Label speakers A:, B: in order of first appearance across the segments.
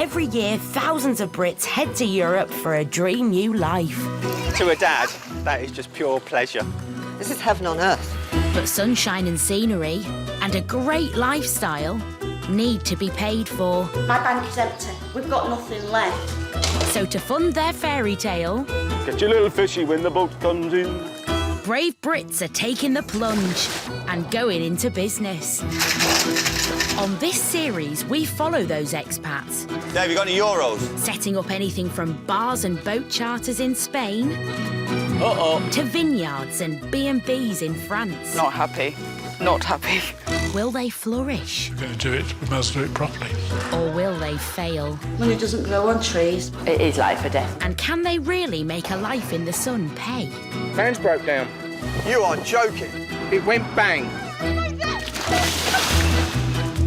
A: Every year, thousands of Brits head to Europe for a dream new life.
B: To a dad, that is just pure pleasure.
C: This is heaven on earth.
A: But sunshine and scenery and a great lifestyle need to be paid for.
D: My bank is empty. We've got nothing left.
A: So to fund their fairy tale,
B: Get your little fishy when the boat comes in.
A: brave Brits are taking the plunge and going into business. On this series, we follow those expats,
E: Dave, you got any euros?
A: setting up anything from bars and boat charters in Spain to vineyards and B&Bs in France.
F: Not happy. Not happy.
A: Will they flourish
G: We're going to do it, we must do it properly.
A: or will they fail?
D: Money doesn't grow on trees.
F: It is life or death.
A: And can they really make a life in the sun pay?
B: Fans broke down.
E: You are joking.
B: It went bang.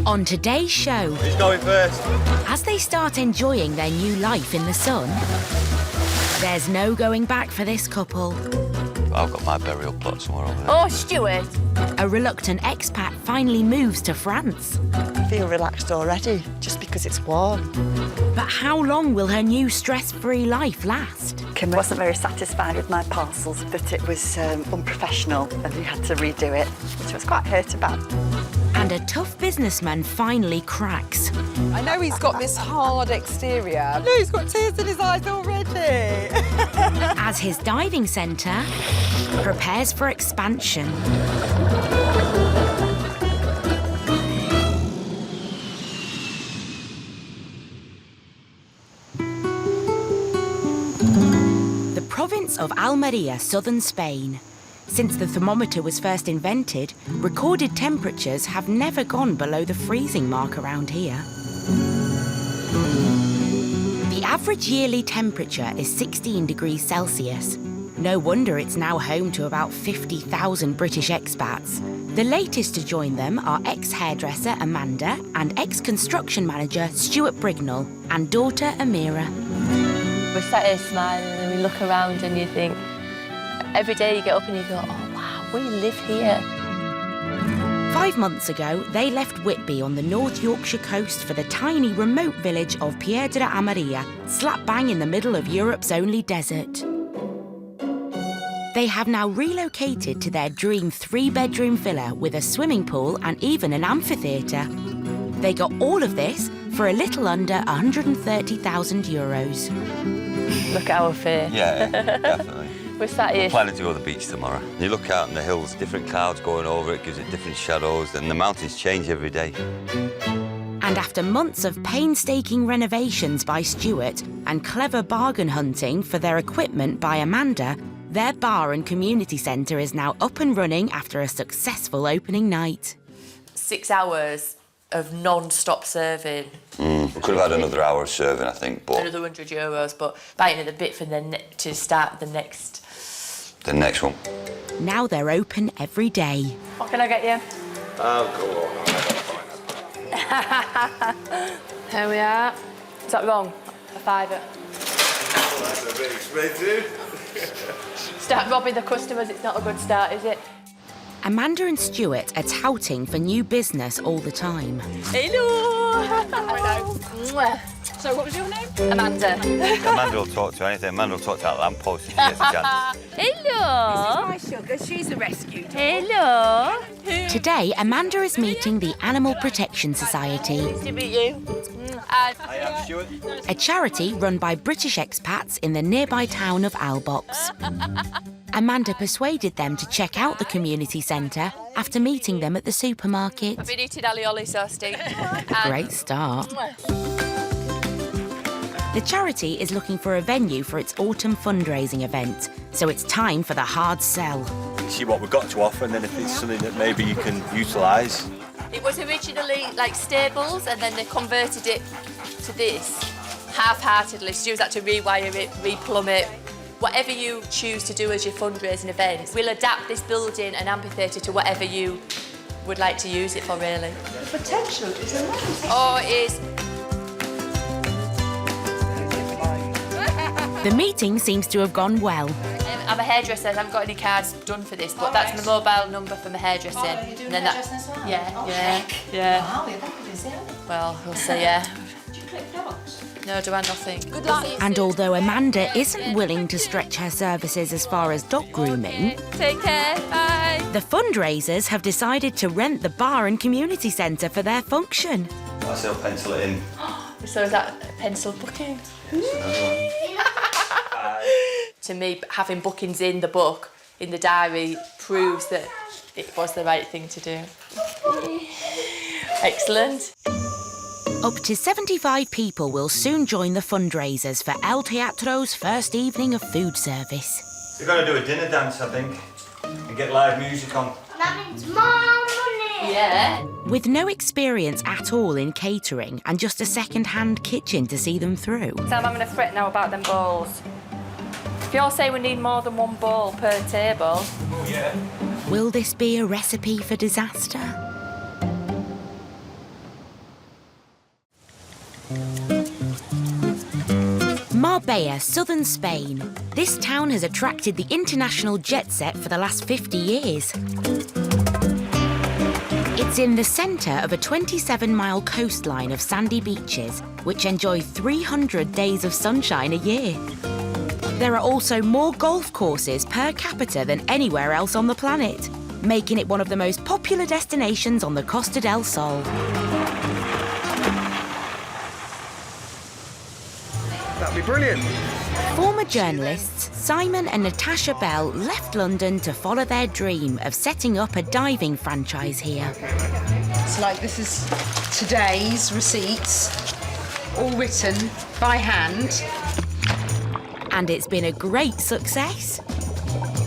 A: On today's show,
E: Who's going first?
A: as they start enjoying their new life in the sun, there's no going back for this couple.
E: I've got my burial plot somewhere over there.
F: Oh, Stuart.
A: A reluctant expat finally moves to France.
C: I feel relaxed already, just because it's warm.
A: But how long will her new stress-free life last?
H: Kim wasn't very satisfied with my parcels, but it was unprofessional and he had to redo it, which I was quite hurt about.
A: And a tough businessman finally cracks
I: I know he's got this hard exterior. No, he's got tears in his eyes already.
A: as his diving centre prepares for expansion. The province of Almeria, southern Spain. Since the thermometer was first invented, recorded temperatures have never gone below the freezing mark around here. The average yearly temperature is 16 degrees Celsius. No wonder it's now home to about 50,000 British expats. The latest to join them are ex-hairdresser Amanda and ex-construction manager Stuart Brignall and daughter Amira.
F: We're sat here smiling and we look around and you think, every day you get up and you go, oh, wow, we live here.
A: 5 months ago, they left Whitby on the North Yorkshire coast for the tiny remote village of Piedra Amarilla, slap bang in the middle of Europe's only desert. They have now relocated to their dream 3-bedroom villa with a swimming pool and even an amphitheatre. They got all of this for a little under €130,000.
F: Look at our face.
E: Yeah, definitely.
F: We're sat here.
E: Planning to go to the beach tomorrow. You look out on the hills, different clouds going over it, gives it different shadows, and the mountains change every day.
A: And after months of painstaking renovations by Stuart and clever bargain hunting for their equipment by Amanda, their bar and community centre is now up and running after a successful opening night.
F: 6 hours of non-stop serving.
E: We could have had another hour of serving, I think, but
F: Another €100, but biting at the bit for to start the next.
E: the next one.
A: Now they're open every day.
F: What can I get you? Here we are. Is that wrong? A fiver.
E: That's a bit expensive.
F: Start robbing the customers, it's not a good start, is it?
A: Amanda and Stuart are touting for new business all the time.
F: Hello! Hello. So what was your name? Amanda.
E: Amanda will talk to anything. Amanda will talk to that lamppost if she gets a chance.
F: Hello!
I: My sugar, she's a rescue.
F: Hello!
A: Today, Amanda is meeting the Animal Protection Society,
F: Nice to meet you.
E: I am Stuart.
A: a charity run by British expats in the nearby town of Albox. Amanda persuaded them to check out the community centre after meeting them at the supermarket.
F: I've been eating alioli sauce, Steve.
A: Great start. The charity is looking for a venue for its autumn fundraising event, so it's time for the hard sell.
J: See what we've got to offer, and then if it's something that maybe you can utilise.
F: It was originally like stables, and then they converted it to this half-heartedly. Stu's had to rewire it, replumb it. Whatever you choose to do as your fundraising event, we'll adapt this building and amphitheatre to whatever you would like to use it for, really.
D: The potential is amazing.
F: Oh, it is.
A: The meeting seems to have gone well.
F: I'm a hairdresser, I haven't got any cards done for this, but that's my mobile number for my hairdressing.
D: Oh, you're doing hairdressing as well?
F: Yeah,
D: Oh,
F: yeah,
D: heck.
F: yeah.
D: Wow, we're that busy, aren't we?
F: Well, we'll see, yeah. No, do I nothing.
D: Good luck.
A: And although Amanda isn't willing to stretch her services as far as dog grooming,
F: Take care, bye.
A: the fundraisers have decided to rent the bar and community centre for their function.
E: I still pencil it in.
F: So is that a pencil booking? To me, having bookings in the book, in the diary, proves that it was the right thing to do. Excellent.
A: Up to 75 people will soon join the fundraisers for El Teatro's first evening of food service.
E: We're going to do a dinner dance, I think, and get live music on.
D: That means more money.
F: Yeah.
A: With no experience at all in catering and just a second-hand kitchen to see them through.
F: Sam, I'm going to fret now about them bowls. If you're saying we need more than one bowl per table...
E: Oh, yeah.
A: Will this be a recipe for disaster? Marbella, southern Spain. This town has attracted the international jet set for the last 50 years. It's in the centre of a 27-mile coastline of sandy beaches, which enjoy 300 days of sunshine a year. There are also more golf courses per capita than anywhere else on the planet, making it one of the most popular destinations on the Costa del Sol.
B: That'd be brilliant.
A: Former journalists Simon and Natasha Bell left London to follow their dream of setting up a diving franchise here.
I: So, like, this is today's receipts, all written by hand.
A: And it's been a great success.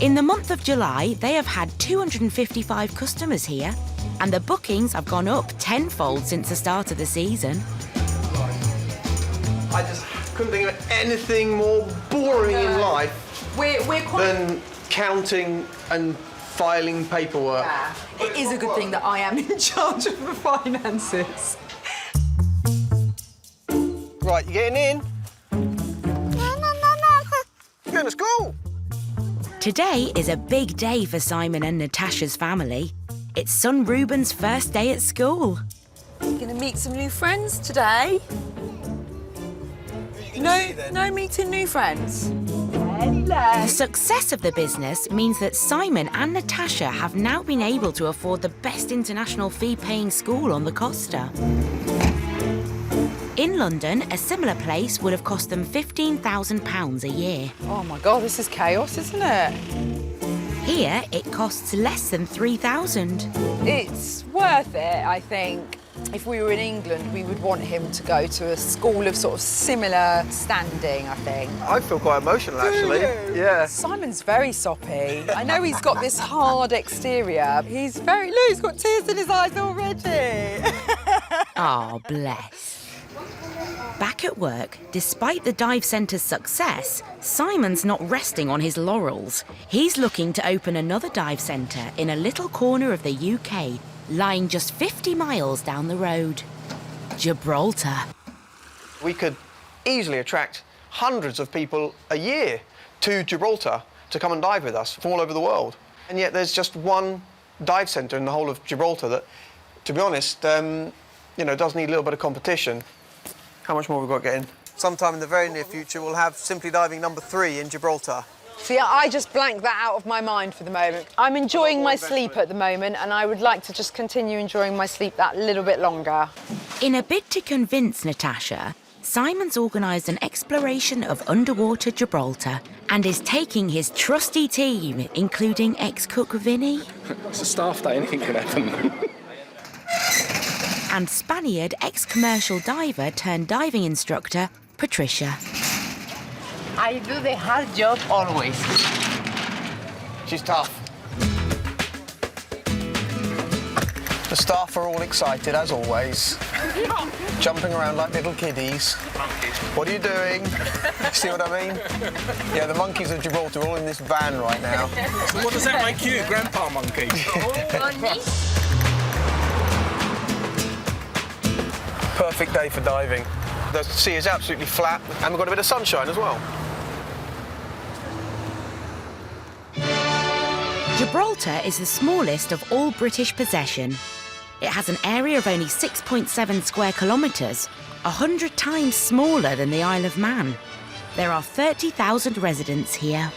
A: In the month of July, they have had 255 customers here, and the bookings have gone up tenfold since the start of the season.
K: I just couldn't think of anything more boring in life than counting and filing paperwork.
I: Yeah. It is a good thing that I am in charge of the finances.
K: Right, you getting in? You're going to school.
A: Today is a big day for Simon and Natasha's family. It's son Ruben's first day at school.
I: You're going to meet some new friends today. No meeting new friends.
A: The success of the business means that Simon and Natasha have now been able to afford the best international fee-paying school on the Costa. In London, a similar place would have cost them £15,000 a year.
I: Oh my God, this is chaos, isn't it?
A: Here, it costs less than £3,000.
I: It's worth it, I think. If we were in England, we would want him to go to a school of sort of similar standing, I think.
K: I feel quite emotional, actually. Yeah.
I: Simon's very soppy. I know he's got this hard exterior. He's got tears in his eyes already.
A: Oh, bless. Back at work, despite the dive centre's success, Simon's not resting on his laurels. He's looking to open another dive centre in a little corner of the UK, lying just 50 miles down the road. Gibraltar.
K: We could easily attract hundreds of people a year to Gibraltar to come and dive with us from all over the world. And yet there's just one dive centre in the whole of Gibraltar that, to be honest, does need a little bit of competition. How much more have we got to get in? Sometime in the very near future, we'll have Simply Diving number 3 in Gibraltar.
I: See, I just blanked that out of my mind for the moment. I'm enjoying my sleep at the moment, and I would like to just continue enjoying my sleep that little bit longer.
A: In a bid to convince Natasha, Simon's organised an exploration of underwater Gibraltar and is taking his trusty team, including ex-cook Vinny.
B: It's a staff day, anything can happen.
A: And Spaniard ex-commercial diver turned diving instructor, Patricia.
L: I do the hard job always.
K: She's tough. The staff are all excited, as always. Jumping around like little kiddies. What are you doing? See what I mean? Yeah, the monkeys of Gibraltar are all in this van right now.
B: So what does that make you, Grandpa Monkey?
K: Perfect day for diving. The sea is absolutely flat, and we've got a bit of sunshine as well.
A: Gibraltar is the smallest of all British possession. It has an area of only 6.7 square kilometres, 100 times smaller than the Isle of Man. There are 30,000 residents here.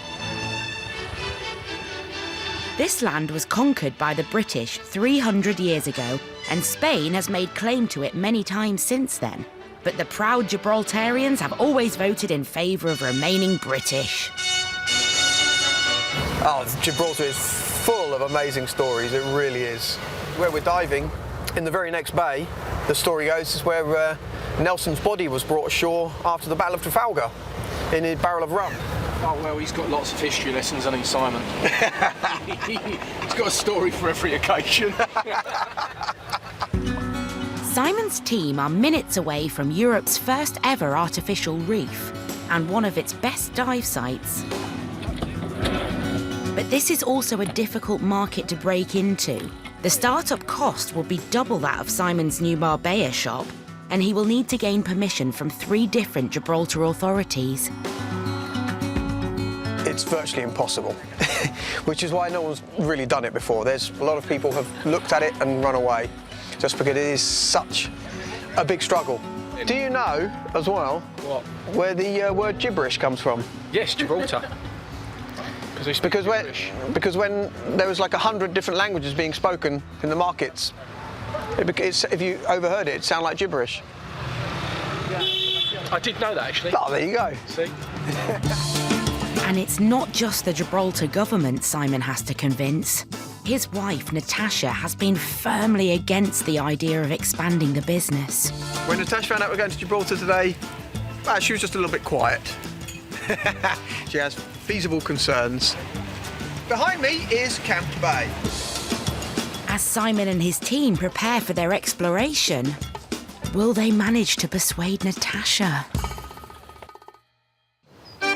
A: This land was conquered by the British 300 years ago, and Spain has made claim to it many times since then. But the proud Gibraltarians have always voted in favour of remaining British.
K: Oh, Gibraltar is full of amazing stories, it really is. Where we're diving, in the very next bay, the story goes, is where Nelson's body was brought ashore after the Battle of Trafalgar in a barrel of rum.
B: Oh, well, he's got lots of history lessons, hasn't he, Simon? He's got a story for every occasion.
A: Simon's team are minutes away from Europe's first ever artificial reef and one of its best dive sites. But this is also a difficult market to break into. The startup cost will be double that of Simon's new Marbella shop, and he will need to gain permission from 3 different Gibraltar authorities.
K: It's virtually impossible, which is why no one's really done it before. There's a lot of people have looked at it and run away, just because it is such a big struggle. Do you know, as well,
B: What?
K: where the word gibberish comes from?
B: Yes, Gibraltar.
K: Because when there was like 100 different languages being spoken in the markets, if you overheard it, it sounded like gibberish.
B: I did know that, actually.
K: Oh, there you go.
B: See?
A: And it's not just the Gibraltar government Simon has to convince. His wife, Natasha, has been firmly against the idea of expanding the business.
K: When Natasha found out we're going to Gibraltar today, she was just a little bit quiet. She has feasible concerns. Behind me is Camp Bay.
A: As Simon and his team prepare for their exploration, will they manage to persuade Natasha? The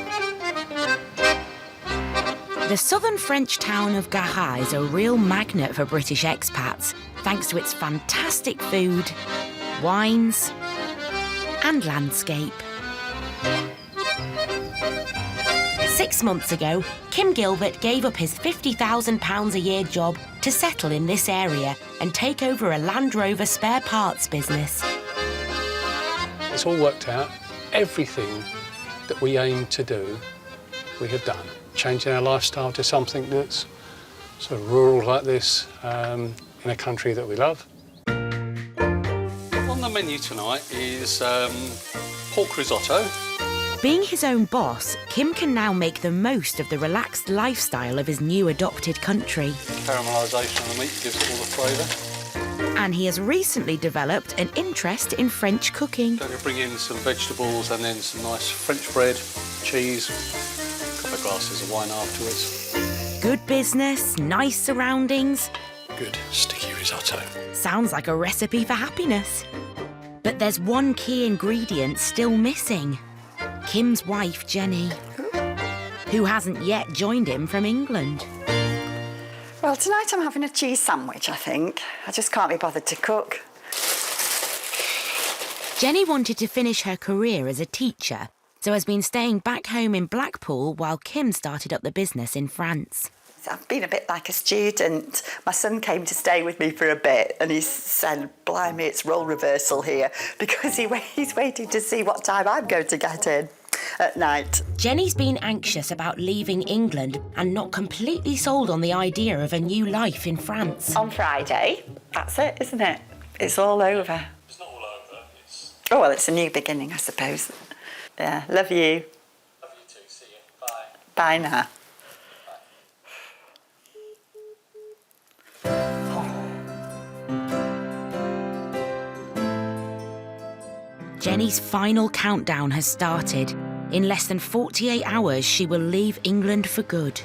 A: southern French town of Gaha is a real magnet for British expats, thanks to its fantastic food, wines, and landscape. 6 months ago, Kim Gilbert gave up his £50,000 a year job to settle in this area and take over a Land Rover spare parts business.
G: It's all worked out. Everything that we aim to do, we have done. Changing our lifestyle to something that's sort of rural like this, in a country that we love. On the menu tonight is pork risotto.
A: Being his own boss, Kim can now make the most of the relaxed lifestyle of his new adopted country.
G: Caramelisation of the meat gives it all the flavour.
A: And he has recently developed an interest in French cooking.
G: Going to bring in some vegetables and then some nice French bread, cheese, a couple of glasses of wine afterwards.
A: Good business, nice surroundings.
G: Good sticky risotto.
A: Sounds like a recipe for happiness. But there's one key ingredient still missing. Kim's wife, Jenny, who hasn't yet joined him from England.
H: Well, tonight I'm having a cheese sandwich, I think. I just can't be bothered to cook.
A: Jenny wanted to finish her career as a teacher, so has been staying back home in Blackpool while Kim started up the business in France.
H: I've been a bit like a student. My son came to stay with me for a bit and he said, blimey, it's role reversal here, because he's waiting to see what time I'm going to get in at night.
A: Jenny's been anxious about leaving England and not completely sold on the idea of a new life in France.
H: On Friday, that's it, isn't it? It's all over.
G: It's not all over, it's...
H: Oh, well, it's a new beginning, I suppose. Yeah, love you.
G: Love you too, see you. Bye.
H: Bye now.
A: Jenny's final countdown has started. In less than 48 hours, she will leave England for good.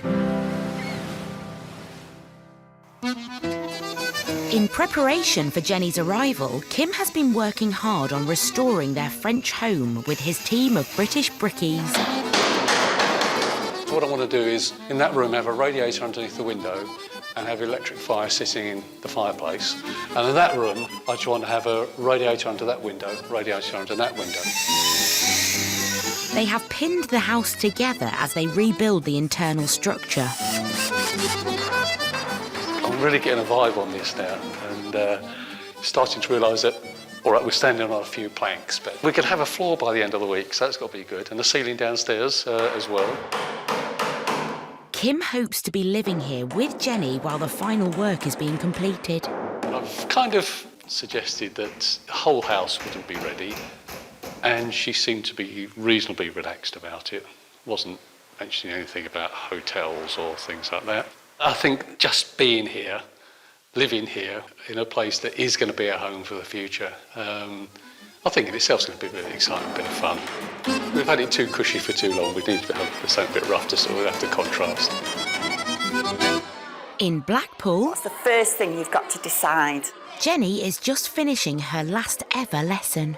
A: In preparation for Jenny's arrival, Kim has been working hard on restoring their French home with his team of British brickies.
G: So what I want to do is, in that room, have a radiator underneath the window and have electric fire sitting in the fireplace. And in that room, I just want to have a radiator under that window, radiator under that window.
A: They have pinned the house together as they rebuild the internal structure.
G: I'm really getting a vibe on this now and starting to realise that All right, we're standing on a few planks, but we could have a floor by the end of the week, so that's got to be good, and the ceiling downstairs as well.
A: Kim hopes to be living here with Jenny while the final work is being completed.
G: I've kind of suggested that the whole house wouldn't be ready, and she seemed to be reasonably relaxed about it. Wasn't mentioning anything about hotels or things like that. I think just being here, living here in a place that is going to be a home for the future, I think in itself is going to be really exciting, a bit of fun. We've had it too cushy for too long. We need to have something a bit rough to sort of have to contrast.
A: In Blackpool,
H: What's the first thing you've got to decide?
A: Jenny is just finishing her last ever lesson.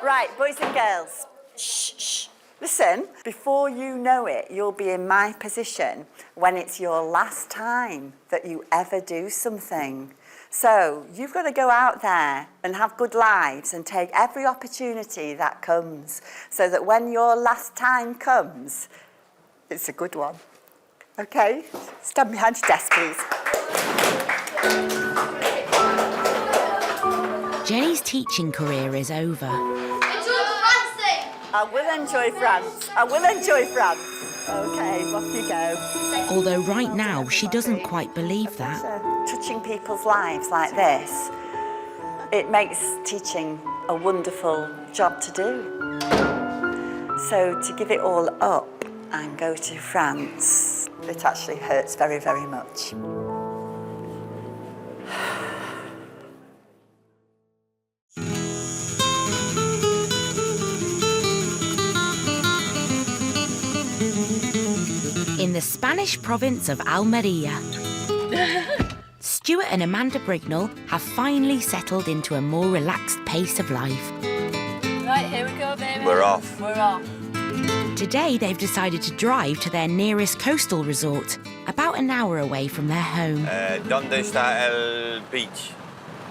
H: Right, boys and girls, shh. Listen, before you know it, you'll be in my position when it's your last time that you ever do something. So you've got to go out there and have good lives and take every opportunity that comes so that when your last time comes, it's a good one. Okay? Stand behind your desk, please.
A: Jenny's teaching career is over.
H: I will enjoy France. I will enjoy France. Okay, off you go.
A: Although right now she doesn't quite believe that.
H: Touching people's lives like this, it makes teaching a wonderful job to do. So to give it all up and go to France, it actually hurts very, very much.
A: In the Spanish province of Almeria, Stuart and Amanda Brignall have finally settled into a more relaxed pace of life.
F: Right, here we go, baby.
E: We're off.
F: We're off.
A: Today they've decided to drive to their nearest coastal resort, about an hour away from their home.
E: ¿Dónde está el beach?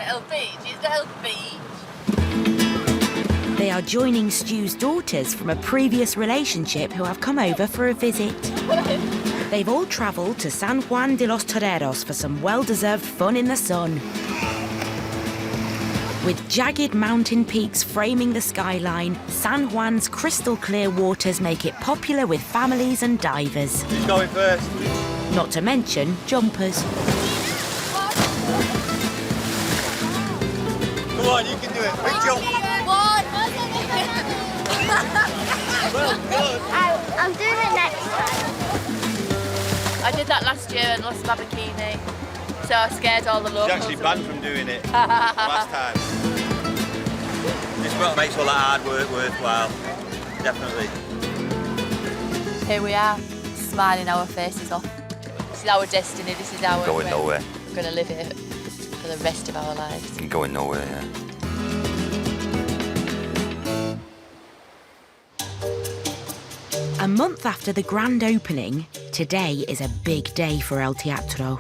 F: El beach, it's El Beach.
A: They are joining Stu's daughters from a previous relationship who have come over for a visit. They've all travelled to San Juan de los Toreros for some well-deserved fun in the sun. With jagged mountain peaks framing the skyline, San Juan's crystal-clear waters make it popular with families and divers.
E: Who's going first?
A: Not to mention jumpers.
E: Come on, you can do it. Big jump. Well done.
D: I'm doing it next time.
F: I did that last year and lost my bikini, so I scared all the locals.
E: She's actually banned from doing it last time. It's what makes all that hard work worthwhile. Definitely.
F: Here we are, smiling our faces off. This is our destiny, this is our...
E: Going nowhere.
F: We're going to live it for the rest of our lives.
E: Going nowhere, yeah.
A: A month after the grand opening, today is a big day for El Teatro.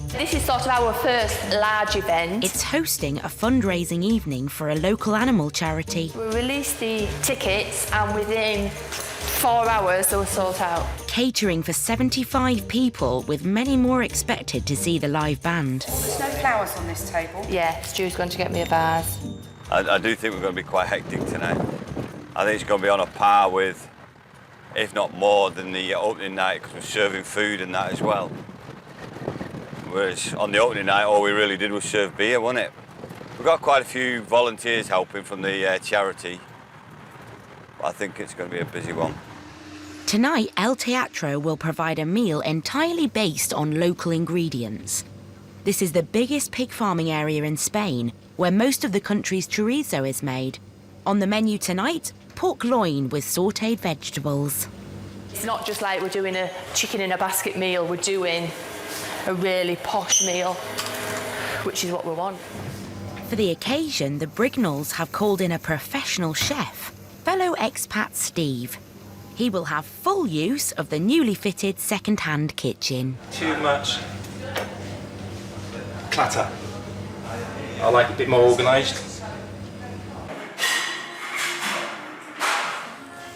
F: This is sort of our first large event.
A: It's hosting a fundraising evening for a local animal charity.
F: We released the tickets and within 4 hours they were sold out.
A: Catering for 75 people, with many more expected to see the live band.
I: There's no flowers on this table.
F: Yeah, Stu's going to get me a vase.
E: I do think we're going to be quite hectic tonight. I think it's going to be on a par with, if not more, than the opening night, because we're serving food and that as well. Whereas on the opening night, all we really did was serve beer, wasn't it? We've got quite a few volunteers helping from the charity. I think it's going to be a busy one.
A: Tonight, El Teatro will provide a meal entirely based on local ingredients. This is the biggest pig farming area in Spain, where most of the country's chorizo is made. On the menu tonight, pork loin with sautéed vegetables.
F: It's not just like we're doing a chicken in a basket meal, we're doing a really posh meal, which is what we want.
A: For the occasion, the Brignalls have called in a professional chef, fellow expat Steve. He will have full use of the newly fitted second-hand kitchen.
M: Too much clutter. I like it a bit more organised.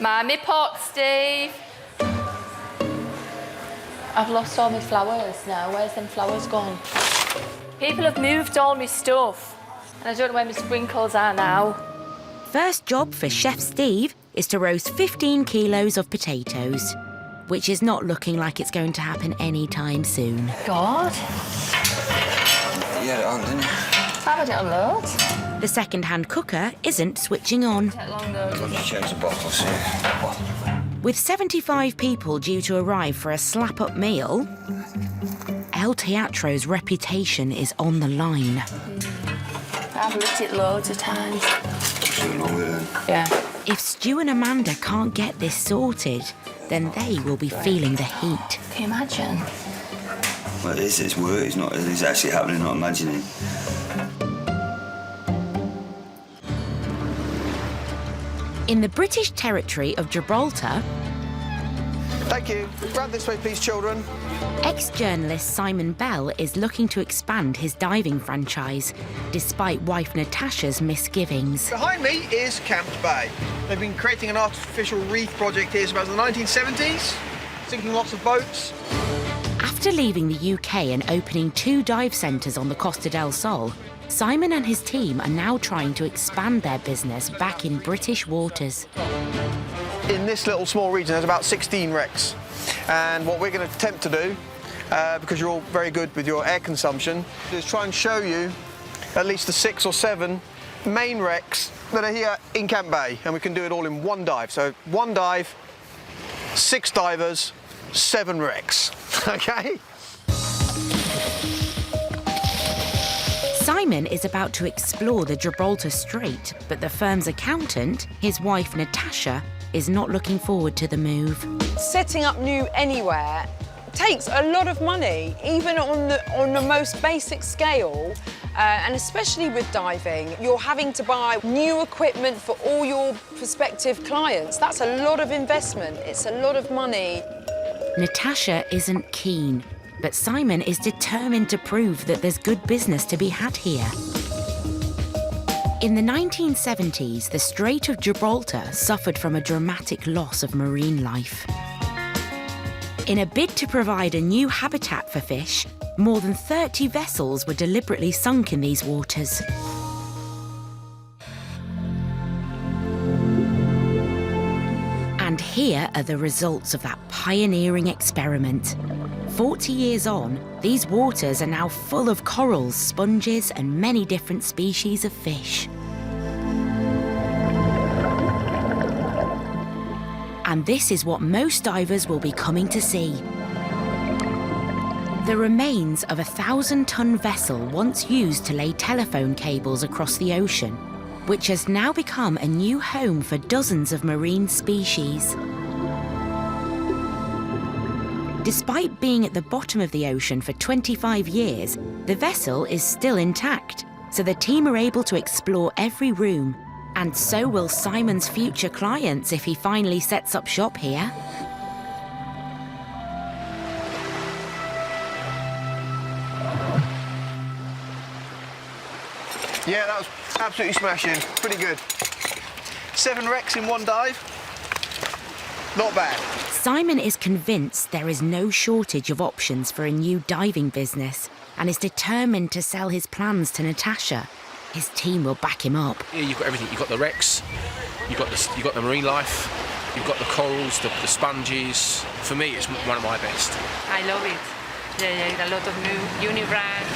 F: Mind me pot, Steve. I've lost all my flowers now. Where's them flowers gone? People have moved all my stuff. And I don't know where my sprinkles are now.
A: First job for Chef Steve is to roast 15 kilos of potatoes, which is not looking like it's going to happen anytime soon.
F: God.
E: You had it on, didn't you?
F: I've had it on loads.
A: The second-hand cooker isn't switching on.
F: Take long though.
E: I'll just change the bottles here.
A: With 75 people due to arrive for a slap-up meal, El Teatro's reputation is on the line.
F: I've looked at it loads of times.
A: Yeah. If Stu and Amanda can't get this sorted, then they will be feeling the heat.
F: Can you imagine?
E: Well, it's work, it's actually happening, not imagining.
A: In the British territory of Gibraltar...
K: Thank you. Grab this way, please, children.
A: Ex-journalist Simon Bell is looking to expand his diving franchise, despite wife Natasha's misgivings.
K: Behind me is Camp Bay. They've been creating an artificial reef project here since the 1970s, sinking lots of boats.
A: After leaving the UK and opening 2 dive centres on the Costa del Sol, Simon and his team are now trying to expand their business back in British waters.
K: In this little small region, there's about 16 wrecks. And what we're going to attempt to do, because you're all very good with your air consumption, is try and show you at least the 6 or 7 main wrecks that are here in Camp Bay. And we can do it all in one dive. So 1 dive, 6 divers, 7 wrecks. OK?
A: Simon is about to explore the Gibraltar Strait, but the firm's accountant, his wife Natasha, is not looking forward to the move.
I: Setting up new anywhere takes a lot of money, even on the most basic scale, and especially with diving. You're having to buy new equipment for all your prospective clients. That's a lot of investment. It's a lot of money.
A: Natasha isn't keen, but Simon is determined to prove that there's good business to be had here. In the 1970s, the Strait of Gibraltar suffered from a dramatic loss of marine life. In a bid to provide a new habitat for fish, more than 30 vessels were deliberately sunk in these waters. And here are the results of that pioneering experiment. 40 years on, these waters are now full of corals, sponges, and many different species of fish. And this is what most divers will be coming to see. The remains of a 1,000-ton vessel once used to lay telephone cables across the ocean, which has now become a new home for dozens of marine species. Despite being at the bottom of the ocean for 25 years, the vessel is still intact, so the team are able to explore every room. And so will Simon's future clients if he finally sets up shop here.
K: Yeah, that was absolutely smashing. Pretty good. 7 wrecks in 1 dive. Not bad.
A: Simon is convinced there is no shortage of options for a new diving business and is determined to sell his plans to Natasha. His team will back him up.
B: Here you've got everything. You've got the wrecks, you've got the marine life, you've got the corals, the sponges. For me, it's one of my best.
L: I love it. There are a lot of new unibrands,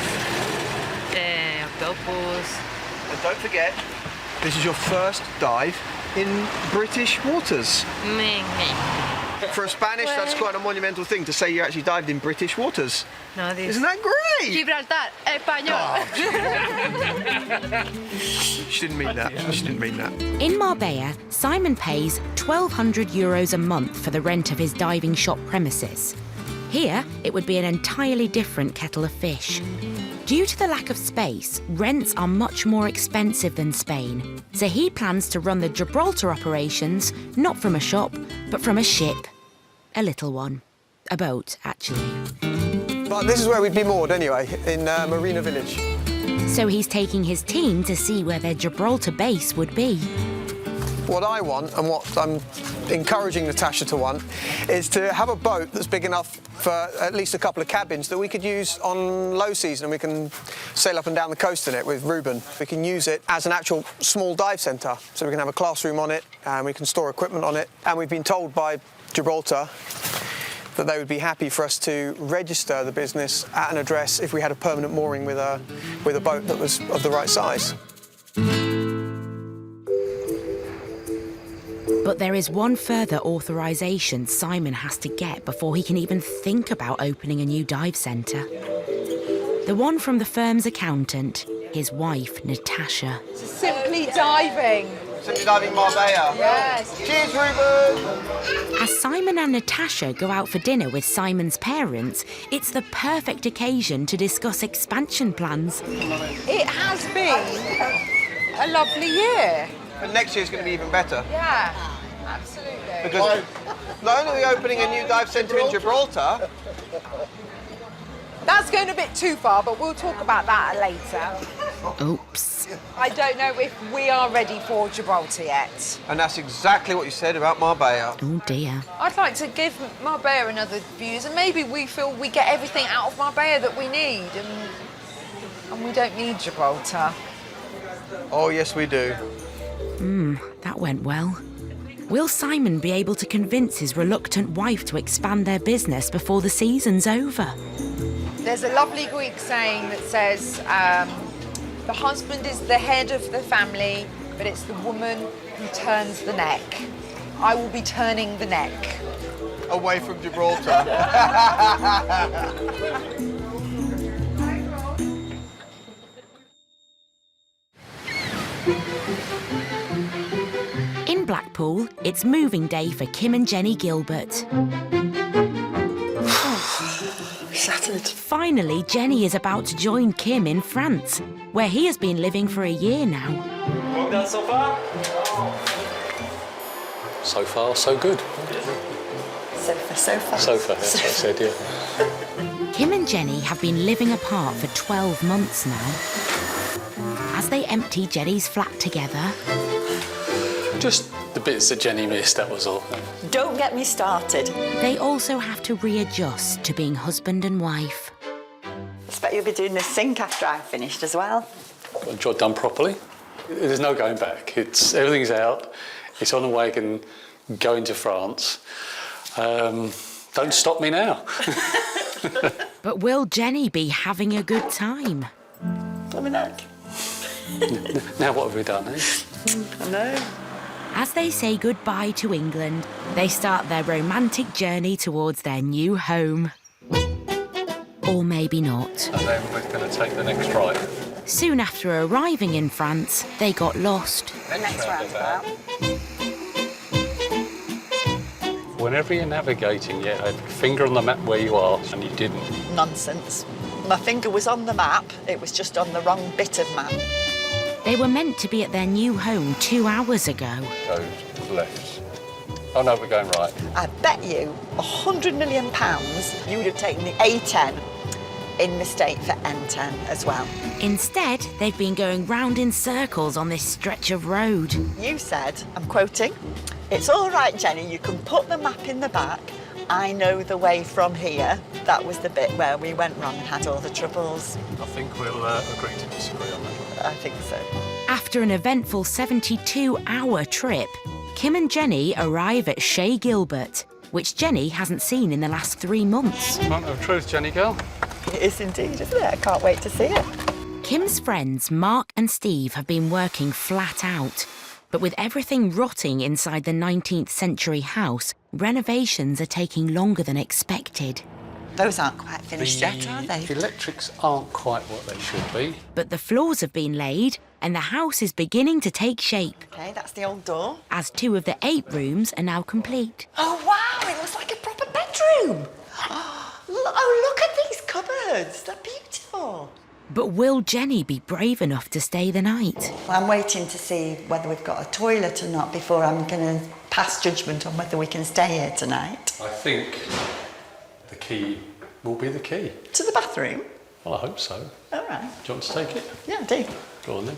L: octopus.
K: And don't forget, this is your first dive in British waters. For a Spanish, that's quite a monumental thing to say you actually dived in British waters.
L: No,
K: Isn't that great?
L: Gibraltar, español.
K: She didn't mean that. She didn't mean that.
A: In Marbella, Simon pays €1,200 a month for the rent of his diving shop premises. Here, it would be an entirely different kettle of fish. Due to the lack of space, rents are much more expensive than Spain, so he plans to run the Gibraltar operations not from a shop, but from a ship. A little one. A boat, actually.
K: But this is where we'd be moored anyway, in Marina Village.
A: So he's taking his team to see where their Gibraltar base would be.
K: What I want, and what I'm encouraging Natasha to want, is to have a boat that's big enough for at least a couple of cabins that we could use on low season, and we can sail up and down the coast in it with Ruben. We can use it as an actual small dive centre, so we can have a classroom on it, and we can store equipment on it. And we've been told by Gibraltar that they would be happy for us to register the business at an address if we had a permanent mooring with a boat that was of the right size.
A: But there is one further authorisation Simon has to get before he can even think about opening a new dive centre. The one from the firm's accountant, his wife, Natasha.
I: Simply diving.
K: Simply diving Marbella.
I: Yes.
K: Cheers, Ruben!
A: As Simon and Natasha go out for dinner with Simon's parents, it's the perfect occasion to discuss expansion plans.
I: It has been a lovely year.
K: And next year's going to be even better.
I: Yeah, absolutely.
K: Because not only are we opening a new dive centre in Gibraltar...
I: That's going a bit too far, but we'll talk about that later.
A: Oops.
I: I don't know if we are ready for Gibraltar yet.
K: And that's exactly what you said about Marbella.
A: Oh, dear.
I: I'd like to give Marbella another views, and maybe we feel we get everything out of Marbella that we need, and we don't need Gibraltar.
K: Oh, yes, we do.
A: That went well. Will Simon be able to convince his reluctant wife to expand their business before the season's over?
I: There's a lovely Greek saying that says, the husband is the head of the family, but it's the woman who turns the neck. I will be turning the neck.
K: Away from Gibraltar.
A: In Blackpool, it's moving day for Kim and Jenny Gilbert.
C: Shattered.
A: Finally, Jenny is about to join Kim in France, where he has been living for a year now.
M: Well done so far?
G: So far, so good.
C: Sofa.
G: So far, that's what I said, yeah.
A: Kim and Jenny have been living apart for 12 months now. As they empty Jenny's flat together...
G: Just the bits that Jenny missed, that was all.
H: Don't get me started.
A: They also have to readjust to being husband and wife.
H: I expect you'll be doing the sink after I've finished as well.
G: Got the job done properly. There's no going back. Everything's out. It's on a wagon going to France. Don't stop me now.
A: But will Jenny be having a good time?
H: Let me know.
G: Now what have we done, eh?
H: I know.
A: As they say goodbye to England, they start their romantic journey towards their new home. Or maybe not.
G: And then we're going to take the next right.
A: Soon after arriving in France, they got lost.
H: Next roundabout.
G: Whenever you're navigating, you have your finger on the map where you are, and you didn't.
H: Nonsense. My finger was on the map, it was just on the wrong bit of map.
A: They were meant to be at their new home 2 hours ago.
G: Go left. Oh no, we're going right.
H: I bet you £100 million you would have taken the A10 in mistake for N10 as well.
A: Instead, they've been going round in circles on this stretch of road.
H: You said, I'm quoting, "It's all right, Jenny, you can put the map in the back. I know the way from here." That was the bit where we went wrong and had all the troubles.
G: I think we'll agree to disagree on that.
H: I think so.
A: After an eventful 72-hour trip, Kim and Jenny arrive at Chez Gilbert, which Jenny hasn't seen in the last 3 months.
G: Moment of truth, Jenny girl.
H: It is indeed, isn't it? I can't wait to see it.
A: Kim's friends Mark and Steve have been working flat out, but with everything rotting inside the 19th century house, renovations are taking longer than expected.
H: Those aren't quite finished yet, are they?
G: The electrics aren't quite what they should be.
A: But the floors have been laid and the house is beginning to take shape.
H: OK, that's the old door.
A: As 2 of the 8 rooms are now complete.
H: Oh, wow, it looks like a proper bedroom. Oh, look at these cupboards. They're beautiful.
A: But will Jenny be brave enough to stay the night?
H: I'm waiting to see whether we've got a toilet or not before I'm going to pass judgment on whether we can stay here tonight.
G: I think the key will be the key.
H: To the bathroom?
G: Well, I hope so.
H: All right.
G: Do you want to take it?
H: Yeah, I do.
G: Go on then.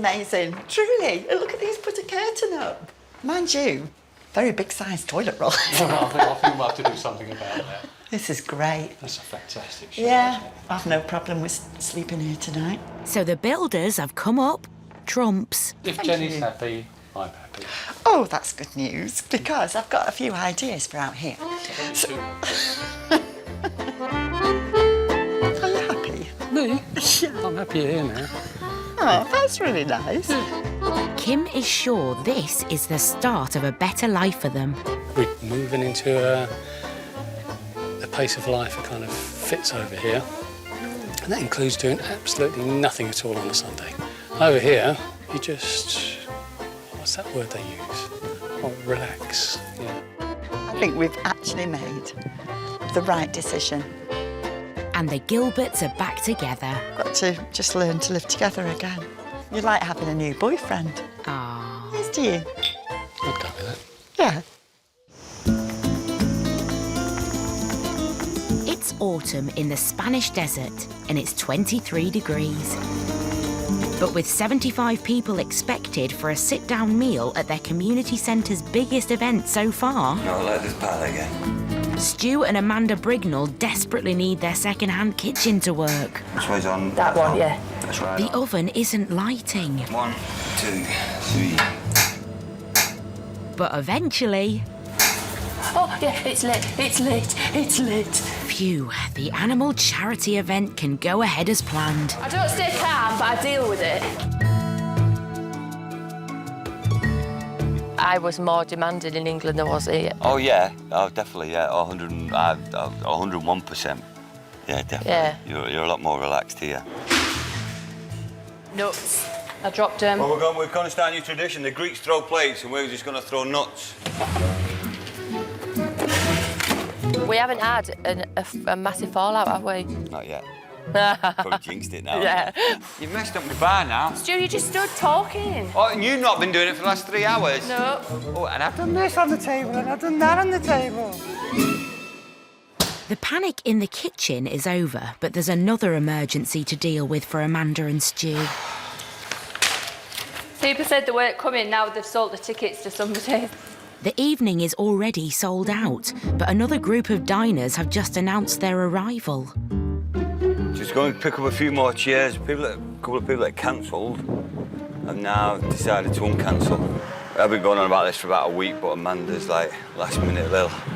H: amazing. Truly. Look at these, put a curtain up. Mind you, very big sized toilet roll.
G: I think we'll have to do something about that.
H: This is great.
G: That's a fantastic shot.
H: Yeah, I've no problem with sleeping here tonight.
A: So the builders have come up trumps.
G: If
H: Thank
G: Jenny's
H: you.
G: happy, I'm happy.
H: Oh, that's good news, because I've got a few ideas for out here. So... Are you happy?
G: Me? Yeah. I'm happy here now.
H: Oh, that's really nice.
A: Kim is sure this is the start of a better life for them.
G: We're moving into a pace of life that kind of fits over here. And that includes doing absolutely nothing at all on a Sunday. Over here, you just... What's that word they use? Oh, relax. Yeah.
H: I think we've actually made the right decision.
A: And the Gilberts are back together.
H: Got to just learn to live together again. You like having a new boyfriend.
A: Ah.
H: Yes, do you?
G: I'd go with that.
H: Yeah.
A: It's autumn in the Spanish desert and it's 23 degrees. But with 75 people expected for a sit-down meal at their community centre's biggest event so far...
E: No, let this part again.
A: Stu and Amanda Brignall desperately need their second-hand kitchen to work.
E: Which way's on?
F: That one, yeah.
E: That's right.
A: The oven isn't lighting.
E: 1, 2, 3.
A: But eventually...
F: Oh, yeah, it's lit, it's lit, it's lit.
A: Phew, the animal charity event can go ahead as planned.
F: I don't stay calm, but I deal with it. I was more demanding in England than I was here.
E: Oh, yeah. Oh, definitely, yeah. 101%. Yeah, definitely.
F: Yeah.
E: You're a lot more relaxed here.
F: Nuts. I dropped them.
E: Well, we're going to start a new tradition. The Greeks throw plates and we're just going to throw nuts.
F: We haven't had a massive fallout, have we?
E: Not yet. Probably jinxed it now.
F: Yeah.
E: You've messed up my bar now.
F: Stu, you just stood talking.
E: Oh, and you've not been doing it for the last 3 hours?
F: No.
E: Oh, and I've done this on the table and I've done that on the table.
A: The panic in the kitchen is over, but there's another emergency to deal with for Amanda and Stu.
F: People said they weren't coming, now they've sold the tickets to somebody.
A: The evening is already sold out, but another group of diners have just announced their arrival.
E: Just going to pick up a few more chairs. A couple of people that cancelled have now decided to uncancel. I've been going on about this for about a week, but Amanda's like last minute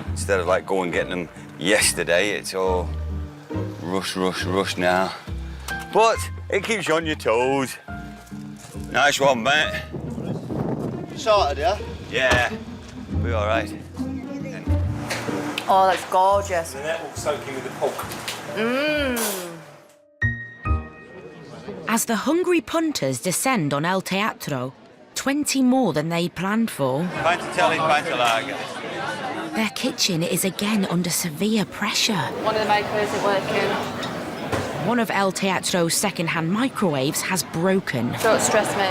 E: instead of like going and getting them yesterday, it's all rush now. But it keeps you on your toes. Nice one, mate.
N: Sorted, yeah?
E: Yeah, be all right.
F: Oh, that's gorgeous.
M: And that will soak in with the pork.
F: Mmm.
A: As the hungry punters descend on El Teatro, 20 more than they'd planned for,
E: Pint of telly, pint of lager.
A: their kitchen is again under severe pressure.
F: One of the microwaves isn't working.
A: One of El Teatro's second-hand microwaves has broken.
F: Don't stress me.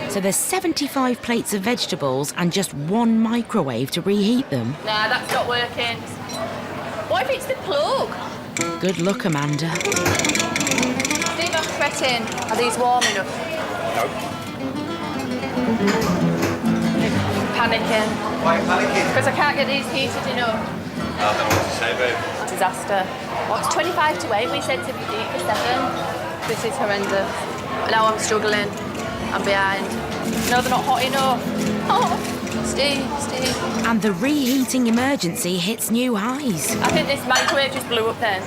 A: So there's 75 plates of vegetables and just one microwave to reheat them.
F: Nah, that's not working. What if it's the plug?
A: Good luck, Amanda.
F: Steve, I'm fretting. Are these warm enough?
M: No.
F: Panicking.
E: Why are you panicking?
F: Because I can't get these heated enough.
E: I don't know what to say, babe.
F: Disaster. Well, it's 25 to 8. We said to be deep for 7. This is horrendous. Now I'm struggling. I'm behind. No, they're not hot enough. Oh, Steve.
A: And the reheating emergency hits new highs.
F: I think this microwave just blew up then.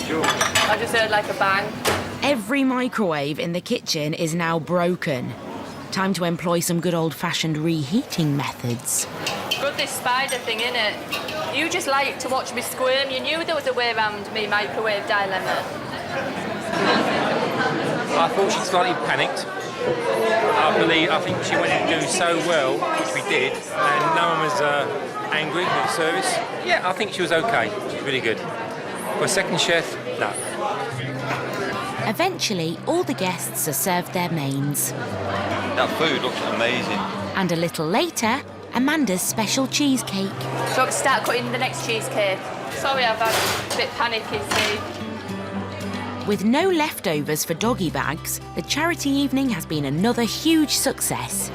E: Sure.
F: I just heard like a bang.
A: Every microwave in the kitchen is now broken. Time to employ some good old-fashioned reheating methods.
F: Good, this spider thing, innit? You just like to watch me squirm. You knew there was a way around me microwave dilemma.
M: I thought she slightly panicked. I think she wanted to do so well, which we did, and no one was angry at the service. Yeah, I think she was okay. She was really good. For a second chef, no.
A: Eventually, all the guests are served their mains.
E: That food looks amazing.
A: And a little later, Amanda's special cheesecake.
F: So I start cutting the next cheesecake. Sorry, I've had a bit panicky, Steve.
A: With no leftovers for doggy bags, the charity evening has been another huge success.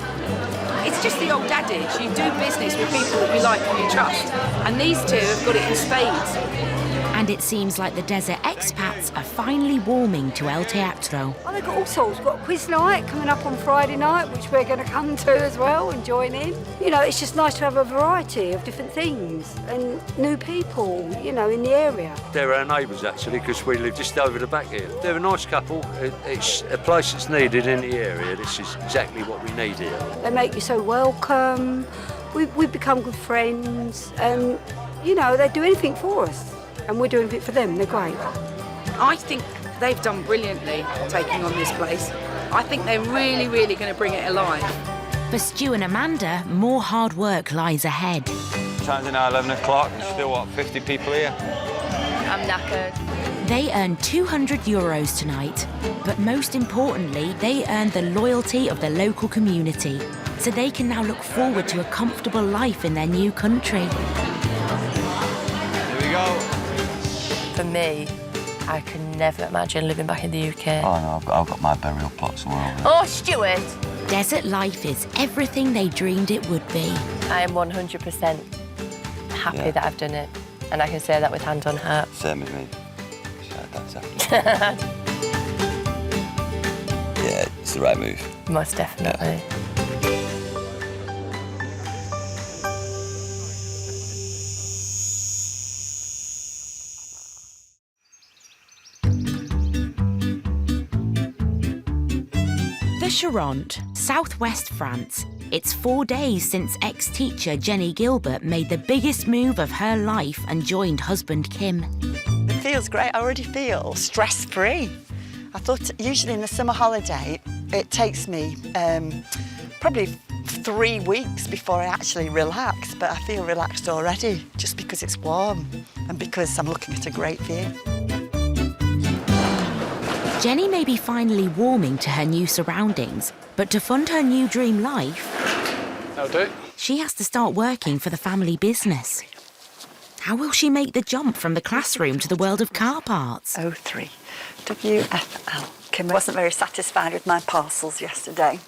O: It's just the old adage, you do business with people that you like and you trust. And these two have got it in spades.
A: And it seems like the desert expats are finally warming to El Teatro.
P: Oh, they've got all sorts. We've got a quiz night coming up on Friday night, which we're going to come to as well and join in. You know, it's just nice to have a variety of different things and new people, you know, in the area.
Q: They're our neighbours, actually, because we live just over the back here. They're a nice couple. It's a place that's needed in the area. This is exactly what we need here.
P: They make you so welcome. We've become good friends and, you know, they do anything for us. And we're doing it for them, they're great.
O: I think they've done brilliantly taking on this place. I think they're really, really going to bring it alive.
A: For Stu and Amanda, more hard work lies ahead.
E: Time's now 11 o'clock, there's still, what, 50 people here?
F: I'm knackered.
A: They earned €200 tonight, but most importantly, they earned the loyalty of the local community, so they can now look forward to a comfortable life in their new country.
E: Here we go.
F: For me, I can never imagine living back in the UK.
E: Oh no, I've got my burial plot somewhere over there.
F: Oh, Stuart!
A: Desert life is everything they dreamed it would be.
F: I am 100% happy that I've done it, and I can say that with hand on heart.
E: Same as me. That's exactly. Yeah, it's the right move.
F: Most definitely.
A: Charente, southwest France. It's 4 days since ex-teacher Jenny Gilbert made the biggest move of her life and joined husband Kim.
H: It feels great. I already feel stress-free. I thought usually in the summer holiday, it takes me probably 3 weeks before I actually relax, but I feel relaxed already just because it's warm and because I'm looking at a great view.
A: Jenny may be finally warming to her new surroundings, but to fund her new dream life, she has to start working for the family business. How will she make the jump from the classroom to the world of car parts?
H: 03 WFL. Kim wasn't very satisfied with my parcels yesterday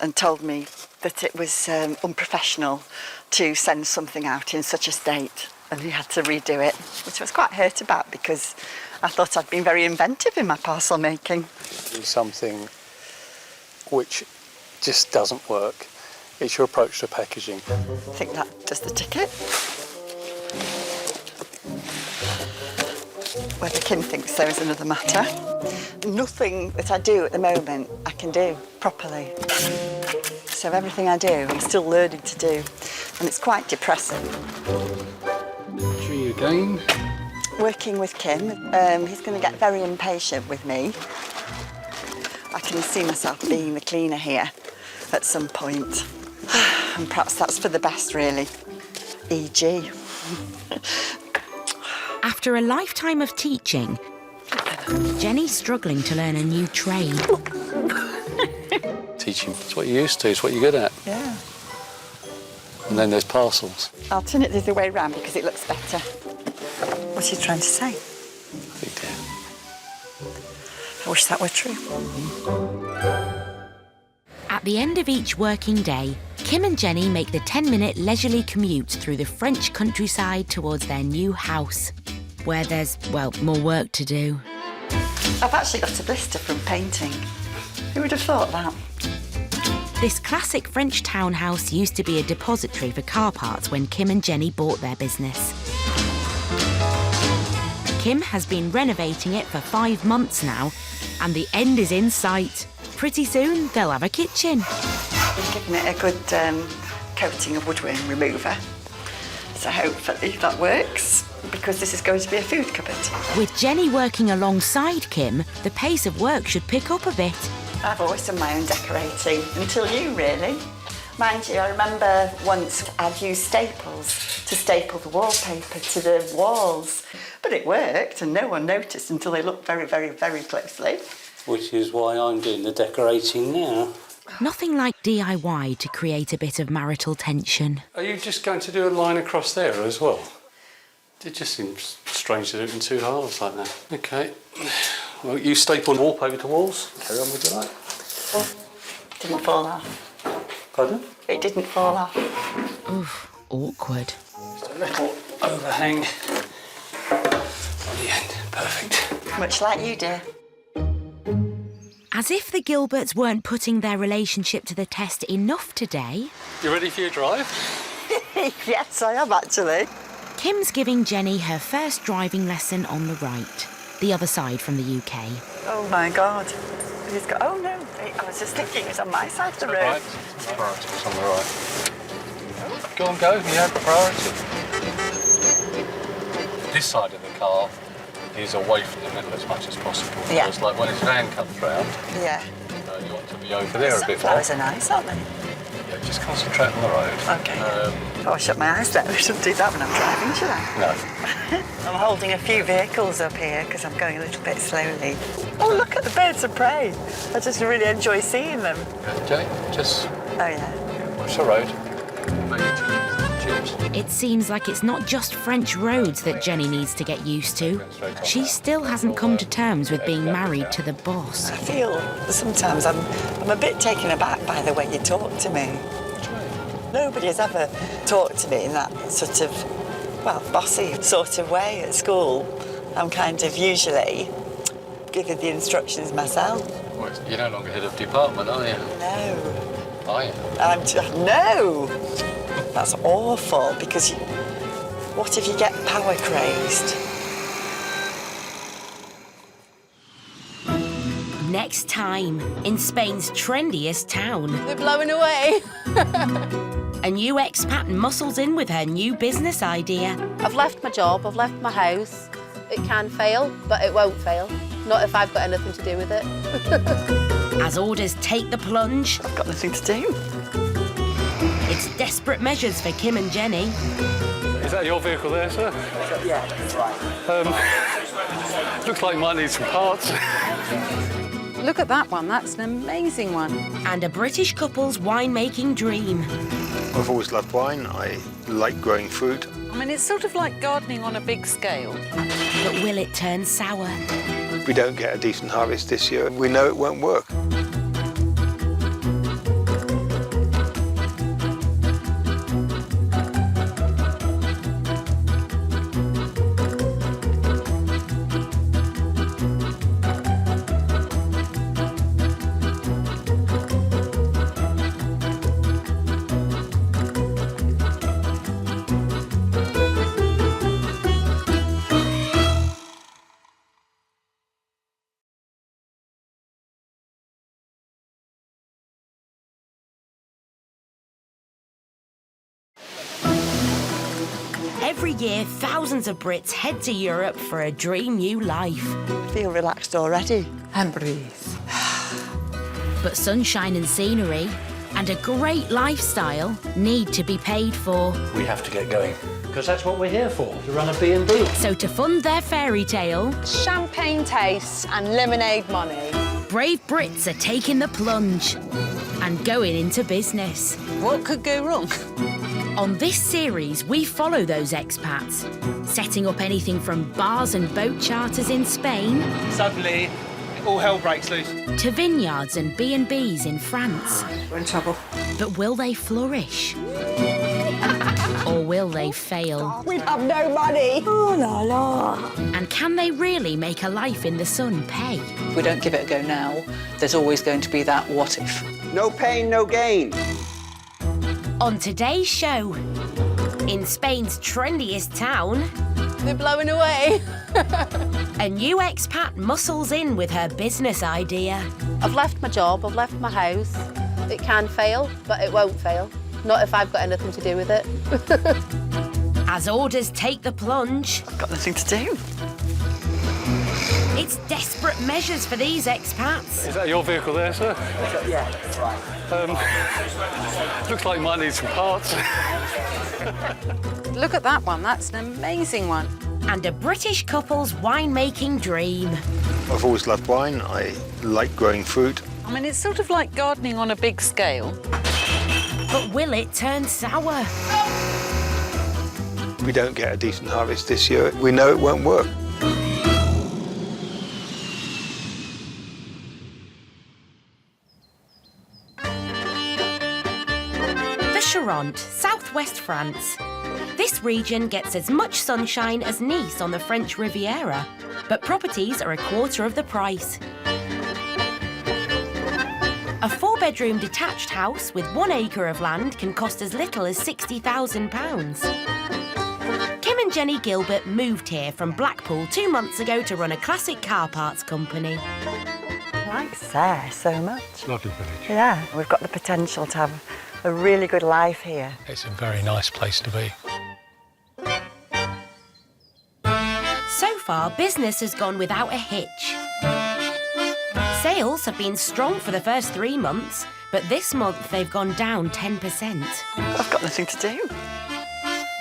H: and told me that it was unprofessional to send something out in such a state, and he had to redo it, which I was quite hurt about because I thought I'd been very inventive in my parcel making.
G: Something which just doesn't work. It's your approach to packaging.
H: I think that does the ticket. Whether Kim thinks so is another matter. Nothing that I do at the moment I can do properly. So everything I do, I'm still learning to do, and it's quite depressing.
G: G again.
H: Working with Kim, he's going to get very impatient with me. I can see myself being the cleaner here at some point. And perhaps that's for the best, really. E.g.
A: After a lifetime of teaching, Jenny's struggling to learn a new trade.
G: Teaching, it's what you're used to, it's what you're good at.
H: Yeah.
G: And then there's parcels.
H: I'll turn it the other way around because it looks better. What's he trying to say?
G: Big deal.
H: I wish that were true.
A: At the end of each working day, Kim and Jenny make the 10-minute leisurely commute through the French countryside towards their new house, where there's, well, more work to do.
H: I've actually got a blister from painting. Who would have thought that?
A: This classic French townhouse used to be a depository for car parts when Kim and Jenny bought their business. Kim has been renovating it for 5 months now, and the end is in sight. Pretty soon, they'll have a kitchen.
H: I've given it a good coating of woodworm remover, so hopefully that works, because this is going to be a food cupboard.
A: With Jenny working alongside Kim, the pace of work should pick up a bit.
H: I've always done my own decorating, until you, really. Mind you, I remember once I'd used staples to staple the wallpaper to the walls, but it worked and no one noticed until they looked very, very, very closely.
R: Which is why I'm doing the decorating now.
A: Nothing like DIY to create a bit of marital tension.
G: Are you just going to do a line across there as well? It just seems strange to do it in 2 halves like that. OK,
Q: Well, you staple wallpaper to walls. Carry on with your life.
H: Didn't fall off.
Q: Pardon?
H: It didn't fall off.
A: Oof, awkward.
Q: Just a little overhang on the end. Perfect.
H: Much like you, dear.
A: As if the Gilberts weren't putting their relationship to the test enough today.
Q: You ready for your drive?
H: Yes, I am actually.
A: Kim's giving Jenny her first driving lesson on the right, the other side from the UK.
H: Oh my God. He's got. Oh no! I was just thinking it's on my side of the road.
Q: Right. Priority was on the right. Go on, go. You have priority. This side of the car is away from the middle as much as possible.
H: Yeah.
Q: It's like when his van comes round,
H: Yeah.
Q: you want to be over there a bit more.
H: Sunflowers are nice, aren't they?
Q: Yeah, just concentrate on the road.
H: Okay. I'll shut my eyes then. I shouldn't do that when I'm driving, should I?
Q: No.
H: I'm holding a few vehicles up here because I'm going a little bit slowly. Oh, look at the birds of prey. I just really enjoy seeing them.
Q: Okay, just
H: Oh, yeah.
Q: watch the road. Cheers.
A: It seems like it's not just French roads that Jenny needs to get used to. She still hasn't come to terms with being married to the boss.
H: I feel sometimes I'm a bit taken aback by the way you talk to me. Nobody has ever talked to me in that sort of, well, bossy sort of way at school. I'm kind of usually giving the instructions myself.
Q: Well, you're no longer head of department, are you?
H: No.
Q: Are you?
H: No! That's awful, because what if you get power crazed?
A: Next time, in Spain's trendiest town,
F: We're blowing away.
A: a new expat muscles in with her new business idea.
F: I've left my job, I've left my house. It can fail, but it won't fail. Not if I've got anything to do with it.
A: As orders take the plunge,
H: I've got nothing to do.
A: it's desperate measures for Kim and Jenny.
Q: Is that your vehicle there, sir?
N: Yeah, that's right.
Q: Looks like you might need some parts.
I: Look at that one, that's an amazing one.
A: And a British couple's winemaking dream.
S: I've always loved wine. I like growing fruit.
I: I mean, it's sort of like gardening on a big scale.
A: But will it turn sour?
S: If we don't get a decent harvest this year, we know it won't work.
A: Every year, thousands of Brits head to Europe for a dream new life.
H: I feel relaxed already.
O: And breathe.
A: But sunshine and scenery and a great lifestyle need to be paid for.
R: We have to get going, because that's what we're here for, to run a B&B.
A: So to fund their fairy tale,
I: Champagne tastes and lemonade money.
A: brave Brits are taking the plunge and going into business.
I: What could go wrong?
A: On this series, we follow those expats, setting up anything from bars and boat charters in Spain
B: Suddenly, all hell breaks loose.
A: to vineyards and B&Bs in France.
O: We're in trouble.
A: But will they flourish? Or will they fail?
H: We'd have no money. Oh, la la.
A: And can they really make a life in the sun pay?
O: If we don't give it a go now, there's always going to be that what if.
N: No pain, no gain.
A: On today's show, in Spain's trendiest town,
F: We're blowing away.
A: a new expat muscles in with her business idea.
F: I've left my job, I've left my house. It can fail, but it won't fail. Not if I've got anything to do with it.
A: As orders take the plunge,
H: I've got nothing to do.
A: it's desperate measures for these expats.
Q: Is that your vehicle there, sir?
N: Yeah, that's right.
Q: Looks like you might need some parts.
I: Look at that one, that's an amazing one.
A: And a British couple's winemaking dream.
S: I've always loved wine. I like growing fruit.
I: I mean, it's sort of like gardening on a big scale.
A: But will it turn sour?
S: If we don't get a decent harvest this year, we know it won't work.
A: Charente, southwest France. This region gets as much sunshine as Nice on the French Riviera, but properties are a quarter of the price. A 4-bedroom detached house with 1 acre of land can cost as little as £60,000. Kim and Jenny Gilbert moved here from Blackpool 2 months ago to run a classic car parts company.
H: I like Sayre so much.
G: Lovely village.
H: Yeah, we've got the potential to have a really good life here.
G: It's a very nice place to be.
A: So far, business has gone without a hitch. Sales have been strong for the first 3 months, but this month they've gone down 10%.
H: I've got nothing to do.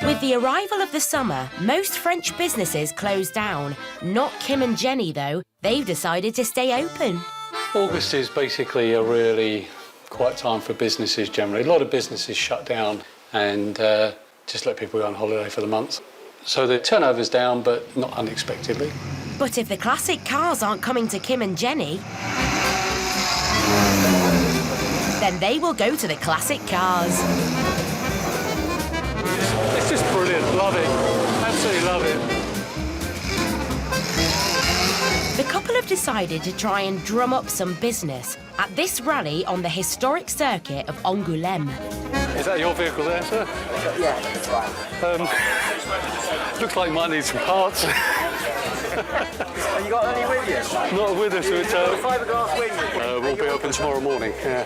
A: With the arrival of the summer, most French businesses close down. Not Kim and Jenny, though. They've decided to stay open.
G: August is basically a really quiet time for businesses generally. A lot of businesses shut down and just let people go on holiday for the month. So the turnover's down, but not unexpectedly.
A: But if the classic cars aren't coming to Kim and Jenny, then they will go to the classic cars.
G: It's just brilliant. Love it. Absolutely love it.
A: The couple have decided to try and drum up some business at this rally on the historic circuit of Angoulême.
G: Is that your vehicle there, sir?
N: Yeah, that's right.
G: Looks like it might need some parts.
N: Have you got any with you?
G: Not with us. It's,
N: fiberglass wing with you?
G: we'll be open tomorrow morning. Yeah.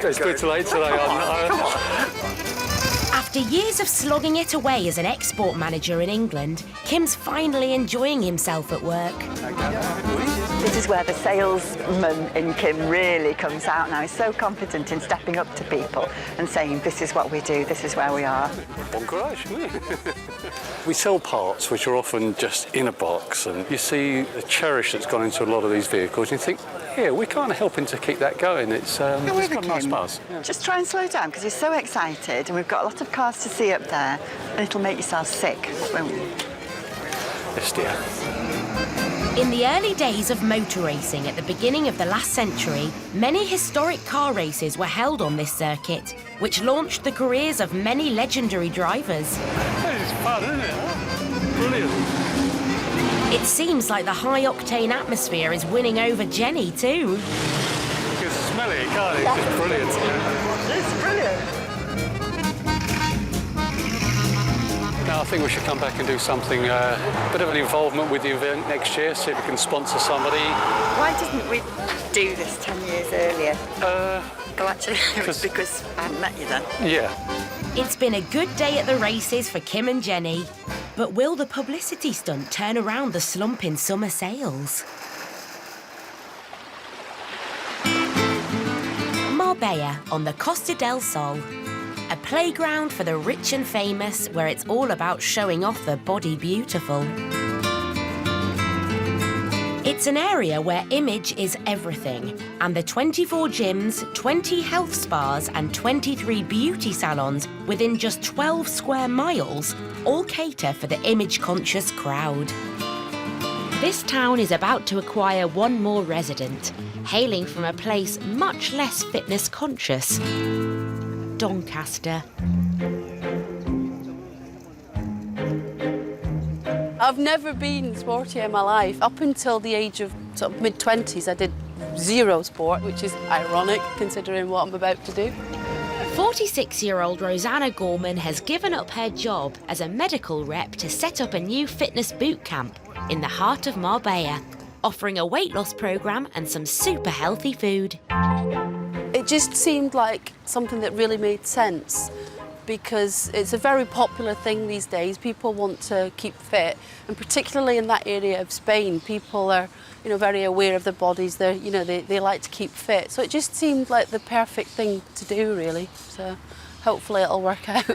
G: It's a bit too late today.
A: After years of slogging it away as an export manager in England, Kim's finally enjoying himself at work.
H: This is where the salesman in Kim really comes out now. He's so confident in stepping up to people and saying, this is what we do, this is where we are.
G: Bon courage. We sell parts which are often just in a box, and you see the cherish that's gone into a lot of these vehicles, and you think, yeah, we're kind of helping to keep that going. It's got a nice buzz. Yeah.
H: Just try and slow down, because you're so excited, and we've got a lot of cars to see up there, and it'll make yourself sick, won't you?
G: Yes, dear.
A: In the early days of motor racing at the beginning of the last century, many historic car races were held on this circuit, which launched the careers of many legendary drivers.
G: It's fun, isn't it? Brilliant.
A: It seems like the high-octane atmosphere is winning over Jenny, too.
G: You can smell it, can't it? It's just brilliant.
H: It's brilliant.
G: Now I think we should come back and do something, a bit of an involvement with the event next year, see if we can sponsor somebody.
H: Why didn't we do this 10 years earlier? Actually, it was because I hadn't met you then.
G: Yeah.
A: It's been a good day at the races for Kim and Jenny. But will the publicity stunt turn around the slump in summer sales? Marbella on the Costa del Sol. A playground for the rich and famous where it's all about showing off the body beautiful. It's an area where image is everything, and the 24 gyms, 20 health spas and 23 beauty salons within just 12 square miles all cater for the image-conscious crowd. This town is about to acquire one more resident, hailing from a place much less fitness-conscious. Doncaster.
D: I've never been sporty in my life. Up until the age of sort of mid-20s, I did zero sport, which is ironic considering what I'm about to do.
A: 46-year-old Rosanna Gorman has given up her job as a medical rep to set up a new fitness boot camp in the heart of Marbella, offering a weight loss programme and some super healthy food.
D: It just seemed like something that really made sense because it's a very popular thing these days. People want to keep fit, and particularly in that area of Spain, people are, very aware of their bodies. They like to keep fit. So it just seemed like the perfect thing to do, really. So hopefully it'll work out.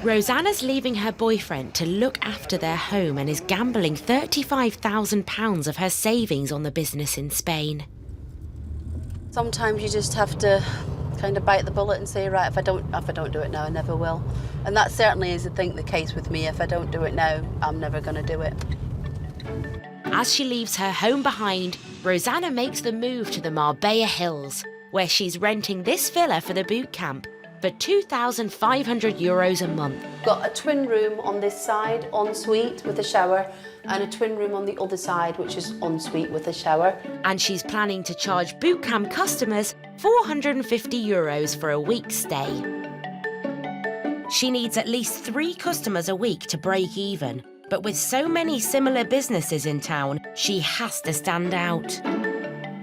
A: Rosanna's leaving her boyfriend to look after their home and is gambling £35,000 of her savings on the business in Spain.
D: Sometimes you just have to kind of bite the bullet and say, right, if I don't do it now, I never will. And that certainly is, I think, the case with me. If I don't do it now, I'm never going to do it.
A: As she leaves her home behind, Rosanna makes the move to the Marbella Hills, where she's renting this villa for the boot camp, for €2,500 a month.
D: Got a twin room on this side, ensuite with a shower, and a twin room on the other side, which is ensuite with a shower.
A: And she's planning to charge boot camp customers €450 for a week's stay. She needs at least 3 customers a week to break even. But with so many similar businesses in town, she has to stand out.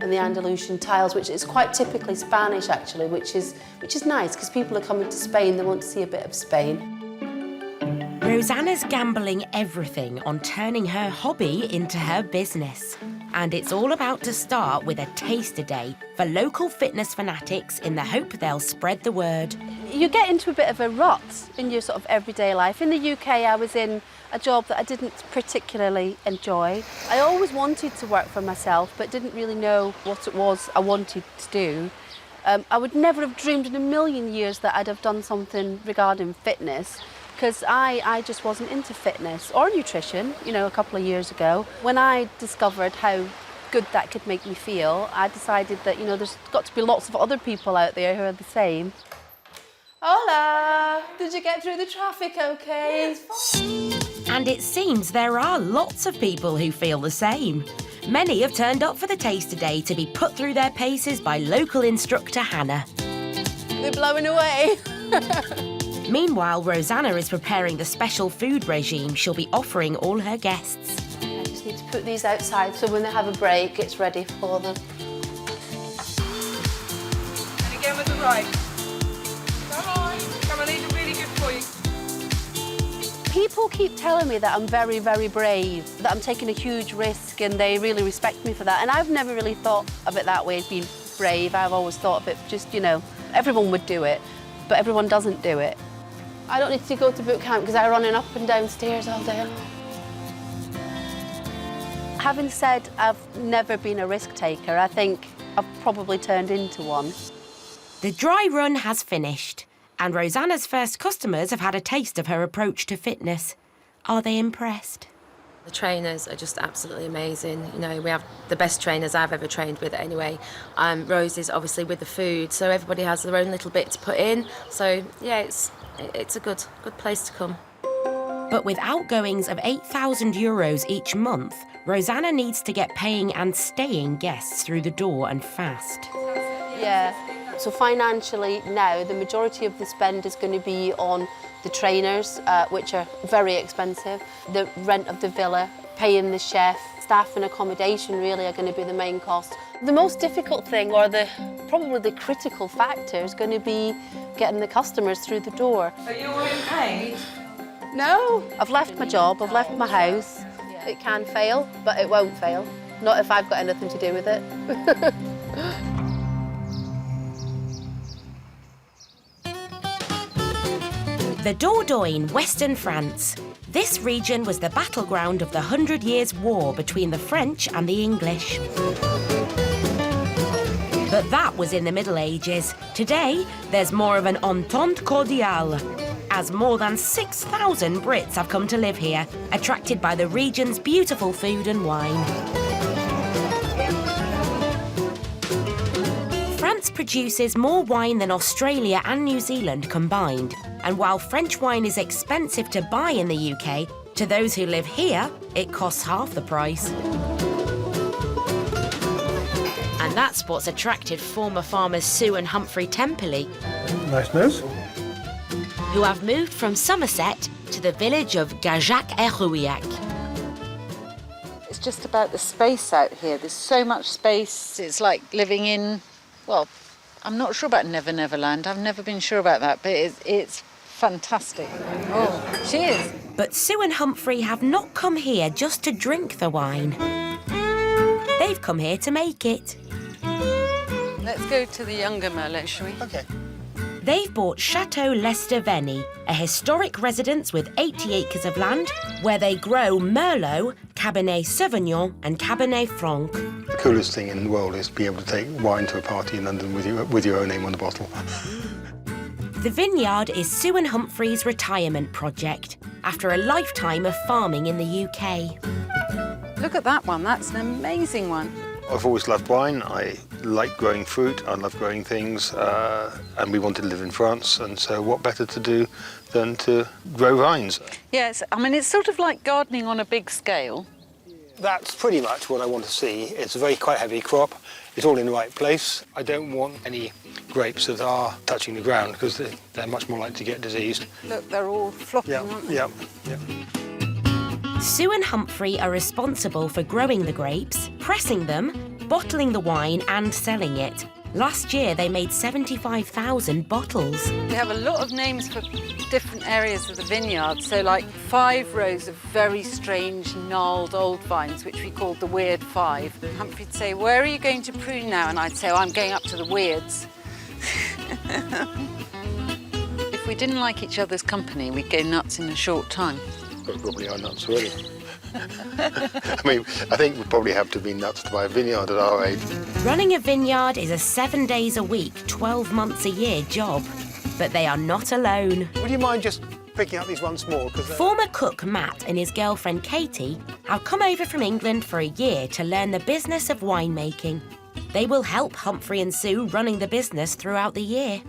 D: And the Andalusian tiles, which is quite typically Spanish actually, which is nice because people are coming to Spain, they want to see a bit of Spain.
A: Rosanna's gambling everything on turning her hobby into her business. And it's all about to start with a taster day for local fitness fanatics in the hope they'll spread the word.
D: You get into a bit of a rut in your sort of everyday life. In the UK, I was in a job that I didn't particularly enjoy. I always wanted to work for myself, but didn't really know what it was I wanted to do. I would never have dreamed in a million years that I'd have done something regarding fitness, because I just wasn't into fitness or nutrition, you know, a couple of years ago. When I discovered how good that could make me feel, I decided that, you know, there's got to be lots of other people out there who are the same. Hola! Did you get through the traffic okay?
A: And it seems there are lots of people who feel the same. Many have turned up for the taster day to be put through their paces by local instructor Hannah.
D: They're blowing away.
A: Meanwhile, Rosanna is preparing the special food regime she'll be offering all her guests.
D: I just need to put these outside so when they have a break, it's ready for them.
O: And again with the right. Come on, these are really good for you.
D: People keep telling me that I'm very, very brave, that I'm taking a huge risk, and they really respect me for that. And I've never really thought of it that way, as being brave. I've always thought of it just, you know, everyone would do it, but everyone doesn't do it. I don't need to go to boot camp because I'm running up and down stairs all day long. Having said I've never been a risk taker, I think I've probably turned into one.
A: The dry run has finished, and Rosanna's first customers have had a taste of her approach to fitness. Are they impressed?
T: The trainers are just absolutely amazing. You know, we have the best trainers I've ever trained with anyway. Rose is obviously with the food, so everybody has their own little bit to put in. So, yeah, it's a good place to come.
A: But with outgoings of €8,000 each month, Rosanna needs to get paying and staying guests through the door and fast.
D: Yeah. So financially now, the majority of the spend is going to be on the trainers, which are very expensive, the rent of the villa, paying the chef, staff and accommodation really are going to be the main cost. The most difficult thing, or probably the critical factor, is going to be getting the customers through the door.
O: Are you all in paid?
D: No. I've left my job, I've left my house. It can fail, but it won't fail. Not if I've got anything to do with it.
A: The Dordogne in western France. This region was the battleground of the 100 Years' War between the French and the English. But that was in the Middle Ages. Today, there's more of an entente cordiale, as more than 6,000 Brits have come to live here, attracted by the region's beautiful food and wine. France produces more wine than Australia and New Zealand combined. And while French wine is expensive to buy in the UK, to those who live here, it costs half the price. And that's what's attracted former farmers Sue and Humphrey Temperley,
S: Nice nose.
A: who have moved from Somerset to the village of Gajac-et-Rouillac.
U: It's just about the space out here. There's so much space. It's like living in, well, I'm not sure about Never Never Land. I've never been sure about that, but it's fantastic. Oh, cheers.
A: But Sue and Humphrey have not come here just to drink the wine. They've come here to make it.
U: Let's go to the younger Merlot, shall we?
S: Okay.
A: They've bought Chateau Lester Veni, a historic residence with 80 acres of land where they grow Merlot, Cabernet Sauvignon and Cabernet Franc.
S: The coolest thing in the world is to be able to take wine to a party in London with your own name on the bottle.
A: The vineyard is Sue and Humphrey's retirement project after a lifetime of farming in the UK.
U: Look at that one. That's an amazing one.
S: I've always loved wine. I like growing fruit. I love growing things. And we wanted to live in France. And so what better to do than to grow vines?
U: Yes, I mean, it's sort of like gardening on a big scale.
S: That's pretty much what I want to see. It's a quite heavy crop. It's all in the right place. I don't want any grapes that are touching the ground because they're much more likely to get diseased.
P: Look, they're all flopping, aren't they?
S: Yeah.
A: Sue and Humphrey are responsible for growing the grapes, pressing them, bottling the wine and selling it. Last year, they made 75,000 bottles.
D: We have a lot of names for different areas of the vineyard. So like 5 rows of very strange, gnarled old vines, which we called the Weird 5. Humphrey'd say, where are you going to prune now? And I'd say, oh, I'm going up to the Weirds.
U: If we didn't like each other's company, we'd go nuts in a short time.
S: We probably are nuts already. I mean, I think we probably have to be nuts to buy a vineyard at our age.
A: Running a vineyard is a 7 days a week, 12 months a year job. But they are not alone.
S: Would you mind just picking up these once more?
A: Former cook Matt and his girlfriend Katie have come over from England for a year to learn the business of winemaking. They will help Humphrey and Sue running the business throughout the year.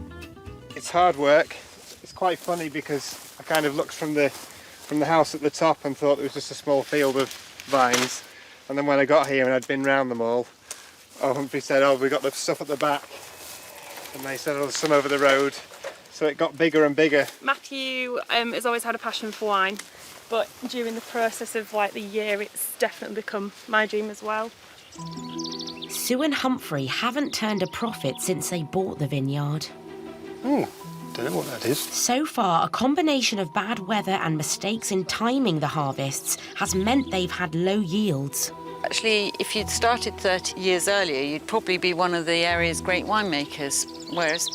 J: It's hard work. It's quite funny because I kind of looked from the house at the top and thought it was just a small field of vines. And then when I got here and I'd been round them all, Humphrey said, oh, we got the stuff at the back. And they said, oh, there's some over the road. So it got bigger and bigger.
V: Matthew has always had a passion for wine, but during the process of the year, it's definitely become my dream as well.
A: Sue and Humphrey haven't turned a profit since they bought the vineyard.
S: Don't know what that is.
A: So far, a combination of bad weather and mistakes in timing the harvests has meant they've had low yields.
U: Actually, if you'd started 30 years earlier, you'd probably be one of the area's great winemakers, whereas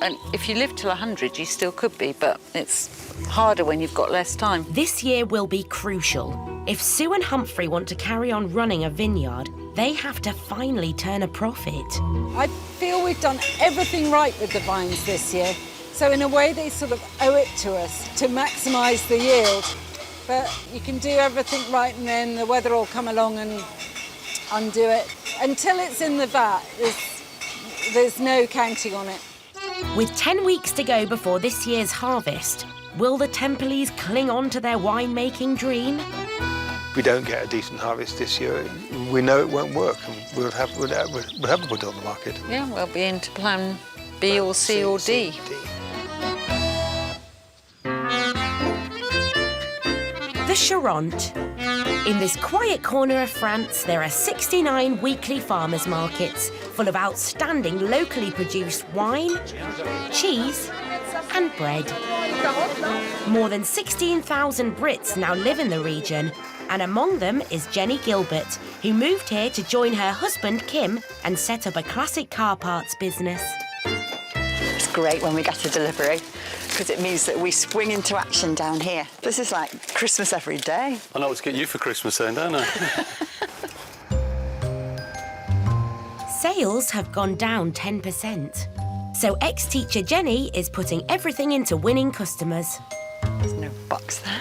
U: and if you lived till 100, you still could be, but it's harder when you've got less time.
A: This year will be crucial. If Sue and Humphrey want to carry on running a vineyard, they have to finally turn a profit.
P: I feel we've done everything right with the vines this year. So in a way, they sort of owe it to us to maximise the yield. But you can do everything right and then the weather will come along and undo it. Until it's in the vat, there's no counting on it.
A: With 10 weeks to go before this year's harvest, will the Templese cling on to their winemaking dream?
S: If we don't get a decent harvest this year, we know it won't work and we'll have to put it on the market.
U: Yeah, we'll be into plan B or C or D.
A: The Charente. In this quiet corner of France, there are 69 weekly farmers' markets full of outstanding locally produced wine, cheese and bread. More than 16,000 Brits now live in the region, and among them is Jenny Gilbert, who moved here to join her husband Kim and set up a classic car parts business.
H: It's great when we get a delivery, because it means that we spring into action down here. This is like Christmas every day.
Q: I know what to get you for Christmas then, don't I?
A: Sales have gone down 10%. So ex-teacher Jenny is putting everything into winning customers.
H: There's no box there.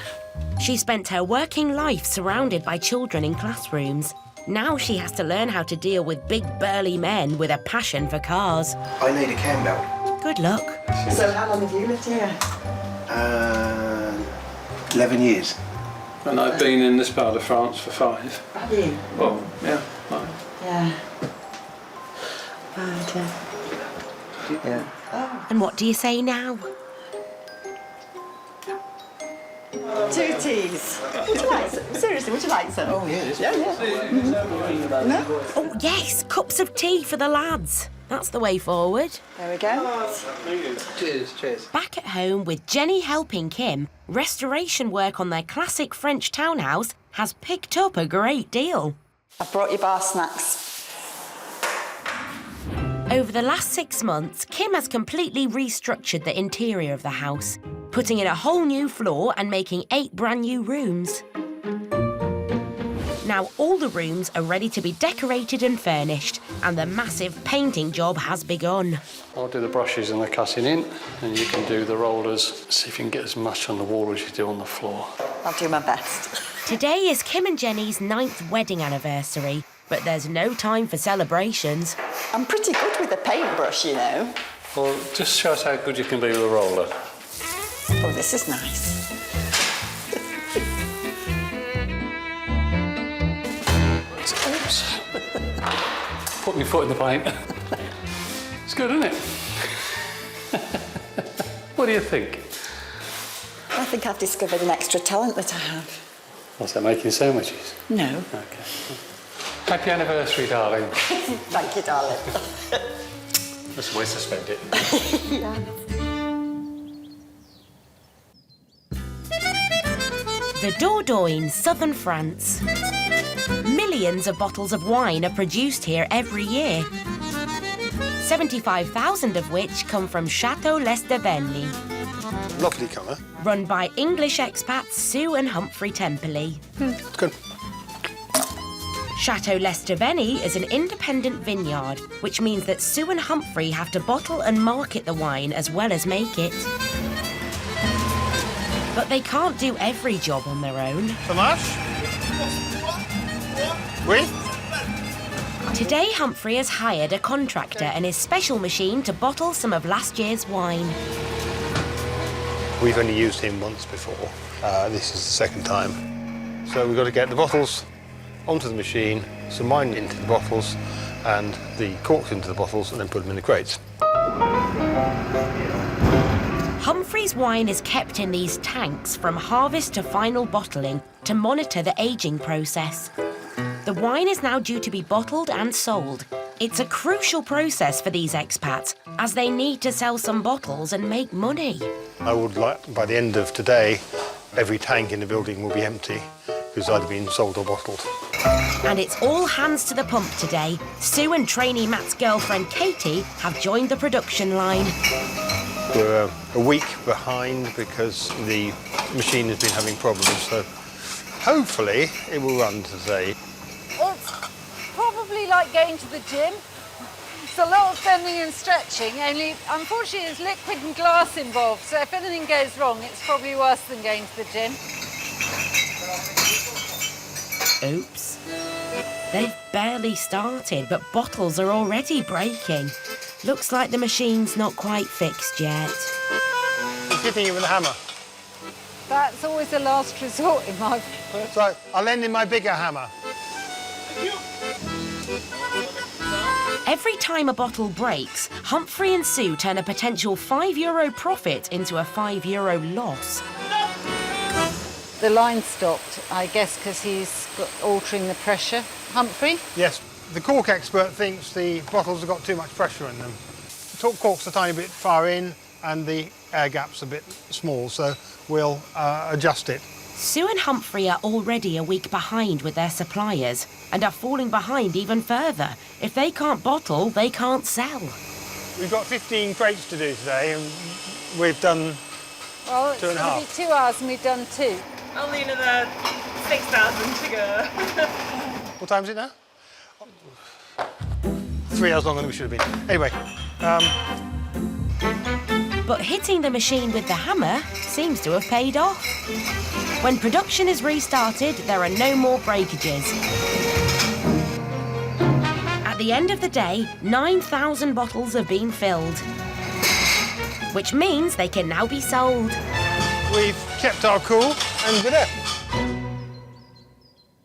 A: She spent her working life surrounded by children in classrooms. Now she has to learn how to deal with big burly men with a passion for cars.
W: I need a candle.
A: Good luck.
H: So how long have you lived here?
W: 11 years.
G: And I've been in this part of France for 5.
H: Have you?
G: Well, yeah, 5.
H: Yeah. Right,
W: yeah.
H: Oh.
A: And what do you say now?
H: 2 teas. Would you like some? Seriously, would you like some?
W: Oh, yes.
H: Yeah, yeah. Mm-hmm. No?
A: Oh, yes, cups of tea for the lads. That's the way forward.
H: There we go.
W: Cheers, cheers.
A: Back at home with Jenny helping Kim, restoration work on their classic French townhouse has picked up a great deal.
H: I've brought you bar snacks.
A: Over the last 6 months, Kim has completely restructured the interior of the house, putting in a whole new floor and making 8 brand new rooms. Now all the rooms are ready to be decorated and furnished, and the massive painting job has begun.
G: I'll do the brushes and the cutting in, and you can do the rollers. See if you can get as much on the wall as you do on the floor.
H: I'll do my best.
A: Today is Kim and Jenny's 9th wedding anniversary, But there's no time for celebrations.
H: I'm pretty good with a paintbrush, you know.
G: Well, just show us how good you can be with a roller.
H: Oh, this is nice.
G: Oops. Put my foot in the paint. It's good, isn't it? What do you think?
H: I think I've discovered an extra talent that I have.
G: What's that, making sandwiches?
H: No.
G: Okay. Happy anniversary, darling.
H: Thank you, darling.
G: That's the way to spend it.
H: Yeah.
A: The Dordogne in southern France. Millions of bottles of wine are produced here every year. 75,000 of which come from Chateau Les Devenny.
S: Lovely colour.
A: Run by English expats Sue and Humphrey Temperley.
S: It's good.
A: Chateau Les Devenny is an independent vineyard, which means that Sue and Humphrey have to bottle and market the wine as well as make it. But they can't do every job on their own.
S: Fromage? Oui?
A: Today, Humphrey has hired a contractor and his special machine to bottle some of last year's wine.
S: We've only used him once before. This is the second time. So we've got to get the bottles onto the machine, some wine into the bottles, and the corks into the bottles, and then put them in the crates.
A: Humphrey's wine is kept in these tanks from harvest to final bottling to monitor the aging process. The wine is now due to be bottled and sold. It's a crucial process for these expats, as they need to sell some bottles and make money.
S: I would like, by the end of today, every tank in the building will be empty, because it's either been sold or bottled.
A: And it's all hands to the pump today. Sue and trainee Matt's girlfriend Katie have joined the production line.
S: We're a week behind because the machine has been having problems, so hopefully it will run today.
P: It's probably like going to the gym. It's a lot of bending and stretching, only unfortunately there's liquid and glass involved, so if anything goes wrong, it's probably worse than going to the gym.
A: Oops. They've barely started, but bottles are already breaking. Looks like the machine's not quite fixed yet.
S: He's hitting it with a hammer.
P: That's always a last resort in my book.
S: So I'll lend him my bigger hammer.
A: Every time a bottle breaks, Humphrey and Sue turn a potential €5 profit into a €5 loss.
P: The line stopped, I guess, because he's altering the pressure. Humphrey?
S: Yes, the cork expert thinks the bottles have got too much pressure in them. The top cork's a tiny bit far in and the air gap's a bit small, so we'll adjust it.
A: Sue and Humphrey are already a week behind with their suppliers and are falling behind even further. If they can't bottle, they can't sell.
S: We've got 15 crates to do today and we've done
P: well,
S: two and a half.
P: It's going to be 2 hours and we've done 2.
V: Only another 6,000 to go.
S: What time is it now? 3 hours longer than we should have been. Anyway.
A: But hitting the machine with the hammer seems to have paid off. When production is restarted, there are no more breakages. At the end of the day, 9,000 bottles have been filled, which means they can now be sold.
S: We've kept our cool and we're there.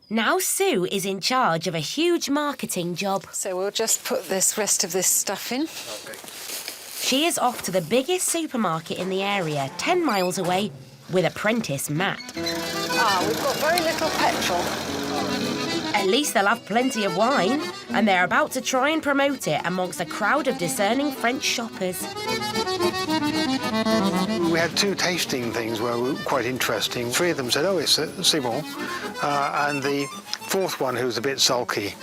A: Now Sue is in charge of a huge marketing job.
P: So we'll just put this rest of this stuff in.
S: Okay.
A: She is off to the biggest supermarket in the area, 10 miles away, with apprentice Matt.
P: We've got very little petrol.
A: At least they'll have plenty of wine, and they're about to try and promote it amongst a crowd of discerning French shoppers.
S: We had 2 tasting things where were quite interesting. 3 of them said, oh, it's bon. And the 4th one, who was a bit sulky,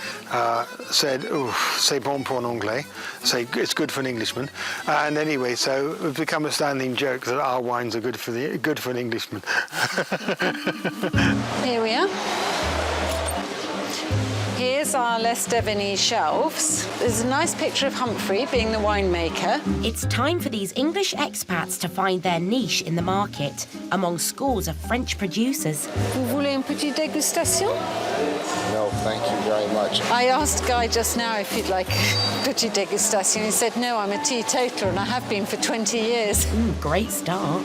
S: said, oh, c'est bon pour un anglais. Say, it's good for an Englishman. And anyway, so it's become a standing joke that our wines are good for an Englishman.
P: Here we are. Here's our Les Devenny shelves. There's a nice picture of Humphrey being the winemaker.
A: It's time for these English expats to find their niche in the market among scores of French producers.
P: Vous voulez une petite dégustation?
C: No, thank you very much.
P: I asked Guy just now if he'd like petit dégustation. He said, no, I'm a teetotaler and I have been for 20 years.
A: Great start.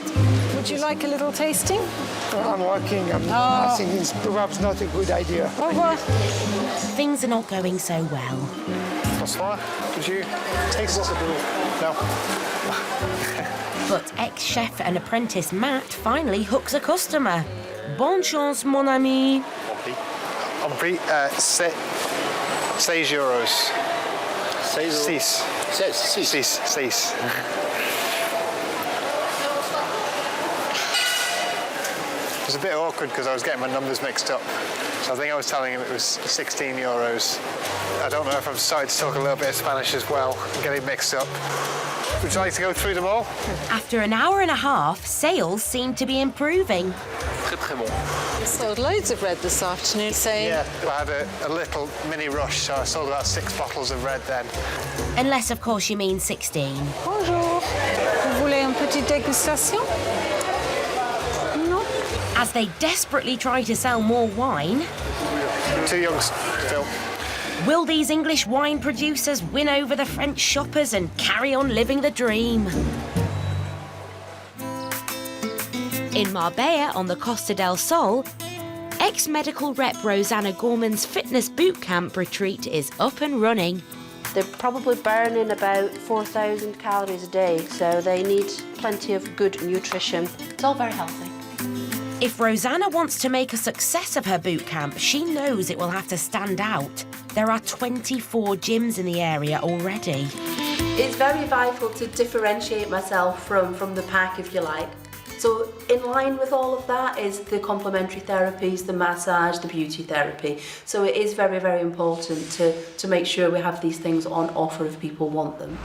P: Would you like a little tasting?
C: I'm working. I think it's perhaps not a good idea.
P: Au revoir.
A: Things are not going so well.
S: Bonsoir. Could you taste it? No.
A: But ex-chef and apprentice Matt finally hooks a customer. Bonne chance, mon ami.
S: On prix, 6 euros. 6. 6. It was a bit awkward because I was getting my numbers mixed up. So I think I was telling him it was 16 euros. I don't know if I've started to talk a little bit of Spanish as well and get it mixed up. Would you like to go through them all?
A: After an hour and a half, sales seem to be improving.
P: I sold loads of red this afternoon, saying...
S: Yeah, I had a little mini rush, so I sold about 6 bottles of red then.
A: Unless, of course, you mean 16.
P: Bonjour. Vous voulez une petite dégustation? No.
A: As they desperately try to sell more wine...
S: Too young still.
A: Will these English wine producers win over the French shoppers and carry on living the dream? In Marbella on the Costa del Sol, ex-medical rep Rosanna Gorman's fitness boot camp retreat is up and running.
D: They're probably burning about 4,000 calories a day, so they need plenty of good nutrition. It's all very healthy.
A: If Rosanna wants to make a success of her boot camp, she knows it will have to stand out. There are 24 gyms in the area already.
D: It's very vital to differentiate myself from the pack, if you like. So in line with all of that is the complementary therapies, the massage, the beauty therapy. So it is very, very important to make sure we have these things on offer if people want them.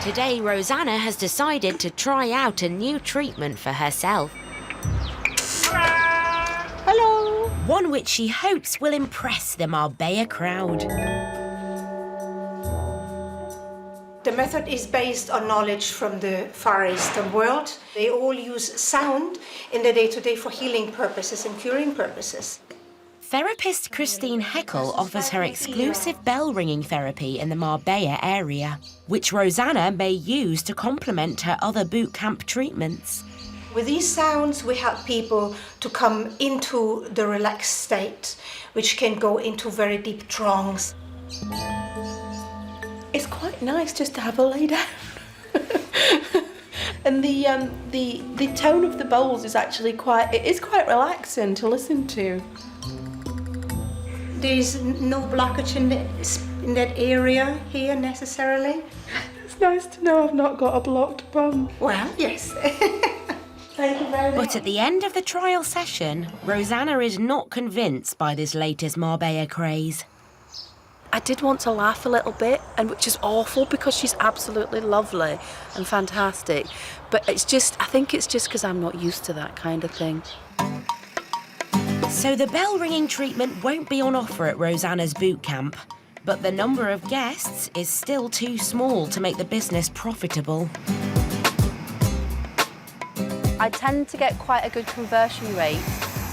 A: Today, Rosanna has decided to try out a new treatment for herself.
P: Hello.
A: One which she hopes will impress the Marbella crowd.
K: The method is based on knowledge from the Far Eastern world. They all use sound in the day-to-day for healing purposes and curing purposes.
A: Therapist Christine Heckel offers her exclusive bell-ringing therapy in the Marbella area, which Rosanna may use to complement her other boot camp treatments.
K: With these sounds, we help people to come into the relaxed state, which can go into very deep trance.
D: It's quite nice just to have a lay down. And the tone of the bowls is actually quite relaxing to listen to.
K: There's no blockage in that area here necessarily.
D: It's nice to know I've not got a blocked bum.
K: Well, yes. Thank you very much.
A: But at the end of the trial session, Rosanna is not convinced by this latest Marbella craze.
D: I did want to laugh a little bit, and which is awful because she's absolutely lovely and fantastic. But I think it's just because I'm not used to that kind of thing.
A: So the bell-ringing treatment won't be on offer at Rosanna's boot camp, but the number of guests is still too small to make the business profitable.
D: I tend to get quite a good conversion rate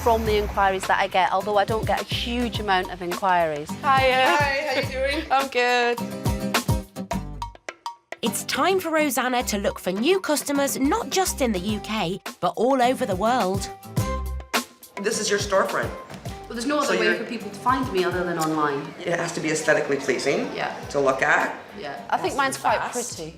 D: from the inquiries that I get, although I don't get a huge amount of inquiries.
L: Hiya. Hi, how you doing?
D: I'm good.
A: It's time for Rosanna to look for new customers, not just in the UK, but all over the world.
L: This is your storefront.
D: Well, there's no other way for people to find me other than online.
L: It has to be aesthetically pleasing
D: Yeah.
L: to look at.
D: Yeah. I think mine's quite pretty.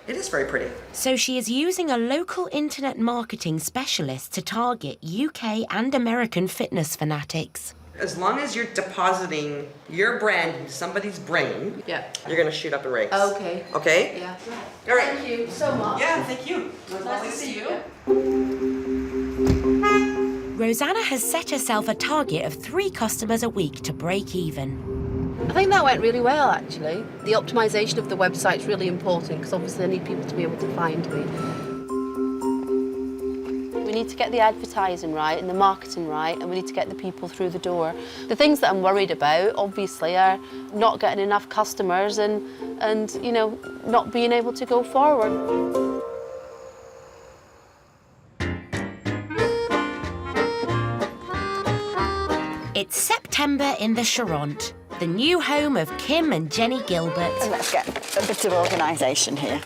L: It is very pretty.
A: So she is using a local internet marketing specialist to target UK and American fitness fanatics.
L: As long as you're depositing your brand into somebody's brain, you're going to shoot up in ranks.
D: Okay.
L: Okay?
D: Yeah.
L: All right.
D: Thank you so much.
L: Yeah, thank you.
D: It was nice to see you.
A: Rosanna has set herself a target of 3 customers a week to break even.
D: I think that went really well, actually. The optimisation of the website's really important because obviously I need people to be able to find me. We need to get the advertising right and the marketing right, and we need to get the people through the door. The things that I'm worried about, obviously, are not getting enough customers and you know, not being able to go forward.
A: It's September in the Charente, the new home of Kim and Jenny Gilbert.
H: And let's get a bit of organisation here.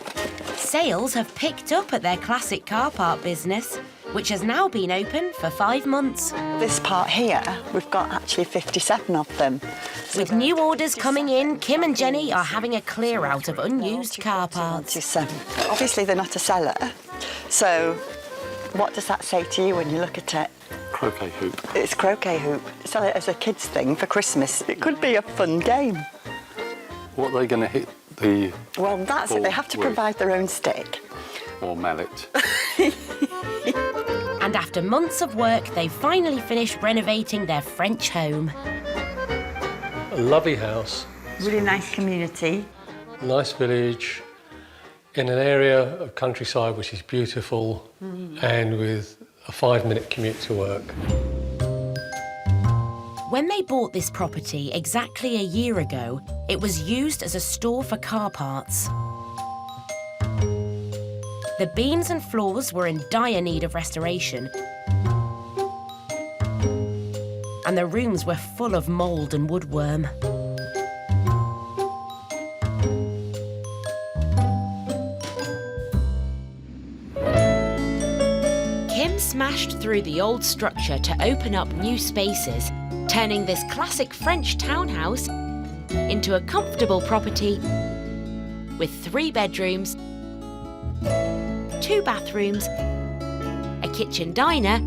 A: Sales have picked up at their classic car park business, which has now been open for 5 months.
H: This part here, we've got actually 57 of them.
A: With new orders coming in, Kim and Jenny are having a clear out of unused car parts.
H: Obviously, they're not a seller, so what does that say to you when you look at it?
Q: Croquet hoop.
H: It's croquet hoop. Sell it as a kid's thing for Christmas. It could be a fun game.
Q: What are they going to hit the
H: Well, that's it. They have to provide their own stick.
Q: or mallet?
A: And after months of work, they've finally finished renovating their French home.
G: A lovely house.
H: Really nice community.
G: Nice village, in an area of countryside which is beautiful and with a 5-minute commute to work.
A: When they bought this property exactly a year ago, it was used as a store for car parts. The beams and floors were in dire need of restoration, and the rooms were full of mould and woodworm. Kim smashed through the old structure to open up new spaces, turning this classic French townhouse into a comfortable property with 3 bedrooms, 2 bathrooms, a kitchen diner,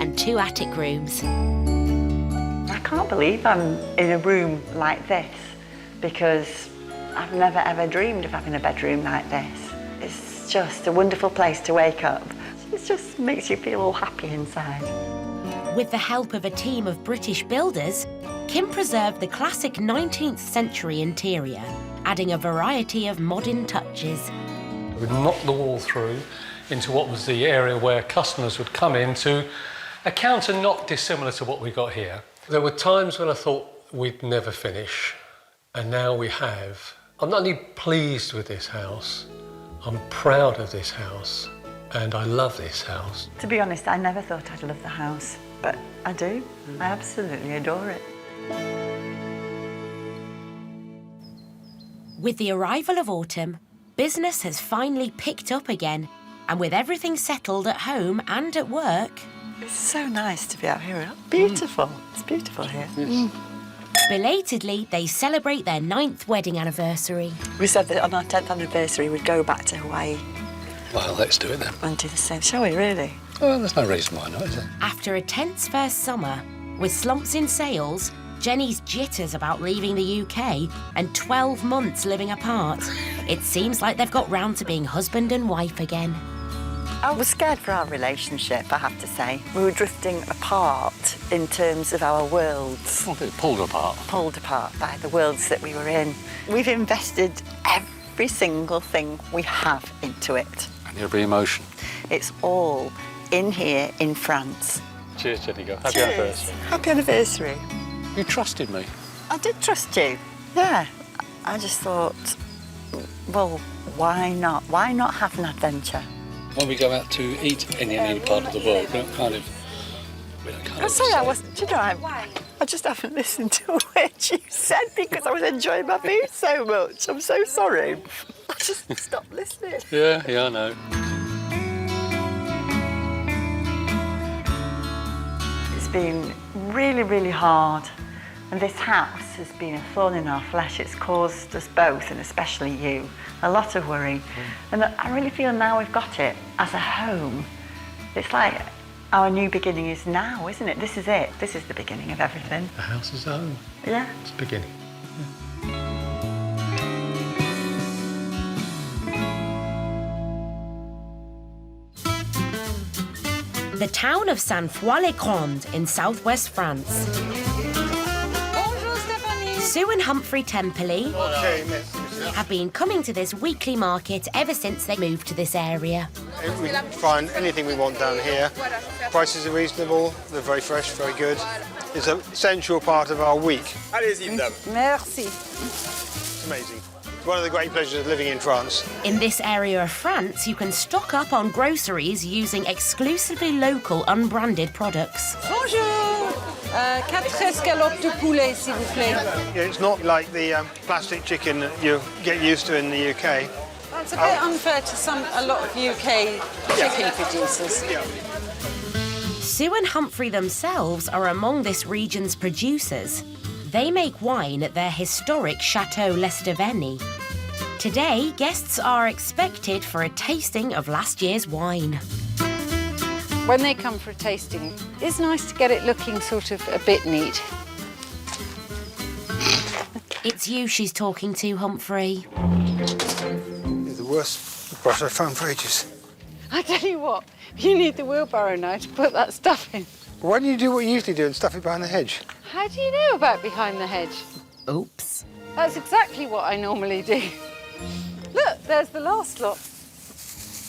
A: and 2 attic rooms.
H: I can't believe I'm in a room like this because I've never ever dreamed of having a bedroom like this. It's just a wonderful place to wake up. It just makes you feel all happy inside.
A: With the help of a team of British builders, Kim preserved the classic 19th century interior, adding a variety of modern touches.
G: We'd knocked the wall through into what was the area where customers would come in to a counter not dissimilar to what we got here. There were times when I thought we'd never finish, and now we have. I'm not only pleased with this house, I'm proud of this house, and I love this house.
H: To be honest, I never thought I'd love the house, but I do. I absolutely adore it.
A: With the arrival of autumn, business has finally picked up again, and with everything settled at home and at work...
H: It's so nice to be out here. Beautiful. It's beautiful here.
A: Belatedly, they celebrate their 9th wedding anniversary.
H: We said that on our 10th anniversary we'd go back to Hawaii.
Q: Well, let's do it then.
H: And do the same. Shall we, really?
Q: Well, there's no reason why not, is there?
A: After a tense first summer, with slumps in sales, Jenny's jitters about leaving the UK, and 12 months living apart, it seems like they've got round to being husband and wife again.
H: I was scared for our relationship, I have to say. We were drifting apart in terms of our worlds.
Q: Well, pulled apart.
H: Pulled apart by the worlds that we were in. We've invested every single thing we have into it.
Q: And every emotion.
H: It's all in here in France.
G: Cheers, Jenny. Happy
H: Cheers.
G: anniversary.
H: Happy anniversary.
Q: You trusted me.
H: I did trust you. Yeah. I just thought, well, why not? Why not have an adventure?
Q: When we go out to eat in any part of the world, we don't kind of...
H: I'm sorry, I wasn't. Do you know, I just haven't listened to a word you said because I was enjoying my food so much. I'm so sorry. I just stopped listening.
Q: Yeah, I know.
H: It's been really, really hard. And this house has been a thorn in our flesh. It's caused us both, and especially you, a lot of worry. And I really feel now we've got it as a home. It's like our new beginning is now, isn't it? This is it. This is the beginning of everything.
G: The house is home.
H: Yeah.
G: It's the beginning.
A: The town of Saint-Foy-les-Grandes in southwest France. Sue and Humphrey Temperley have been coming to this weekly market ever since they moved to this area.
C: We find anything we want down here. Prices are reasonable, they're very fresh, very good. It's an essential part of our week.
P: Merci.
C: It's amazing. It's one of the great pleasures of living in France.
A: In this area of France, you can stock up on groceries using exclusively local, unbranded products.
P: Bonjour! Quatre escalopes de poulet, s'il vous plaît.
C: Yeah, it's not like the plastic chicken that you get used to in the UK.
P: That's a bit unfair to a lot of UK chicken producers.
A: Sue and Humphrey themselves are among this region's producers. They make wine at their historic Chateau Lesteveni. Today, guests are expected for a tasting of last year's wine.
P: When they come for a tasting, it's nice to get it looking sort of a bit neat.
A: It's you she's talking to, Humphrey.
S: It's the worst brush I've found for ages.
P: I tell you what, you need the wheelbarrow now to put that stuff in.
S: Why don't you do what you usually do and stuff it behind the hedge?
P: How do you know about behind the hedge?
A: Oops.
P: That's exactly what I normally do. Look, there's the last lot.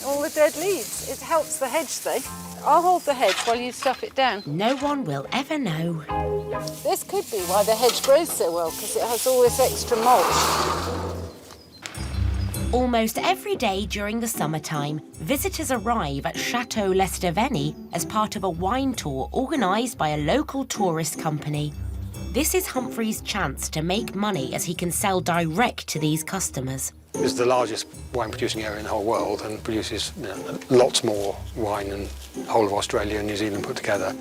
P: All the dead leaves. It helps the hedge, though. I'll hold the hedge while you stuff it down.
A: No one will ever know.
P: This could be why the hedge grows so well, because it has all this extra mulch.
A: Almost every day during the summertime, visitors arrive at Chateau Lesteveni as part of a wine tour organised by a local tourist company. This is Humphrey's chance to make money as he can sell direct to these customers.
S: It's the largest wine producing area in the whole world and produces lots more wine than the whole of Australia and New Zealand put together.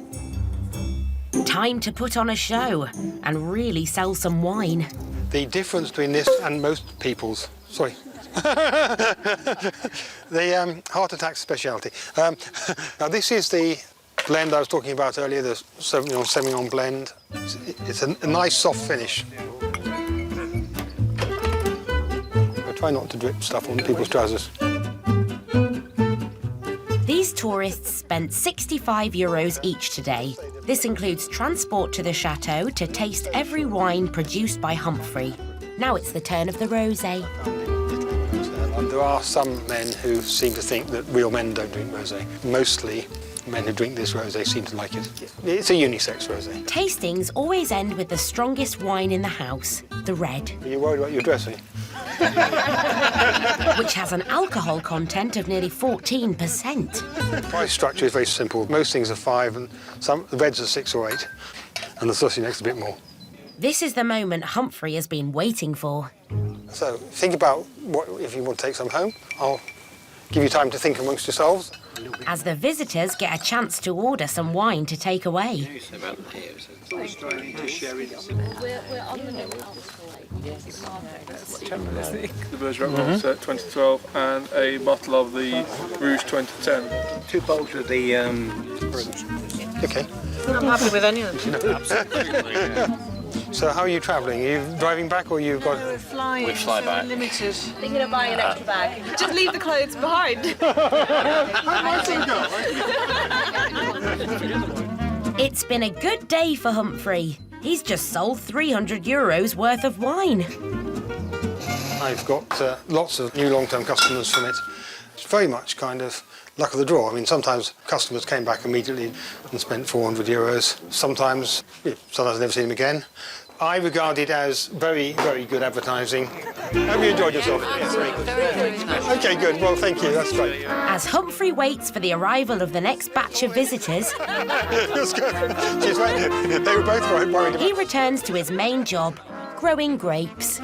A: Time to put on a show and really sell some wine.
S: The difference between this and most people's... Sorry. The heart attack speciality. Now this is the blend I was talking about earlier, the Sauvignon blend. It's a nice soft finish. I try not to drip stuff on people's trousers.
A: These tourists spent €65 each today. This includes transport to the chateau to taste every wine produced by Humphrey. Now it's the turn of the rosé.
S: There are some men who seem to think that real men don't drink rosé. Mostly men who drink this rosé seem to like it. It's a unisex rosé.
A: Tastings always end with the strongest wine in the house, the red.
S: Are you worried about your dressing?
A: Which has an alcohol content of nearly 14%.
S: The price structure is very simple. Most things are 5 and the reds are 6 or 8. And the saucy next a bit more.
A: This is the moment Humphrey has been waiting for.
S: So think about what if you want to take some home. I'll give you time to think amongst yourselves.
A: As the visitors get a chance to order some wine to take away.
E: The Bergerac 2012 and a bottle of the Rouge 2010.
W: 2 bottles of the Rouge.
S: Okay.
M: I'm happy with any of them.
S: Absolutely. So how are you travelling? Are you driving back or you've got...
M: We're flying,
S: we fly
M: so
S: back.
M: We're limited.
F: Thinking of buying an extra bag.
M: Just leave the clothes behind.
A: It's been a good day for Humphrey. He's just sold €300 worth of wine.
S: I've got lots of new long-term customers from it. It's very much kind of luck of the draw. I mean, sometimes customers came back immediately and spent €400. Sometimes I've never seen them again. I regard it as very, very good advertising. Have you enjoyed yourself? Yes, OK, good. Well, thank you. That's great.
A: As Humphrey waits for the arrival of the next batch of visitors,
S: That's good. She's right. They were both very worried
A: he
S: about
A: returns to his main job, growing grapes.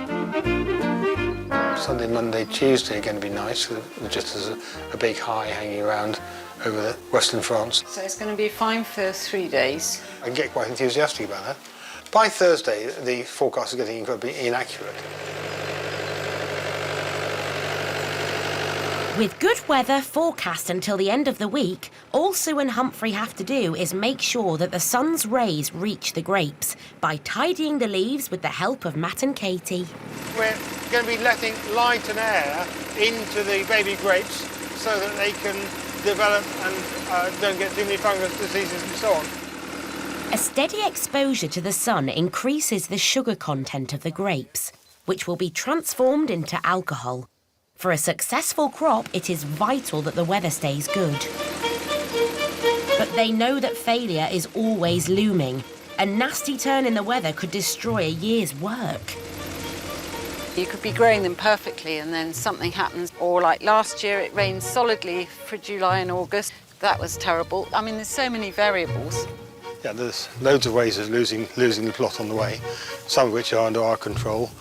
S: Sunday, Monday, Tuesday are going to be nice, just as a big high hanging around over the western France.
P: So it's going to be fine for 3 days.
S: I can get quite enthusiastic about that. By Thursday, the forecasts are getting incredibly inaccurate.
A: With good weather forecast until the end of the week, all Sue and Humphrey have to do is make sure that the sun's rays reach the grapes by tidying the leaves with the help of Matt and Katie.
C: We're going to be letting light and air into the baby grapes so that they can develop and don't get too many fungus diseases and so on.
A: A steady exposure to the sun increases the sugar content of the grapes, which will be transformed into alcohol. For a successful crop, it is vital that the weather stays good. But they know that failure is always looming. A nasty turn in the weather could destroy a year's work.
P: You could be growing them perfectly and then something happens. Or like last year, it rained solidly for July and August. That was terrible. I mean, there's so many variables.
S: Yeah, there's loads of ways of losing the plot on the way, some of which are under our control.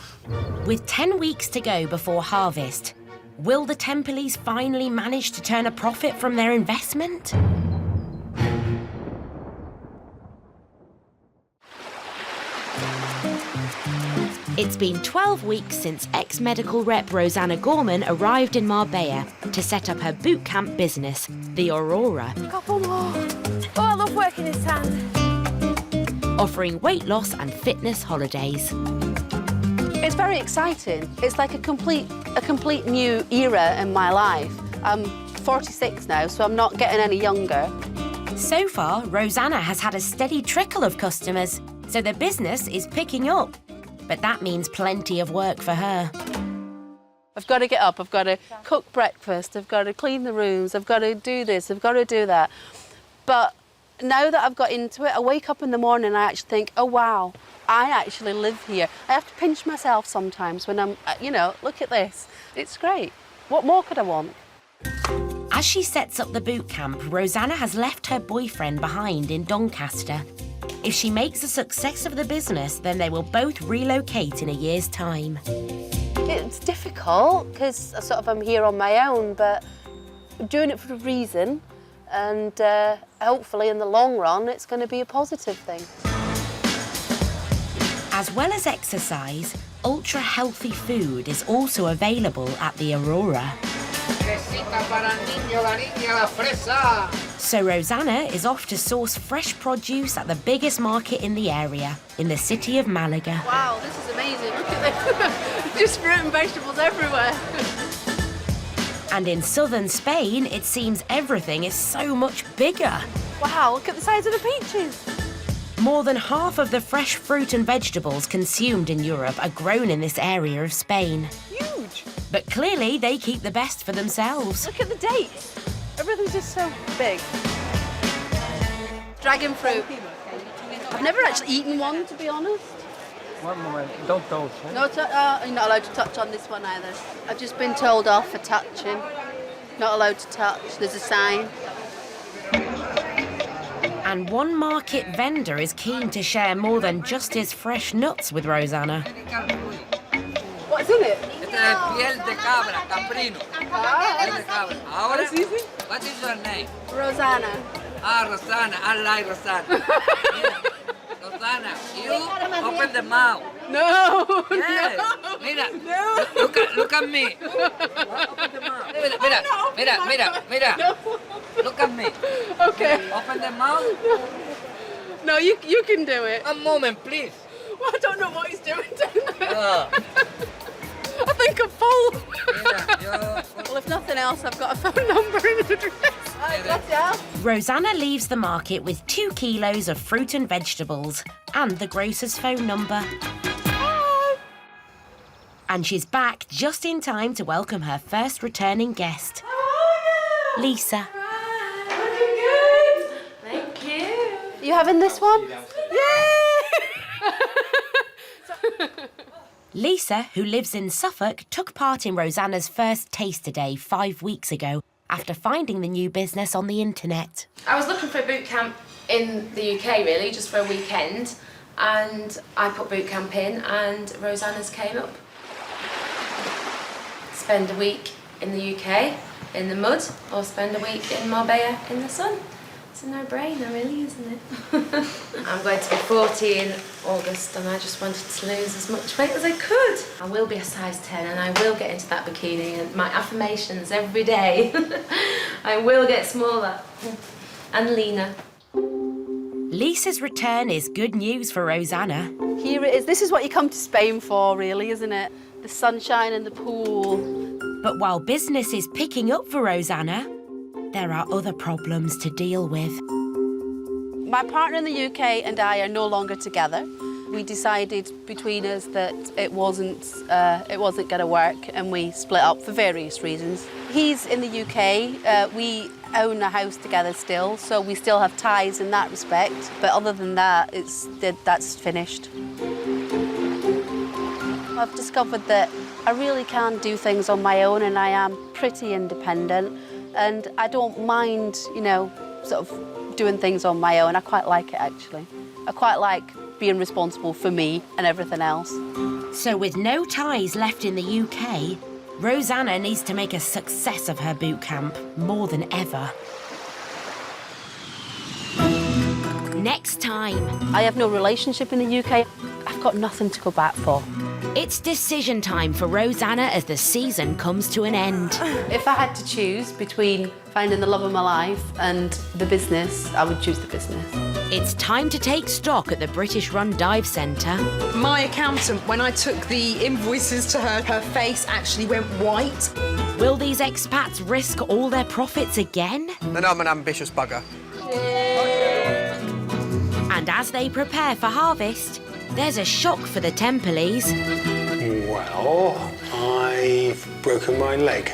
A: With 10 weeks to go before harvest, will the Tempolis finally manage to turn a profit from their investment? It's been 12 weeks since ex-medical rep Rosanna Gorman arrived in Marbella to set up her boot camp business, the Aurora.
F: Couple more. Oh, I love working in sand.
A: Offering weight loss and fitness holidays.
D: It's very exciting. It's like a complete new era in my life. I'm 46 now, so I'm not getting any younger.
A: So far, Rosanna has had a steady trickle of customers, so the business is picking up. But that means plenty of work for her.
D: I've got to get up, I've got to cook breakfast, I've got to clean the rooms, I've got to do this, I've got to do that. But now that I've got into it, I wake up in the morning and I actually think, oh wow, I actually live here. I have to pinch myself sometimes when I'm, look at this. It's great. What more could I want?
A: As she sets up the boot camp, Rosanna has left her boyfriend behind in Doncaster. If she makes a success of the business, then they will both relocate in a year's time.
D: It's difficult because I'm here on my own, but I'm doing it for a reason, and hopefully in the long run it's going to be a positive thing.
A: As well as exercise, ultra-healthy food is also available at the Aurora. So Rosanna is off to source fresh produce at the biggest market in the area, in the city of Malaga.
D: Wow, this is amazing. Look at this. Just fruit and vegetables everywhere.
A: And in southern Spain, it seems everything is so much bigger.
D: Wow, look at the size of the peaches.
A: More than half of the fresh fruit and vegetables consumed in Europe are grown in this area of Spain.
D: Huge.
A: But clearly, they keep the best for themselves.
D: Look at the dates. Everything's just so big. Dragon fruit. I've never actually eaten one, to be honest.
N: One moment, don't touch. Eh?
D: No, you're not allowed to touch on this one either. I've just been told off for touching. Not allowed to touch. There's a sign.
A: And one market vendor is keen to share more than just his fresh nuts with Rosanna.
D: What's in it?
B: Piel de cabra, caprino. Piel de cabra. Ahora, what is your name?
D: Rosanna.
B: Ah, Rosanna. I like Rosanna. Rosanna, you open the mouth.
D: No.
B: Yes.
D: No.
B: Mira.
D: No.
B: Look at me. Open the mouth. Mira.
D: No.
B: Look at me.
D: Okay.
B: Open the mouth.
D: No, you can do it.
B: One moment, please.
D: Well, I don't know what he's doing down there. I think I'm full. Well, if nothing else, I've got a phone number and an address.
A: Rosanna leaves the market with 2 kilos of fruit and vegetables and the grocer's phone number.
D: Hi.
A: And she's back just in time to welcome her first returning guest, Lisa.
F: Looking good. Thank you.
D: You having this one?
A: Lisa, who lives in Suffolk, took part in Rosanna's first taster day 5 weeks ago after finding the new business on the internet.
T: I was looking for a boot camp in the UK really, just for a weekend, and I put boot camp in and Rosanna's came up. Spend a week in the UK in the mud or spend a week in Marbella in the sun. It's a no-brainer really, isn't it? I'm going to be 40 in August and I just wanted to lose as much weight as I could. I will be a size 10 and I will get into that bikini and my affirmations every day. I will get smaller and leaner.
A: Lisa's return is good news for Rosanna.
D: Here it is. This is what you come to Spain for, really, isn't it? The sunshine and the pool.
A: But while business is picking up for Rosanna, there are other problems to deal with.
D: My partner in the UK and I are no longer together. We decided between us that it wasn't going to work and we split up for various reasons. He's in the UK. We own a house together still, so we still have ties in that respect. But other than that, that's finished. I've discovered that I really can do things on my own and I am pretty independent. And I don't mind, sort of doing things on my own. I quite like it, actually. I quite like being responsible for me and everything else.
A: So with no ties left in the UK, Rosanna needs to make a success of her boot camp more than ever. Next time.
D: I have no relationship in the UK. I've got nothing to go back for.
A: It's decision time for Rosanna as the season comes to an end.
D: If I had to choose between finding the love of my life and the business, I would choose the business.
A: It's time to take stock at the British-run dive centre.
M: My accountant, when I took the invoices to her, her face actually went white.
A: Will these expats risk all their profits again?
L: Then I'm an ambitious bugger.
A: And as they prepare for harvest, there's a shock for the Temperleys.
S: Well, I've broken my leg.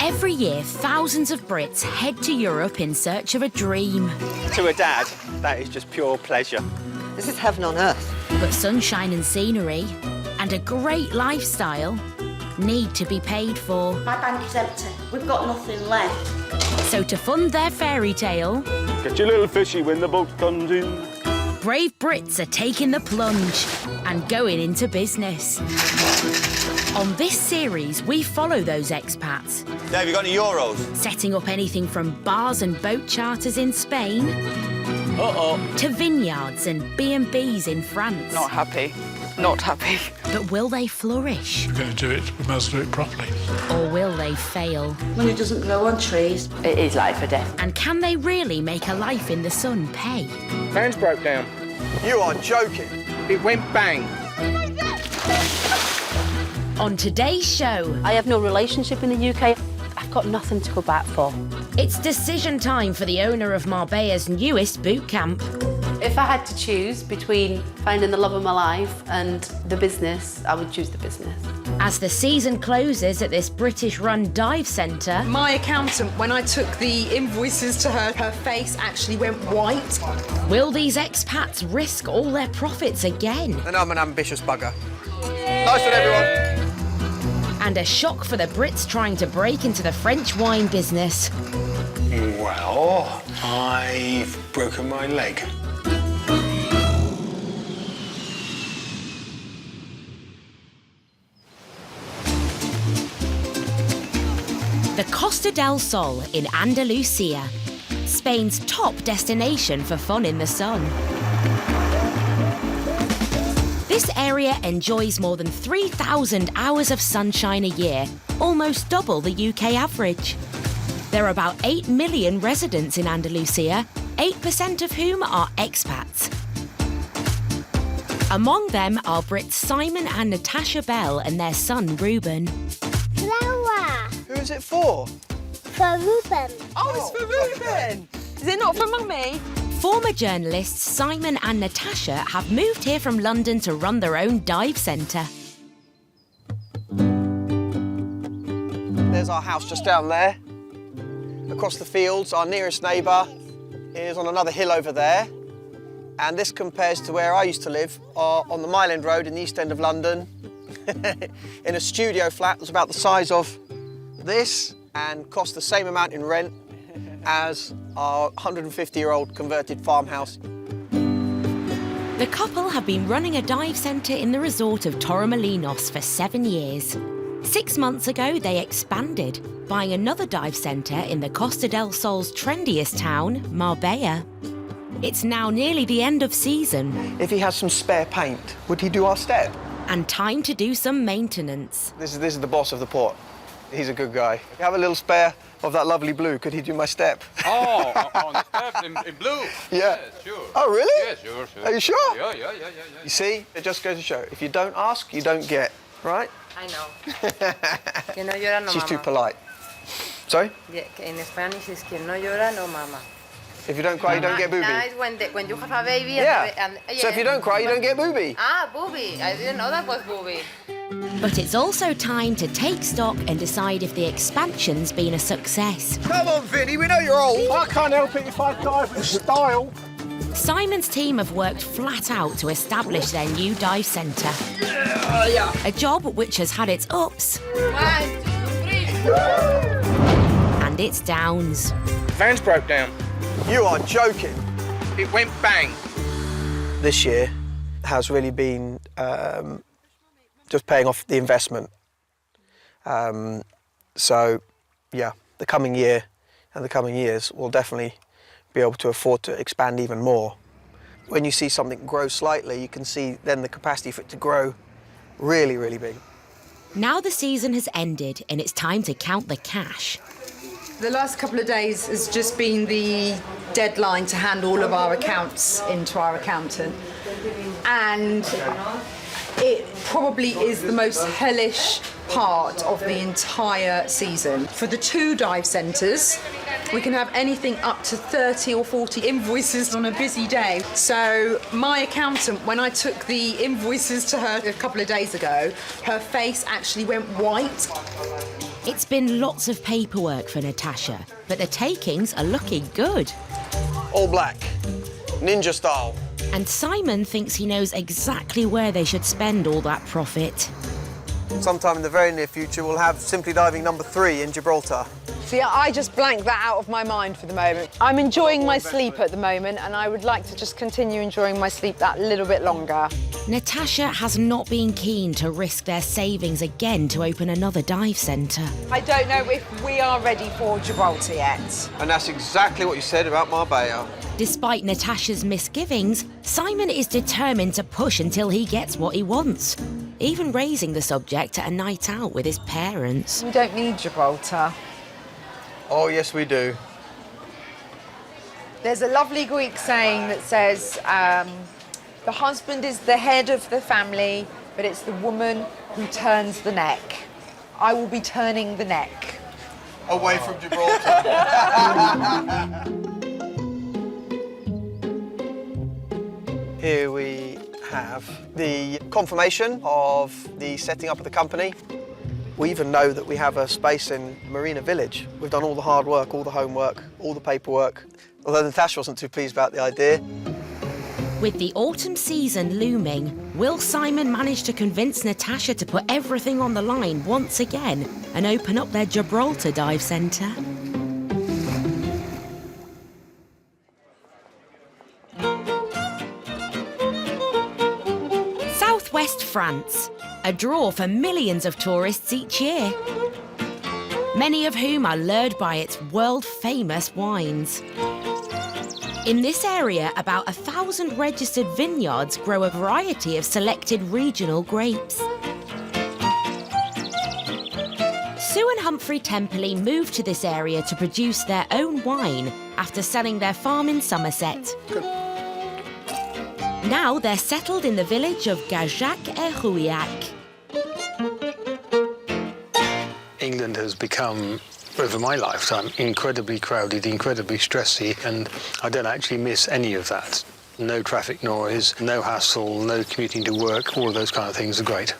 A: Every year, thousands of Brits head to Europe in search of a dream.
I: To a dad, that is just pure pleasure.
L: This is heaven on earth.
A: But sunshine and scenery and a great lifestyle need to be paid for.
O: My bank is empty. We've got nothing left.
A: So to fund their fairy tale...
R: Get your little fishy when the boat comes in.
A: Brave Brits are taking the plunge and going into business. On this series, we follow those expats.
I: Dave, you got any euros?
A: Setting up anything from bars and boat charters in Spain to vineyards and B&Bs in France.
M: Not happy. Not happy.
A: But will they flourish?
G: We're going to do it, we must do it properly.
A: Or will they fail?
O: Money doesn't grow on trees.
D: It is life or death.
A: And can they really make a life in the sun pay?
I: Hands broke down. You are joking. It went bang.
A: On today's show...
D: I have no relationship in the UK. I've got nothing to go back for.
A: It's decision time for the owner of Marbella's newest boot camp.
D: If I had to choose between finding the love of my life and the business, I would choose the business.
A: As the season closes at this British-run dive centre...
M: My accountant, when I took the invoices to her, her face actually went white.
A: Will these expats risk all their profits again?
L: Then I'm an ambitious bugger. Nice one, everyone.
A: And a shock for the Brits trying to break into the French wine business.
S: Well, I've broken my leg.
A: The Costa del Sol in Andalusia, Spain's top destination for fun in the sun. This area enjoys more than 3,000 hours of sunshine a year, almost double the UK average. There are about 8 million residents in Andalusia, 8% of whom are expats. Among them are Brits Simon and Natasha Bell and their son Ruben.
O: Flower.
L: Who is it for?
O: For Ruben.
M: Oh, it's for Ruben. Is it not for Mummy?
A: Former journalists Simon and Natasha have moved here from London to run their own dive centre.
L: There's our house just down there. Across the fields, our nearest neighbour is on another hill over there. And this compares to where I used to live, on the Mile End Road in the East End of London, in a studio flat that's about the size of this and cost the same amount in rent as our 150-year-old converted farmhouse.
A: The couple have been running a dive centre in the resort of Torremolinos for 7 years. 6 months ago, they expanded, buying another dive centre in the Costa del Sol's trendiest town, Marbella. It's now nearly the end of season.
L: If he has some spare paint, would he do our step?
A: And time to do some maintenance.
L: This is the boss of the port. He's a good guy. If you have a little spare of that lovely blue, could he do my step?
X: Oh, on the step in blue?
L: Yeah.
X: Sure.
L: Oh, really?
X: Yeah, sure.
L: Are you sure?
X: Yeah.
L: You see, it just goes to show, if you don't ask, you don't get. right?
T: I know. Que no llora, no
L: She's
T: mama.
L: too polite. Sorry?
T: Yeah, in Spanish is que no llora, no mama.
L: If you don't cry, you don't get booby.
T: That is when you have a baby.
L: Yeah. So if you don't cry, you don't get booby.
T: Ah, booby. I didn't know that was booby.
A: But it's also time to take stock and decide if the expansion's been a success.
I: Come on, Vinny, we know you're old.
R: I can't help it if I dive with style.
A: Simon's team have worked flat out to establish their new dive centre. A job which has had its ups
T: 1, 2, 3.
A: and its downs.
X: Van's broke down.
L: You are joking.
X: It went bang.
L: This year has really been just paying off the investment. So, yeah, the coming year and the coming years will definitely be able to afford to expand even more. When you see something grow slightly, you can see then the capacity for it to grow really, really big.
A: Now the season has ended and it's time to count the cash.
M: The last couple of days has just been the deadline to hand all of our accounts into our accountant. And it probably is the most hellish part of the entire season. For the 2 dive centres, we can have anything up to 30 or 40 invoices on a busy day. So my accountant, when I took the invoices to her a couple of days ago, her face actually went white.
A: It's been lots of paperwork for Natasha, but the takings are looking good.
L: All black, ninja style.
A: And Simon thinks he knows exactly where they should spend all that profit.
L: Sometime in the very near future, we'll have Simply Diving number 3 in Gibraltar.
M: See, I just blanked that out of my mind for the moment. I'm enjoying my sleep at the moment, and I would like to just continue enjoying my sleep that little bit longer.
A: Natasha has not been keen to risk their savings again to open another dive centre.
M: I don't know if we are ready for Gibraltar yet.
L: And that's exactly what you said about Marbella.
A: Despite Natasha's misgivings, Simon is determined to push until he gets what he wants, even raising the subject at a night out with his parents.
M: We don't need Gibraltar.
L: Oh, yes, we do.
M: There's a lovely Greek saying that says, the husband is the head of the family, but it's the woman who turns the neck. I will be turning the neck.
L: Away from Gibraltar. Here we have the confirmation of the setting up of the company. We even know that we have a space in Marina Village. We've done all the hard work, all the homework, all the paperwork, although Natasha wasn't too pleased about the idea.
A: With the autumn season looming, will Simon manage to convince Natasha to put everything on the line once again and open up their Gibraltar dive centre? Southwest France, a draw for millions of tourists each year, many of whom are lured by its world-famous wines. In this area, about 1,000 registered vineyards grow a variety of selected regional grapes. Sue and Humphrey Temperley moved to this area to produce their own wine after selling their farm in Somerset. Now they're settled in the village of Gajac-et-Rouillac.
S: England has become, over my lifetime, incredibly crowded, incredibly stressy, and I don't actually miss any of that. No traffic noise, no hassle, no commuting to work, all of those kind of things are great.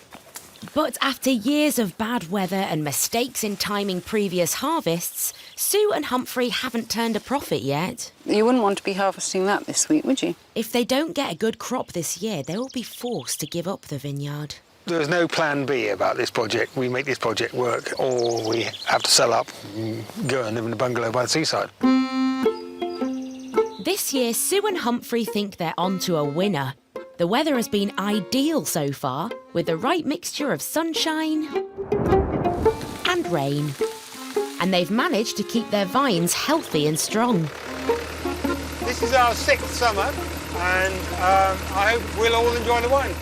A: But after years of bad weather and mistakes in timing previous harvests, Sue and Humphrey haven't turned a profit yet.
D: You wouldn't want to be harvesting that this week, would you?
A: If they don't get a good crop this year, they will be forced to give up the vineyard.
S: There's no plan B about this project. We make this project work, or we have to sell up and go and live in a bungalow by the seaside.
A: This year, Sue and Humphrey think they're onto a winner. The weather has been ideal so far, with the right mixture of sunshine and rain. And they've managed to keep their vines healthy and strong.
C: This is our 6th summer, and I hope we'll all enjoy the wine.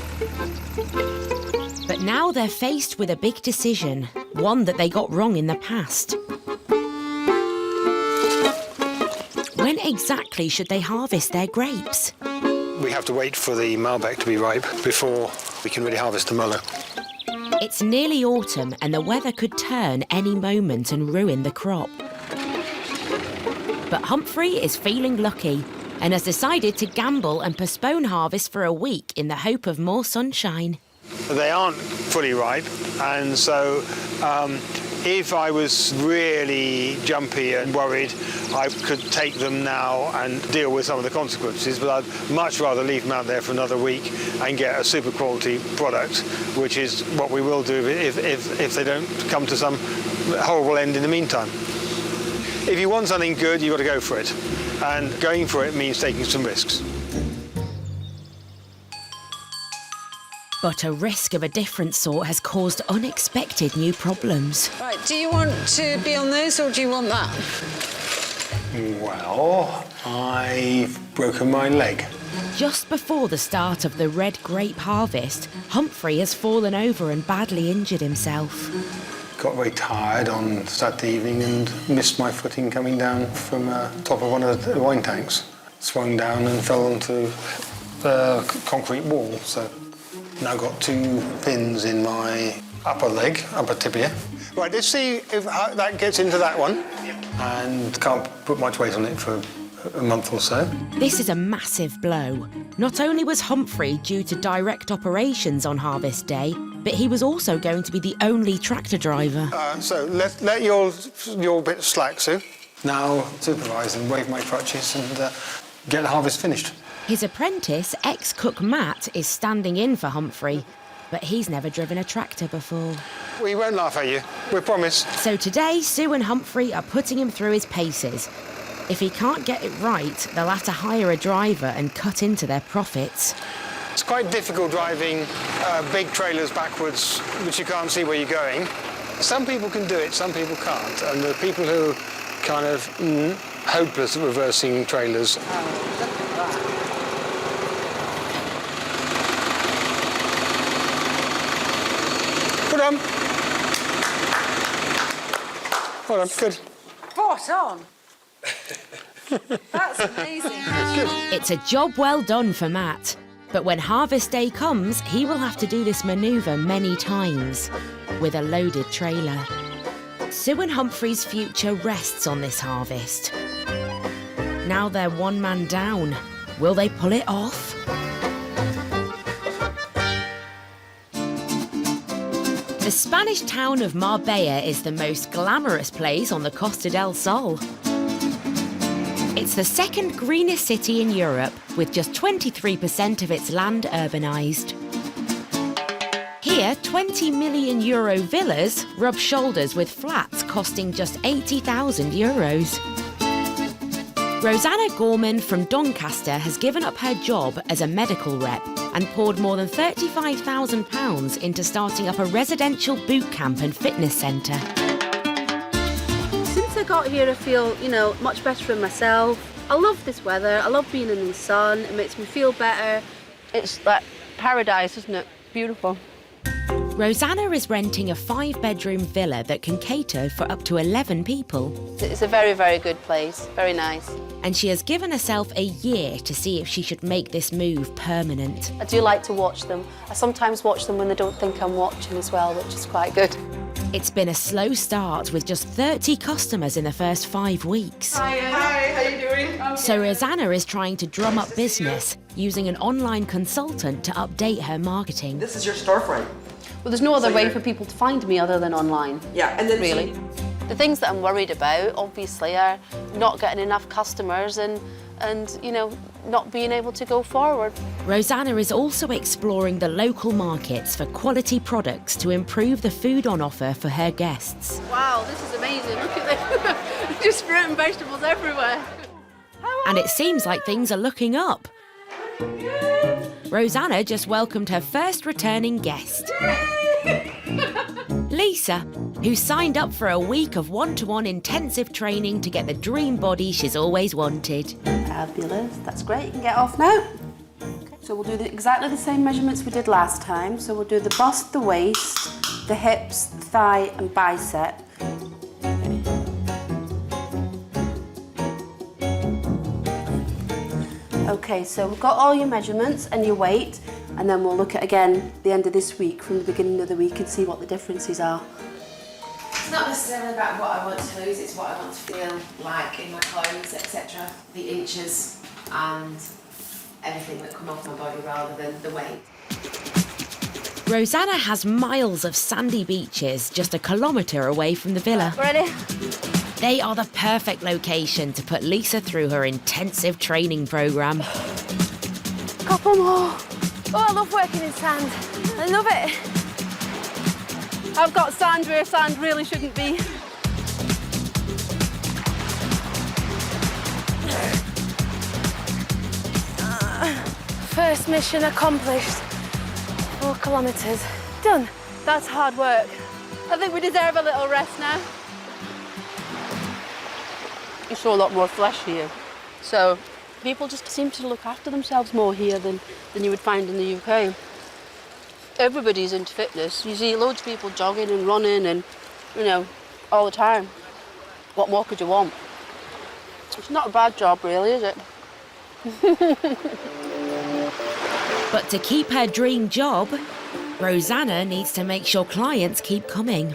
A: But now they're faced with a big decision, one that they got wrong in the past. When exactly should they harvest their grapes?
S: We have to wait for the Malbec to be ripe before we can really harvest the Merlot.
A: It's nearly autumn and the weather could turn any moment and ruin the crop. But Humphrey is feeling lucky and has decided to gamble and postpone harvest for a week in the hope of more sunshine.
C: They aren't fully ripe, and so if I was really jumpy and worried, I could take them now and deal with some of the consequences, but I'd much rather leave them out there for another week and get a super quality product, which is what we will do if they don't come to some horrible end in the meantime. If you want something good, you've got to go for it, and going for it means taking some risks.
A: But a risk of a different sort has caused unexpected new problems.
P: Right, do you want to be on this or do you want that?
C: Well, I've broken my leg.
A: Just before the start of the red grape harvest, Humphrey has fallen over and badly injured himself.
S: Got very tired on Saturday evening and missed my footing coming down from top of one of the wine tanks. Swung down and fell onto the concrete wall, so now got 2 pins in my upper leg, upper tibia.
C: Right, let's see if that gets into that one.
S: And can't put much weight on it for a month or so.
A: This is a massive blow. Not only was Humphrey due to direct operations on harvest day, but he was also going to be the only tractor driver.
C: So let your bit slack, Sue.
S: Now supervise and wave my crutches and get the harvest finished.
A: His apprentice, ex-cook Matt, is standing in for Humphrey, but he's never driven a tractor before.
C: We won't laugh at you, we promise.
A: So today, Sue and Humphrey are putting him through his paces. If he can't get it right, they'll have to hire a driver and cut into their profits.
C: It's quite difficult driving big trailers backwards, which you can't see where you're going. Some people can do it, some people can't, and the people who kind of hopeless at reversing trailers. Well done. Well done, good.
P: Spot on. That's amazing.
A: It's a job well done for Matt. But when harvest day comes, he will have to do this manoeuvre many times with a loaded trailer. Sue and Humphrey's future rests on this harvest. Now they're one man down. Will they pull it off? The Spanish town of Marbella is the most glamorous place on the Costa del Sol. It's the second greenest city in Europe, with just 23% of its land urbanised. Here, €20 million villas rub shoulders with flats costing just €80,000. Rosanna Gorman from Doncaster has given up her job as a medical rep and poured more than £35,000 into starting up a residential boot camp and fitness centre.
D: Since I got here, I feel, much better in myself. I love this weather. I love being in the sun. It makes me feel better. It's like paradise, isn't it? Beautiful.
A: Rosanna is renting a 5-bedroom villa that can cater for up to 11 people.
D: It's a very, very good place. Very nice.
A: And she has given herself a year to see if she should make this move permanent.
D: I do like to watch them. I sometimes watch them when they don't think I'm watching as well, which is quite good.
A: It's been a slow start with just 30 customers in the first 5 weeks.
J: Hi, how you doing?
A: So Rosanna is trying to drum up business using an online consultant to update her marketing.
J: This is your storefront.
D: Well, there's no other way for people to find me other than online.
J: Yeah, and then
D: really. The things that I'm worried about, obviously, are not getting enough customers and not being able to go forward.
A: Rosanna is also exploring the local markets for quality products to improve the food on offer for her guests.
D: Wow, this is amazing. Look at this. Just fruit and vegetables everywhere.
A: And it seems like things are looking up. Rosanna just welcomed her first returning guest. Lisa, who signed up for a week of one-to-one intensive training to get the dream body she's always wanted.
D: Fabulous. That's great. You can get off now. Okay. So we'll do exactly the same measurements we did last time. So we'll do the bust, the waist, the hips, the thigh and bicep. Okay, so we've got all your measurements and your weight. and then we'll look at again the end of this week from the beginning of the week and see what the differences are.
T: It's not necessarily about what I want to lose, it's what I want to feel like in my clothes, etc. The inches and everything that come off my body rather than the weight.
A: Rosanna has miles of sandy beaches just a kilometre away from the villa.
D: Ready?
A: They are the perfect location to put Lisa through her intensive training programme.
D: Couple more. Oh, I love working in sand. I love it. I've got sand where sand really shouldn't be. First mission accomplished. 4 kilometres. Done. That's hard work. I think we deserve a little rest now. You saw a lot more flesh here. So people just seem to look after themselves more here than you would find in the UK. Everybody's into fitness. You see loads of people jogging and running and, you know, all the time. What more could you want? It's not a bad job, really, is it?
A: But to keep her dream job, Rosanna needs to make sure clients keep coming.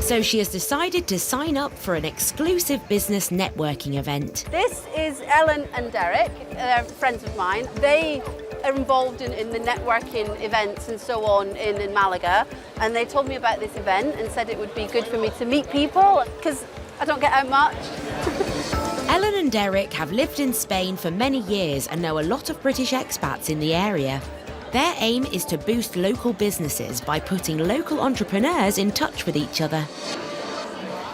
A: So she has decided to sign up for an exclusive business networking event.
D: This is Ellen and Derek, they're friends of mine. They are involved in the networking events and so on in Malaga, and they told me about this event and said it would be good for me to meet people because I don't get out much.
A: Ellen and Derek have lived in Spain for many years and know a lot of British expats in the area. Their aim is to boost local businesses by putting local entrepreneurs in touch with each other.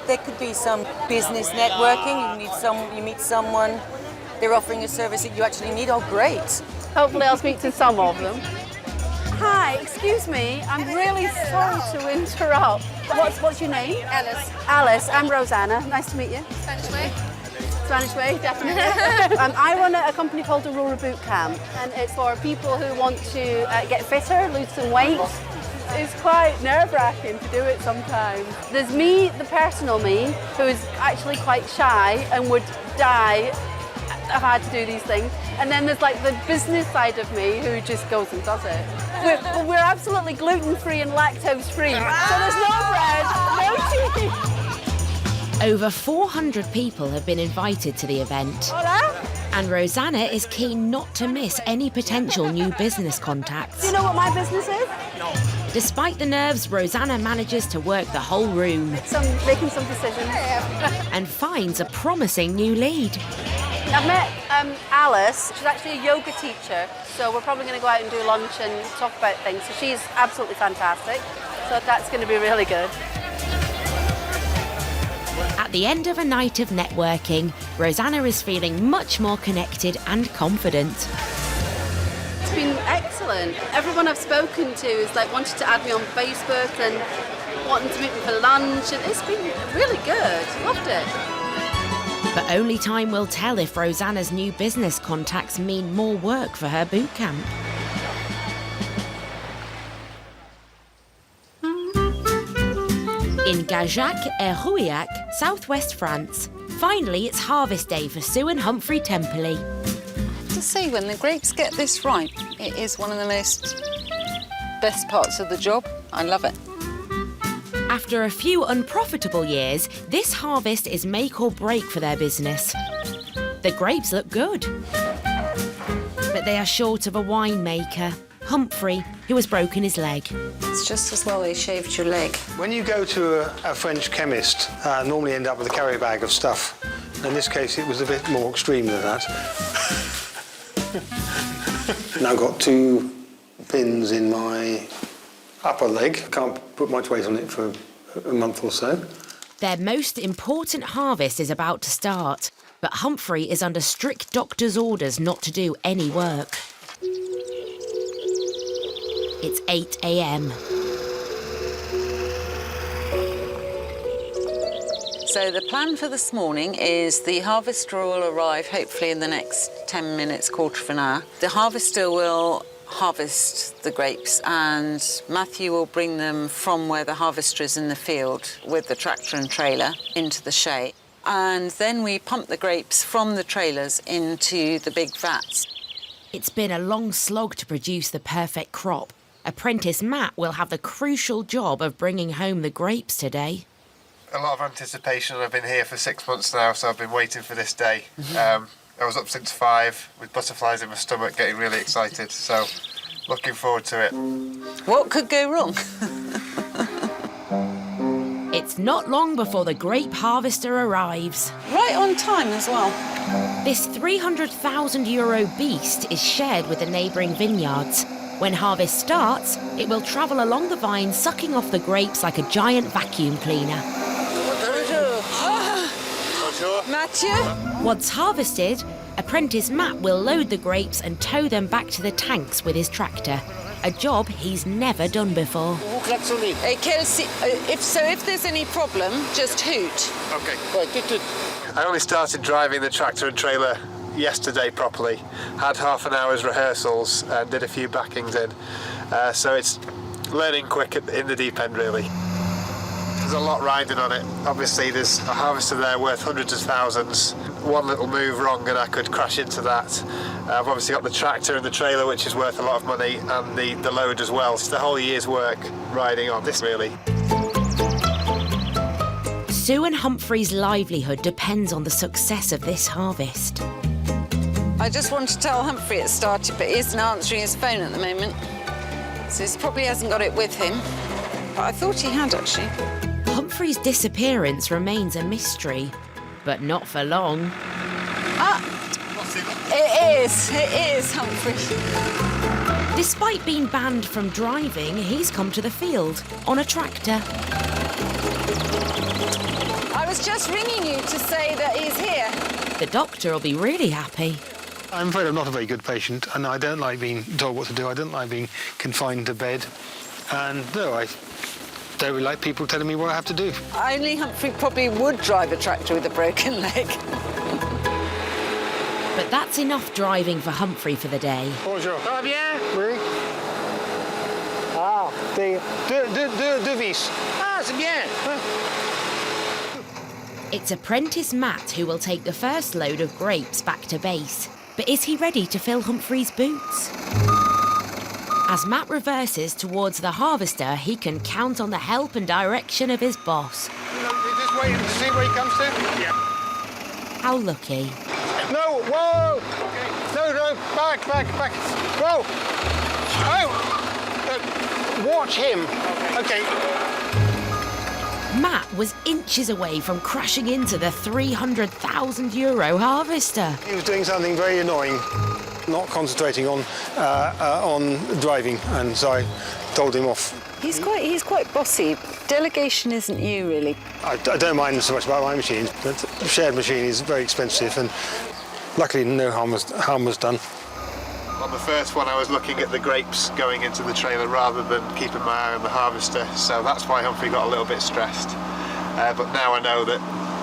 K: There could be some business networking. You meet someone, they're offering a service that you actually need. Oh, great.
D: Hopefully I'll speak to some of them. Hi, excuse me, I'm really sorry to interrupt. What's your name?
Q: Alice.
D: Alice, I'm Rosanna. Nice to meet you.
Q: Spanish way.
D: Spanish way, definitely. I run a company called Aurora Boot Camp, and it's for people who want to get fitter, lose some weight. It's quite nerve-wracking to do it sometimes. There's me, the personal me, who is actually quite shy and would die if I had to do these things. And then there's like the business side of me who just goes and does it. We're absolutely gluten-free and lactose-free, so there's no bread, no cheese.
A: Over 400 people have been invited to the event.
D: Hola.
A: And Rosanna is keen not to miss any potential new business contacts.
D: Do you know what my business is?
A: No. Despite the nerves, Rosanna manages to work the whole room.
D: Making some decisions.
A: And finds a promising new lead.
D: I've met Alice. She's actually a yoga teacher, so we're probably going to go out and do lunch and talk about things. So she's absolutely fantastic. So that's going to be really good.
A: At the end of a night of networking, Rosanna is feeling much more connected and confident.
D: It's been excellent. Everyone I've spoken to is like wanted to add me on Facebook and wanting to meet me for lunch, and it's been really good. Loved it.
A: But only time will tell if Rosanna's new business contacts mean more work for her boot camp. In Gajac et Rouillac, southwest France, finally it's harvest day for Sue and Humphrey Temperley.
U: To say when the grapes get this ripe, it is one of the best parts of the job. I love it.
A: After a few unprofitable years, this harvest is make or break for their business. The grapes look good, but they are short of a winemaker, Humphrey, who has broken his leg.
U: It's just as well they shaved your leg.
C: When you go to a French chemist, normally end up with a carry bag of stuff. In this case, it was a bit more extreme than that. Now I've got 2 pins in my upper leg. Can't put much weight on it for a month or so.
A: Their most important harvest is about to start, but Humphrey is under strict doctor's orders not to do any work. It's 8 a.m.
U: So the plan for this morning is the harvester will arrive hopefully in the next 10 minutes, quarter of an hour. The harvester will harvest the grapes and Matthew will bring them from where the harvester is in the field with the tractor and trailer into the shade. And then we pump the grapes from the trailers into the big vats.
A: It's been a long slog to produce the perfect crop. Apprentice Matt will have the crucial job of bringing home the grapes today.
E: A lot of anticipation. I've been here for 6 months now, so I've been waiting for this day. I was up since 5 with butterflies in my stomach, getting really excited, so looking forward to it.
U: What could go wrong?
A: It's not long before the grape harvester arrives.
U: Right on time as well.
A: This €300,000 beast is shared with the neighbouring vineyards. When harvest starts, it will travel along the vine, sucking off the grapes like a giant vacuum cleaner.
U: Mathieu?
A: Once harvested, Apprentice Matt will load the grapes and tow them back to the tanks with his tractor, a job he's never done before.
U: If there's any problem, just hoot.
E: Okay. I only started driving the tractor and trailer yesterday properly. Had half an hour's rehearsals and did a few backings in. So it's learning quick in the deep end, really. There's a lot riding on it. Obviously, there's a harvester there worth hundreds of thousands. One little move wrong and I could crash into that. I've obviously got the tractor and the trailer, which is worth a lot of money, and the load as well. It's the whole year's work riding on this, really.
A: Sue and Humphrey's livelihood depends on the success of this harvest.
U: I just want to tell Humphrey it started, but he isn't answering his phone at the moment. So he probably hasn't got it with him. But I thought he had, actually.
A: Humphrey's disappearance remains a mystery, but not for long.
U: It is, Humphrey.
A: Despite being banned from driving, he's come to the field on a tractor.
U: I was just ringing you to say that he's here.
A: The doctor will be really happy.
S: I'm afraid I'm not a very good patient, and I don't like being told what to do. I don't like being confined to bed. And no, I don't really like people telling me what I have to do.
U: Only Humphrey probably would drive a tractor with a broken leg.
A: But that's enough driving for Humphrey for the day.
S: Bonjour.
E: Ça va bien?
S: Oui. Ah, deux vis.
E: Ah, c'est bien.
A: It's Apprentice Matt who will take the first load of grapes back to base. But is he ready to fill Humphrey's boots? As Matt reverses towards the harvester, he can count on the help and direction of his boss.
S: Just waiting to see where he comes to? Yeah.
A: How lucky.
S: No, whoa! Okay. No, back. Whoa! Oh! Watch him. Okay.
A: Matt was inches away from crashing into the €300,000 harvester.
C: He was doing something very annoying, not concentrating on driving, and so I told him off.
U: He's quite bossy. Delegation isn't you, really.
C: I don't mind so much about my machines, but the shared machine is very expensive, and luckily no harm was done.
E: On the first one, I was looking at the grapes going into the trailer rather than keeping my eye on the harvester, so that's why Humphrey got a little bit stressed. But now I know that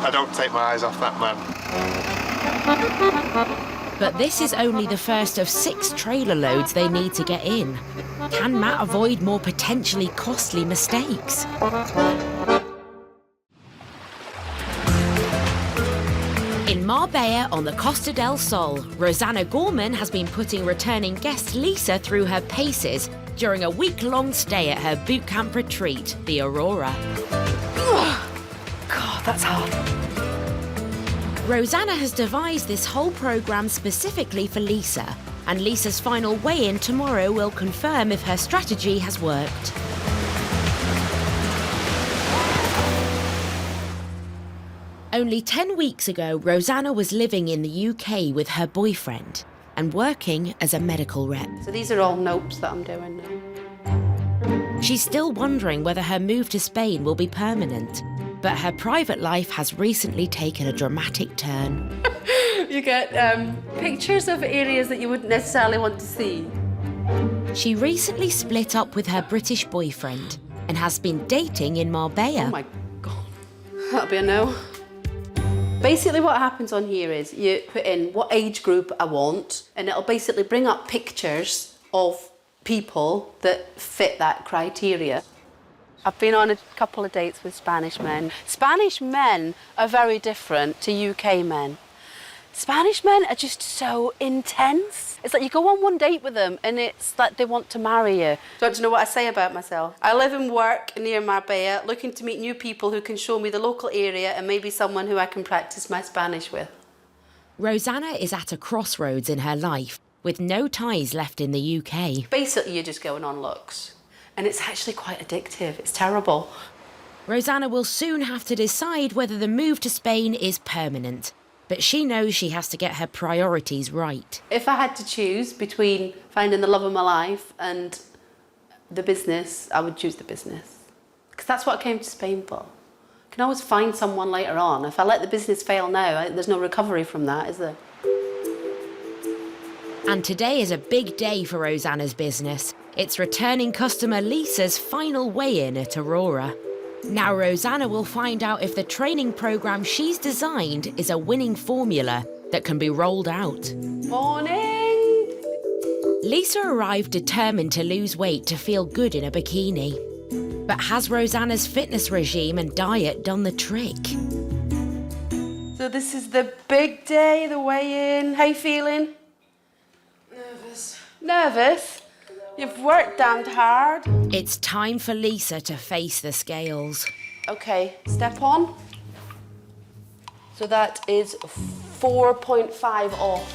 E: I don't take my eyes off that man.
A: But this is only the first of 6 trailer loads they need to get in. Can Matt avoid more potentially costly mistakes? In Marbella on the Costa del Sol, Rosanna Gorman has been putting returning guest Lisa through her paces during a week-long stay at her boot camp retreat, the Aurora.
D: God, that's hard.
A: Rosanna has devised this whole programme specifically for Lisa, and Lisa's final weigh-in tomorrow will confirm if her strategy has worked. Only 10 weeks ago, Rosanna was living in the UK with her boyfriend and working as a medical rep.
D: So these are all notes that I'm doing now.
A: She's still wondering whether her move to Spain will be permanent, but her private life has recently taken a dramatic turn.
D: You get pictures of areas that you wouldn't necessarily want to see.
A: She recently split up with her British boyfriend and has been dating in Marbella.
D: Oh my God, that'll be a no. Basically what happens on here is you put in what age group I want, and it'll basically bring up pictures of people that fit that criteria. I've been on a couple of dates with Spanish men. Spanish men are very different to UK men. Spanish men are just so intense. It's like you go on one date with them and it's like they want to marry you. Don't you know what I say about myself? I live and work near Marbella, looking to meet new people who can show me the local area and maybe someone who I can practice my Spanish with.
A: Rosanna is at a crossroads in her life, with no ties left in the UK.
D: Basically, you're just going on looks. And it's actually quite addictive. It's terrible.
A: Rosanna will soon have to decide whether the move to Spain is permanent. But she knows she has to get her priorities right.
D: If I had to choose between finding the love of my life and the business, I would choose the business. Because that's what I came to Spain for. I can always find someone later on. If I let the business fail now, there's no recovery from that, is there?
A: And today is a big day for Rosanna's business. It's returning customer Lisa's final weigh-in at Aurora. Now Rosanna will find out if the training programme she's designed is a winning formula that can be rolled out.
D: Morning!
A: Lisa arrived determined to lose weight to feel good in a bikini. But has Rosanna's fitness regime and diet done the trick?
D: So this is the big day, the weigh-in. How you feeling?
K: Nervous.
D: Nervous? You've worked damned hard.
A: It's time for Lisa to face the scales.
D: Okay, step on. So that is 4.5 off.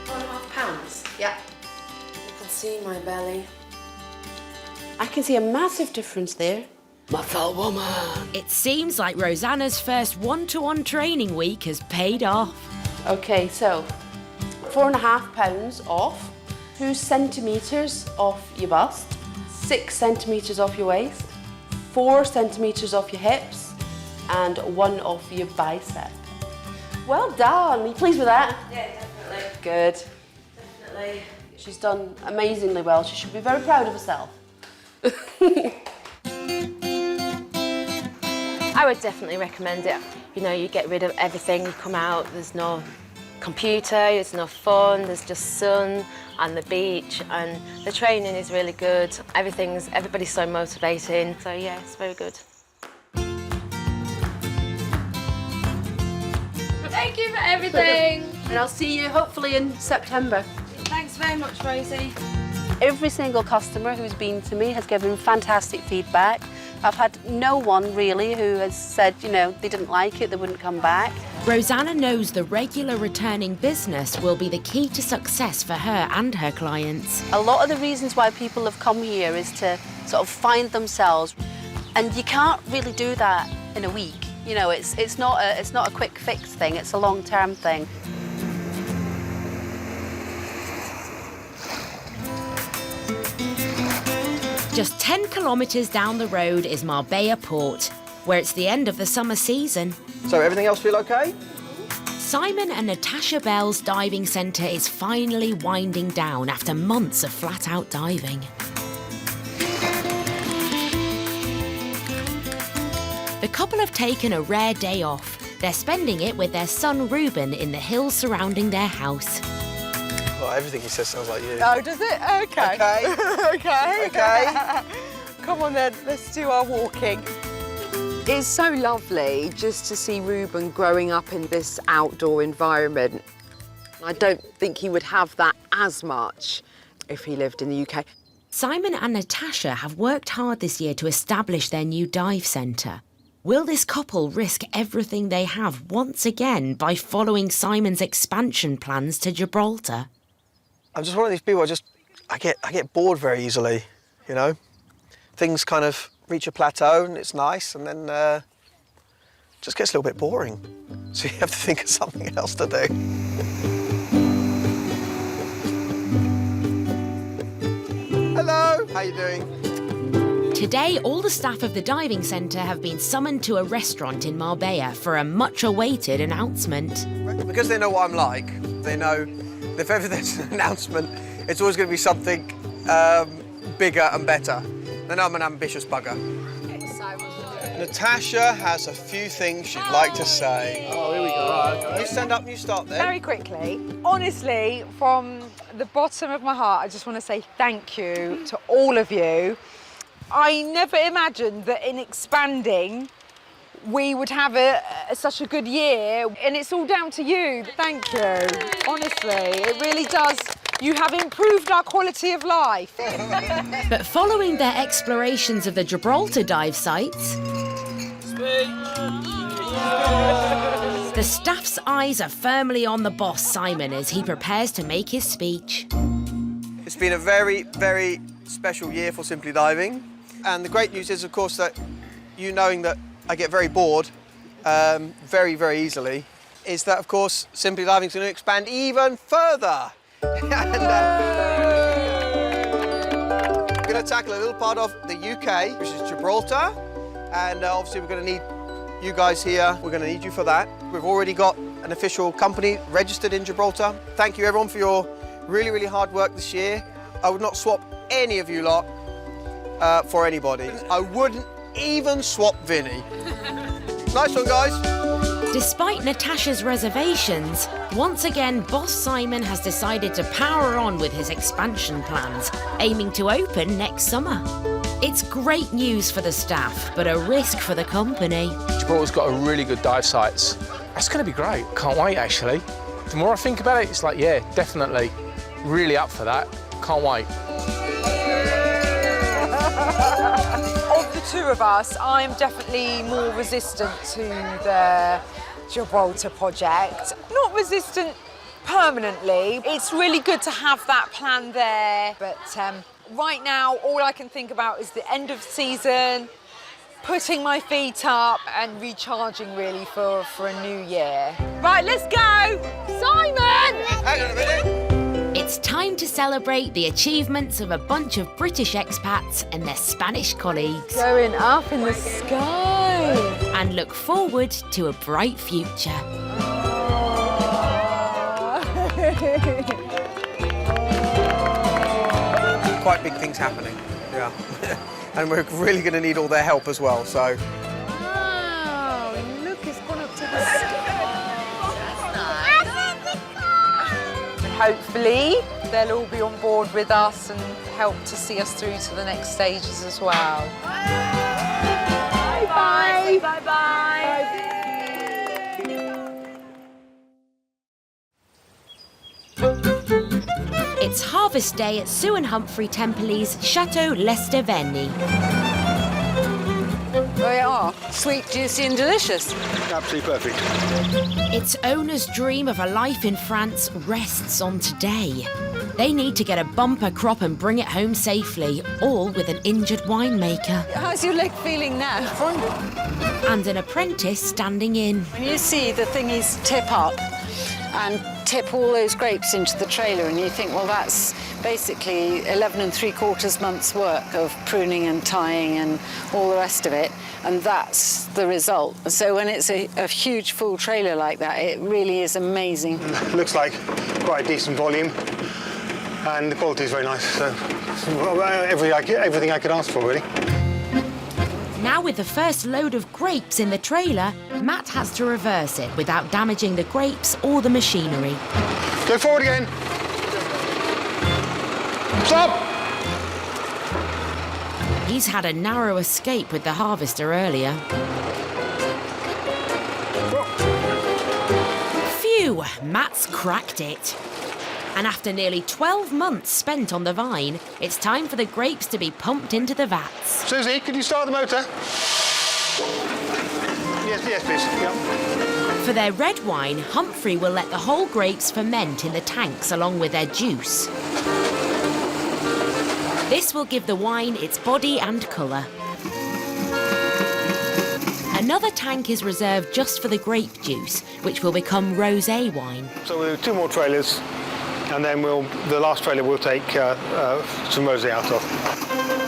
K: £4.5?
D: Yeah.
K: You can see my belly.
D: I can see a massive difference there. Muscle woman.
A: It seems like Rosanna's first one-to-one training week has paid off.
D: Okay, so £4.5 off. 2 centimetres off your bust, 6 centimetres off your waist, 4 centimetres off your hips, and 1 off your bicep. Well done. Are you pleased with that?
K: Yeah, definitely.
D: Good.
K: Definitely.
D: She's done amazingly well. She should be very proud of herself.
T: I would definitely recommend it. You know, you get rid of everything, you come out, there's no computer, there's no phone, there's just sun and the beach, and the training is really good. Everybody's so motivating, so yeah, it's very good.
F: Thank you for everything.
D: And I'll see you hopefully in September.
K: Thanks very much, Rosie.
D: Every single customer who's been to me has given fantastic feedback. I've had no one really who has said, you know, they didn't like it, they wouldn't come back.
A: Rosanna knows the regular returning business will be the key to success for her and her clients.
D: A lot of the reasons why people have come here is to sort of find themselves, and you can't really do that in a week. You know, it's not a quick fix thing, it's a long-term thing.
A: Just 10 kilometres down the road is Marbella Port, where it's the end of the summer season.
L: So everything else feel okay?
A: Simon and Natasha Bell's diving centre is finally winding down after months of flat-out diving. The couple have taken a rare day off. They're spending it with their son Ruben in the hills surrounding their house.
L: Well, everything he says sounds like you.
J: Oh, does it? Okay.
L: Okay.
J: Okay.
L: Okay.
J: Come on then, let's do our walking. It's so lovely just to see Ruben growing up in this outdoor environment. I don't think he would have that as much if he lived in the UK.
A: Simon and Natasha have worked hard this year to establish their new dive centre. Will this couple risk everything they have once again by following Simon's expansion plans to Gibraltar?
L: I'm just one of these people, I get bored very easily, you know? Things kind of reach a plateau and it's nice, and then just gets a little bit boring. So you have to think of something else to do. Hello, how you doing?
A: Today, all the staff of the diving centre have been summoned to a restaurant in Marbella for a much-awaited announcement.
L: Because they know what I'm like, they know if ever there's an announcement, it's always going to be something bigger and better. They know I'm an ambitious bugger. Natasha has a few things she'd like to say. Oh, here we go. You stand up and you start there.
M: Very quickly, honestly, from the bottom of my heart, I just want to say thank you to all of you. I never imagined that in expanding, we would have such a good year, and it's all down to you. Thank you. Honestly, it really does. You have improved our quality of life.
A: But following their explorations of the Gibraltar dive sites, the staff's eyes are firmly on the boss, Simon, as he prepares to make his speech.
L: It's been a very, very special year for Simply Diving. And the great news is, of course, that you knowing that I get very bored very, very easily, is that, of course, Simply Diving is going to expand even further. And, we're going to tackle a little part of the UK, which is Gibraltar. And obviously, we're going to need you guys here. We're going to need you for that. We've already got an official company registered in Gibraltar. Thank you, everyone, for your really, really hard work this year. I would not swap any of you lot for anybody. I wouldn't even swap Vinny. Nice one, guys.
A: Despite Natasha's reservations, once again, boss Simon has decided to power on with his expansion plans, aiming to open next summer. It's great news for the staff, but a risk for the company.
X: Gibraltar's got a really good dive sites. That's going to be great. Can't wait, actually. The more I think about it, it's like, yeah, definitely. Really up for that. Can't wait.
M: Of the two of us, I'm definitely more resistant to the Gibraltar project. Not resistant permanently. It's really good to have that plan there, but right now, all I can think about is the end of season, putting my feet up and recharging really for a new year. Right, let's go! Simon!
L: Hang on a minute.
A: It's time to celebrate the achievements of a bunch of British expats and their Spanish colleagues.
M: Going up in the sky.
A: And look forward to a bright future.
L: Quite big things happening, yeah. And we're really going to need all their help as well, so.
M: Wow, look, it's gone up to the sky. Hopefully, they'll all be on board with us and help to see us through to the next stages as well. Bye-bye. Bye-bye.
A: It's harvest day at Sue and Humphrey Templey's Chateau Leicester Veni.
U: They are sweet, juicy and delicious.
C: Absolutely perfect.
A: Its owner's dream of a life in France rests on today. They need to get a bumper crop and bring it home safely, all with an injured winemaker.
J: How's your leg feeling now?
A: And an apprentice standing in.
U: When you see the thingies tip up and tip all those grapes into the trailer and you think, well, that's basically 11 3/4 months work of pruning and tying and all the rest of it, and that's the result. So when it's a huge full trailer like that, it really is amazing.
C: Looks like quite a decent volume, and the quality is very nice, so everything I could ask for, really.
A: Now with the first load of grapes in the trailer, Matt has to reverse it without damaging the grapes or the machinery.
C: Go forward again. Stop!
A: He's had a narrow escape with the harvester earlier. Phew, Matt's cracked it. And after nearly 12 months spent on the vine, it's time for the grapes to be pumped into the vats.
C: Susie, could you start the motor? Yes, please. Yep.
A: For their red wine, Humphrey will let the whole grapes ferment in the tanks along with their juice. This will give the wine its body and colour. Another tank is reserved just for the grape juice, which will become rosé wine.
C: So we'll do 2 more trailers, and then the last trailer we'll take some rosé out of.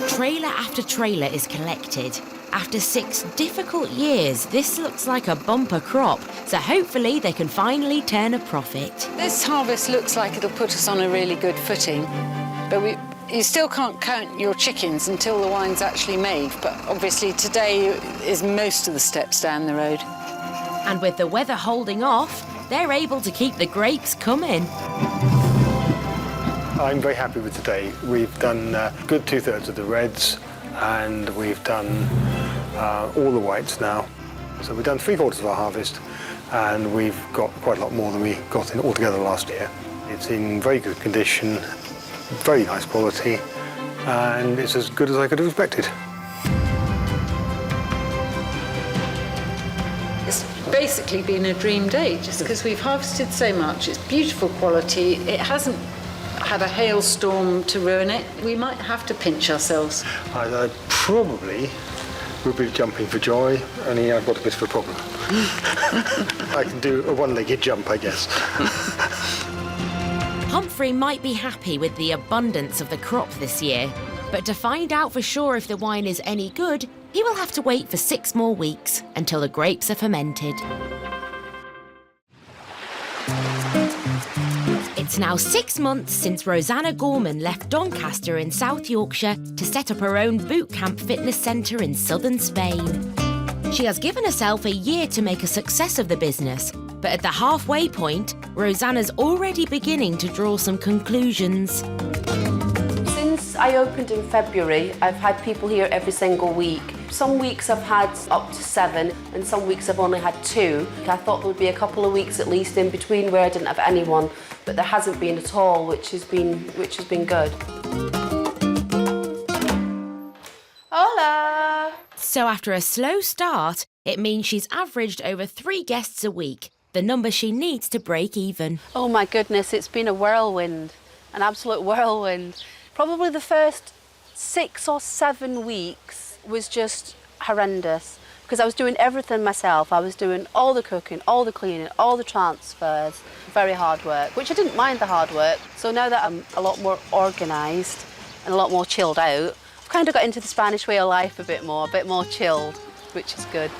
A: Trailer after trailer is collected. After 6 difficult years, this looks like a bumper crop, so hopefully they can finally turn a profit.
U: This harvest looks like it'll put us on a really good footing, but you still can't count your chickens until the wine's actually made, but obviously today is most of the steps down the road.
A: And with the weather holding off, they're able to keep the grapes coming.
C: I'm very happy with today. We've done good 2/3 of the reds, and we've done all the whites now.
S: So we've done 3/4 of our harvest, and we've got quite a lot more than we got in altogether last year. It's in very good condition, very nice quality, and it's as good as I could have expected.
H: It's basically been a dream day, just because we've harvested so much. It's beautiful quality. It hasn't had a hailstorm to ruin it. We might have to pinch ourselves.
S: I probably would be jumping for joy, only I've got a bit of a problem. I can do a one-legged jump, I guess.
A: Humphrey might be happy with the abundance of the crop this year, but to find out for sure if the wine is any good, he will have to wait for 6 more weeks until the grapes are fermented. It's now 6 months since Rosanna Gorman left Doncaster in South Yorkshire to set up her own boot camp fitness centre in southern Spain. She has given herself a year to make a success of the business, but at the halfway point, Rosanna's already beginning to draw some conclusions.
D: Since I opened in February, I've had people here every single week. Some weeks I've had up to 7, and some weeks I've only had 2. I thought there would be a couple of weeks at least in between where I didn't have anyone, but there hasn't been at all, which has been good. Hola!
A: So after a slow start, it means she's averaged over 3 guests a week, the number she needs to break even.
D: Oh my goodness, it's been a whirlwind, an absolute whirlwind. Probably the first 6 or 7 weeks was just horrendous because I was doing everything myself. I was doing all the cooking, all the cleaning, all the transfers, very hard work, which I didn't mind the hard work. So now that I'm a lot more organised and a lot more chilled out, I've kind of got into the Spanish way of life a bit more chilled, which is good.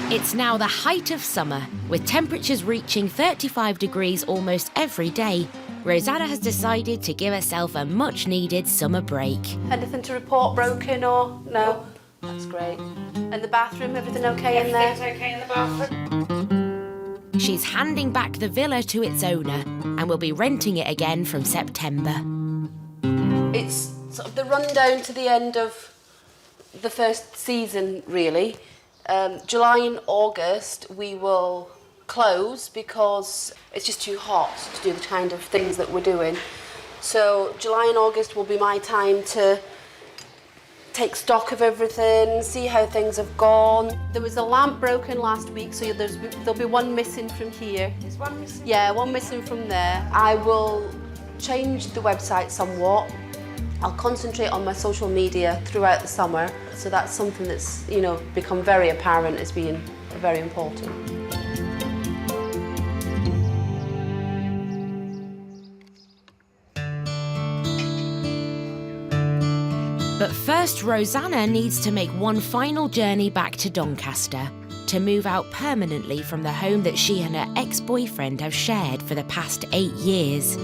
A: It's now the height of summer, with temperatures reaching 35 degrees almost every day. Rosanna has decided to give herself a much-needed summer break.
D: Anything to report broken or no? That's great. And the bathroom, everything okay in there?
O: Everything's okay in the bathroom.
A: She's handing back the villa to its owner and will be renting it again from September.
D: It's sort of the rundown to the end of the first season, really. July and August we will close because it's just too hot to do the kind of things that we're doing. So July and August will be my time to take stock of everything, see how things have gone. There was a lamp broken last week, so there'll be one missing from here.
O: There's one missing?
D: Yeah, one missing from there. I will change the website somewhat. I'll concentrate on my social media throughout the summer, so that's something that's, become very apparent as being very important.
A: But first, Rosanna needs to make one final journey back to Doncaster to move out permanently from the home that she and her ex-boyfriend have shared for the past 8 years.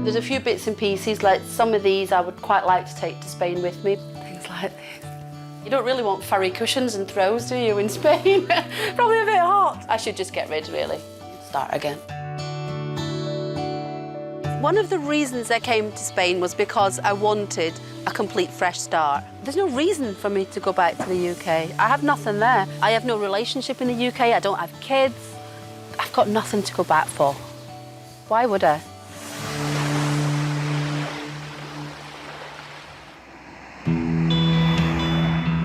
D: There's a few bits and pieces, like some of these I would quite like to take to Spain with me. Things like this. You don't really want furry cushions and throws, do you, in Spain? Probably a bit hot. I should just get rid, really. Start again. One of the reasons I came to Spain was because I wanted a complete fresh start. There's no reason for me to go back to the UK. I have nothing there. I have no relationship in the UK. I don't have kids. I've got nothing to go back for. Why would I?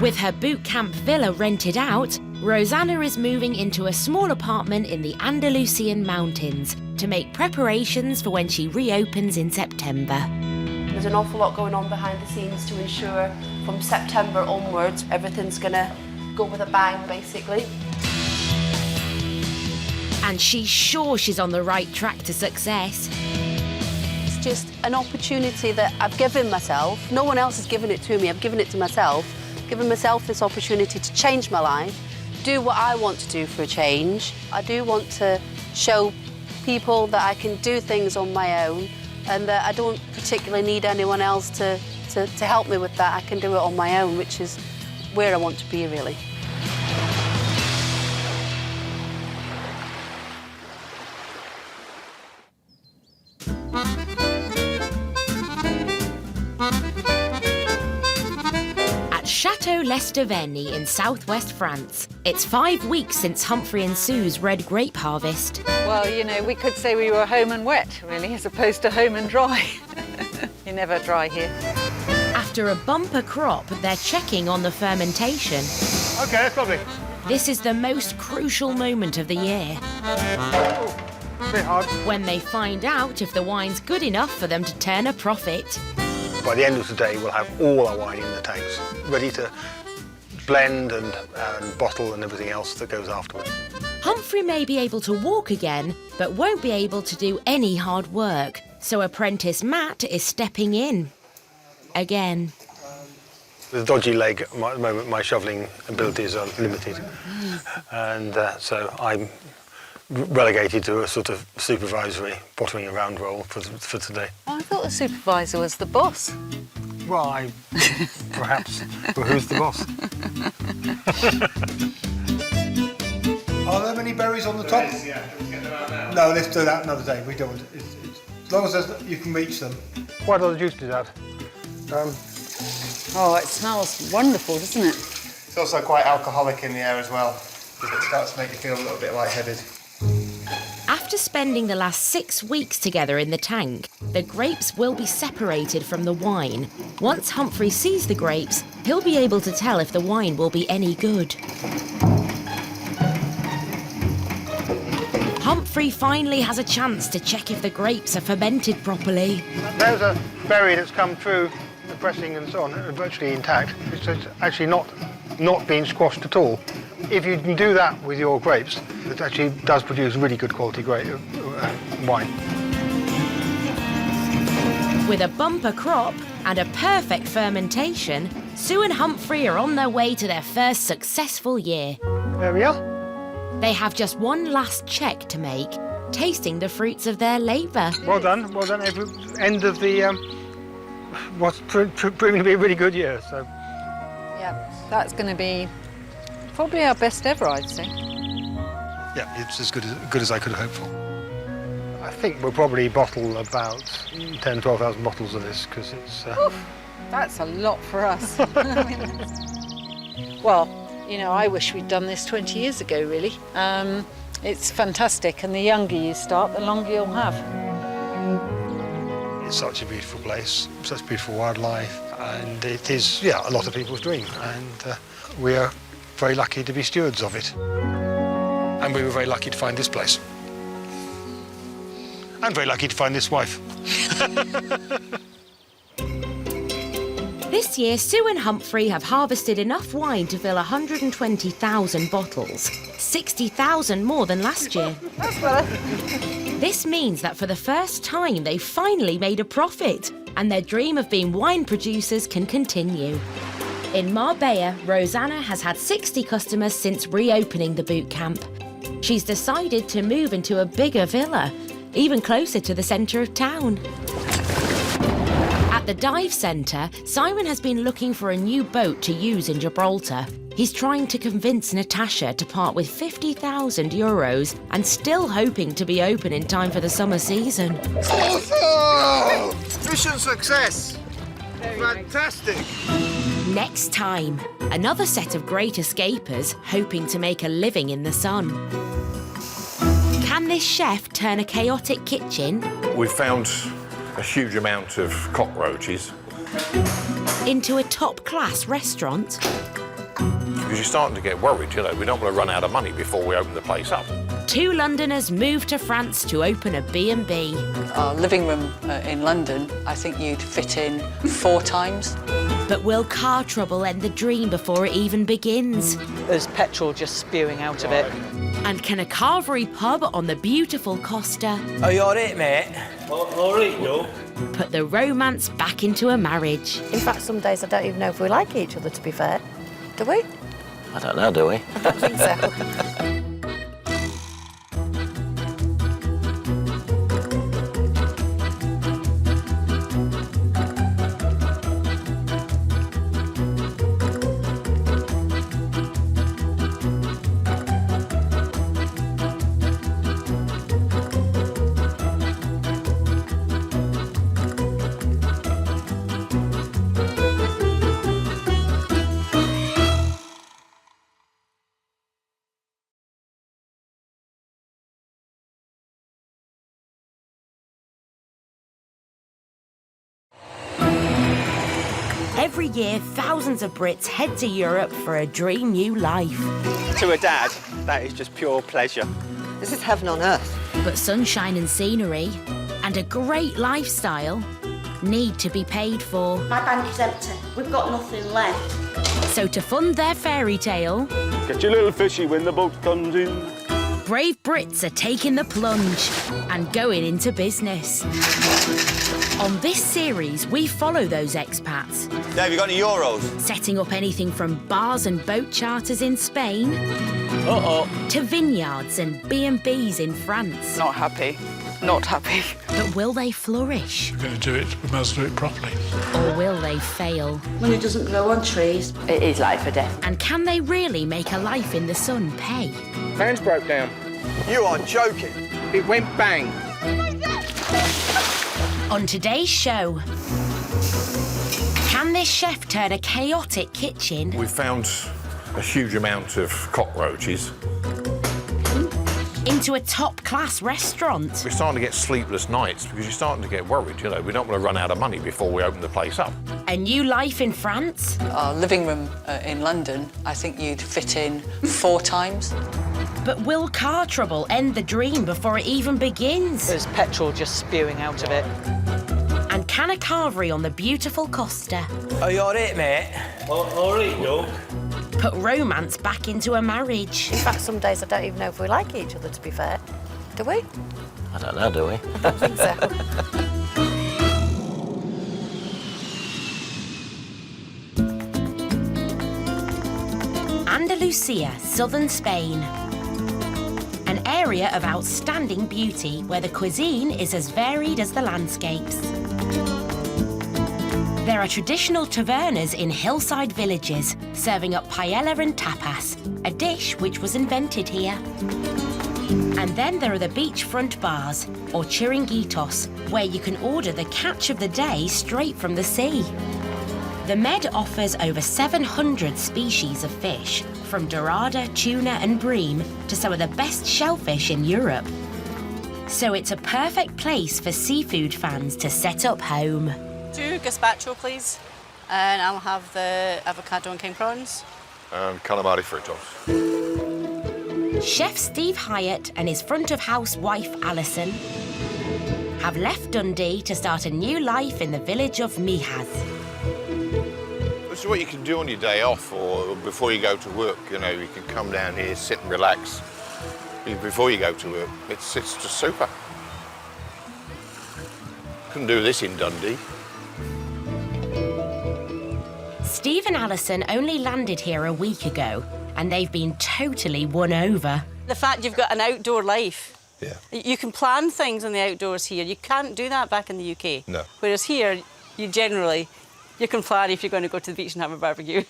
A: With her boot camp villa rented out, Rosanna is moving into a small apartment in the Andalusian mountains to make preparations for when she reopens in September.
D: There's an awful lot going on behind the scenes to ensure from September onwards everything's gonna go with a bang, basically.
A: And she's sure she's on the right track to success.
D: It's just an opportunity that I've given myself. No one else has given it to me, I've given it to myself. Given myself this opportunity to change my life, do what I want to do for a change. I do want to show people that I can do things on my own and that I don't particularly need anyone else to help me with that. I can do it on my own, which is where I want to be, really.
A: Château l'Estevenie in southwest France. It's 5 weeks since Humphrey and Sue's red grape harvest.
H: Well, you know, we could say we were home and wet, really, as opposed to home and dry. You're never dry here.
A: After a bumper crop, they're checking on the fermentation.
C: OK, that's lovely.
A: This is the most crucial moment of the year.
C: A bit hard.
A: When they find out if the wine's good enough for them to turn a profit.
C: By the end of the day, we'll have all our wine in the tanks, ready to blend and bottle and everything else that goes afterwards.
A: Humphrey may be able to walk again, but won't be able to do any hard work. So apprentice Matt is stepping in. Again.
C: With a dodgy leg at the moment, my shovelling abilities are limited. And so I'm relegated to a sort of supervisory bottling around role for today.
H: I thought the supervisor was the boss.
C: Well, perhaps. But who's the boss?
R: Are there many berries on the top?
B: Yeah, can we get them out now?
R: No, let's do that another day. We don't. As long as you can reach them.
C: What are the juices out?
H: Oh, it smells wonderful, doesn't it?
E: It's also quite alcoholic in the air as well, because it starts to make you feel a little bit lightheaded.
A: After spending the last 6 weeks together in the tank, the grapes will be separated from the wine. Once Humphrey sees the grapes, he'll be able to tell if the wine will be any good. Humphrey finally has a chance to check if the grapes are fermented properly.
C: There's a berry that's come through the pressing and so on, virtually intact. It's actually not been squashed at all. If you can do that with your grapes, it actually does produce really good quality wine.
A: With a bumper crop and a perfect fermentation, Sue and Humphrey are on their way to their first successful year.
C: There we are.
A: They have just one last check to make, tasting the fruits of their labour.
C: Well done, well done. Every end of the what's proving to be a really good year. So.
H: Yeah, that's going to be probably our best ever, I'd say.
C: Yeah, it's as good as I could hope for. I think we'll probably bottle about 10,000, 12,000 bottles of this because it's.
H: That's a lot for us. Well, you know, I wish we'd done this 20 years ago, really. It's fantastic, and the younger you start, the longer you'll have.
C: It's such a beautiful place, such beautiful wildlife, and it is, yeah, a lot of people's dream, and we are very lucky to be stewards of it. And we were very lucky to find this place. And very lucky to find this wife.
A: This year, Sue and Humphrey have harvested enough wine to fill 120,000 bottles, 60,000 more than last year.
H: That's better.
A: This means that for the first time, they've finally made a profit, and their dream of being wine producers can continue. In Marbella, Rosanna has had 60 customers since reopening the boot camp. She's decided to move into a bigger villa, even closer to the centre of town. At the dive centre, Simon has been looking for a new boat to use in Gibraltar. He's trying to convince Natasha to part with €50,000 and still hoping to be open in time for the summer season.
I: Awesome! Mission success! Fantastic!
A: Next time, another set of great escapers hoping to make a living in the sun. Can this chef turn a chaotic kitchen
N: We found a huge amount of cockroaches
A: into a top-class restaurant?
N: because you're starting to get worried, you know. We don't want to run out of money before we open the place up.
A: 2 Londoners moved to France to open a B&B.
Q: Our living room in London, I think you'd fit in 4 times.
A: But will car trouble end the dream before it even begins?
Q: There's petrol just spewing out of it.
A: And can a carvery pub on the beautiful Costa
B: Are you all right, mate? All right, no.
A: put the romance back into a marriage?
V: In fact, some days I don't even know if we like each other, to be fair. Do we?
B: I don't know, do we?
V: I don't think so.
A: Every year, thousands of Brits head to Europe for a dream new life.
L: To a dad, that is just pure pleasure.
J: This is heaven on earth.
A: But sunshine and scenery and a great lifestyle need to be paid for.
G: My bank is empty. We've got nothing left.
A: So to fund their fairy tale,
P: get your little fishy when the boat comes in.
A: Brave Brits are taking the plunge and going into business. On this series, we follow those expats.
I: Dave, you got any euros?
A: Setting up anything from bars and boat charters in Spain to vineyards and B&Bs in France.
Q: Not happy. Not happy.
A: But will they flourish?
T: We're going to do it, we must do it properly.
A: Or will they fail?
G: Money doesn't grow on trees.
F: It is life or death.
A: And can they really make a life in the sun pay?
B: Fans broke down.
I: You are joking.
B: It went bang.
A: On today's show, can this chef turn a chaotic kitchen
N: We found a huge amount of cockroaches.
A: into a top-class restaurant?
N: We're starting to get sleepless nights because you're starting to get worried, you know. We don't want to run out of money before we open the place up.
A: A new life in France?
Q: Our living room in London, I think you'd fit in 4 times.
A: But will car trouble end the dream before it even begins?
Q: There's petrol just spewing out of it.
A: And can a carvery on the beautiful Costa
B: Are you all right, mate? All right, no.
A: put romance back into a marriage?
V: In fact, some days I don't even know if we like each other, to be fair. Do we?
W: I don't know, do we?
V: I don't think so.
A: Andalusia, southern Spain. An area of outstanding beauty where the cuisine is as varied as the landscapes. There are traditional tavernas in hillside villages serving up paella and tapas, a dish which was invented here. And then there are the beachfront bars, or chiringuitos, where you can order the catch of the day straight from the sea. The Med offers over 700 species of fish, from dorada, tuna and bream to some of the best shellfish in Europe. So it's a perfect place for seafood fans to set up home.
Y: 2 gazpacho, please. And I'll have the avocado and king prawns.
N: And calamari fritos.
A: Chef Steve Hyatt and his front-of-house wife, Alison, have left Dundee to start a new life in the village of Mijas.
N: This is what you can do on your day off or before you go to work. You know, you can come down here, sit and relax before you go to work. It's just super. Couldn't do this in Dundee.
A: Steve and Alison only landed here a week ago, and they've been totally won over.
Y: The fact you've got an outdoor life.
N: Yeah.
Y: You can plan things in the outdoors here. You can't do that back in the UK.
N: No.
Y: Whereas here, you can plan if you're going to go to the beach and have a barbecue.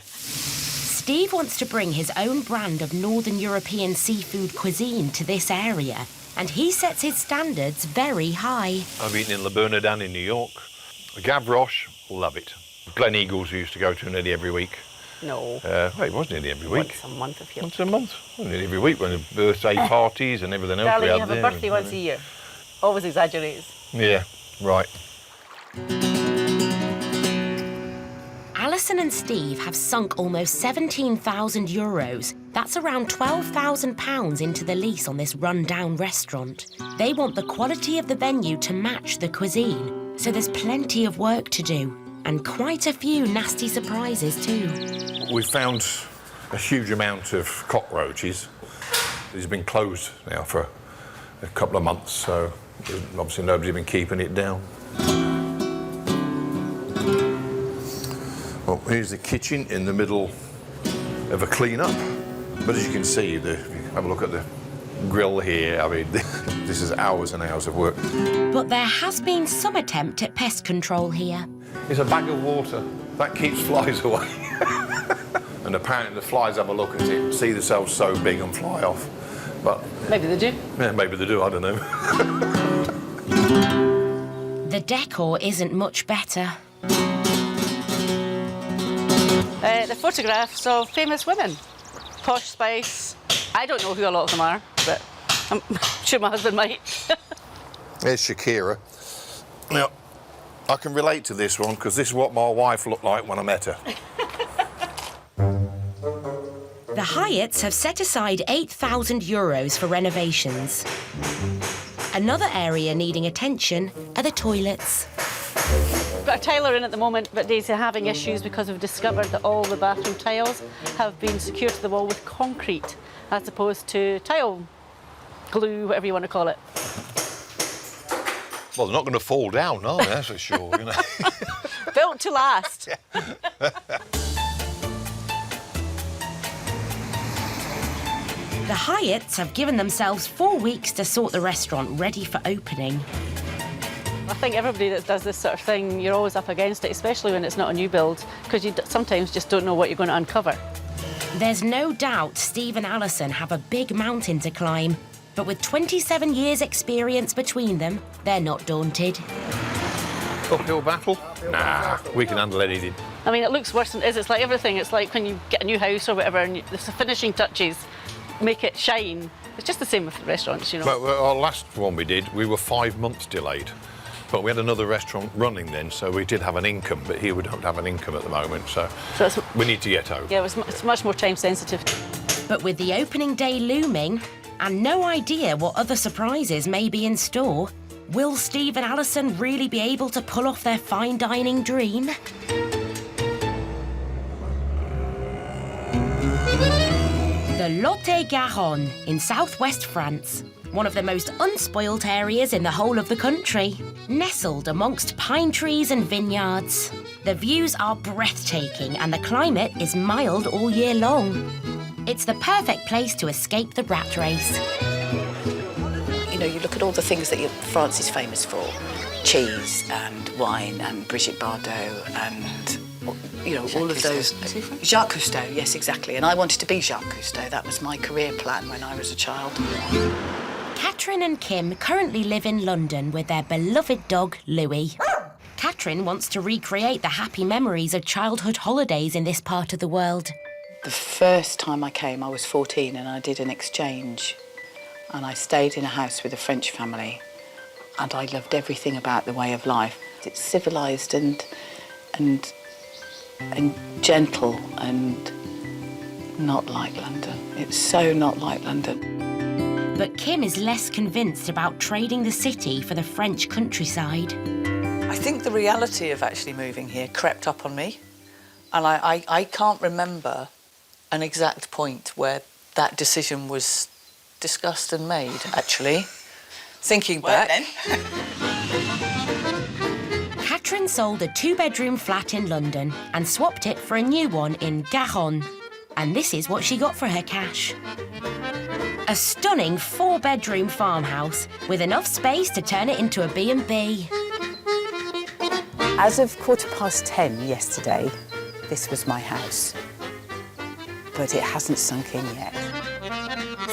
A: Steve wants to bring his own brand of Northern European seafood cuisine to this area, and he sets his standards very high.
N: I've eaten in La Bernardin in New York. Gavroche, love it. Glen Eagles we used to go to nearly every week.
Y: No.
N: Well, it was nearly every week.
Y: Once a month if you...
N: Once a month. Well, nearly every week when the birthday parties and everything else
Y: Darling,
N: we had
Y: you have
N: there.
Y: a birthday once a year. Always exaggerates.
N: Yeah, right.
A: Alison and Steve have sunk almost 17,000 euros. That's around £12,000 into the lease on this run-down restaurant. They want the quality of the venue to match the cuisine, so there's plenty of work to do, and quite a few nasty surprises too.
N: We found a huge amount of cockroaches. It's been closed now for a couple of months, so obviously nobody's been keeping it down. Well, here's the kitchen in the middle of a clean-up. But as you can see, if you have a look at the grill here, I mean, this is hours and hours of work.
A: But there has been some attempt at pest control here.
N: It's a bag of water. That keeps flies away. And apparently the flies have a look at it, see themselves so big and fly off. But
Y: maybe they do.
N: Yeah, maybe they do, I don't know.
A: The decor isn't much better.
Y: The photographs of famous women. Posh Spice. I don't know who a lot of them are, but I'm sure my husband might.
N: There's Shakira. Now, I can relate to this one because this is what my wife looked like when I met her.
A: The Hyatts have set aside €8,000 for renovations. Another area needing attention are the toilets.
Y: We've got a tiler in at the moment, but Daisy are having issues because we've discovered that all the bathroom tiles have been secured to the wall with concrete as opposed to tile glue, whatever you want to call it.
N: Well, they're not going to fall down, are they? That's for sure, you know.
Y: Built to last.
A: The Hyatts have given themselves 4 weeks to sort the restaurant ready for opening.
Y: I think everybody that does this sort of thing, you're always up against it, especially when it's not a new build, because you sometimes just don't know what you're going to uncover.
A: There's no doubt Steve and Alison have a big mountain to climb, but with 27 years' experience between them, they're not daunted.
N: Uphill battle? Nah, we can handle anything.
Y: I mean, it looks worse than it is. It's like everything. It's like when you get a new house or whatever, and the finishing touches make it shine. It's just the same with the restaurants, you know.
N: But our last one we did, we were 5 months delayed. But we had another restaurant running then, so we did have an income, but here we don't have an income at the moment, so we need to get home.
Y: Yeah, it's much more time sensitive.
A: But with the opening day looming, and no idea what other surprises may be in store, will Steve and Alison really be able to pull off their fine dining dream? The Lot-et-Garonne in southwest France, one of the most unspoilt areas in the whole of the country, nestled amongst pine trees and vineyards. The views are breathtaking and the climate is mild all year long. It's the perfect place to escape the rat race.
Q: You know, you look at all the things that France is famous for, cheese and wine and Brigitte Bardot and, you know, all of those. Jacques Cousteau, yes, exactly. And I wanted to be Jacques Cousteau. That was my career plan when I was a child.
A: Catherine and Kim currently live in London with their beloved dog, Louis. Catherine wants to recreate the happy memories of childhood holidays in this part of the world.
Q: The first time I came, I was 14 and I did an exchange. And I stayed in a house with a French family. And I loved everything about the way of life. It's civilised and gentle and not like London. It's so not like London.
A: But Kim is less convinced about trading the city for the French countryside.
Q: I think the reality of actually moving here crept up on me. And I can't remember an exact point where that decision was discussed and made, actually. Thinking back.
A: Catherine sold a 2-bedroom flat in London and swapped it for a new one in Garonne. And this is what she got for her cash. A stunning 4-bedroom farmhouse with enough space to turn it into a B&B.
Q: As of 10:15 yesterday, this was my house. But it hasn't sunk in yet.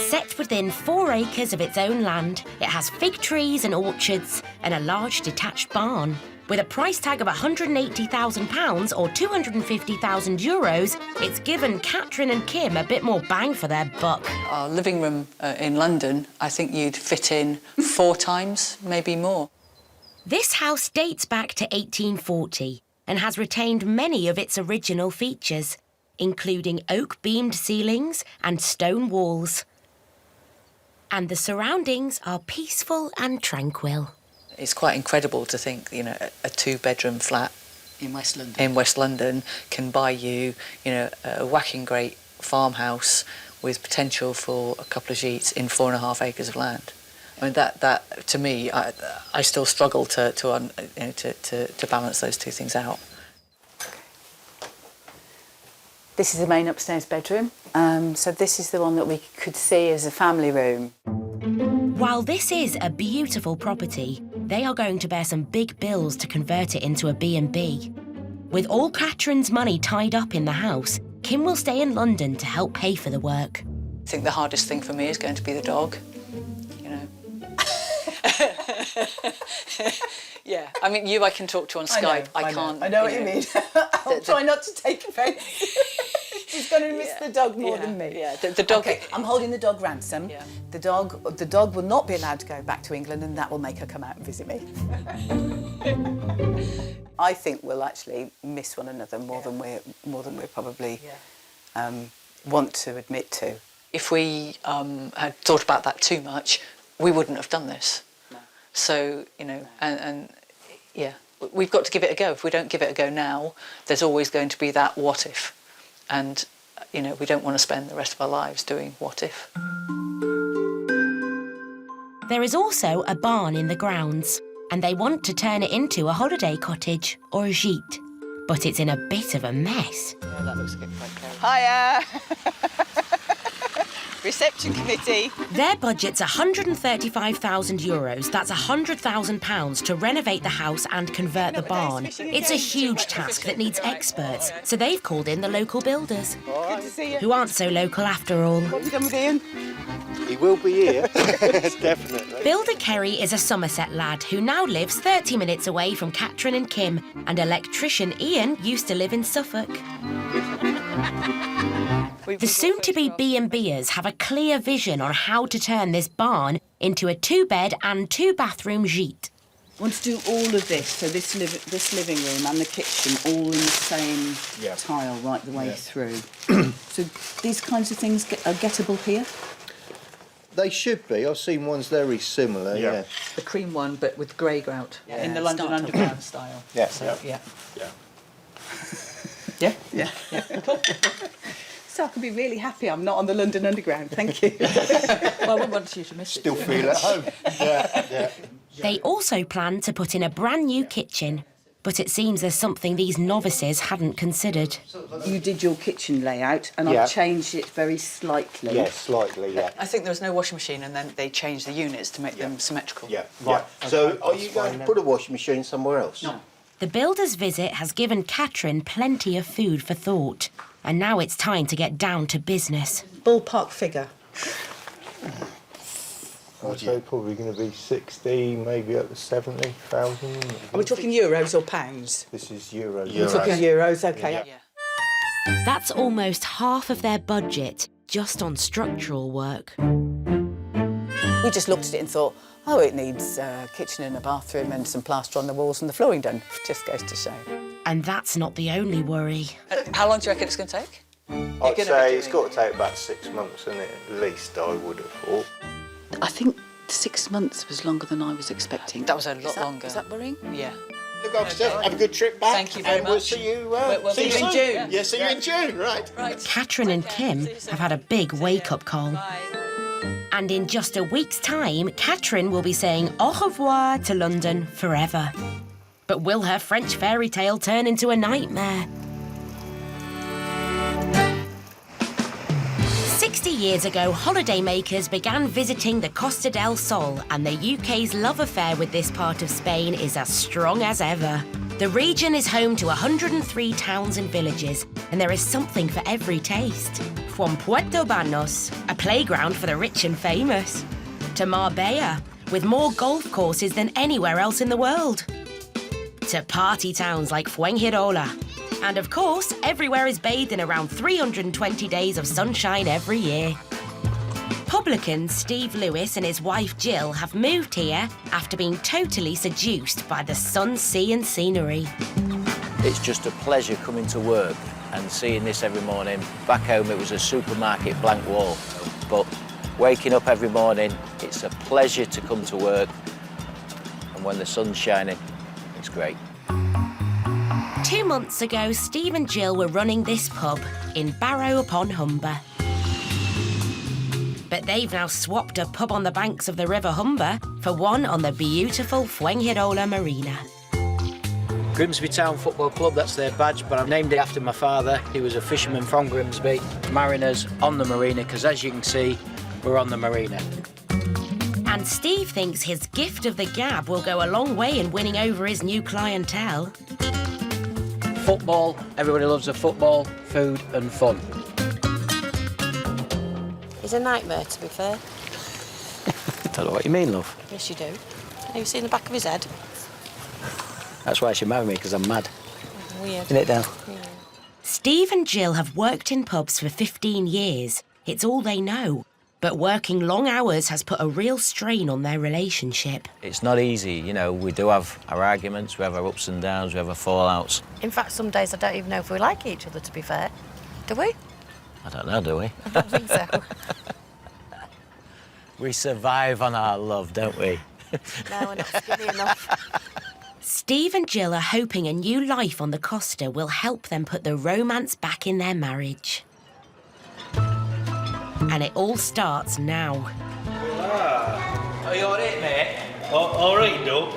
A: Set within 4 acres of its own land, it has fig trees and orchards and a large detached barn. With a price tag of £180,000 or €250,000, it's given Catherine and Kim a bit more bang for their buck.
Q: Our living room in London, I think you'd fit in 4 times, maybe more.
A: This house dates back to 1840 and has retained many of its original features, including oak-beamed ceilings and stone walls. And the surroundings are peaceful and tranquil.
Q: It's quite incredible to think, you know, a 2-bedroom flat in West London can buy you, you know, a whacking great farmhouse with potential for a couple of sheets in 4.5 acres of land. I mean, that to me, I still struggle to balance those two things out. This is the main upstairs bedroom. So this is the one that we could see as a family room.
A: While this is a beautiful property, they are going to bear some big bills to convert it into a B&B. With all Catherine's money tied up in the house, Kim will stay in London to help pay for the work.
Q: I think the hardest thing for me is going to be the dog, you know. Yeah, I mean, you I can talk to on Skype. I can't.
J: I know what you mean. I'll try not to take offence. She's going to miss the dog more than me.
Q: Yeah, the dog.
J: Okay, I'm holding the dog ransom. Yeah. The dog will not be allowed to go back to England, and that will make her come out and visit me.
K: I think we'll actually miss one another more than we probably want to admit to.
Q: If we had thought about that too much, we wouldn't have done this. No. So, you know, and yeah, we've got to give it a go. If we don't give it a go now, there's always going to be that what if. And, you know, we don't want to spend the rest of our lives doing what if.
A: There is also a barn in the grounds, and they want to turn it into a holiday cottage or a gîte. But it's in a bit of a mess.
Q: Yeah, that looks like
K: Hiya! Reception committee.
A: Their budget's €135,000. That's £100,000 to renovate the house and convert the barn. It's a huge task that needs experts, so they've called in the local builders.
K: Good to see you.
A: Who aren't so local after all.
K: What have you done with Ian?
I: He will be here, definitely.
A: Builder Kerry is a Somerset lad who now lives 30 minutes away from Catherine and Kim, and electrician Ian used to live in Suffolk. The soon-to-be B&Bers have a clear vision on how to turn this barn into a 2-bed and 2-bathroom gîte.
M: I want to do all of this, so this living room and the kitchen all in the same tile right the way through. So these kinds of things are gettable here?
I: They should be. I've seen ones very similar, yeah.
Q: The cream one, but with grey grout.
M: Yeah. In the London Underground style.
I: Yeah.
Q: So, yeah.
M: Yeah? Yeah. So I can be really happy I'm not on the London Underground, thank you.
Q: Well, I wouldn't want you to miss it.
I: Still feel at home. Yeah.
A: They also plan to put in a brand new kitchen, but it seems there's something these novices hadn't considered.
M: You did your kitchen layout and I've changed it very slightly.
I: Yes, slightly, yeah.
Q: I think there was no washing machine and then they changed the units to make them symmetrical.
I: Yeah, right. So are you going to put a washing machine somewhere else?
M: No.
A: The builder's visit has given Catherine plenty of food for thought, and now it's time to get down to business.
M: Ballpark figure.
I: I'd say probably going to be 60, maybe up to 70,000.
M: Are we talking euros or pounds?
I: This is euros.
M: We're talking euros, OK.
A: That's almost half of their budget just on structural work.
K: We just looked at it and thought, oh, it needs a kitchen and a bathroom and some plaster on the walls and the flooring done. Just goes to show.
A: And that's not the only worry.
Q: How long do you reckon it's going to take?
I: I'd say it's got to take about 6 months, isn't it? At least, I would have thought.
M: I think 6 months was longer than I was expecting.
Q: That was a lot longer.
M: Is that worrying?
Q: Yeah.
I: Look after yourself. Have a good trip back.
Q: Thank you very much.
I: We'll see you,
Q: we'll
I: see you
Q: in
I: soon.
Q: June.
I: Yeah, see you in June, right.
A: Catherine and Kim have had a big wake-up call.
Q: Bye.
A: And in just a week's time, Catherine will be saying au revoir to London forever. But will her French fairy tale turn into a nightmare? 60 years ago, holidaymakers began visiting the Costa del Sol, and the UK's love affair with this part of Spain is as strong as ever. The region is home to 103 towns and villages, and there is something for every taste. From Puerto Banos, a playground for the rich and famous, to Marbella, with more golf courses than anywhere else in the world, to party towns like Fuengirola. And of course, everywhere is bathed in around 320 days of sunshine every year. Publican Steve Lewis and his wife Jill have moved here after being totally seduced by the sun, sea and scenery.
U: It's just a pleasure coming to work and seeing this every morning. Back home it was a supermarket blank wall, but waking up every morning, it's a pleasure to come to work, and when the sun's shining, it's great.
A: 2 months ago, Steve and Jill were running this pub in Barrow upon Humber. But they've now swapped a pub on the banks of the River Humber for one on the beautiful Fuengirola Marina.
W: Grimsby Town Football Club, that's their badge, but I've named it after my father. He was a fisherman from Grimsby. Mariners on the marina, because as you can see, we're on the marina.
A: And Steve thinks his gift of the gab will go a long way in winning over his new clientele.
W: Football, everybody loves a football, food and fun.
V: He's a nightmare, to be fair.
W: I don't know what you mean, love.
V: Yes, you do. Have you seen the back of his head?
W: That's why she married me, because I'm mad.
V: Weird.
W: Isn't it, Del?
A: Steve and Jill have worked in pubs for 15 years. It's all they know. But working long hours has put a real strain on their relationship.
U: It's not easy, you know, we do have our arguments, we have our ups and downs, we have our fallouts.
V: In fact, some days I don't even know if we like each other, to be fair. Do we?
U: I don't know, do we?
V: I don't think so.
U: We survive on our love, don't we?
V: No, we're not skinny enough.
A: Steve and Jill are hoping a new life on the Costa will help them put the romance back in their marriage. And it all starts now.
W: Are you all right, mate? All right, Doc.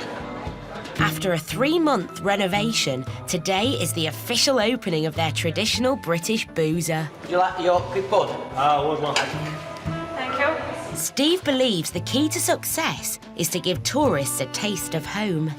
A: After a 3-month renovation, today is the official opening of their traditional British boozer.
W: Would you like the Yorkshire pud?
P: I would want.
V: Thank you.
A: Steve believes the key to success is to give tourists a taste of home.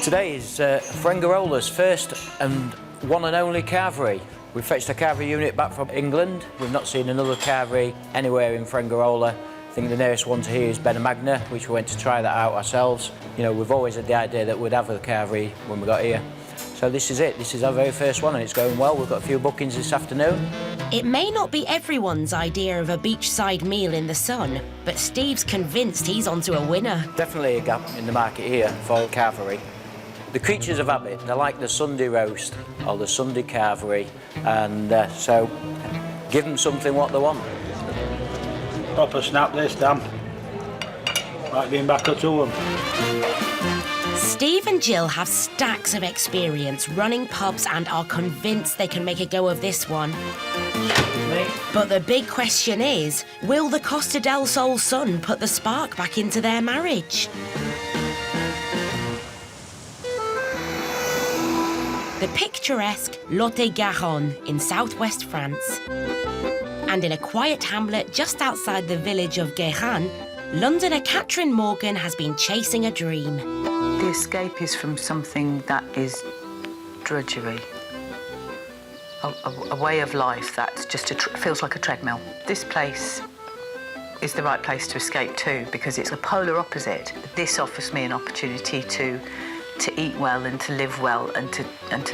U: Today is Frengarola's first and one and only carvery. We fetched a carvery unit back from England. We've not seen another carvery anywhere in Frengarola. I think the nearest one to here is Benamagna, which we went to try that out ourselves. You know, we've always had the idea that we'd have a carvery when we got here. So this is it. This is our very first one and it's going well. We've got a few bookings this afternoon.
A: It may not be everyone's idea of a beachside meal in the sun, but Steve's convinced he's onto a winner.
U: Definitely a gap in the market here for carvery. The creatures of habit, they like the Sunday roast or the Sunday carvery, and so give them something what they want.
P: Proper snap this, damn. Like being back at home.
A: Steve and Jill have stacks of experience running pubs and are convinced they can make a go of this one. But the big question is, will the Costa del Sol sun put the spark back into their marriage? The picturesque Lot-et-Garonne in southwest France. And in a quiet hamlet just outside the village of Guérin, Londoner Catherine Morgan has been chasing a dream.
K: The escape is from something that is drudgery. A way of life that just feels like a treadmill. This place is the right place to escape to because it's a polar opposite. This offers me an opportunity to eat well and to live well and to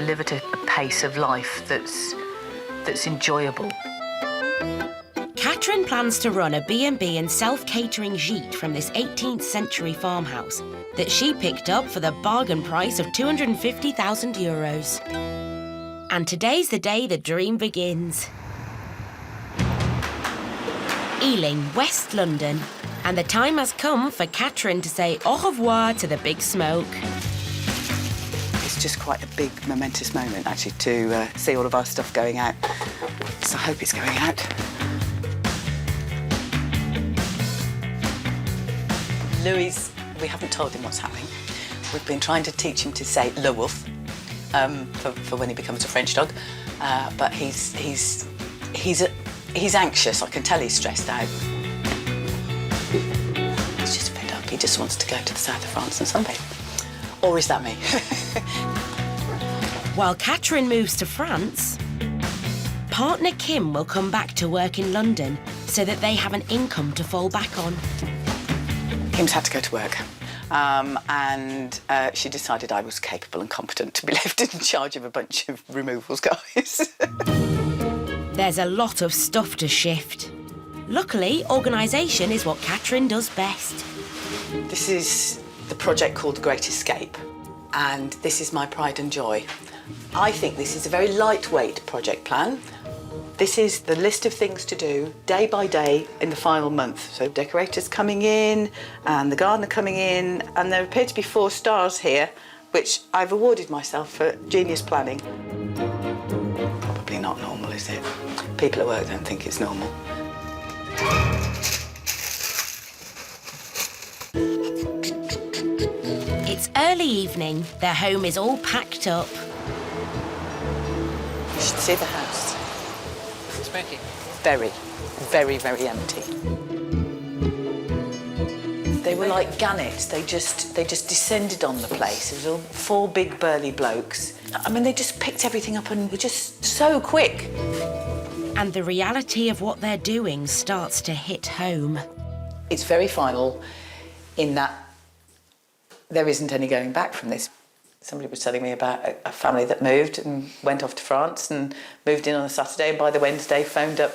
K: live at a pace of life that's enjoyable.
A: Catherine plans to run a B&B and self-catering gîte from this 18th century farmhouse that she picked up for the bargain price of €250,000. And today's the day the dream begins. Ealing, West London. And the time has come for Catherine to say au revoir to the big smoke.
K: It's just quite a big, momentous moment, actually, to see all of our stuff going out. So I hope it's going out. Louis, we haven't told him what's happening. We've been trying to teach him to say Le Wolf for when he becomes a French dog, but he's anxious. I can tell he's stressed out. He's just fed up. He just wants to go to the south of France and sunbathe. Or is that me?
A: While Catherine moves to France, partner Kim will come back to work in London so that they have an income to fall back on.
K: Kim's had to go to work, and she decided I was capable and competent to be left in charge of a bunch of removals guys.
A: There's a lot of stuff to shift. Luckily, organisation is what Catherine does best.
K: This is the project called The Great Escape, and this is my pride and joy. I think this is a very lightweight project plan. This is the list of things to do day by day in the final month. So decorators coming in and the gardener coming in, and there appear to be 4 stars here, which I've awarded myself for genius planning. Probably not normal, is it? People at work don't think it's normal.
A: It's early evening, their home is all packed up.
K: You should see the house.
Q: Smoky.
K: Very, very, very empty. They were like gannets. They just descended on the place. It was all 4 big burly blokes. I mean, they just picked everything up and were just so quick.
A: And the reality of what they're doing starts to hit home.
K: It's very final in that there isn't any going back from this. Somebody was telling me about a family that moved and went off to France and moved in on a Saturday, and by the Wednesday phoned up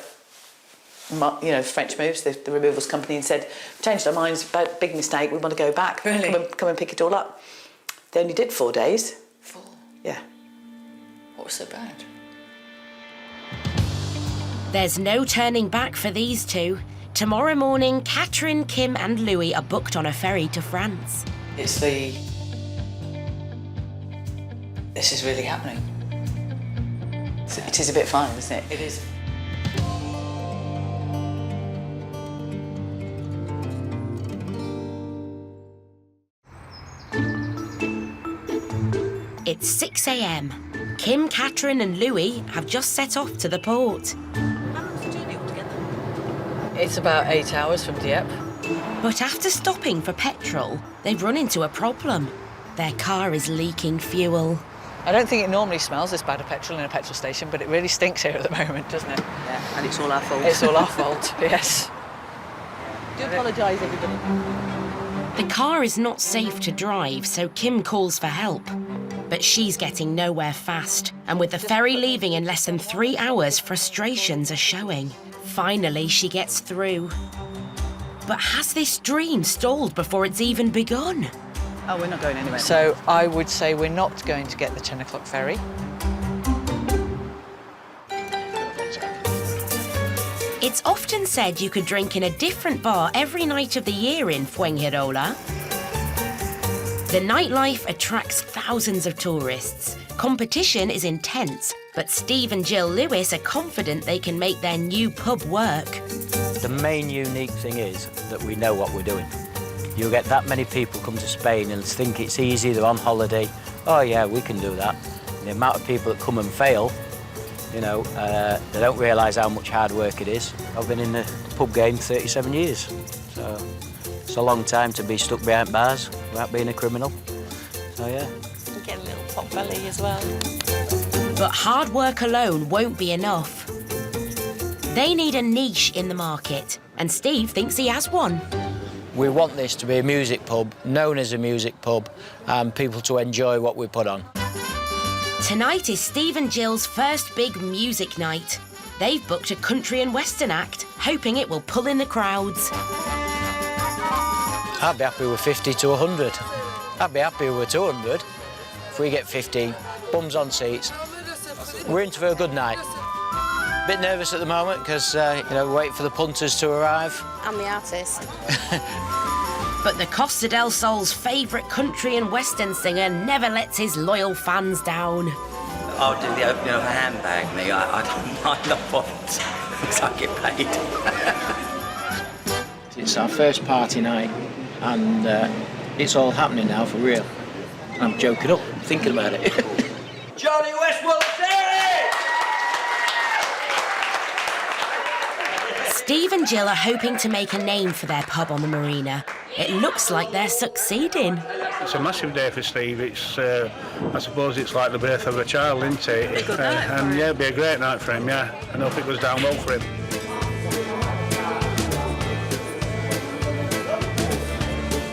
K: French Moves, the removals company, and said, changed our minds, big mistake, we want to go back.
Q: Really?
K: Come and pick it all up. They only did 4 days.
Q: 4?
K: Yeah.
Q: What was so bad?
A: There's no turning back for these two. Tomorrow morning, Catherine, Kim and Louis are booked on a ferry to France.
Q: This is really happening.
K: It is a bit fun, isn't it?
Q: It is.
A: It's 6 a.m. Kim, Catherine and Louis have just set off to the port.
Q: It's about 8 hours from Dieppe.
A: But after stopping for petrol, they've run into a problem. Their car is leaking fuel.
Q: I don't think it normally smells this bad of petrol in a petrol station, but it really stinks here at the moment, doesn't it?
K: Yeah, and it's all our fault.
Q: It's all our fault, yes.
K: Do apologise, everybody.
A: The car is not safe to drive, so Kim calls for help. But she's getting nowhere fast, and with the ferry leaving in less than 3 hours, frustrations are showing. Finally, she gets through. But has this dream stalled before it's even begun?
K: Oh, we're not going anywhere.
Q: So I would say we're not going to get the 10 o'clock ferry.
A: It's often said you could drink in a different bar every night of the year in Fuengirola. The nightlife attracts thousands of tourists. Competition is intense, but Steve and Jill Lewis are confident they can make their new pub work.
U: The main unique thing is that we know what we're doing. You'll get that many people come to Spain and think it's easy, they're on holiday. Oh yeah, we can do that. The amount of people that come and fail, they don't realise how much hard work it is. I've been in the pub game 37 years, so it's a long time to be stuck behind bars without being a criminal. So yeah.
F: You get a little pot belly as well.
A: But hard work alone won't be enough. They need a niche in the market, and Steve thinks he has one.
U: We want this to be a music pub, known as a music pub, and people to enjoy what we put on.
A: Tonight is Steve and Jill's first big music night. They've booked a country and western act, hoping it will pull in the crowds.
U: I'd be happy with 50 to 100. I'd be happy with 200. If we get 50, bums on seats, we're in for a good night. Bit nervous at the moment because, we're waiting for the punters to arrive.
V: I'm the artist.
A: But the Costa del Sol's favourite country and western singer never lets his loyal fans down.
D: I'll do the opening of a handbag, me. I don't mind not bothered, because I get paid.
W: It's our first party night, and it's all happening now for real. I'm joking up, thinking about it.
D: Johnny Westwood,
A: Steve and Jill are hoping to make a name for their pub on the marina. It looks like they're succeeding.
P: It's a massive day for Steve. It's, I suppose it's like the birth of a child, isn't it?
A: It'd be a good night for him.
P: Yeah, it'd be a great night for him, yeah. I hope it goes down well for him.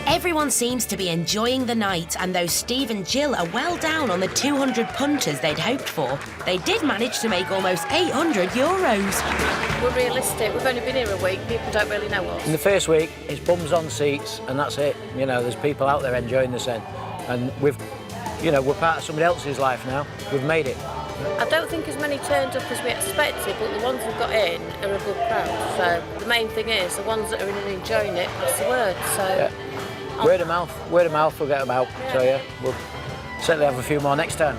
A: Everyone seems to be enjoying the night, and though Steve and Jill are well down on the 200 punters they'd hoped for, they did manage to make almost €800.
V: We're realistic. We've only been here a week. People don't really know us.
U: In the first week, it's bums on seats, and that's it. There's people out there enjoying the scene. And we're part of somebody else's life now. We've made it.
V: I don't think as many turned up as we expected, but the ones we've got in are a good crowd. So the main thing is the ones that are in and enjoying it, that's the word. So.
U: Yeah. Word of mouth will get about. Yeah. So yeah, we'll certainly have a few more next time.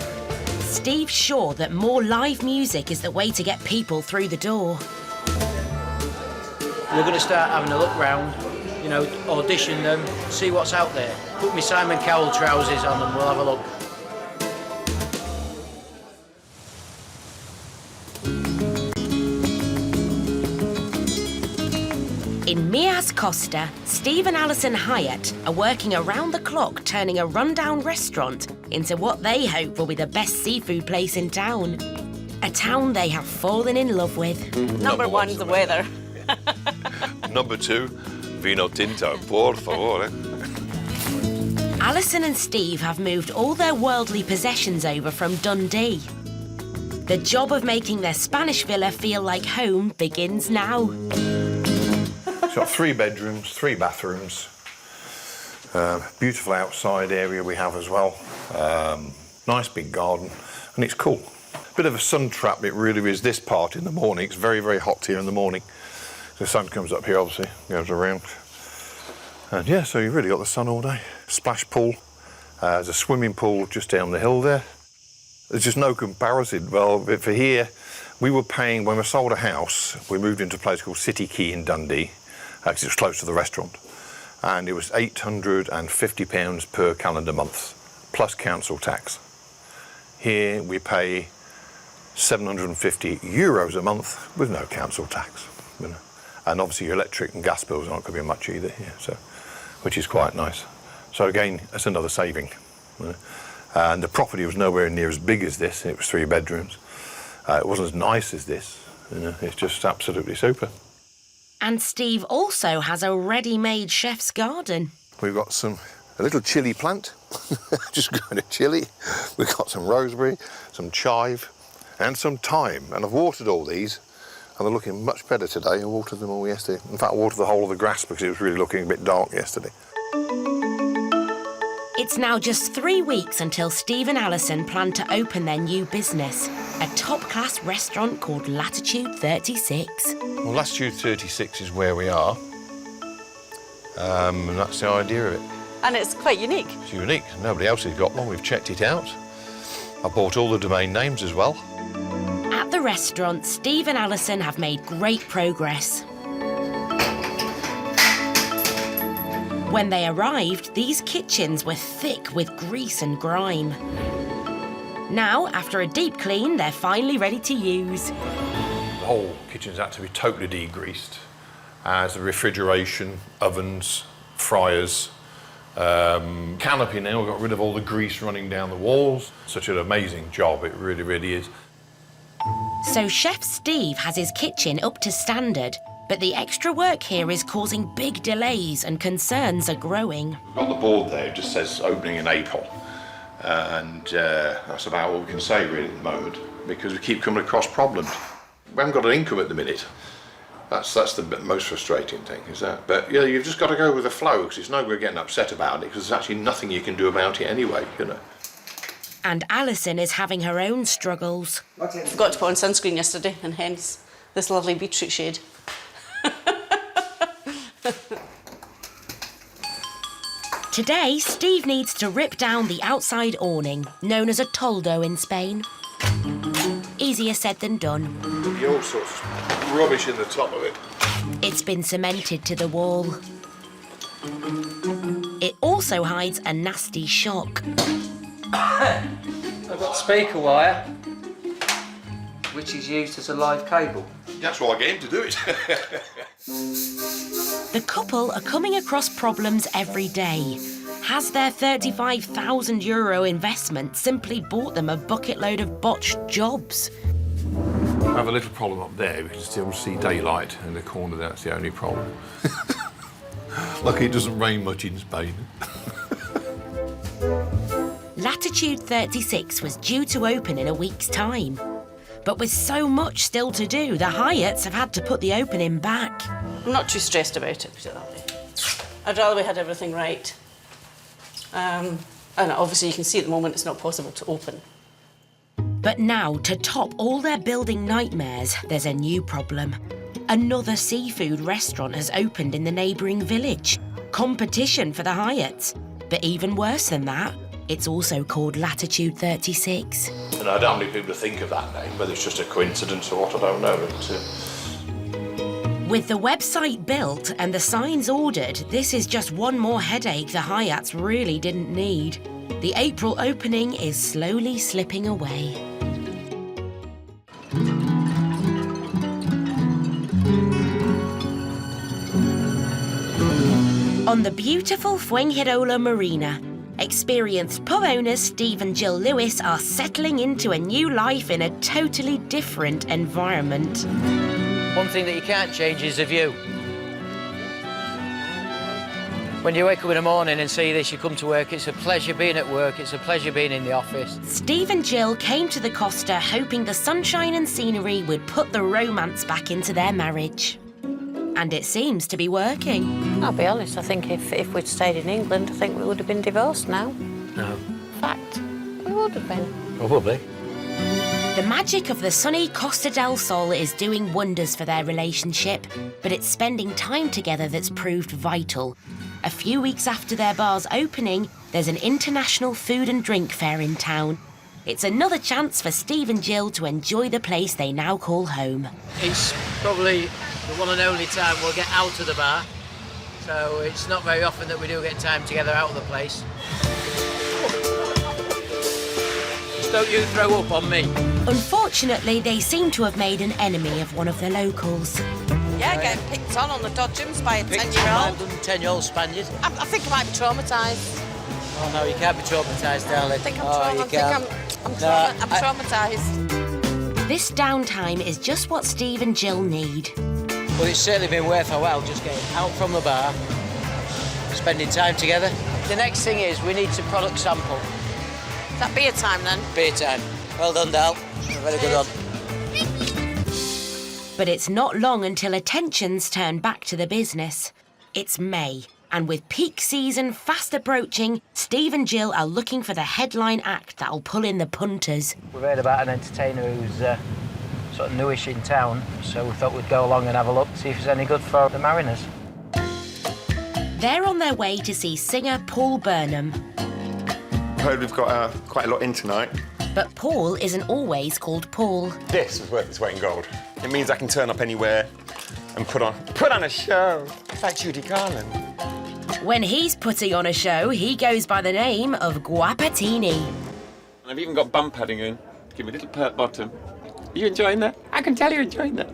A: Steve's sure that more live music is the way to get people through the door.
W: We're going to start having a look round, audition them, see what's out there. Put me Simon Cowell trousers on and we'll have a look.
A: In Mias Costa, Steve and Alison Hyatt are working around the clock turning a rundown restaurant into what they hope will be the best seafood place in town. A town they have fallen in love with.
V: Number one's the weather.
N: Number 2, vino tinto, por favor.
A: Alison and Steve have moved all their worldly possessions over from Dundee. The job of making their Spanish villa feel like home begins now.
N: It's got 3 bedrooms, 3 bathrooms. Beautiful outside area we have as well. Nice big garden, and it's cool. Bit of a sun trap, it really is, this part in the morning. It's very, very hot here in the morning. The sun comes up here, obviously, goes around. And yeah, so you've really got the sun all day. Splash pool. There's a swimming pool just down the hill there. There's just no comparison. Well, for here, we were paying, when we sold a house, we moved into a place called City Quay in Dundee, because it was close to the restaurant. And it was £850 per calendar month, plus council tax. Here we pay €750 a month with no council tax. You know. And obviously your electric and gas bills aren't going to be much either here, so, which is quite nice. So again, that's another saving. You know. And the property was nowhere near as big as this. It was 3 bedrooms. It wasn't as nice as this. You know. It's just absolutely super.
A: And Steve also has a ready-made chef's garden.
N: We've got a little chilli plant, just growing a chilli. We've got some rosemary, some chive, and some thyme. And I've watered all these, and they're looking much better today. I watered them all yesterday. In fact, I watered the whole of the grass because it was really looking a bit dark yesterday.
A: It's now just 3 weeks until Steve and Alison plan to open their new business, a top-class restaurant called Latitude 36.
N: Well, Latitude 36 is where we are, and that's the idea of it.
Y: And it's quite unique.
N: It's unique. Nobody else has got one. We've checked it out. I bought all the domain names as well.
A: At the restaurant, Steve and Alison have made great progress. When they arrived, these kitchens were thick with grease and grime. Now, after a deep clean, they're finally ready to use.
N: The whole kitchen's had to be totally degreased, as the refrigeration, ovens, fryers, canopy now. We've got rid of all the grease running down the walls. Such an amazing job, it really, really is.
A: So Chef Steve has his kitchen up to standard, but the extra work here is causing big delays and concerns are growing.
N: We've got the board there, it just says opening in April. And that's about all we can say really at the moment, because we keep coming across problems. We haven't got an income at the minute. That's the most frustrating thing, is that. But yeah, you've just got to go with the flow, because it's no good getting upset about it, because there's actually nothing you can do about it anyway, you know.
A: And Alison is having her own struggles.
Y: I forgot to put on sunscreen yesterday, and hence this lovely beetroot shade.
A: Today, Steve needs to rip down the outside awning, known as a toldo in Spain. Easier said than done.
N: There'll be all sorts of rubbish in the top of it.
A: It's been cemented to the wall. It also hides a nasty shock.
W: I've got speaker wire, which is used as a live cable.
N: That's why I get him to do it.
A: The couple are coming across problems every day. Has their €35,000 investment simply bought them a bucket load of botched jobs?
N: I have a little problem up there. We can still see daylight in the corner. That's the only problem. Lucky it doesn't rain much in Spain.
A: Latitude 36 was due to open in a week's time. But with so much still to do, the Hyatts have had to put the opening back.
Y: I'm not too stressed about it, put it that way. I'd rather we had everything right. And obviously you can see at the moment it's not possible to open.
A: But now, to top all their building nightmares, there's a new problem. Another seafood restaurant has opened in the neighbouring village. Competition for the Hyatts. But even worse than that, it's also called Latitude 36.
N: And I don't need people to think of that name, whether it's just a coincidence or what, I don't know. But,
A: With the website built and the signs ordered, this is just one more headache the Hyatts really didn't need. The April opening is slowly slipping away. On the beautiful Fuengirola Marina, experienced pub owners Steve and Jill Lewis are settling into a new life in a totally different environment.
W: One thing that you can't change is the view. When you wake up in the morning and see this, you come to work, it's a pleasure being at work, it's a pleasure being in the office.
A: Steve and Jill came to the Costa hoping the sunshine and scenery would put the romance back into their marriage. And it seems to be working.
V: I'll be honest, I think if we'd stayed in England, I think we would have been divorced now.
W: No.
V: Fact, we would have been.
W: Probably.
A: The magic of the sunny Costa del Sol is doing wonders for their relationship, but it's spending time together that's proved vital. A few weeks after their bar's opening, there's an international food and drink fair in town. It's another chance for Steve and Jill to enjoy the place they now call home.
W: It's probably the one and only time we'll get out of the bar, so it's not very often that we do get time together out of the place. Just don't you throw up on me.
A: Unfortunately, they seem to have made an enemy of one of the locals.
V: Yeah, getting picked on the dodgems by a
W: Picked
V: 10-year-old.
W: on by a 10-year-old Spaniard.
V: I think I might be traumatised.
W: Oh no, you can't be traumatised, darling.
V: I think I'm traumatised.
A: This downtime is just what Steve and Jill need.
W: Well, it's certainly been worth our while just getting out from the bar, spending time together. The next thing is we need some product sample.
V: Is that beer time then?
W: Beer time. Well done, Dal. A very good one.
A: But it's not long until attentions turn back to the business. It's May, and with peak season fast approaching, Steve and Jill are looking for the headline act that'll pull in the punters.
W: We've heard about an entertainer who's sort of newish in town, so we thought we'd go along and have a look, see if it's any good for the mariners.
A: They're on their way to see singer Paul Burnham.
E: I heard we've got quite a lot in tonight.
A: But Paul isn't always called Paul.
E: This is worth its weight in gold. It means I can turn up anywhere and put on a show. It's like Judy Garland.
A: When he's putting on a show, he goes by the name of Guapatini.
E: And I've even got bum padding in. Give me a little pert bottom. Are you enjoying that? I can tell you're enjoying that.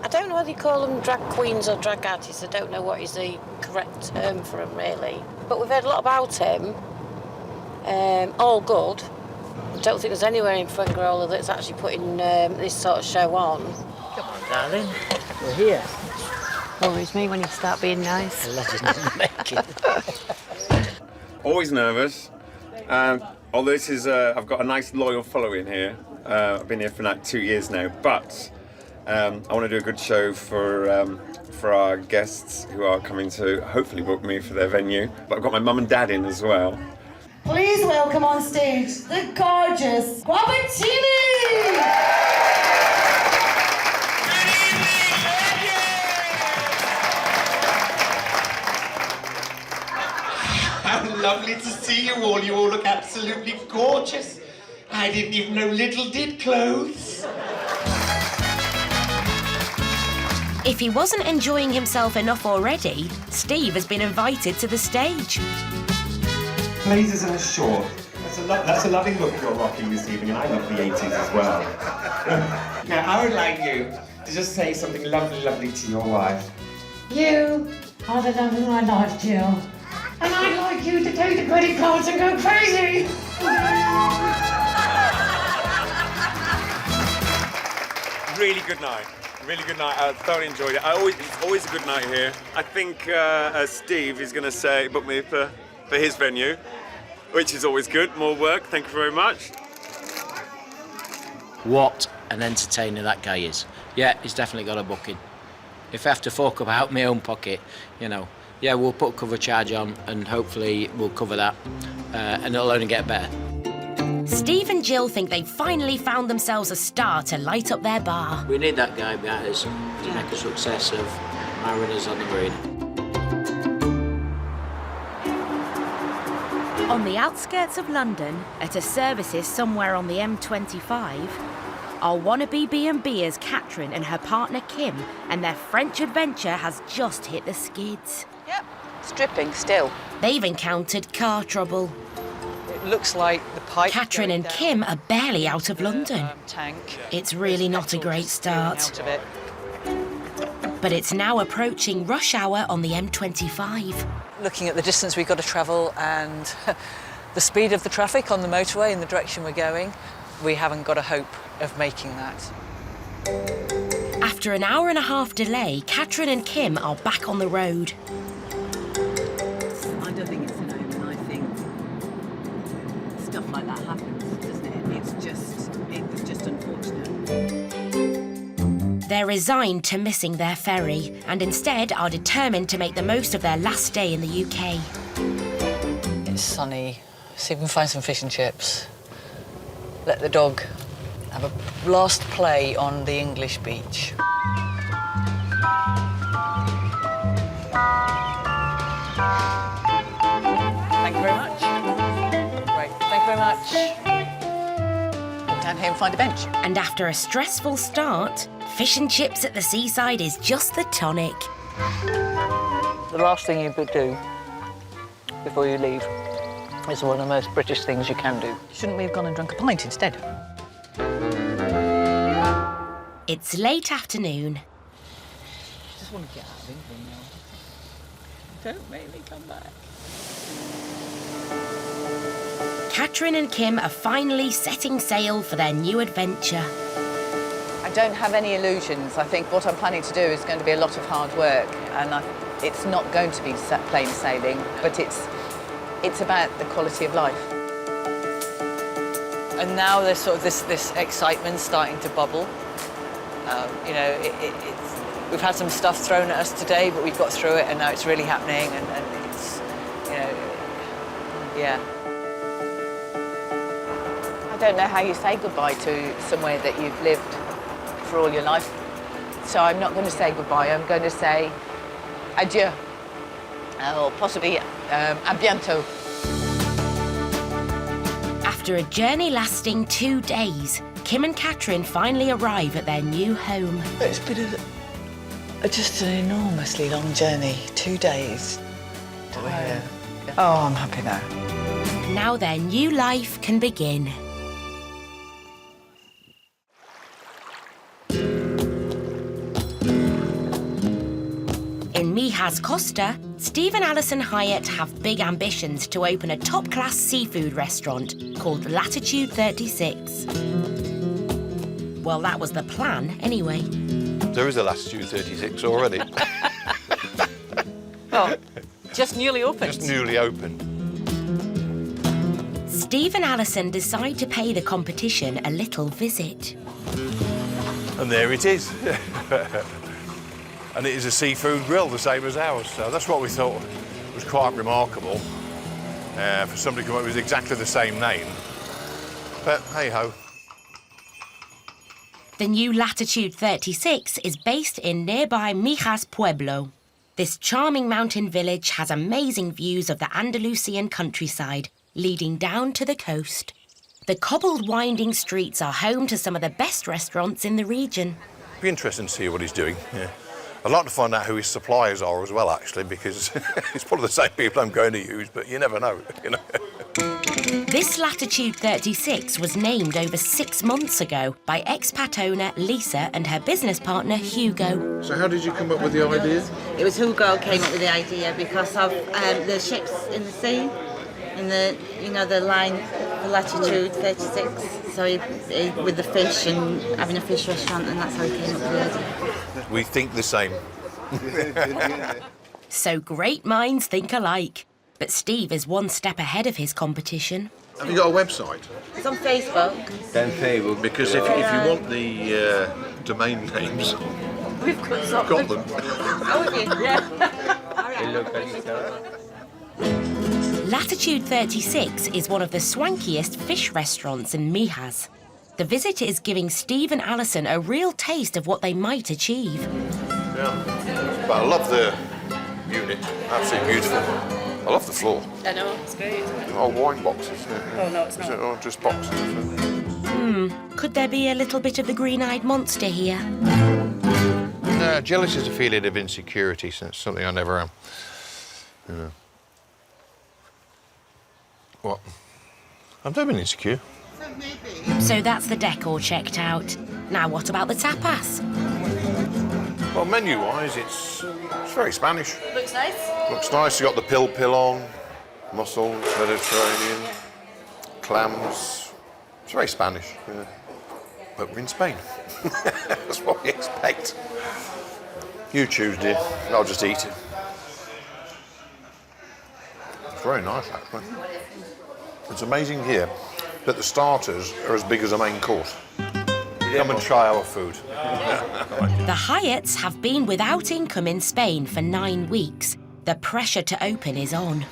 V: I don't know whether you call them drag queens or drag artists. I don't know what is the correct term for them, really. But we've heard a lot about him. All good. I don't think there's anywhere in Fuengirola that's actually putting this sort of show on.
W: Come on, darling. We're here.
V: Worries me when you start being nice.
W: Legend in the making.
E: Always nervous. Although this is, I've got a nice loyal following here. I've been here for like 2 years now, but I want to do a good show for our guests who are coming to hopefully book me for their venue. But I've got my mum and dad in as well.
O: Please welcome on stage the gorgeous Guapatini!
R: How lovely to see you all. You all look absolutely gorgeous. I didn't even know Little did clothes.
A: If he wasn't enjoying himself enough already, Steve has been invited to the stage.
R: Blazers and a short. That's a lovely look you're rocking this evening, and I love the 80s as well. Now, I would like you to just say something lovely, lovely to your wife.
O: You are the love of my life, Jill. And I'd like you to take the credit cards and go crazy.
E: Really good night. Really good night. I thoroughly enjoyed it. It's always a good night here. I think Steve is going to book me for his venue, which is always good. More work. Thank you very much.
W: What an entertainer that guy is. Yeah, he's definitely got a booking. If I have to fork up out my own pocket, yeah, we'll put a cover charge on and hopefully we'll cover that and it'll only get better.
A: Steve and Jill think they've finally found themselves a star to light up their bar.
W: We need that guy behind us to make a success of Mariners on the Marina.
A: On the outskirts of London, at a services somewhere on the M25, our wannabe B&Bers Catherine and her partner Kim and their French adventure has just hit the skids.
K: Yep, stripping still.
A: They've encountered car trouble.
K: It looks like the pipe.
A: Catherine and Kim are barely out of London.
K: Tank.
A: It's really not a great start.
K: Out of it.
A: But it's now approaching rush hour on the M25.
K: Looking at the distance we've got to travel and the speed of the traffic on the motorway in the direction we're going, we haven't got a hope of making that.
A: After an hour and a half delay, Catherine and Kim are back on the road. They're resigned to missing their ferry and instead are determined to make the most of their last day in the UK.
Q: It's sunny. See if we can find some fish and chips. Let the dog have a last play on the English beach. Thank you very much. Great, thank you very much. Walk down here and find a bench.
A: And after a stressful start, fish and chips at the seaside is just the tonic.
Q: The last thing you could do before you leave is one of the most British things you can do. Shouldn't we have gone and drunk a pint instead?
A: It's late afternoon.
Q: I just want to get out of England now. Don't make me come back.
A: Catherine and Kim are finally setting sail for their new adventure.
K: I don't have any illusions. I think what I'm planning to do is going to be a lot of hard work, and it's not going to be plain sailing, but it's about the quality of life.
Q: And now there's sort of this excitement starting to bubble. You know, we've had some stuff thrown at us today, but we've got through it, and now it's really happening, and it's, you know, yeah.
K: I don't know how you say goodbye to somewhere that you've lived for all your life. So I'm not going to say goodbye, I'm going to say adieu. Or possibly à bientôt.
A: After a journey lasting 2 days, Kim and Catherine finally arrive at their new home.
Q: It's been just an enormously long journey. 2 days. Oh, I'm happy now.
A: Now their new life can begin. In Mijas Costa, Steve and Alison Hyatt have big ambitions to open a top-class seafood restaurant called Latitude 36. Well, that was the plan, anyway.
N: There is a Latitude 36 already.
Q: Oh, just newly opened.
N: Just newly opened.
A: Steve and Alison decide to pay the competition a little visit.
N: And there it is. And it is a seafood grill, the same as ours. So that's what we thought was quite remarkable for somebody to come up with exactly the same name. But hey-ho.
A: The new Latitude 36 is based in nearby Mijas Pueblo. This charming mountain village has amazing views of the Andalusian countryside, leading down to the coast. The cobbled winding streets are home to some of the best restaurants in the region.
N: Be interesting to see what he's doing. Yeah. I'd like to find out who his suppliers are as well, actually, because it's probably the same people I'm going to use, but you never know, you know.
A: This Latitude 36 was named over 6 months ago by expat owner Lisa and her business partner Hugo.
N: So how did you come up with the idea?
G: It was Hugo came up with the idea because of the ships in the sea and the line, the Latitude 36. So he with the fish and having a fish restaurant, and that's how he came up with the idea.
N: We think the same.
A: So great minds think alike. But Steve is 1 step ahead of his competition.
N: Have you got a website?
G: It's on Facebook.
N: Then Facebook. Because if you want the domain names,
G: We've got
N: them.
A: Latitude 36 is one of the swankiest fish restaurants in Mijas. The visit is giving Steve and Alison a real taste of what they might achieve.
N: Yeah, but I love the unit. Absolutely beautiful. I love the floor.
F: I know, it's great.
N: Oh, wine boxes. Yeah.
F: Oh, no, it's not.
N: Oh, just boxes.
A: Could there be a little bit of the green-eyed monster here?
N: No, jealous is a feeling of insecurity, so it's something I never am. You know. What? I've never been insecure.
A: So that's the decor checked out. Now what about the tapas?
N: Well, menu-wise, it's very Spanish.
F: Looks nice.
N: Looks nice. You got the pill on, mussels, Mediterranean, clams. It's very Spanish. Yeah. But we're in Spain. That's what we expect. You choose, dear. I'll just eat it. It's very nice, actually. It's amazing here that the starters are as big as a main course. Come and try our food.
A: The Hyatts have been without income in Spain for 9 weeks. The pressure to open is on.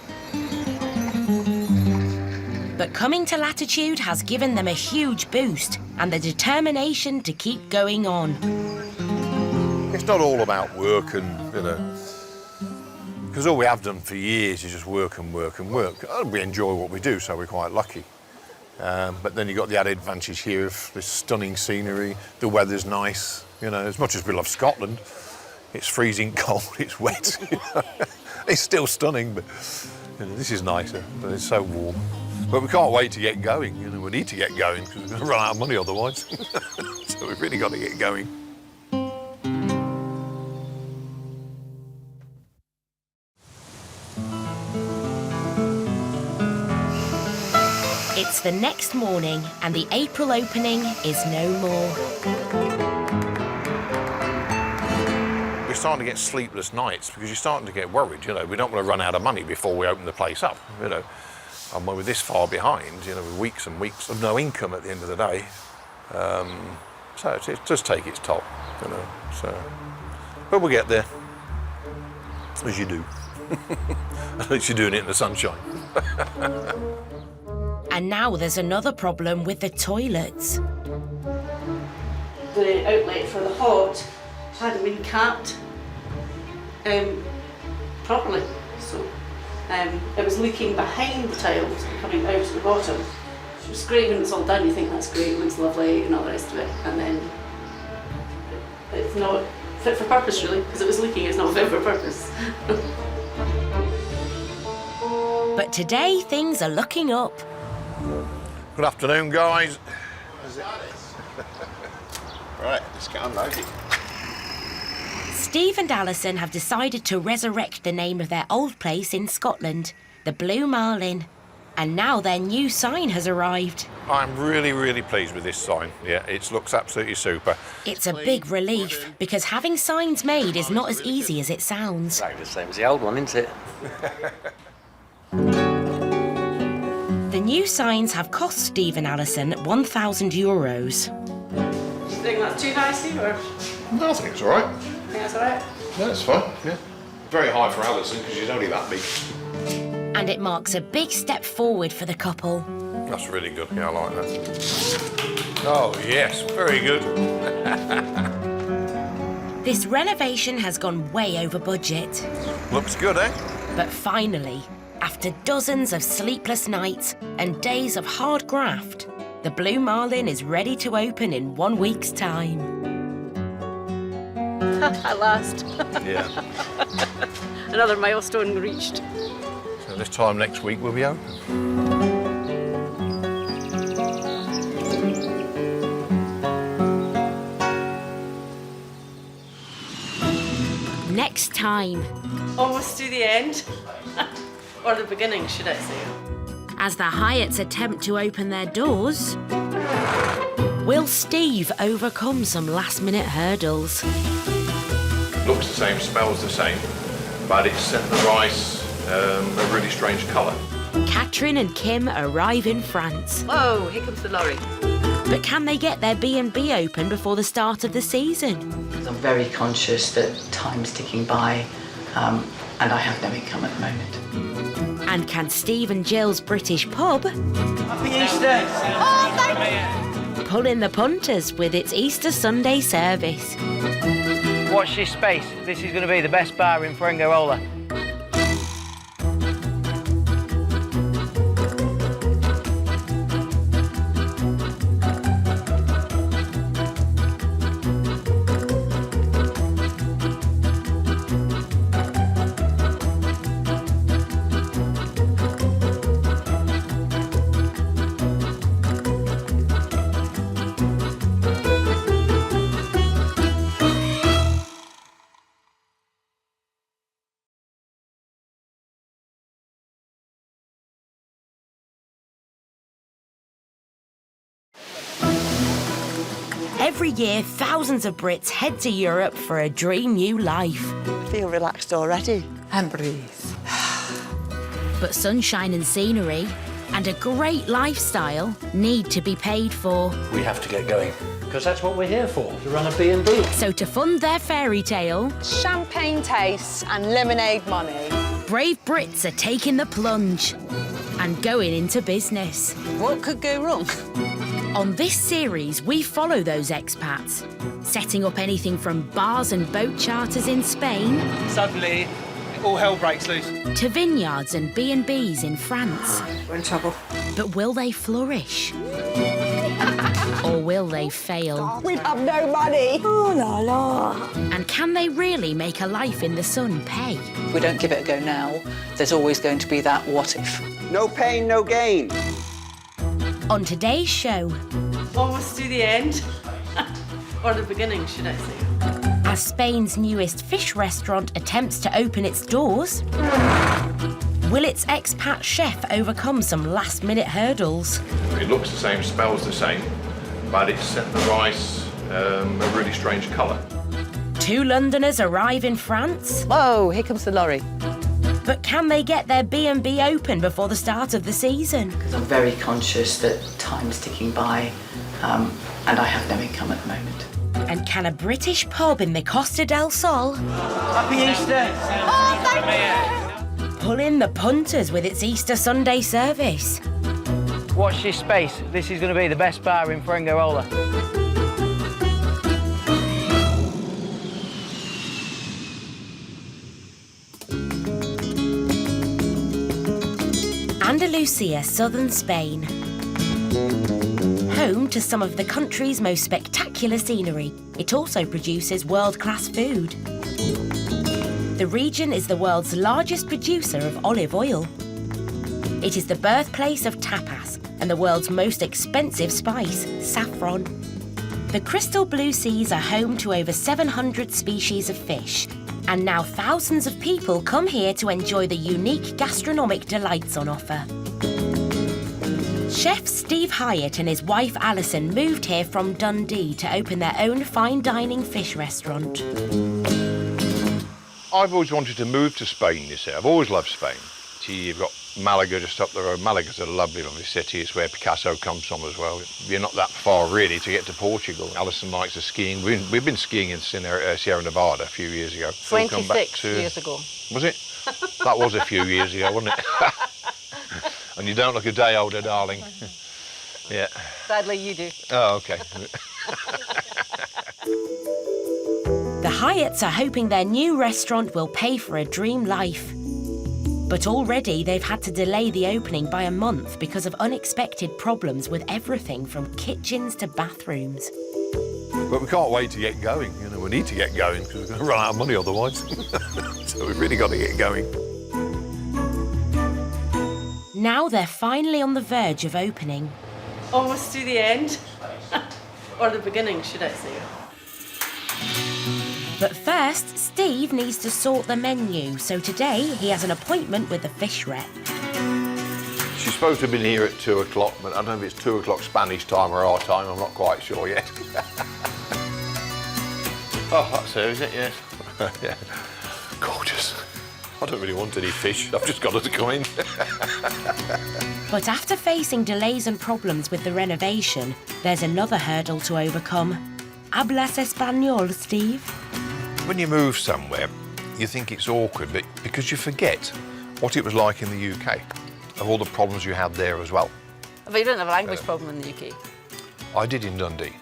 A: But coming to Latitude has given them a huge boost and the determination to keep going on.
N: It's not all about work and, you know, because all we have done for years is just work and work and work. We enjoy what we do, so we're quite lucky. But then you've got the added advantage here of this stunning scenery, the weather's nice, you know, as much as we love Scotland, it's freezing cold, it's wet, you know. It's still stunning, but you know, this is nicer, but it's so warm. But we can't wait to get going, you know, we need to get going because we're going to run out of money otherwise. So we've really got to get going.
A: It's the next morning and the April opening is no more.
N: We're starting to get sleepless nights because you're starting to get worried, you know. We don't want to run out of money before we open the place up, you know. And when we're this far behind, you know, with weeks and weeks of no income at the end of the day, so it does take its toll, you know. So, but we'll get there, as you do. At least you're doing it in the sunshine.
A: And now there's another problem with the toilets.
Y: The outlet for the hot hadn't been capped properly, so it was leaking behind the tiles coming out of the bottom. It was great when it's all done, you think that's great, it looks lovely and all the rest of it, and then it's not fit for purpose really, because it was leaking, it's not fit for purpose.
A: But today things are looking up.
N: Good afternoon, guys.
I: Right, let's get unloaded.
A: Steve and Alison have decided to resurrect the name of their old place in Scotland, the Blue Marlin. And now their new sign has arrived.
N: I'm really, really pleased with this sign. Yeah, it looks absolutely super.
A: It's a big relief, because having signs made is not as easy as it sounds.
C: Exactly the same as the old one, isn't it?
A: The new signs have cost Steve and Alison €1,000.
Y: Do you think that's too high, Steve, or?
N: No, I think it's all right.
Y: I think that's all right?
N: No, it's fine, yeah. Very high for Alison, because she's only that big.
A: And it marks a big step forward for the couple.
N: That's really good, yeah, I like that. Oh, yes, very good.
A: This renovation has gone way over budget.
N: Looks good, eh?
A: But finally, after dozens of sleepless nights and days of hard graft, the Blue Marlin is ready to open in 1 week's time.
Y: At last.
N: Yeah.
Y: Another milestone reached.
N: So this time next week we'll be open.
A: Next time.
Y: Almost to the end. Or the beginning, should I say.
A: As the Hyatts attempt to open their doors, will Steve overcome some last-minute hurdles?
N: Looks the same, smells the same, but it's set the rice a really strange colour.
A: Catherine and Kim arrive in France.
K: Whoa, here comes the lorry.
A: But can they get their B&B open before the start of the season?
K: I'm very conscious that time's ticking by and I have no income at the moment.
A: And can Steve and Jill's British pub
P: Happy Easter!
A: Oh, pull in the punters with its Easter Sunday service?
H: Watch this space. This is going to be the best bar in Fuengirola.
A: Every year, thousands of Brits head to Europe for a dream new life.
L: I feel relaxed already.
K: And breathe.
A: But sunshine and scenery, and a great lifestyle need to be paid for.
B: We have to get going, because that's what we're here for, to run a B&B.
A: So to fund their fairy tale,
J: Champagne tastes and lemonade money.
A: brave Brits are taking the plunge and going into business.
J: What could go wrong?
A: On this series, we follow those expats, setting up anything from bars and boat charters in Spain
L: Suddenly, all hell breaks loose.
A: to vineyards and B&Bs in France.
J: We're in trouble.
A: But will they flourish? Or will they fail?
J: We'd have no money. Oh, la la.
A: And can they really make a life in the sun pay?
Q: If we don't give it a go now, there's always going to be that what if.
S: No pain, no gain.
A: On today's show,
Y: Almost to the end. Or the beginning, should I say.
A: as Spain's newest fish restaurant attempts to open its doors, will its expat chef overcome some last-minute hurdles?
N: It looks the same, smells the same, but it's set the rice a really strange colour.
A: Two Londoners arrive in France,
Q: Whoa, here comes the lorry.
A: but can they get their B&B open before the start of the season?
K: I'm very conscious that time's ticking by, and I have no income at the moment.
A: And can a British pub in the Costa del Sol
L: Happy Easter!
A: pull in the punters with its Easter Sunday service?
H: Watch this space. This is going to be the best bar in Fuengirola.
A: Andalusia, southern Spain. Home to some of the country's most spectacular scenery, it also produces world-class food. The region is the world's largest producer of olive oil. It is the birthplace of tapas and the world's most expensive spice, saffron. The crystal blue seas are home to over 700 species of fish, and now thousands of people come here to enjoy the unique gastronomic delights on offer. Chef Steve Hyatt and his wife Alison moved here from Dundee to open their own fine dining fish restaurant.
N: I've always wanted to move to Spain, you see. I've always loved Spain. You've got Malaga just up the road. Malaga's a lovely, lovely city. It's where Picasso comes from as well. You're not that far, really, to get to Portugal. Alison likes the skiing. We've been skiing in Sierra Nevada a few years ago.
Y: 26 years ago.
N: Was it? That was a few years ago, wasn't it? And you don't look a day older, darling. Yeah.
Y: Sadly, you do.
N: Oh, OK.
A: The Hyatts are hoping their new restaurant will pay for a dream life. But already they've had to delay the opening by a month because of unexpected problems with everything from kitchens to bathrooms.
N: But we can't wait to get going. You know, we need to get going because we're going to run out of money otherwise. So we've really got to get going.
A: Now they're finally on the verge of opening.
Y: Almost to the end. Or the beginning, should I say.
A: But first, Steve needs to sort the menu, so today he has an appointment with the fish rep.
N: She's supposed to have been here at 2 o'clock, but I don't know if it's 2 o'clock Spanish time or our time. I'm not quite sure yet. Oh, that's her, is it? Yes. Yeah. Gorgeous. I don't really want any fish. I've just got her to come in.
A: But after facing delays and problems with the renovation, there's another hurdle to overcome. Hablas español, Steve?
N: When you move somewhere, you think it's awkward, but because you forget what it was like in the UK, of all the problems you had there as well.
Y: But you don't have a language problem in the UK.
N: I did in Dundee.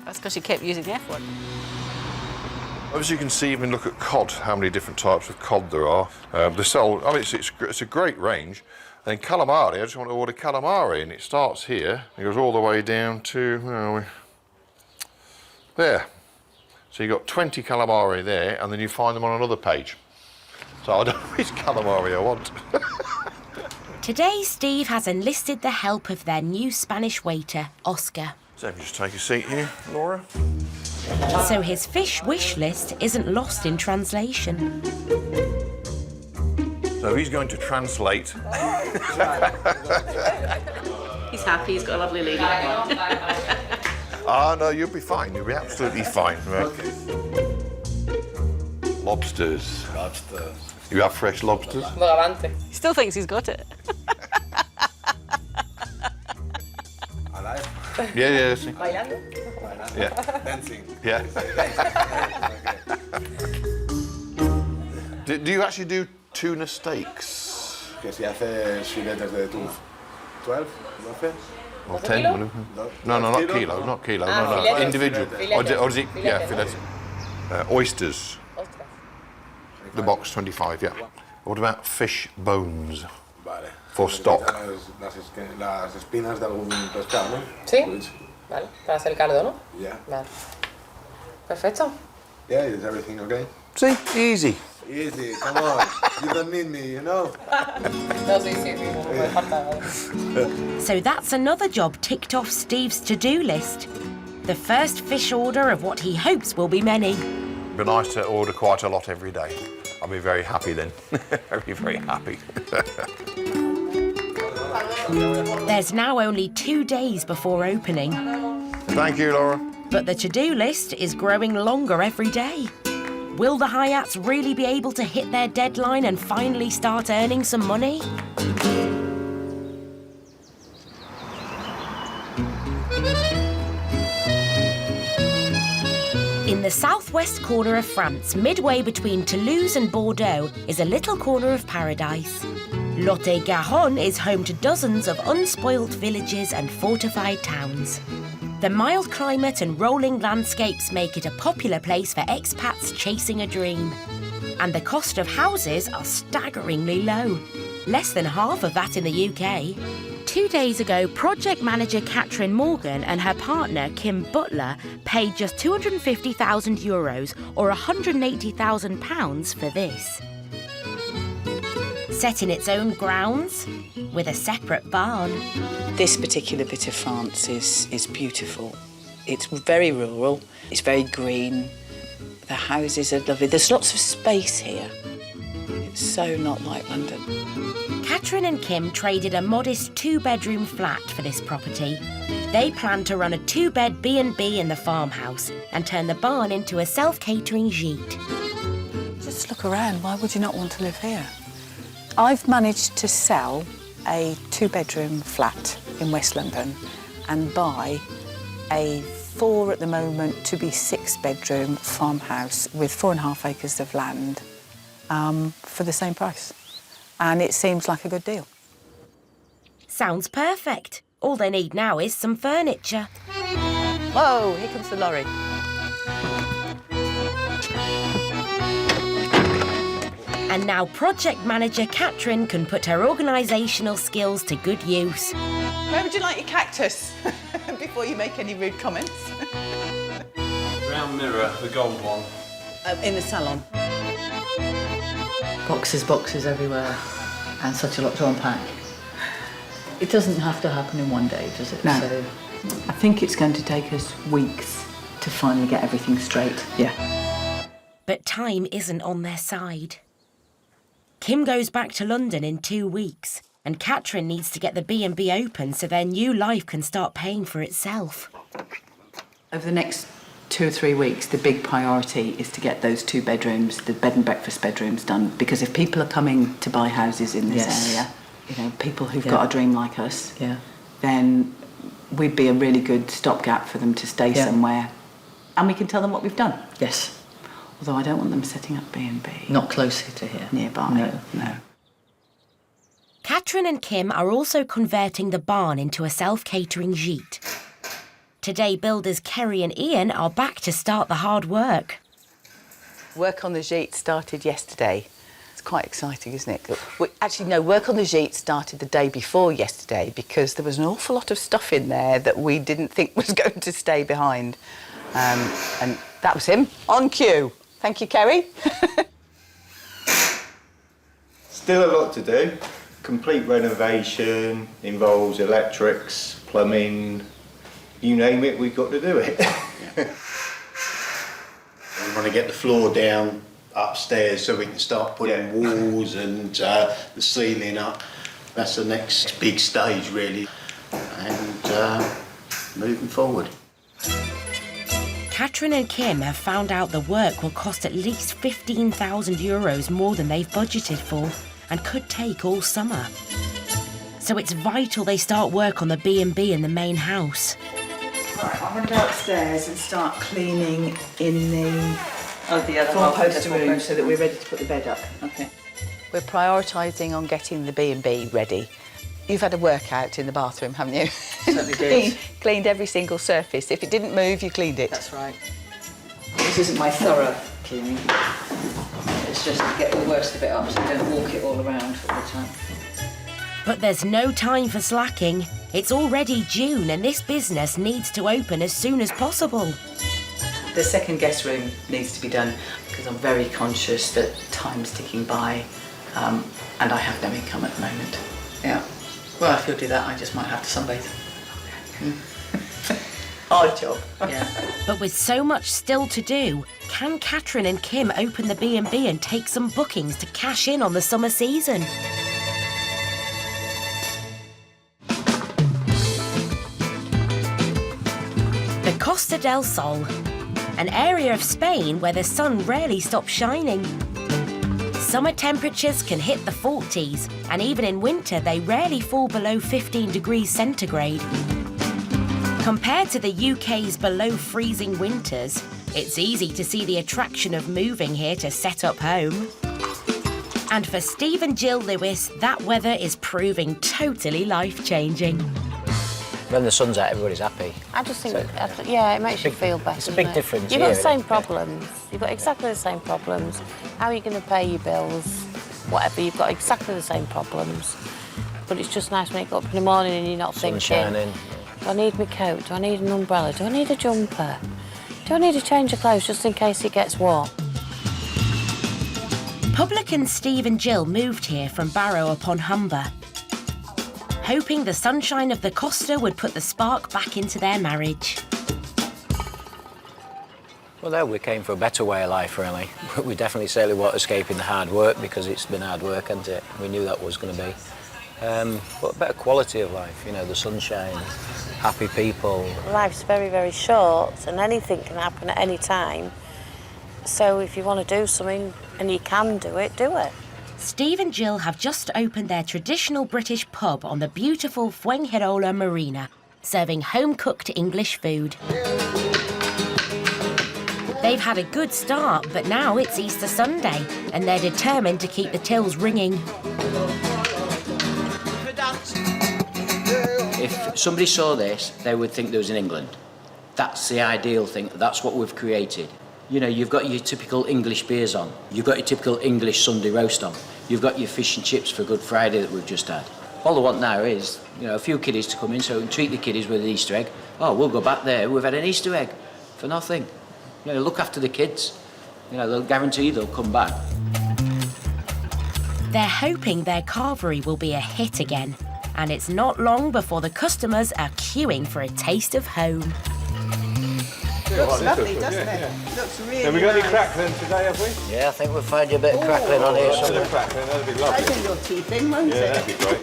Y: That's because you kept using the F word.
N: As you can see, you can look at cod, how many different types of cod there are. They sell, I mean, it's a great range. And calamari, I just want to order calamari, and it starts here, it goes all the way down to, where are we? There. So you've got 20 calamari there, and then you find them on another page. So I don't know which calamari I want.
A: Today, Steve has enlisted the help of their new Spanish waiter, Oscar.
N: So just take a seat here, Laura.
A: So his fish wish list isn't lost in translation.
N: So he's going to translate.
Y: He's happy, he's got a lovely lady.
N: Ah, no, you'll be fine. You'll be absolutely fine. Okay. Lobsters. Lobsters. You have fresh lobsters?
Y: He still thinks he's got it.
N: Yeah, sí.
D: ¿Bailando?
N: Yeah.
D: Dancing.
N: Yeah. do you actually do tuna steaks?
D: Que si haces filetes de tuna. 12, 12?
N: Or 10? No, not kilo, not kilo. No. Individual. Or is it? Yeah, fillet. Oysters. The box 25, yeah. What about fish bones?
D: Vale.
N: For stock.
D: Las espinas de algún pescado, ¿no?
V: Sí. Vale, para hacer el caldo, ¿no?
D: Yeah.
V: Vale. Perfecto.
D: Yeah, is everything okay?
N: See, easy.
D: Easy, come on. You don't need me, you know?
V: No, sí, no puede faltar.
A: So that's another job ticked off Steve's to-do list. The first fish order of what he hopes will be many.
N: It'd be nice to order quite a lot every day. I'll be very happy then. very happy.
A: There's now only 2 days before opening.
N: Thank you, Laura.
A: But the to-do list is growing longer every day. Will the Hyats really be able to hit their deadline and finally start earning some money? In the southwest corner of France, midway between Toulouse and Bordeaux, is a little corner of paradise. Lot-et-Garonne is home to dozens of unspoilt villages and fortified towns. The mild climate and rolling landscapes make it a popular place for expats chasing a dream. And the cost of houses are staggeringly low, less than half of that in the UK. 2 days ago, project manager Catherine Morgan and her partner Kim Butler paid just €250,000 or £180,000 for this. Set in its own grounds, with a separate barn.
K: This particular bit of France is beautiful. It's very rural, it's very green, the houses are lovely. There's lots of space here. It's so not like London.
A: Catherine and Kim traded a modest 2-bedroom flat for this property. They plan to run a 2-bed B&B in the farmhouse and turn the barn into a self-catering gîte.
K: Just look around, why would you not want to live here? I've managed to sell a 2-bedroom flat in West London and buy a 4 at the moment to be 6-bedroom farmhouse with 4.5 acres of land for the same price. And it seems like a good deal.
A: Sounds perfect. All they need now is some furniture.
K: Whoa, here comes the lorry.
A: And now project manager Catherine can put her organisational skills to good use.
K: Where would you like your cactus? Before you make any rude comments.
B: Round mirror, the gold one.
K: In the salon.
Q: Boxes everywhere, and such a lot to unpack. It doesn't have to happen in one day, does it?
K: No.
Q: So...
K: I think it's going to take us weeks to finally get everything straight. Yeah.
A: But time isn't on their side. Kim goes back to London in 2 weeks, and Catherine needs to get the B&B open so their new life can start paying for itself.
K: Over the next 2 or 3 weeks, the big priority is to get those 2 bedrooms, the bed and breakfast bedrooms done, because if people are coming to buy houses in this area, you know, people who've got a dream like us, then we'd be a really good stopgap for them to stay somewhere, and we can tell them what we've done.
Q: Yes.
K: Although I don't want them setting up B&B.
Q: Not closer to here.
K: Nearby. No.
A: Catherine and Kim are also converting the barn into a self-catering gîte. Today, builders Kerry and Ian are back to start the hard work.
K: Work on the gîte started yesterday. It's quite exciting, isn't it? Actually, no, work on the gîte started the day before yesterday because there was an awful lot of stuff in there that we didn't think was going to stay behind. And that was him, on cue. Thank you, Kerry.
I: Still a lot to do. Complete renovation, involves electrics, plumbing, you name it, we've got to do it.
M: We want to get the floor down upstairs so we can start putting walls and the ceiling up. That's the next big stage, really, and moving forward.
A: Catherine and Kim have found out the work will cost at least €15,000 more than they've budgeted for and could take all summer. So it's vital they start work on the B&B in the main house.
K: Right, I'm going to go upstairs and start cleaning in the
Q: other
K: four-poster room so that we're ready to put the bed up.
Q: Okay. We're prioritising on getting the B&B ready. You've had a workout in the bathroom, haven't you?
K: Certainly did.
Q: Cleaned every single surface. If it didn't move, you cleaned it.
K: That's right. This isn't my thorough cleaning. It's just to get the worst of it up so you don't walk it all around all the time.
A: But there's no time for slacking. It's already June and this business needs to open as soon as possible.
K: The second guest room needs to be done because I'm very conscious that time's ticking by and I have no income at the moment. Yeah. Well, if you'll do that, I just might have to sunbathe. Hard job. Yeah.
A: But with so much still to do, can Catherine and Kim open the B&B and take some bookings to cash in on the summer season? The Costa del Sol, an area of Spain where the sun rarely stops shining. Summer temperatures can hit the 40s, and even in winter they rarely fall below 15 degrees centigrade. Compared to the UK's below freezing winters, it's easy to see the attraction of moving here to set up home. And for Steve and Jill Lewis, that weather is proving totally life-changing.
W: When the sun's out, everybody's happy.
V: I just think, yeah, it makes you feel better.
W: It's a big
V: doesn't it?
W: difference
V: You've got
W: here,
V: the same
W: isn't it?
V: problems. You've got exactly the same problems. How are you going to pay your bills? Whatever, you've got exactly the same problems. But it's just nice when you get up in the morning and you're not
W: Sun
V: thinking,
W: shining.
V: do I need my coat? Do I need an umbrella? Do I need a jumper? Do I need a change of clothes just in case it gets warm?
A: Publican Steve and Jill moved here from Barrow upon Humber, hoping the sunshine of the Costa would put the spark back into their marriage.
W: Well, no, we came for a better way of life, really. We definitely certainly want escaping the hard work because it's been hard work, hasn't it? We knew that was going to be. But a better quality of life, you know, the sunshine, happy people.
V: Life's very, very short and anything can happen at any time. So if you want to do something and you can do it, do it.
A: Steve and Jill have just opened their traditional British pub on the beautiful Fuengirola Marina, serving home-cooked English food. They've had a good start, but now it's Easter Sunday, and they're determined to keep the tills ringing.
W: If somebody saw this, they would think they was in England. That's the ideal thing. That's what we've created. You know, you've got your typical English beers on. You've got your typical English Sunday roast on. You've got your fish and chips for Good Friday that we've just had. All I want now is, you know, a few kiddies to come in so we can treat the kiddies with an Easter egg. Oh, we'll go back there. We've had an Easter egg for nothing. You know, look after the kids. You know, they'll guarantee they'll come back.
A: They're hoping their carvery will be a hit again, and it's not long before the customers are queuing for a taste of home.
K: Looks lovely, doesn't it? Looks really
N: Have we got any
K: nice.
N: crackling today, have we?
W: Yeah, I think we'll find you a bit of crackling on here
N: A bit
W: somewhere.
N: of crackling, that'd be lovely.
K: That'd do your teeth in, won't
N: Yeah,
K: it?
N: that'd be great.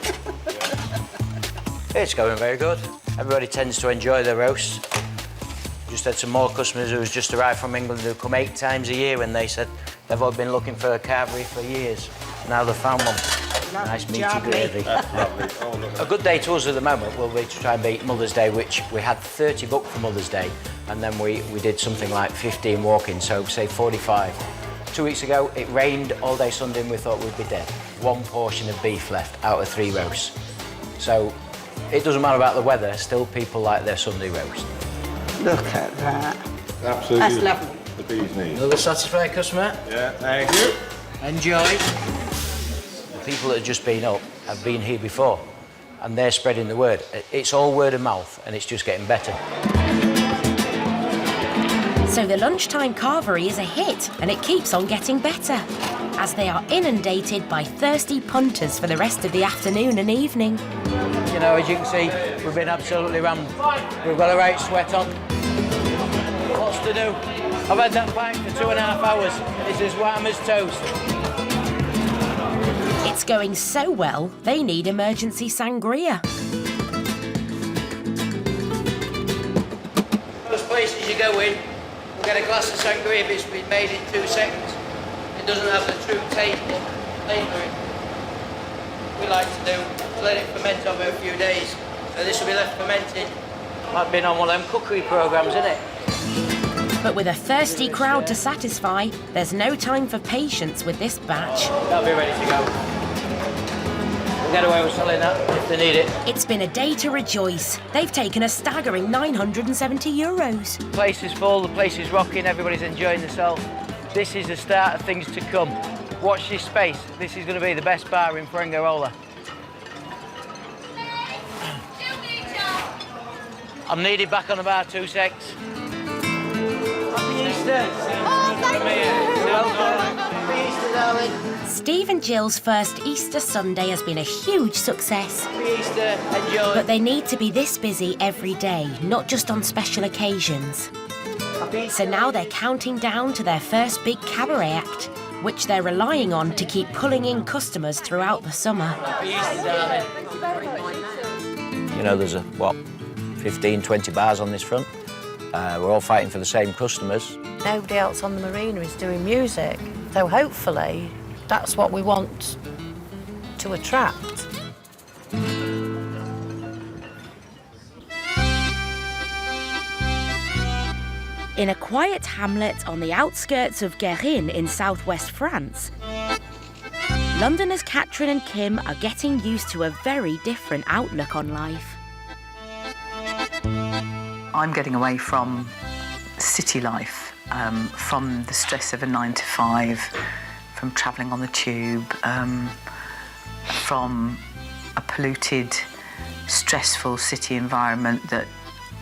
W: It's going very good. Everybody tends to enjoy their roast. Just had some more customers who's just arrived from England who come 8 times a year, and they said they've all been looking for a carvery for years. Now they've found one. Nice meaty gravy.
N: That's lovely. Oh, look.
W: A good day to us at the moment will be to try and beat Mother's Day, which we had 30 booked for Mother's Day, and then we did something like 15 walk-ins, so say 45. 2 weeks ago, it rained all day Sunday and we thought we'd be dead. 1 portion of beef left out of 3 roasts. So it doesn't matter about the weather, still people like their Sunday roast.
K: Look at that.
N: Absolutely.
K: That's lovely.
N: The bee's knees.
W: Another satisfied customer?
N: Yeah, thank you.
W: Enjoy. The people that have just been up have been here before, and they're spreading the word. It's all word of mouth, and it's just getting better.
A: So the lunchtime carvery is a hit, and it keeps on getting better, as they are inundated by thirsty punters for the rest of the afternoon and evening.
W: You know, as you can see, we've been absolutely rammed. We've got a right sweat on. Lots to do. I've had that pint for 2.5 hours. It's as warm as toast.
A: It's going so well, they need emergency sangria.
W: Most places you go in, we'll get a glass of sangria if it's been made in 2 seconds. It doesn't have the true taste or flavouring. We like to do, let it ferment over a few days. So this will be left fermenting
H: Like being on one of them cookery programmes, isn't it?
A: But with a thirsty crowd to satisfy, there's no time for patience with this batch.
H: They'll be ready to go. We'll get away with selling that if they need it.
A: It's been a day to rejoice. They've taken a staggering €970.
H: The place is full, the place is rocking, everybody's enjoying themselves. This is the start of things to come. Watch this space. This is going to be the best bar in Fuengirola. I'm needed back on the bar, 2 secs. Happy Easter!
V: Oh, thank you!
H: Happy Easter, darling.
A: Steve and Jill's first Easter Sunday has been a huge success.
H: Happy Easter, enjoy.
A: But they need to be this busy every day, not just on special occasions. So now they're counting down to their first big cabaret act, which they're relying on to keep pulling in customers throughout the summer.
H: Happy Easter, darling. You know, there's 15, 20 bars on this front. We're all fighting for the same customers.
V: Nobody else on the marina is doing music, so hopefully that's what we want to attract.
A: In a quiet hamlet on the outskirts of Guérin in southwest France, Londoners Catherine and Kim are getting used to a very different outlook on life.
Q: I'm getting away from city life, from the stress of a 9 to 5, from travelling on the tube, from a polluted, stressful city environment that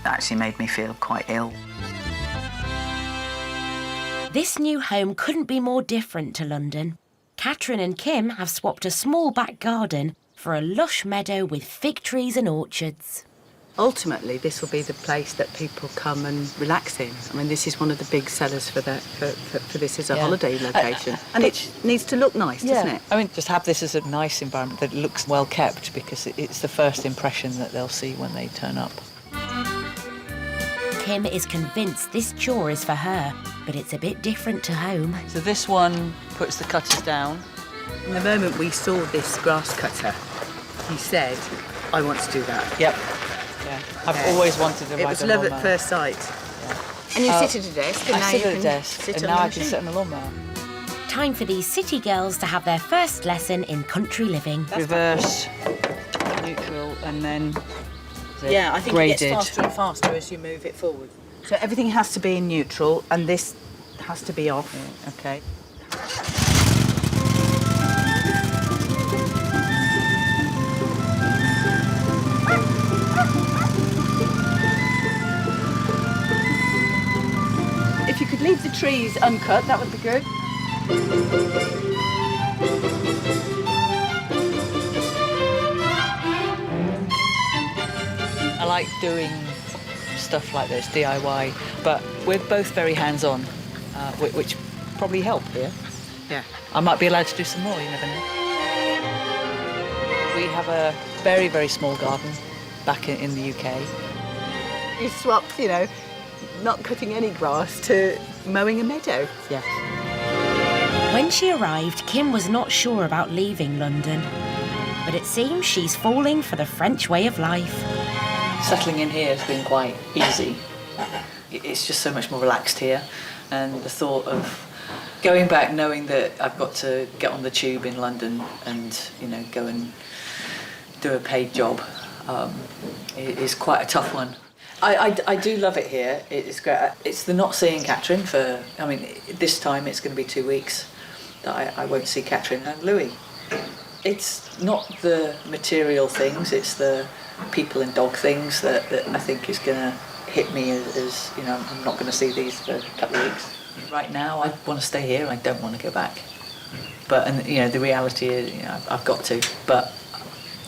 Q: actually made me feel quite ill.
A: This new home couldn't be more different to London. Catherine and Kim have swapped a small back garden for a lush meadow with fig trees and orchards.
Q: Ultimately, this will be the place that people come and relax in. I mean, this is one of the big sellers for this as a holiday location. And it needs to look nice, doesn't it? I mean, just have this as a nice environment that looks well kept, because it's the first impression that they'll see when they turn up.
A: Kim is convinced this chore is for her, but it's a bit different to home.
Q: So this one puts the cutters down. And the moment we saw this grass cutter, he said, I want to do that. Yep. Yeah. I've always wanted to ride a lawnmower. It was love at first sight. Yeah.
G: And you sit at a desk, and now you can sit
Q: and
G: on
Q: now
G: the
Q: I can sit on a lawnmower.
A: Time for these city girls to have their first lesson in country living.
Q: Reverse, neutral, and then
K: Yeah, I think
Q: graded.
K: it gets faster and faster as you move it forward. So everything has to be in neutral, and this has to be off.
Q: Yeah, okay.
K: If you could leave the trees uncut, that would be good.
Q: I like doing stuff like this, DIY, but we're both very hands-on, which probably help here.
K: Yeah.
Q: I might be allowed to do some more, you never know. We have a very, very small garden back in the UK.
K: You swapped, you know, not cutting any grass to mowing a meadow.
Q: Yeah.
A: When she arrived, Kim was not sure about leaving London, but it seems she's falling for the French way of life.
Q: Settling in here has been quite easy. It's just so much more relaxed here, and the thought of going back knowing that I've got to get on the tube in London and, you know, go and do a paid job is quite a tough one. I do love it here. It's great. It's the not seeing Catherine for, I mean, this time it's going to be 2 weeks that I won't see Catherine and Louis. It's not the material things, it's the people and dog things that I think is going to hit me as, you know, I'm not going to see these for a couple of weeks. Right now, I want to stay here, I don't want to go back. But, and you know, the reality is, you know, I've got to, but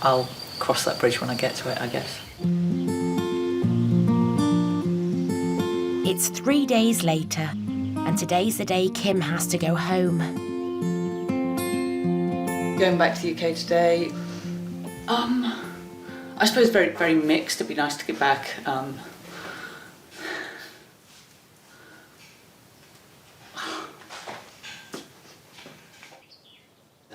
Q: I'll cross that bridge when I get to it, I guess.
A: It's 3 days later, and today's the day Kim has to go home.
Q: Going back to the UK today, I suppose very, very mixed. It'd be nice to get back.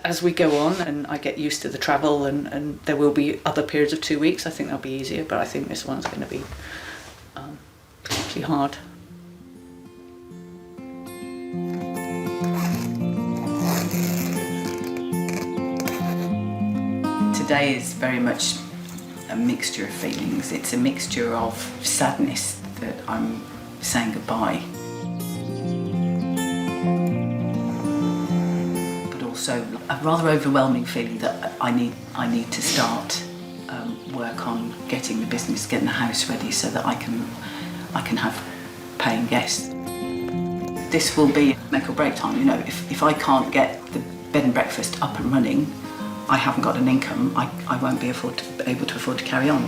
Q: As we go on and I get used to the travel and there will be other periods of 2 weeks, I think that'll be easier, but I think this one's going to be
K: too hard. Today is very much a mixture of feelings. It's a mixture of sadness that I'm saying goodbye, but also a rather overwhelming feeling that I need to start work on getting the business, getting the house ready so that I can have paying guests. This will be make or break time. You know, if I can't get the bed and breakfast up and running, I haven't got an income. I won't be able to afford to carry on.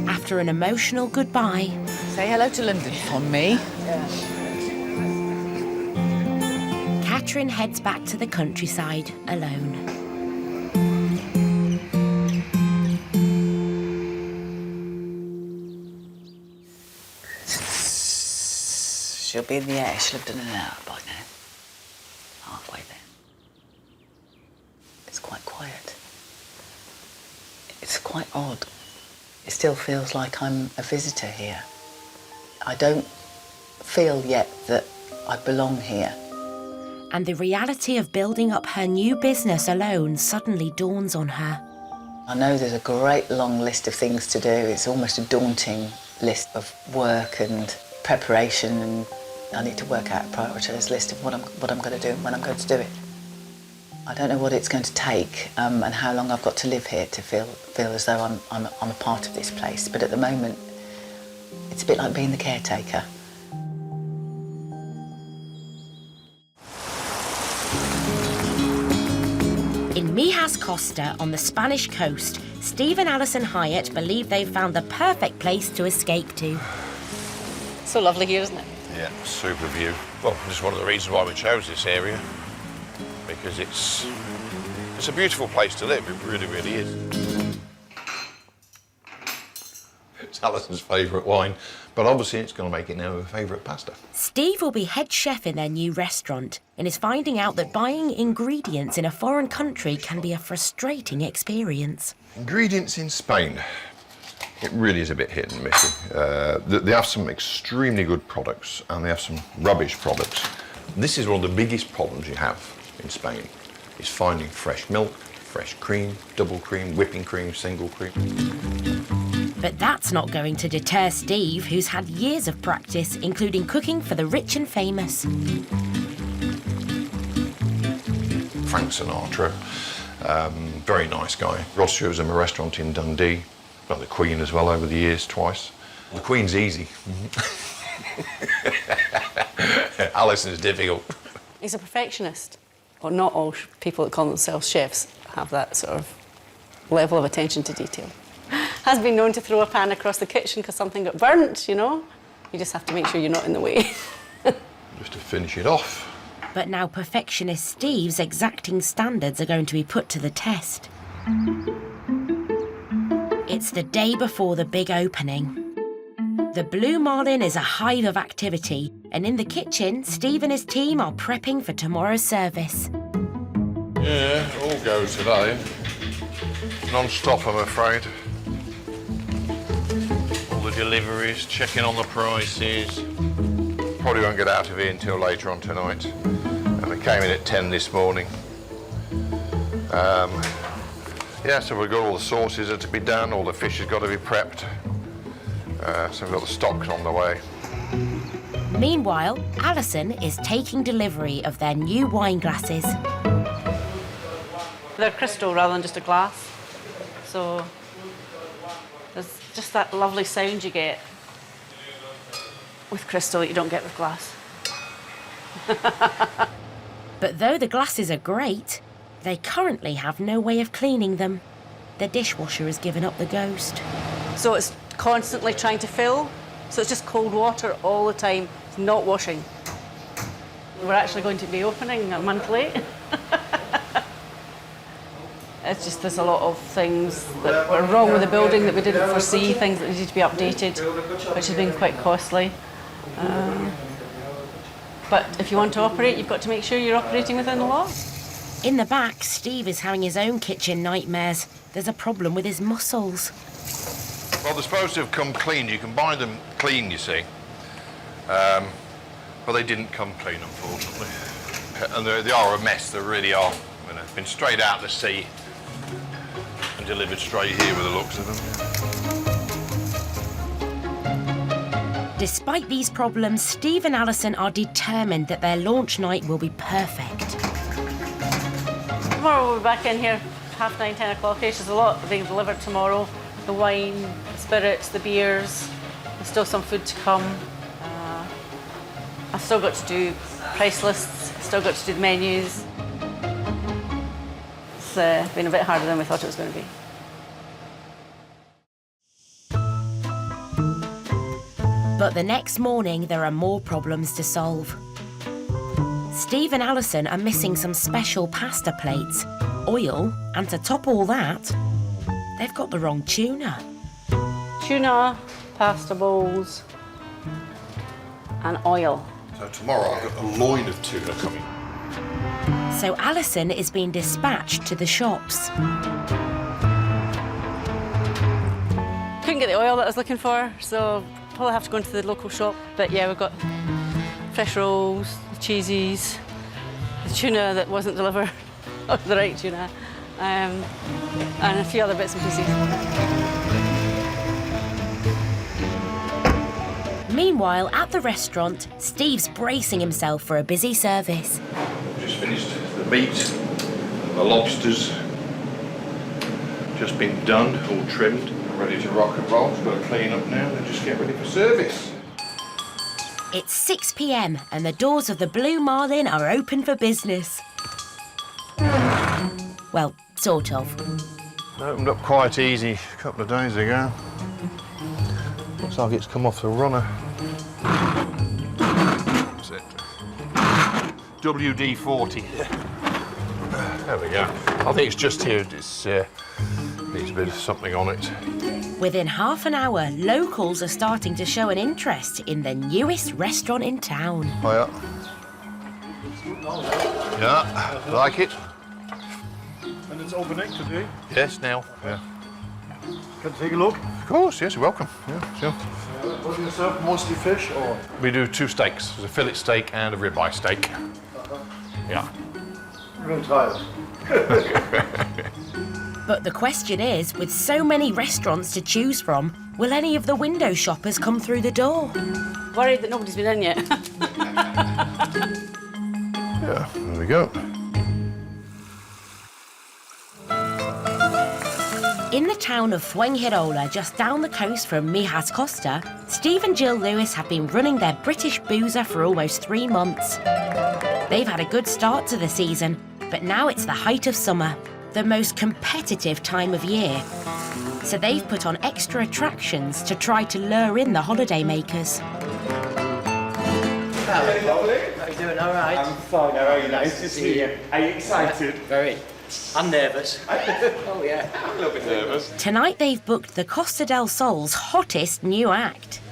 A: After an emotional goodbye,
Q: Say hello to London on me.
A: Catherine heads back to the countryside alone.
K: She'll be in the air. She'll have done an hour by now. Halfway there. It's quite quiet. It's quite odd. It still feels like I'm a visitor here. I don't feel yet that I belong here.
A: And the reality of building up her new business alone suddenly dawns on her.
K: I know there's a great long list of things to do. It's almost a daunting list of work and preparation, and I need to work out a prioritised list of what I'm going to do and when I'm going to do it. I don't know what it's going to take and how long I've got to live here to feel as though I'm a part of this place. But at the moment, it's a bit like being the caretaker.
A: In Mijas Costa on the Spanish coast, Steve and Alison Hyatt believe they've found the perfect place to escape to.
Y: So lovely here, isn't it?
N: Yeah, super view. Well, this is one of the reasons why we chose this area, because it's a beautiful place to live. It really, really is. It's Alison's favourite wine, but obviously it's going to make it now her favourite pasta.
A: Steve will be head chef in their new restaurant and is finding out that buying ingredients in a foreign country can be a frustrating experience.
N: Ingredients in Spain. It really is a bit hit and miss. They have some extremely good products and they have some rubbish products. This is one of the biggest problems you have in Spain, is finding fresh milk, fresh cream, double cream, whipping cream, single cream.
A: But that's not going to deter Steve, who's had years of practice, including cooking for the rich and famous.
N: Frank Sinatra, very nice guy. Ross shows him a restaurant in Dundee. Well, the Queen as well over the years, twice. The Queen's easy. Alison's difficult.
Y: He's a perfectionist. Well, not all people that call themselves chefs have that sort of level of attention to detail. Has been known to throw a pan across the kitchen because something got burnt, you know? You just have to make sure you're not in the way.
N: Just to finish it off.
A: But now perfectionist Steve's exacting standards are going to be put to the test. It's the day before the big opening. The Blue Marlin is a hive of activity, and in the kitchen, Steve and his team are prepping for tomorrow's service.
N: Yeah, all go today. Non-stop, I'm afraid. All the deliveries, checking on the prices. Probably won't get out of here until later on tonight. And we came in at 10 this morning. Yeah, so we've got all the sauces are to be done, all the fish has got to be prepped. So we've got the stocks on the way.
A: Meanwhile, Alison is taking delivery of their new wine glasses.
Y: They're crystal rather than just a glass. So there's just that lovely sound you get with crystal that you don't get with glass.
A: But though the glasses are great, they currently have no way of cleaning them. The dishwasher has given up the ghost.
Y: So it's constantly trying to fill. So it's just cold water all the time. It's not washing. We're actually going to be opening a month late. It's just there's a lot of things that were wrong with the building that we didn't foresee, things that needed to be updated, which has been quite costly. But if you want to operate, you've got to make sure you're operating within the law.
A: In the back, Steve is having his own kitchen nightmares. There's a problem with his muscles.
N: Well, they're supposed to have come clean. You can buy them clean, you see. But they didn't come clean, unfortunately. And they are a mess, they really are. You know, been straight out of the sea and delivered straight here with the looks of them.
A: Despite these problems, Steve and Alison are determined that their launch night will be perfect.
Y: Tomorrow we'll be back in here 9:30, 10 o'clock-ish. There's a lot being delivered tomorrow. The wine, the spirits, the beers. There's still some food to come. I've still got to do price lists, still got to do the menus. It's been a bit harder than we thought it was going to be.
A: But the next morning, there are more problems to solve. Steve and Alison are missing some special pasta plates, oil, and to top all that, they've got the wrong tuna.
Y: Tuna, pasta bowls, and oil.
N: So tomorrow I've got a loin of tuna coming.
A: So Alison is being dispatched to the shops.
Y: Couldn't get the oil that I was looking for, so probably have to go into the local shop. But yeah, we've got fresh rolls, the cheesies, the tuna that wasn't delivered, the right tuna, and a few other bits and pieces.
A: Meanwhile, at the restaurant, Steve's bracing himself for a busy service.
N: Just finished the meat, the lobsters. Just been done, all trimmed, ready to rock and roll. Just got to clean up now and just get ready for service.
A: It's 6 p.m. and the doors of the Blue Marlin are open for business. Well, sort of.
N: Opened up quite easy a couple of days ago. Looks like it's come off the runner. What's it? WD-40. There we go. I think it's just here. It's needs a bit of something on it.
A: Within half an hour, locals are starting to show an interest in the newest restaurant in town.
N: Oh, yeah. Yeah, like it?
P: And it's overnight today.
N: Yes, now. Yeah.
P: Can I take a look?
N: Of course, yes, you're welcome. Yeah, sure.
P: What do you serve? Mostly fish or?
N: We do 2 steaks. There's a fillet steak and a ribeye steak. Yeah.
P: I'm real tired.
A: But the question is, with so many restaurants to choose from, will any of the window shoppers come through the door?
Y: Worried that nobody's been in yet.
N: Yeah, there we go.
A: In the town of Fuengirola, just down the coast from Mijas Costa, Steve and Jill Lewis have been running their British boozer for almost 3 months. They've had a good start to the season, but now it's the height of summer, the most competitive time of year. So they've put on extra attractions to try to lure in the holidaymakers.
L: Hello, how are you doing? All right?
D: I'm fine, how are you? Nice to see you. Are you excited?
L: Very. I'm nervous. Oh, yeah.
D: I'm a little bit nervous.
A: Tonight they've booked the Costa del Sol's hottest new act.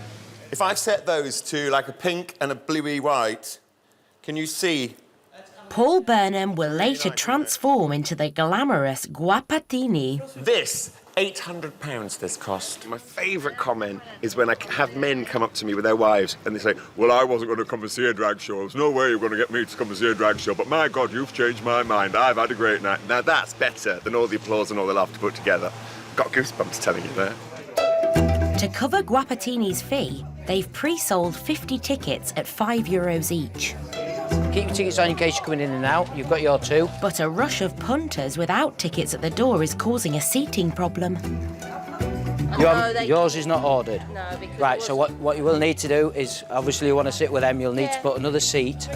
O: If I set those to like a pink and a bluey white, can you see?
A: Paul Burnham will later transform into the glamorous Guapatini.
O: This, £800 this cost. My favourite comment is when I have men come up to me with their wives and they say, well, I wasn't going to come and see a drag show. There's no way you're going to get me to come and see a drag show, but my God, you've changed my mind. I've had a great night. Now that's better than all the applause and all the laughter put together. Got goosebumps telling you there.
A: To cover Guapatini's fee, they've pre-sold 50 tickets at €5 each.
H: Keep your tickets on in case you're coming in and out. You've got your 2.
A: But a rush of punters without tickets at the door is causing a seating problem.
H: Yours is not ordered.
V: No, because
H: right, so what you will need to do is, obviously you want to sit with them, you'll need to put another seat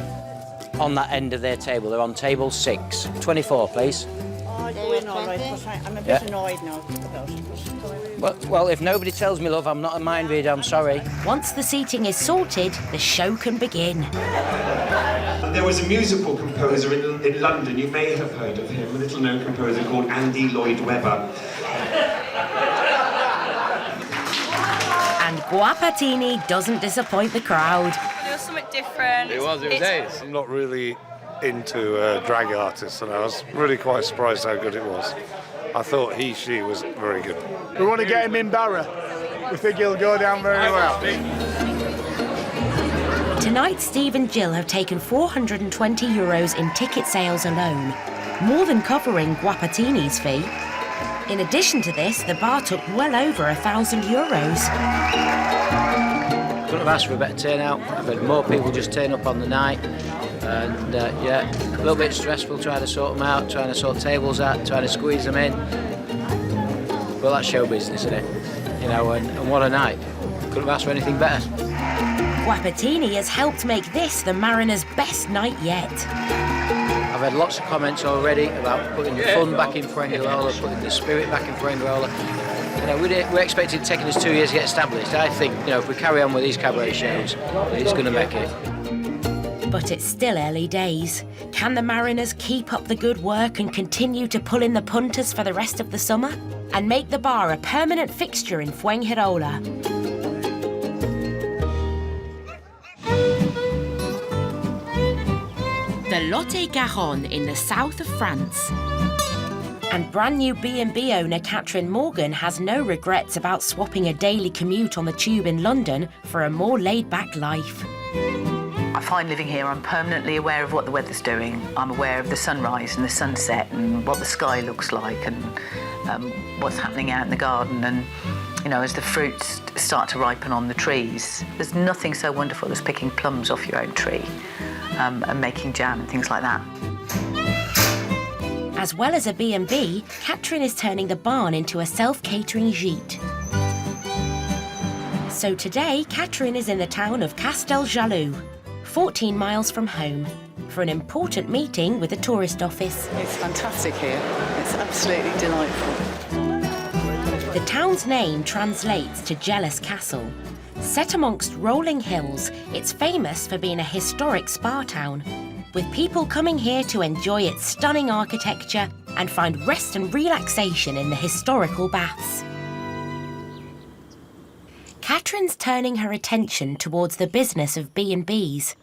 H: on that end of their table. They're on table 6. 24, please.
G: I'm a bit annoyed now.
H: Well, if nobody tells me, love, I'm not a mind reader, I'm sorry.
A: Once the seating is sorted, the show can begin.
R: There was a musical composer in London, you may have heard of him, a little-known composer called Andy Lloyd Webber.
A: And Guapatini doesn't disappoint the crowd.
V: It was something different.
T: It was ace. I'm not really into drag artists, and I was really quite surprised how good it was. I thought she was very good.
P: We want to get him in Barra.
D: We think it'll go down very well.
A: Tonight, Steve and Jill have taken €420 in ticket sales alone, more than covering Guapatini's fee. In addition to this, the bar took well over €1,000.
W: Couldn't have asked for a better turnout. I've had more people just turn up on the night. And yeah, a little bit stressful trying to sort them out, trying to sort tables out, trying to squeeze them in. Well, that's show business, isn't it? You know, and what a night. Couldn't have asked for anything better.
A: Guapatini has helped make this the Mariners' best night yet.
W: I've had lots of comments already about putting the fun back in Fuengirola, putting the spirit back in Fuengirola. You know, we expected it taking us 2 years to get established. I think, you know, if we carry on with these cabaret shows, it's going to make it.
A: But it's still early days. Can the Mariners keep up the good work and continue to pull in the punters for the rest of the summer? And make the bar a permanent fixture in Fuengirola? The Lot-et-Garonne in the south of France. And brand new B&B owner Catherine Morgan has no regrets about swapping a daily commute on the tube in London for a more laid-back life.
Q: I find living here, I'm permanently aware of what the weather's doing. I'm aware of the sunrise and the sunset and what the sky looks like and what's happening out in the garden. And, you know, as the fruits start to ripen on the trees, there's nothing so wonderful as picking plums off your own tree and making jam and things like that.
A: As well as a B&B, Catherine is turning the barn into a self-catering gîte. So today, Catherine is in the town of Castel Jaloux, 14 miles from home, for an important meeting with the tourist office.
Q: It's fantastic here. It's absolutely delightful.
A: The town's name translates to Jealous Castle. Set amongst rolling hills, it's famous for being a historic spa town, with people coming here to enjoy its stunning architecture and find rest and relaxation in the historical baths. Catherine's turning her attention towards the business of B&Bs,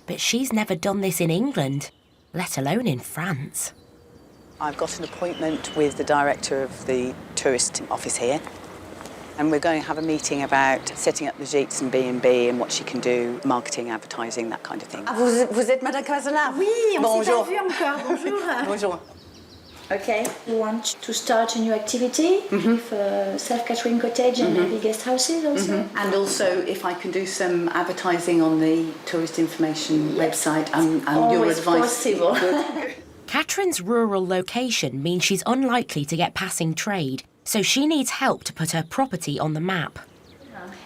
A: but she's never done this in England, let alone in France.
K: I've got an appointment with the director of the tourist office here, and we're going to have a meeting about setting up the gîtes and B&B and what she can do, marketing, advertising, that kind of thing.
C: Vous êtes Madame Casanave?
K: Oui,
C: on s'est pas vu encore. Bonjour.
K: Bonjour.
C: Okay. You want to start a new activity with self-catering cottage and maybe guest houses also?
K: And also, if I can do some advertising on the tourist information website and your advice.
C: Possible.
A: Catherine's rural location means she's unlikely to get passing trade, so she needs help to put her property on the map.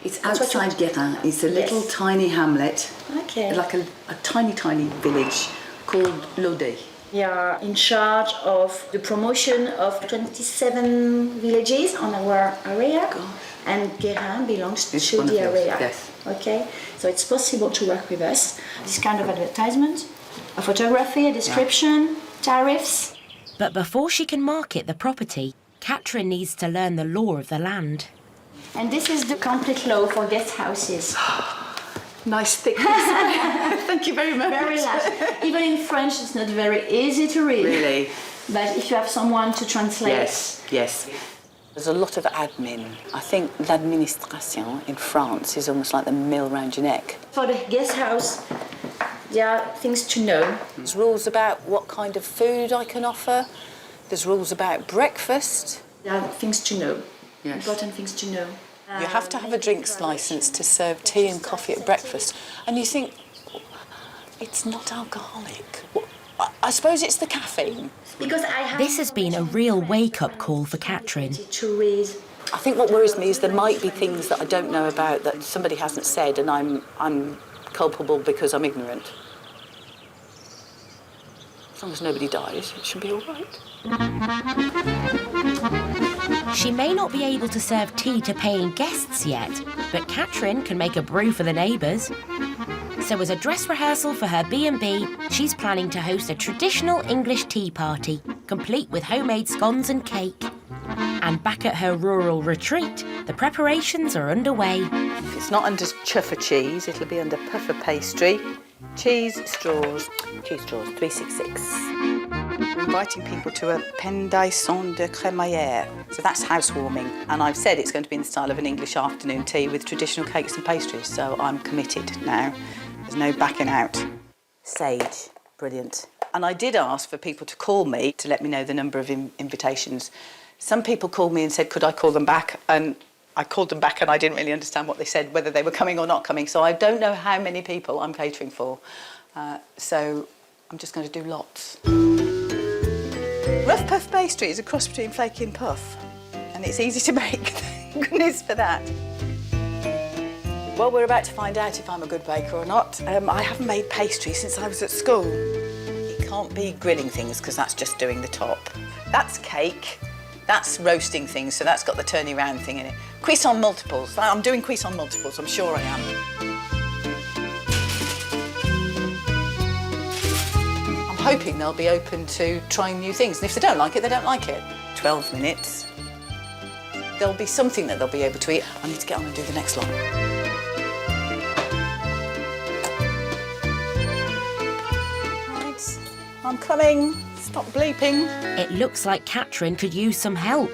K: It's outside Guérin. It's a little tiny hamlet, like a tiny, tiny village called Lodé.
C: We are in charge of the promotion of 27 villages on our area, and Guérin belongs to the area.
K: Yes.
C: Okay, so it's possible to work with us. This kind of advertisement, a photography, a description, tariffs.
A: But before she can market the property, Catherine needs to learn the law of the land.
C: And this is the complete law for guest houses.
K: Nice thickness. Thank you very much.
C: Very large. Even in French, it's not very easy to read.
K: Really?
C: But if you have someone to translate.
K: Yes. There's a lot of admin. I think l'administration in France is almost like the mill round your neck.
C: For the guest house, there are things to know.
K: There's rules about what kind of food I can offer. There's rules about breakfast.
C: There are things to know.
K: Yes.
C: Important things to know.
K: You have to have a drinks licence to serve tea and coffee at breakfast. And you think, it's not alcoholic. I suppose it's the caffeine.
C: Because
A: This has been a real wake-up call for Catherine.
K: I think what worries me is there might be things that I don't know about that somebody hasn't said, and I'm culpable because I'm ignorant. As long as nobody dies, it should be all right.
A: She may not be able to serve tea to paying guests yet, but Catherine can make a brew for the neighbours. So as a dress rehearsal for her B&B, she's planning to host a traditional English tea party, complete with homemade scones and cake. And back at her rural retreat, the preparations are underway.
K: If it's not under chuffer cheese, it'll be under puffer pastry. Cheese straws, 366. inviting people to a pendaison de crémaillère. So that's housewarming. And I've said it's going to be in the style of an English afternoon tea with traditional cakes and pastries. So I'm committed now. There's no backing out. Sage, brilliant. And I did ask for people to call me to let me know the number of invitations. Some people called me and said, could I call them back? And I called them back and I didn't really understand what they said, whether they were coming or not coming. So I don't know how many people I'm catering for. So I'm just going to do lots. Rough puff pastry is a cross between flaky and puff. And it's easy to make, thank goodness for that. Well, we're about to find out if I'm a good baker or not. I haven't made pastry since I was at school. It can't be grilling things because that's just doing the top. That's cake. That's roasting things, so that's got the turny round thing in it. Cuisson multiples. I'm doing cuisson multiples, I'm sure I am. I'm hoping they'll be open to trying new things, and if they don't like it, they don't like it. 12 minutes. There'll be something that they'll be able to eat. I need to get on and do the next lot. Right, I'm coming. Stop bleeping.
A: It looks like Catherine could use some help.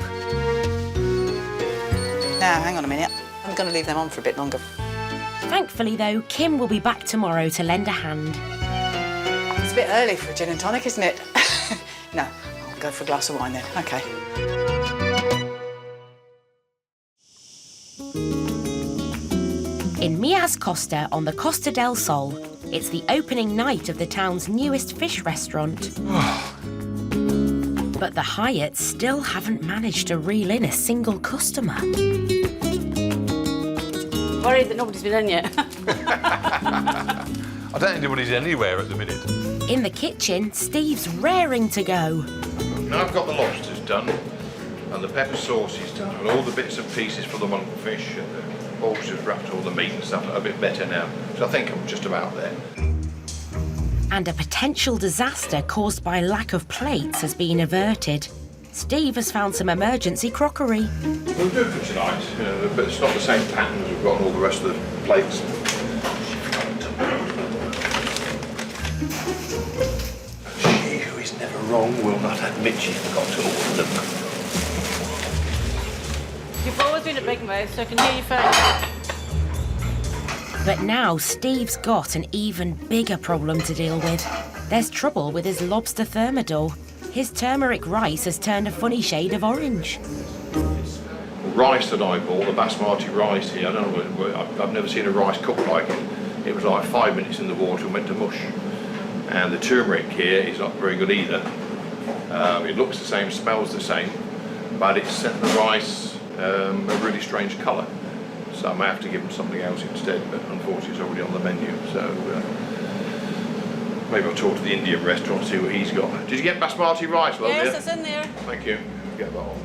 K: Now, hang on a minute. I'm going to leave them on for a bit longer.
A: Thankfully, though, Kim will be back tomorrow to lend a hand.
K: It's a bit early for a gin and tonic, isn't it? No, I'll go for a glass of wine then. OK.
A: In Mias Costa on the Costa del Sol, it's the opening night of the town's newest fish restaurant. But the Hyatts still haven't managed to reel in a single customer.
Y: Worried that nobody's been in yet.
N: I don't think anybody's anywhere at the minute.
A: In the kitchen, Steve's raring to go.
N: Now I've got the lobsters done, and the pepper sauce is done, and all the bits and pieces for the monkfish, and the oysters wrapped all the meat and stuff a bit better now. So I think I'm just about there.
A: And a potential disaster caused by lack of plates has been averted. Steve has found some emergency crockery.
N: We'll do it for tonight, but it's not the same pattern as we've got on all the rest of the plates. She who is never wrong will not admit she forgot to order them.
Y: You've always been a big mouth, so I can hear you fine.
A: But now Steve's got an even bigger problem to deal with. There's trouble with his lobster thermidor. His turmeric rice has turned a funny shade of orange.
N: Rice that I bought, the basmati rice here, I don't know, I've never seen a rice cooked like it. It was like 5 minutes in the water and went to mush. And the turmeric here is not very good either. It looks the same, smells the same, but it's set the rice a really strange colour. So I may have to give them something else instead, but unfortunately it's already on the menu. So maybe I'll talk to the Indian restaurant and see what he's got. Did you get basmati rice, love?
Y: Yes, it's in there.
N: Thank you. Get that on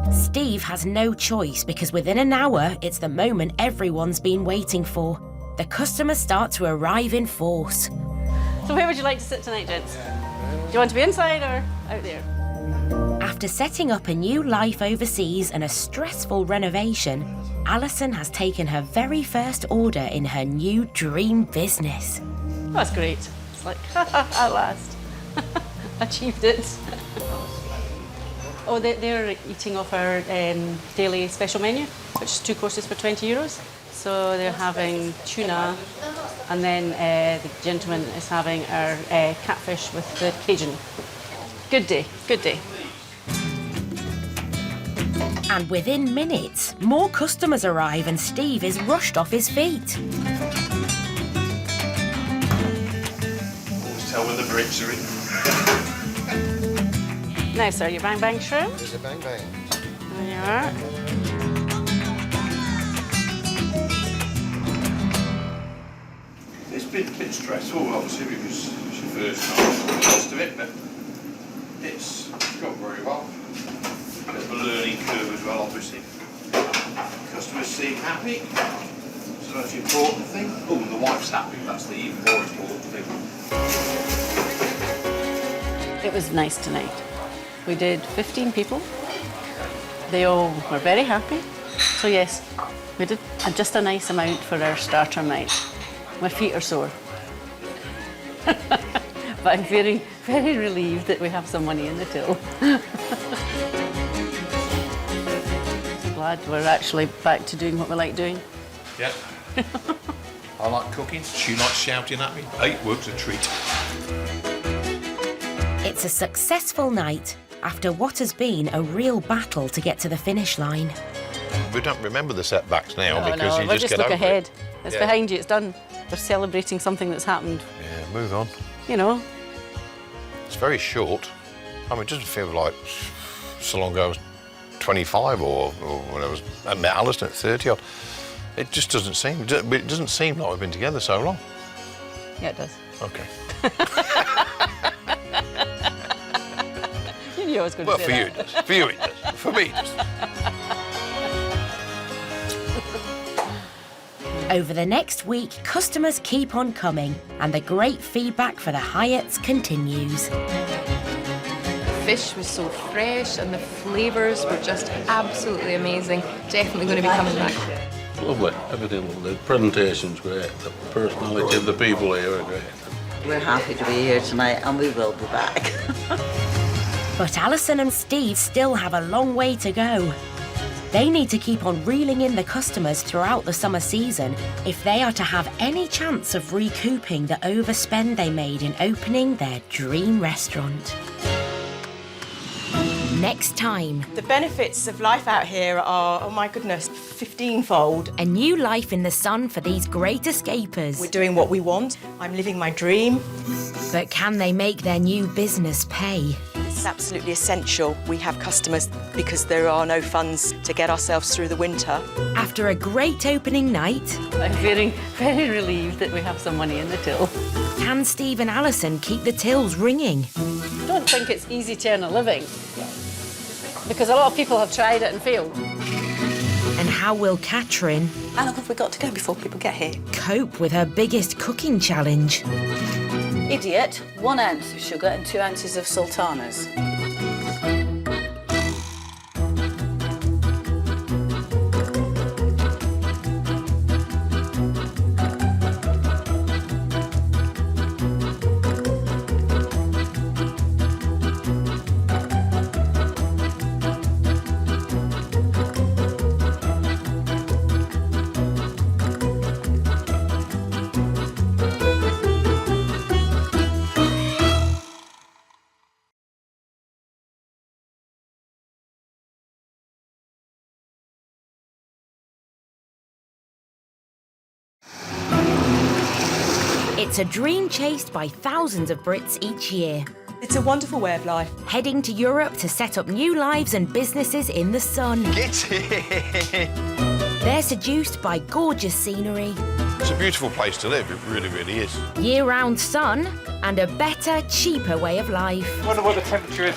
N: then.
A: Steve has no choice because within an hour, it's the moment everyone's been waiting for. The customers start to arrive in force.
Y: So where would you like to sit tonight, gents? Do you want to be inside or out there?
A: After setting up a new life overseas and a stressful renovation, Alison has taken her very first order in her new dream business.
Y: That's great. It's like, at last. Achieved it. Oh, they're eating off our daily special menu, which is 2 courses for €20. So they're having tuna, and then the gentleman is having our catfish with the Cajun. Good day, good day.
A: And within minutes, more customers arrive and Steve is rushed off his feet.
N: Always tell when the Brits are in.
Y: Now, sir, your bang bang shrimp.
D: There's a bang bang.
Y: There you are.
N: It's been a bit stressful, obviously, because it's your first time, most of it, but it's gone very well. Bit of a learning curve as well, obviously. Customers seem happy, so that's the important thing. Oh, and the wife's happy, that's the even more important thing.
Y: It was nice tonight. We did 15 people. They all were very happy. So yes, we did just a nice amount for our starter night. My feet are sore. But I'm very, very relieved that we have some money in the till. Glad we're actually back to doing what we like doing.
N: Yep. I like cooking, she likes shouting at me. 8 work's a treat.
A: It's a successful night after what has been a real battle to get to the finish line.
N: We don't remember the setbacks now because you
Y: we'll
N: just get
Y: look
N: over
Y: ahead.
N: it.
Y: It's
N: Yeah.
Y: behind you, it's done. We're celebrating something that's happened.
N: Yeah, move on.
Y: You know.
N: It's very short. I mean, it doesn't feel like so long ago I was 25 or when I met Alison at 30 odd. It just doesn't seem, it doesn't seem like we've been together so long.
Y: Yeah, it does.
N: Okay.
Y: You knew I was going
N: Well,
Y: to
N: for
Y: say
N: you
Y: that.
N: it does. For you it does. For me it does.
A: Over the next week, customers keep on coming and the great feedback for the Hyatts continues.
E: Fish was so fresh and the flavours were just absolutely amazing. Definitely going to be coming back.
T: Lovely, everything lovely. The presentation's great, the personality of the people here are great.
F: We're happy to be here tonight and we will be back.
A: But Alison and Steve still have a long way to go. They need to keep on reeling in the customers throughout the summer season if they are to have any chance of recouping the overspend they made in opening their dream restaurant. Next time.
J: The benefits of life out here are, oh my goodness, 15-fold.
A: A new life in the sun for these great escapers.
J: We're doing what we want. I'm living my dream.
A: But can they make their new business pay?
J: It's absolutely essential we have customers because there are no funds to get ourselves through the winter.
A: After a great opening night,
Y: I'm very, very relieved that we have some money in the till.
A: Can Steve and Alison keep the tills ringing?
Y: I don't think it's easy to earn a living because a lot of people have tried it and failed.
A: And how will Catherine,
J: How long have we got to go before people get here?
A: cope with her biggest cooking challenge?
K: Idiot, 1 ounce of sugar and 2 ounces of sultanas.
A: It's a dream chased by thousands of Brits each year.
J: It's a wonderful way of life.
A: Heading to Europe to set up new lives and businesses in the sun.
N: Get it!
A: They're seduced by gorgeous scenery,
N: It's a beautiful place to live, it really, really is.
A: year-round sun, and a better, cheaper way of life.
L: I wonder what the temperature is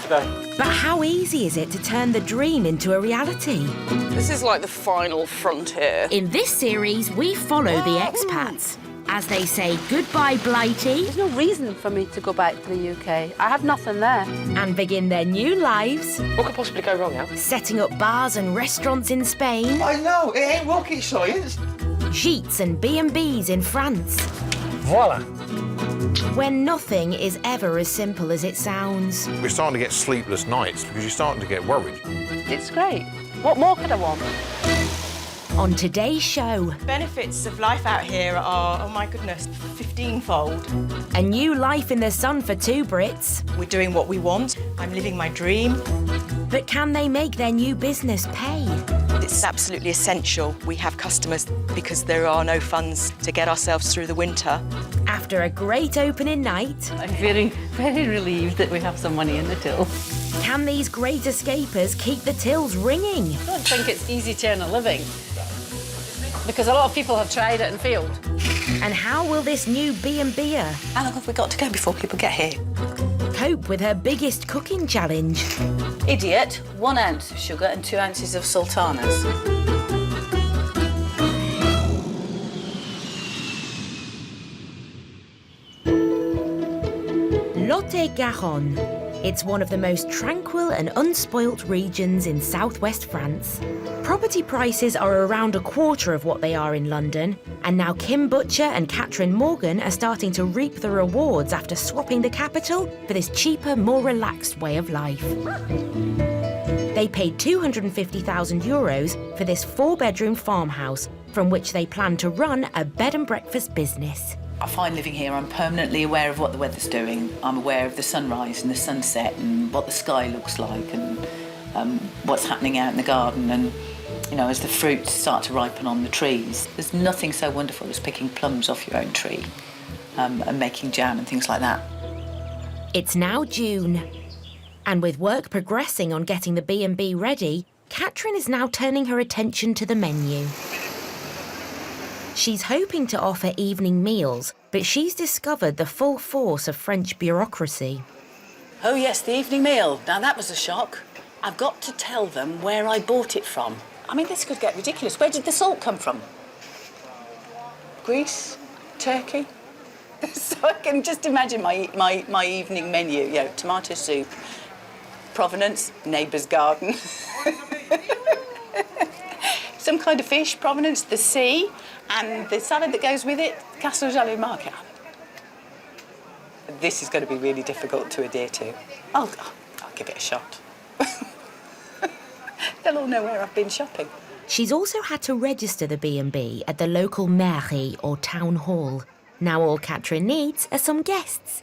L: today.
A: But how easy is it to turn the dream into a reality?
K: This is like the final frontier.
A: In this series, we follow the expats as they say goodbye Blighty.
Y: There's no reason for me to go back to the UK. I have nothing there.
A: And begin their new lives.
K: What could possibly go wrong now?
A: Setting up bars and restaurants in Spain.
U: I know, it ain't rocket science.
A: Gîtes and B&Bs in France.
U: Voila.
A: When nothing is ever as simple as it sounds.
N: We're starting to get sleepless nights because you're starting to get worried.
Y: It's great. What more could I want?
A: On today's show,
J: Benefits of life out here are, oh my goodness, 15-fold.
A: a new life in the sun for 2 Brits.
J: We're doing what we want. I'm living my dream.
A: But can they make their new business pay?
J: It's absolutely essential we have customers because there are no funds to get ourselves through the winter.
A: After a great opening night,
Y: I'm very, very relieved that we have some money in the till.
A: can these great escapers keep the tills ringing?
Y: I don't think it's easy to earn a living because a lot of people have tried it and failed.
A: And how will this new B&B'er
J: How long have we got to go before people get here?
A: cope with her biggest cooking challenge?
K: Idiot, 1 ounce of sugar and 2 ounces of sultanas.
A: Lot-et-Garonne, It's one of the most tranquil and unspoilt regions in southwest France. Property prices are around a quarter of what they are in London, and now Kim Butcher and Catherine Morgan are starting to reap the rewards after swapping the capital for this cheaper, more relaxed way of life. They paid €250,000 for this 4-bedroom farmhouse, from which they plan to run a bed and breakfast business.
B: I find living here, I'm permanently aware of what the weather's doing. I'm aware of the sunrise and the sunset and what the sky looks like and what's happening out in the garden. And, you know, as the fruits start to ripen on the trees, there's nothing so wonderful as picking plums off your own tree and making jam and things like that.
A: It's now June, and with work progressing on getting the B&B ready, Catherine is now turning her attention to the menu. She's hoping to offer evening meals, but she's discovered the full force of French bureaucracy.
B: Oh yes, the evening meal. Now that was a shock. I've got to tell them where I bought it from. I mean, this could get ridiculous. Where did the salt come from? Greece? Turkey? So I can just imagine my evening menu. You know, tomato soup, provenance, neighbour's garden. Some kind of fish, provenance, the sea, and the salad that goes with it, Castle Jolly Market. This is going to be really difficult to adhere to. I'll give it a shot. They'll all know where I've been shopping.
A: She's also had to register the B&B at the local mairie or town hall. Now all Catherine needs are some guests.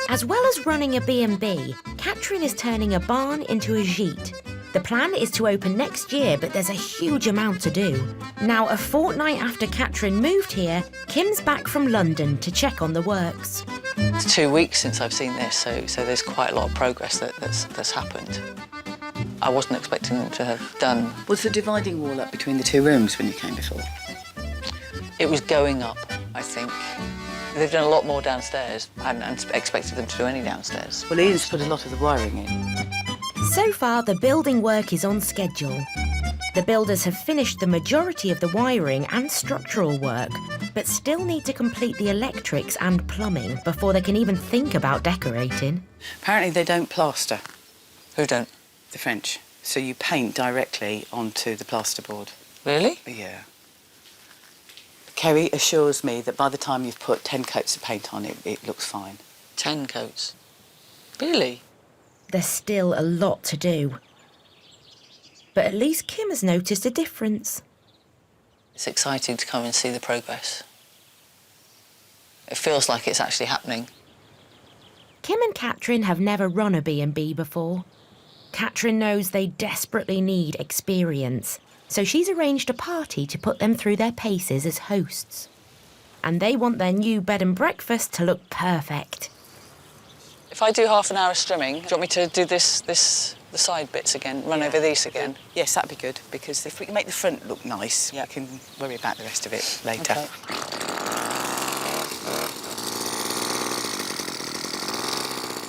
A: As well as running a B&B, Catherine is turning a barn into a gîte. The plan is to open next year, but there's a huge amount to do. Now, a fortnight after Catherine moved here, Kim's back from London to check on the works.
Q: It's 2 weeks since I've seen this, so there's quite a lot of progress that's happened. I wasn't expecting them to have done.
B: Was the dividing wall up between the 2 rooms when you came before?
Q: It was going up, I think. They've done a lot more downstairs. I hadn't expected them to do any downstairs.
B: Well, Ian's put a lot of the wiring in.
A: So far, the building work is on schedule. The builders have finished the majority of the wiring and structural work, but still need to complete the electrics and plumbing before they can even think about decorating.
B: Apparently they don't plaster.
Q: Who don't?
B: The French. So you paint directly onto the plasterboard.
Q: Really?
B: Yeah. Kerry assures me that by the time you've put 10 coats of paint on it, it looks fine.
Q: 10 coats? Really?
A: There's still a lot to do. But at least Kim has noticed a difference.
Q: It's exciting to come and see the progress. It feels like it's actually happening.
A: Kim and Catherine have never run a B&B before. Catherine knows they desperately need experience, so she's arranged a party to put them through their paces as hosts. And they want their new bed and breakfast to look perfect.
Q: If I do half an hour of strimming, do you want me to do the side bits again, run over these again?
B: Yes, that'd be good, because if we can make the front look nice, we can worry about the rest of it later.
Q: Okay.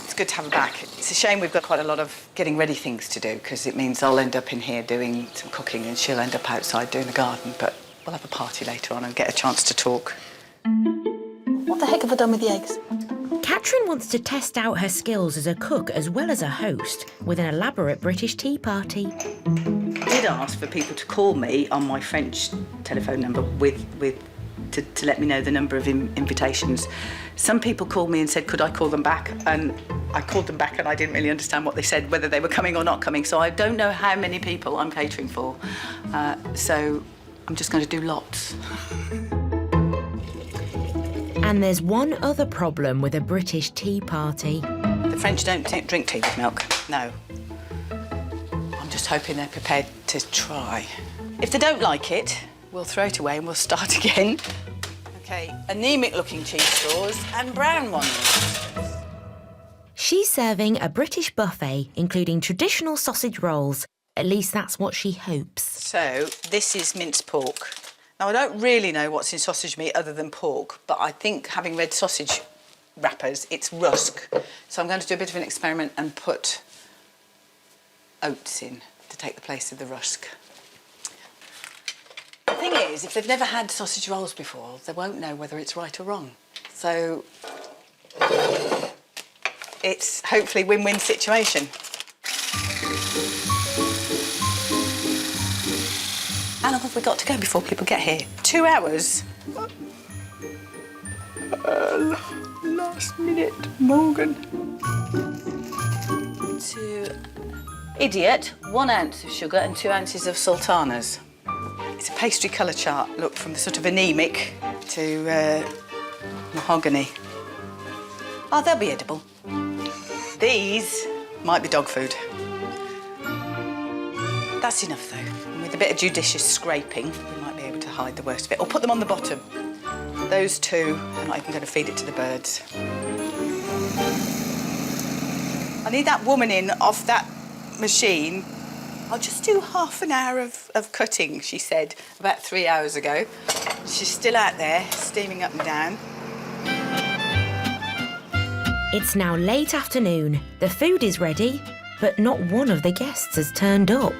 B: It's good to have her back. It's a shame we've got quite a lot of getting ready things to do, because it means I'll end up in here doing some cooking and she'll end up outside doing the garden, but we'll have a party later on and get a chance to talk. What the heck have I done with the eggs?
A: Catherine wants to test out her skills as a cook as well as a host with an elaborate British tea party.
B: I did ask for people to call me on my French telephone number to let me know the number of invitations. Some people called me and said, could I call them back? And I called them back and I didn't really understand what they said, whether they were coming or not coming. So I don't know how many people I'm catering for. So I'm just going to do lots.
A: And there's one other problem with a British tea party.
B: The French don't drink tea with milk, no. I'm just hoping they're prepared to try. If they don't like it, we'll throw it away and we'll start again. OK, anemic-looking cheese straws and brown ones.
A: She's serving a British buffet, including traditional sausage rolls. At least that's what she hopes.
B: So, this is minced pork. Now, I don't really know what's in sausage meat other than pork, but I think, having read sausage wrappers, it's rusk. So I'm going to do a bit of an experiment and put oats in to take the place of the rusk. The thing is, if they've never had sausage rolls before, they won't know whether it's right or wrong. So
K: it's hopefully win-win situation. How long have we got to go before people get here? 2 hours? Last minute, Morgan. To idiot, 1 ounce of sugar and 2 ounces of sultanas. It's a pastry colour chart. Look, from the sort of anemic to mahogany. Oh, they'll be edible. These might be dog food. That's enough, though. And with a bit of judicious scraping, we might be able to hide the worst of it. Or put them on the bottom. Those two, I'm not even going to feed it to the birds. I need that woman in off that machine. I'll just do half an hour of cutting, she said, about 3 hours ago. She's still out there, steaming up and down.
A: It's now late afternoon. The food is ready, but not one of the guests has turned up.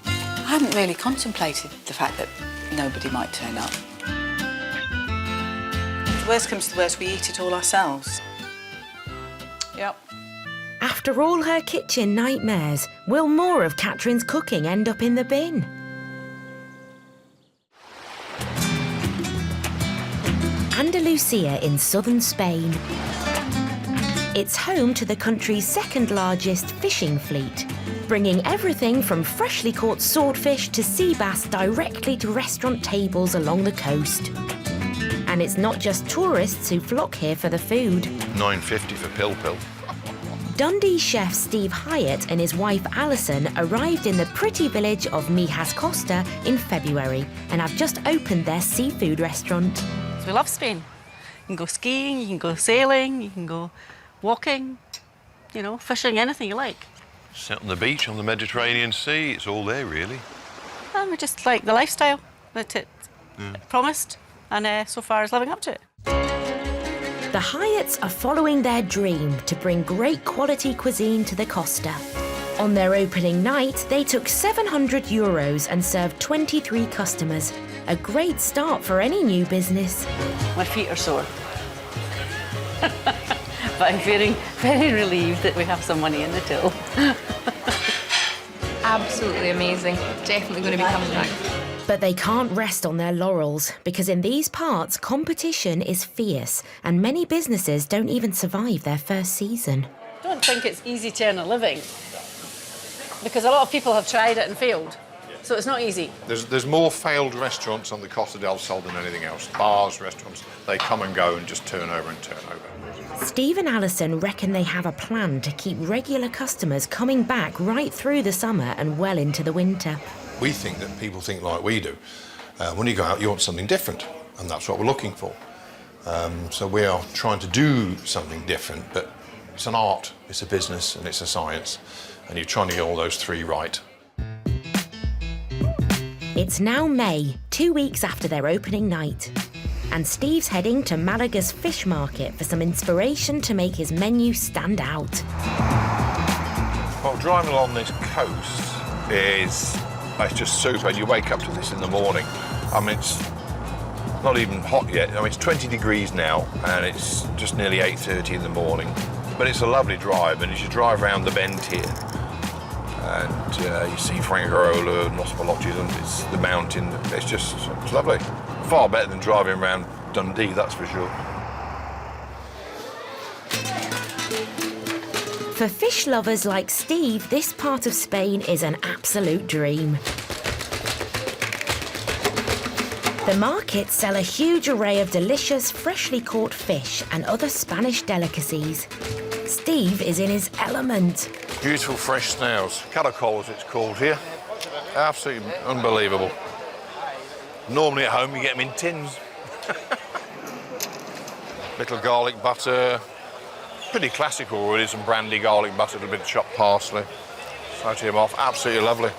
K: I hadn't really contemplated the fact that nobody might turn up. If worst comes to worst, we eat it all ourselves. Yep.
A: After all her kitchen nightmares, will more of Catherine's cooking end up in the bin? Andalusia in southern Spain. It's home to the country's second largest fishing fleet, bringing everything from freshly caught swordfish to sea bass directly to restaurant tables along the coast. And it's not just tourists who flock here for the food.
N: $9.50 for Pil-Pil.
A: Dundee chef Steve Hyatt and his wife Alison arrived in the pretty village of Mijas Costa in February and have just opened their seafood restaurant.
Y: So we love Spain. You can go skiing, you can go sailing, you can go walking, you know, fishing, anything you like.
N: Sit on the beach on the Mediterranean Sea, it's all there really.
Y: And we just like the lifestyle that it promised, and so far is living up to it.
A: The Hyatts are following their dream to bring great quality cuisine to the Costa. On their opening night, they took €700 and served 23 customers. A great start for any new business.
Y: My feet are sore. But I'm feeling very relieved that we have some money in the till.
E: Absolutely amazing. Definitely going to be coming back.
A: But they can't rest on their laurels, because in these parts, competition is fierce, and many businesses don't even survive their first season.
Y: I don't think it's easy to earn a living, because a lot of people have tried it and failed. So it's not easy.
N: There's more failed restaurants on the Costa del Sol than anything else. Bars, restaurants, they come and go and just turn over and turn over.
A: Steve and Alison reckon they have a plan to keep regular customers coming back right through the summer and well into the winter.
N: We think that people think like we do. When you go out, you want something different, and that's what we're looking for. So we are trying to do something different, but it's an art, it's a business, and it's a science, and you're trying to get all those three right.
A: It's now May, 2 weeks after their opening night, and Steve's heading to Malaga's fish market for some inspiration to make his menu stand out.
N: Well, driving along this coast it's just super. You wake up to this in the morning. I mean, it's not even hot yet. I mean, it's 20 degrees now, and it's just nearly 8:30 in the morning. But it's a lovely drive, and as you drive around the bend here, and you see Fuengirola and Los Boloches, and it's the mountain. It's lovely. Far better than driving around Dundee, that's for sure.
A: For fish lovers like Steve, this part of Spain is an absolute dream. The markets sell a huge array of delicious, freshly caught fish and other Spanish delicacies. Steve is in his element.
N: Beautiful fresh snails. Caracoles, it's called here. Absolutely unbelievable. Normally at home you get them in tins. Little garlic butter. Pretty classical really, some brandy, garlic butter, a bit of chopped parsley. Saute them off, absolutely lovely.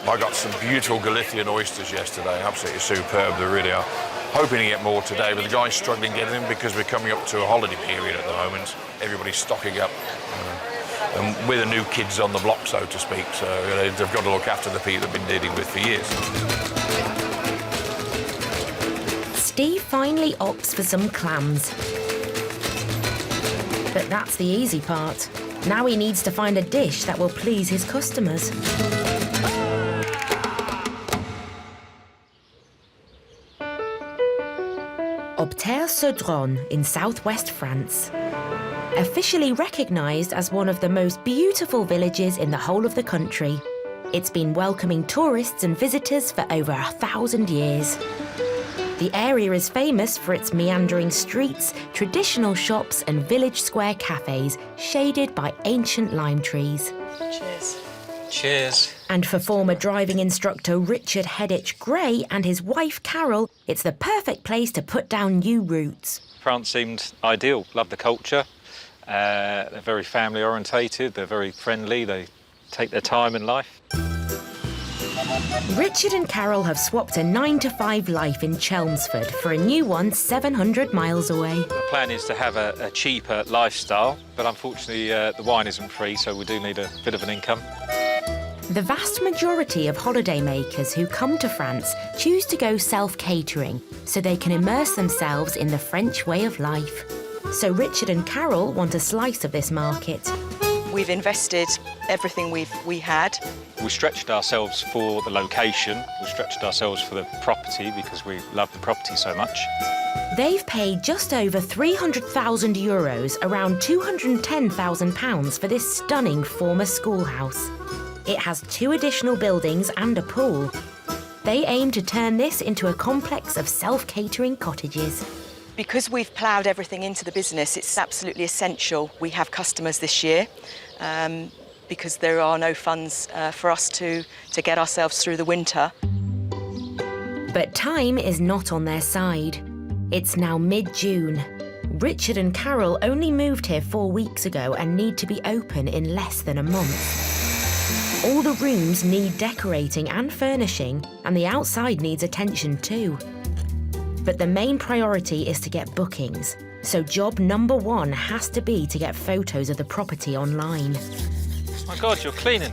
N: I got some beautiful Galician oysters yesterday, absolutely superb, they really are. Hoping to get more today, but the guy's struggling getting them because we're coming up to a holiday period at the moment. Everybody's stocking up. And we're the new kids on the block, so to speak, so they've got to look after the people they've been dealing with for years.
A: Steve finally opts for some clams. But that's the easy part. Now he needs to find a dish that will please his customers. Obter-sur-Dronne in southwest France. Officially recognised as one of the most beautiful villages in the whole of the country, it's been welcoming tourists and visitors for over 1,000 years. The area is famous for its meandering streets, traditional shops and village square cafes shaded by ancient lime trees.
J: Cheers.
L: Cheers.
A: And for former driving instructor Richard Hedditch Gray and his wife Carol, it's the perfect place to put down new roots.
L: France seemed ideal. Love the culture. They're very family orientated. They're very friendly. They take their time in life.
A: Richard and Carol have swapped a 9-to-5 life in Chelmsford for a new one 700 miles away.
L: The plan is to have a cheaper lifestyle, but unfortunately the wine isn't free, so we do need a bit of an income.
A: The vast majority of holidaymakers who come to France choose to go self-catering so they can immerse themselves in the French way of life. So Richard and Carol want a slice of this market.
J: We've invested everything we had.
L: We stretched ourselves for the location. We stretched ourselves for the property because we love the property so much.
A: They've paid just over €300,000, around £210,000 for this stunning former schoolhouse. It has 2 additional buildings and a pool. They aim to turn this into a complex of self-catering cottages.
J: Because we've ploughed everything into the business, it's absolutely essential we have customers this year because there are no funds for us to get ourselves through the winter.
A: But time is not on their side. It's now mid-June. Richard and Carol only moved here 4 weeks ago and need to be open in less than a month. All the rooms need decorating and furnishing, and the outside needs attention too. But the main priority is to get bookings, so job number 1 has to be to get photos of the property online.
L: Oh my God, you're cleaning.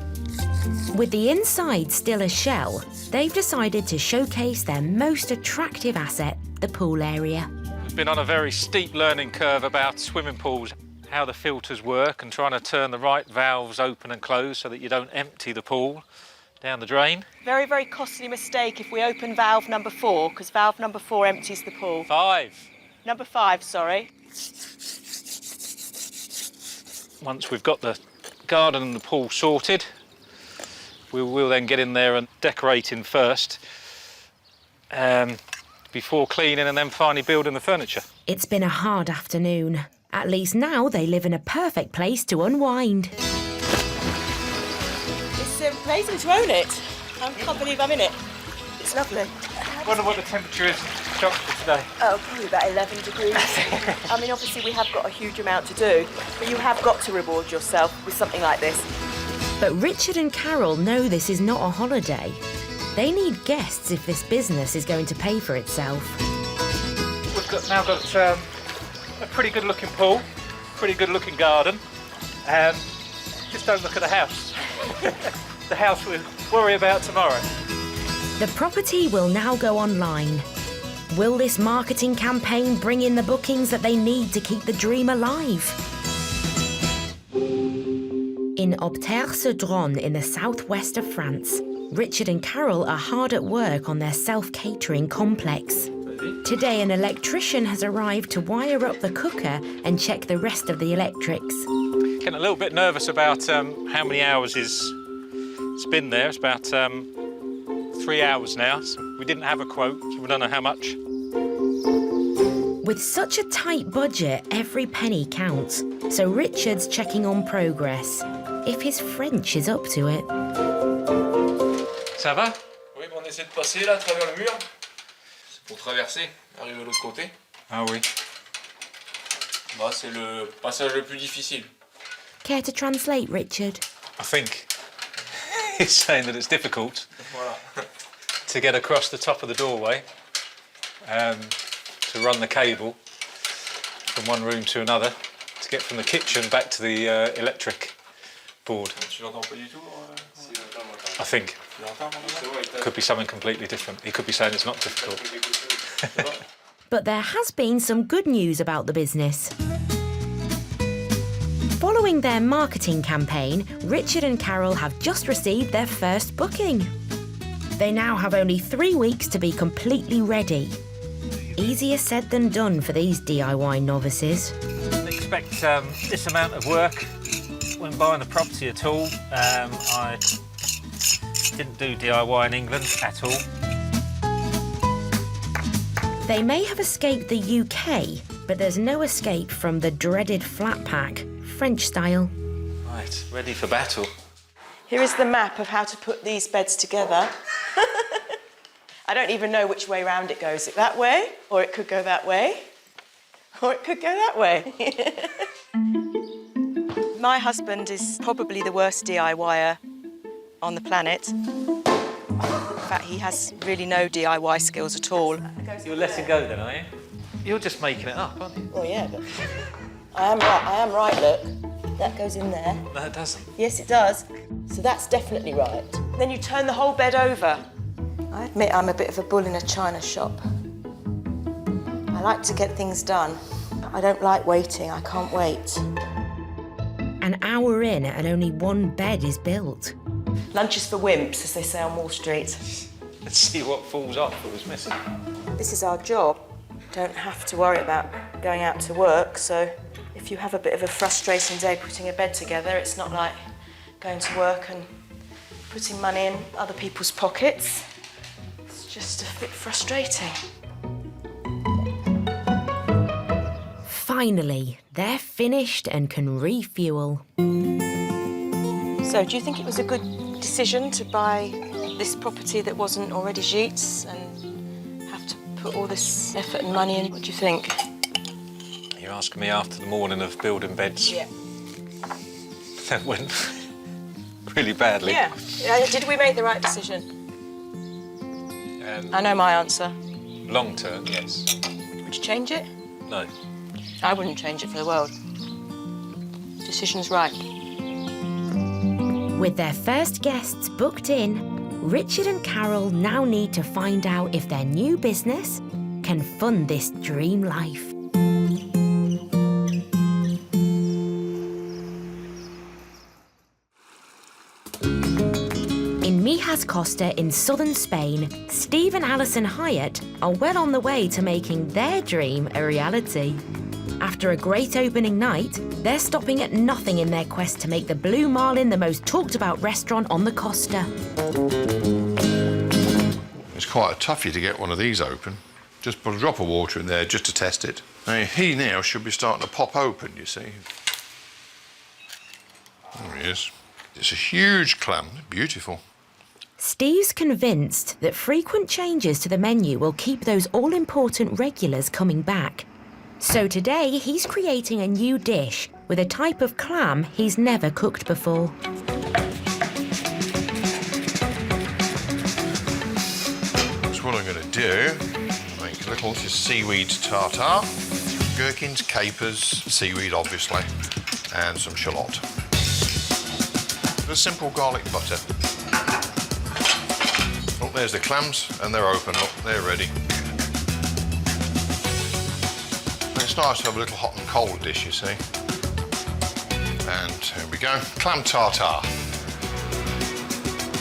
A: With the inside still a shell, they've decided to showcase their most attractive asset, the pool area.
L: We've been on a very steep learning curve about swimming pools, how the filters work and trying to turn the right valves open and close so that you don't empty the pool down the drain.
J: Very, very costly mistake if we open valve number 4, because valve number 4 empties the pool.
L: 5.
J: Number 5, sorry.
L: Once we've got the garden and the pool sorted, we will then get in there and decorating first, before cleaning and then finally building the furniture.
A: It's been a hard afternoon. At least now they live in a perfect place to unwind.
J: It's amazing to own it. I can't believe I'm in it. It's lovely.
L: I wonder what the temperature is in Stockport today.
J: Oh, probably about 11 degrees. I mean, obviously we have got a huge amount to do, but you have got to reward yourself with something like this.
A: But Richard and Carol know this is not a holiday. They need guests if this business is going to pay for itself.
L: We've now got a pretty good looking pool, pretty good looking garden. Just don't look at the house. The house we'll worry about tomorrow.
A: The property will now go online. Will this marketing campaign bring in the bookings that they need to keep the dream alive? In Obter-sur-Dronne in the southwest of France, Richard and Carol are hard at work on their self-catering complex. Today, an electrician has arrived to wire up the cooker and check the rest of the electrics.
L: Getting a little bit nervous about how many hours it's been there. It's about 3 hours now. So we didn't have a quote, so we don't know how much.
A: With such a tight budget, every penny counts. So Richard's checking on progress, if his French is up to it.
L: Ça va?
I: Oui, mais on essaie de passer là, à travers le mur. C'est pour traverser, arriver de l'autre côté.
L: Ah oui.
I: Bah, c'est le passage le plus difficile.
A: Care to translate, Richard?
L: I think he's saying that it's difficult
I: Voilà.
L: to get across the top of the doorway, to run the cable from one room to another, to get from the kitchen back to the electric board.
I: Tu l'entends pas du tout?
L: I think. Could be something completely different. He could be saying it's not difficult.
A: But there has been some good news about the business. Following their marketing campaign, Richard and Carol have just received their first booking. They now have only 3 weeks to be completely ready. Easier said than done for these DIY novices.
L: Expect this amount of work when buying the property at all. I didn't do DIY in England at all.
A: They may have escaped the UK, but there's no escape from the dreaded flat pack, French style.
L: Right, ready for battle.
J: Here is the map of how to put these beds together. I don't even know which way round it goes. It that way, or it could go that way, or it could go that way. My husband is probably the worst DIYer on the planet. In fact, he has really no DIY skills at all.
L: You're letting go then, are you? You're just making it up, aren't you?
J: Well, yeah, but I am right, look. That goes in there.
L: No, it doesn't.
J: Yes, it does. So that's definitely right. Then you turn the whole bed over. I admit I'm a bit of a bull in a china shop. I like to get things done. I don't like waiting. I can't wait.
A: An hour in and only one bed is built.
J: Lunch is for wimps, as they say on Wall Street.
L: Let's see what falls off that was missing.
J: This is our job. Don't have to worry about going out to work, so if you have a bit of a frustrating day putting a bed together, it's not like going to work and putting money in other people's pockets. It's just a bit frustrating.
A: Finally, they're finished and can refuel.
J: So, do you think it was a good decision to buy this property that wasn't already Gite's and have to put all this effort and money in? What do you think?
L: You're asking me after the morning of building beds.
J: Yeah.
L: That went really badly.
J: Yeah. Did we make the right decision? I know my answer.
L: Long term, yes.
J: Would you change it?
L: No.
J: I wouldn't change it for the world. Decision's right.
A: With their first guests booked in, Richard and Carol now need to find out if their new business can fund this dream life. In Mijas Costa in southern Spain, Steve and Alison Hyatt are well on the way to making their dream a reality. After a great opening night, they're stopping at nothing in their quest to make the Blue Marlin the most talked about restaurant on the Costa.
N: It's quite a toughie to get one of these open. Just put a drop of water in there just to test it. Now, he now should be starting to pop open, you see. There he is. It's a huge clam, beautiful.
A: Steve's convinced that frequent changes to the menu will keep those all-important regulars coming back. So today, he's creating a new dish with a type of clam he's never cooked before.
N: So what I'm going to do, make a little seaweed tartare, gherkins, capers, seaweed obviously, and some shallot. A simple garlic butter. Oh, there's the clams, and they're open. Look, they're ready. It's nice to have a little hot and cold dish, you see. And here we go, clam tartare.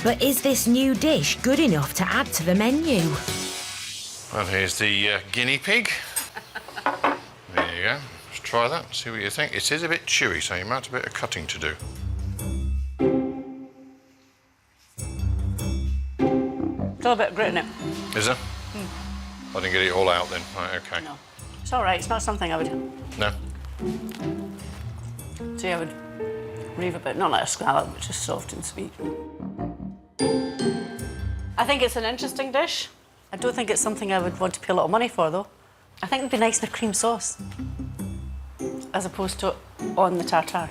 A: But is this new dish good enough to add to the menu?
N: Well, here's the guinea pig. There you go. Let's try that, see what you think. It is a bit chewy, so you might have a bit of cutting to do.
Y: Still a bit of grit in it.
N: Is there? I didn't get it all out then. Right, okay.
Y: No. It's all right. It's not something I would...
N: No?
Y: See, I would leave a bit, not like a scallop, but just soft and sweet. I think it's an interesting dish. I don't think it's something I would want to pay a lot of money for, though. I think it'd be nice in a cream sauce, as opposed to on the tartare.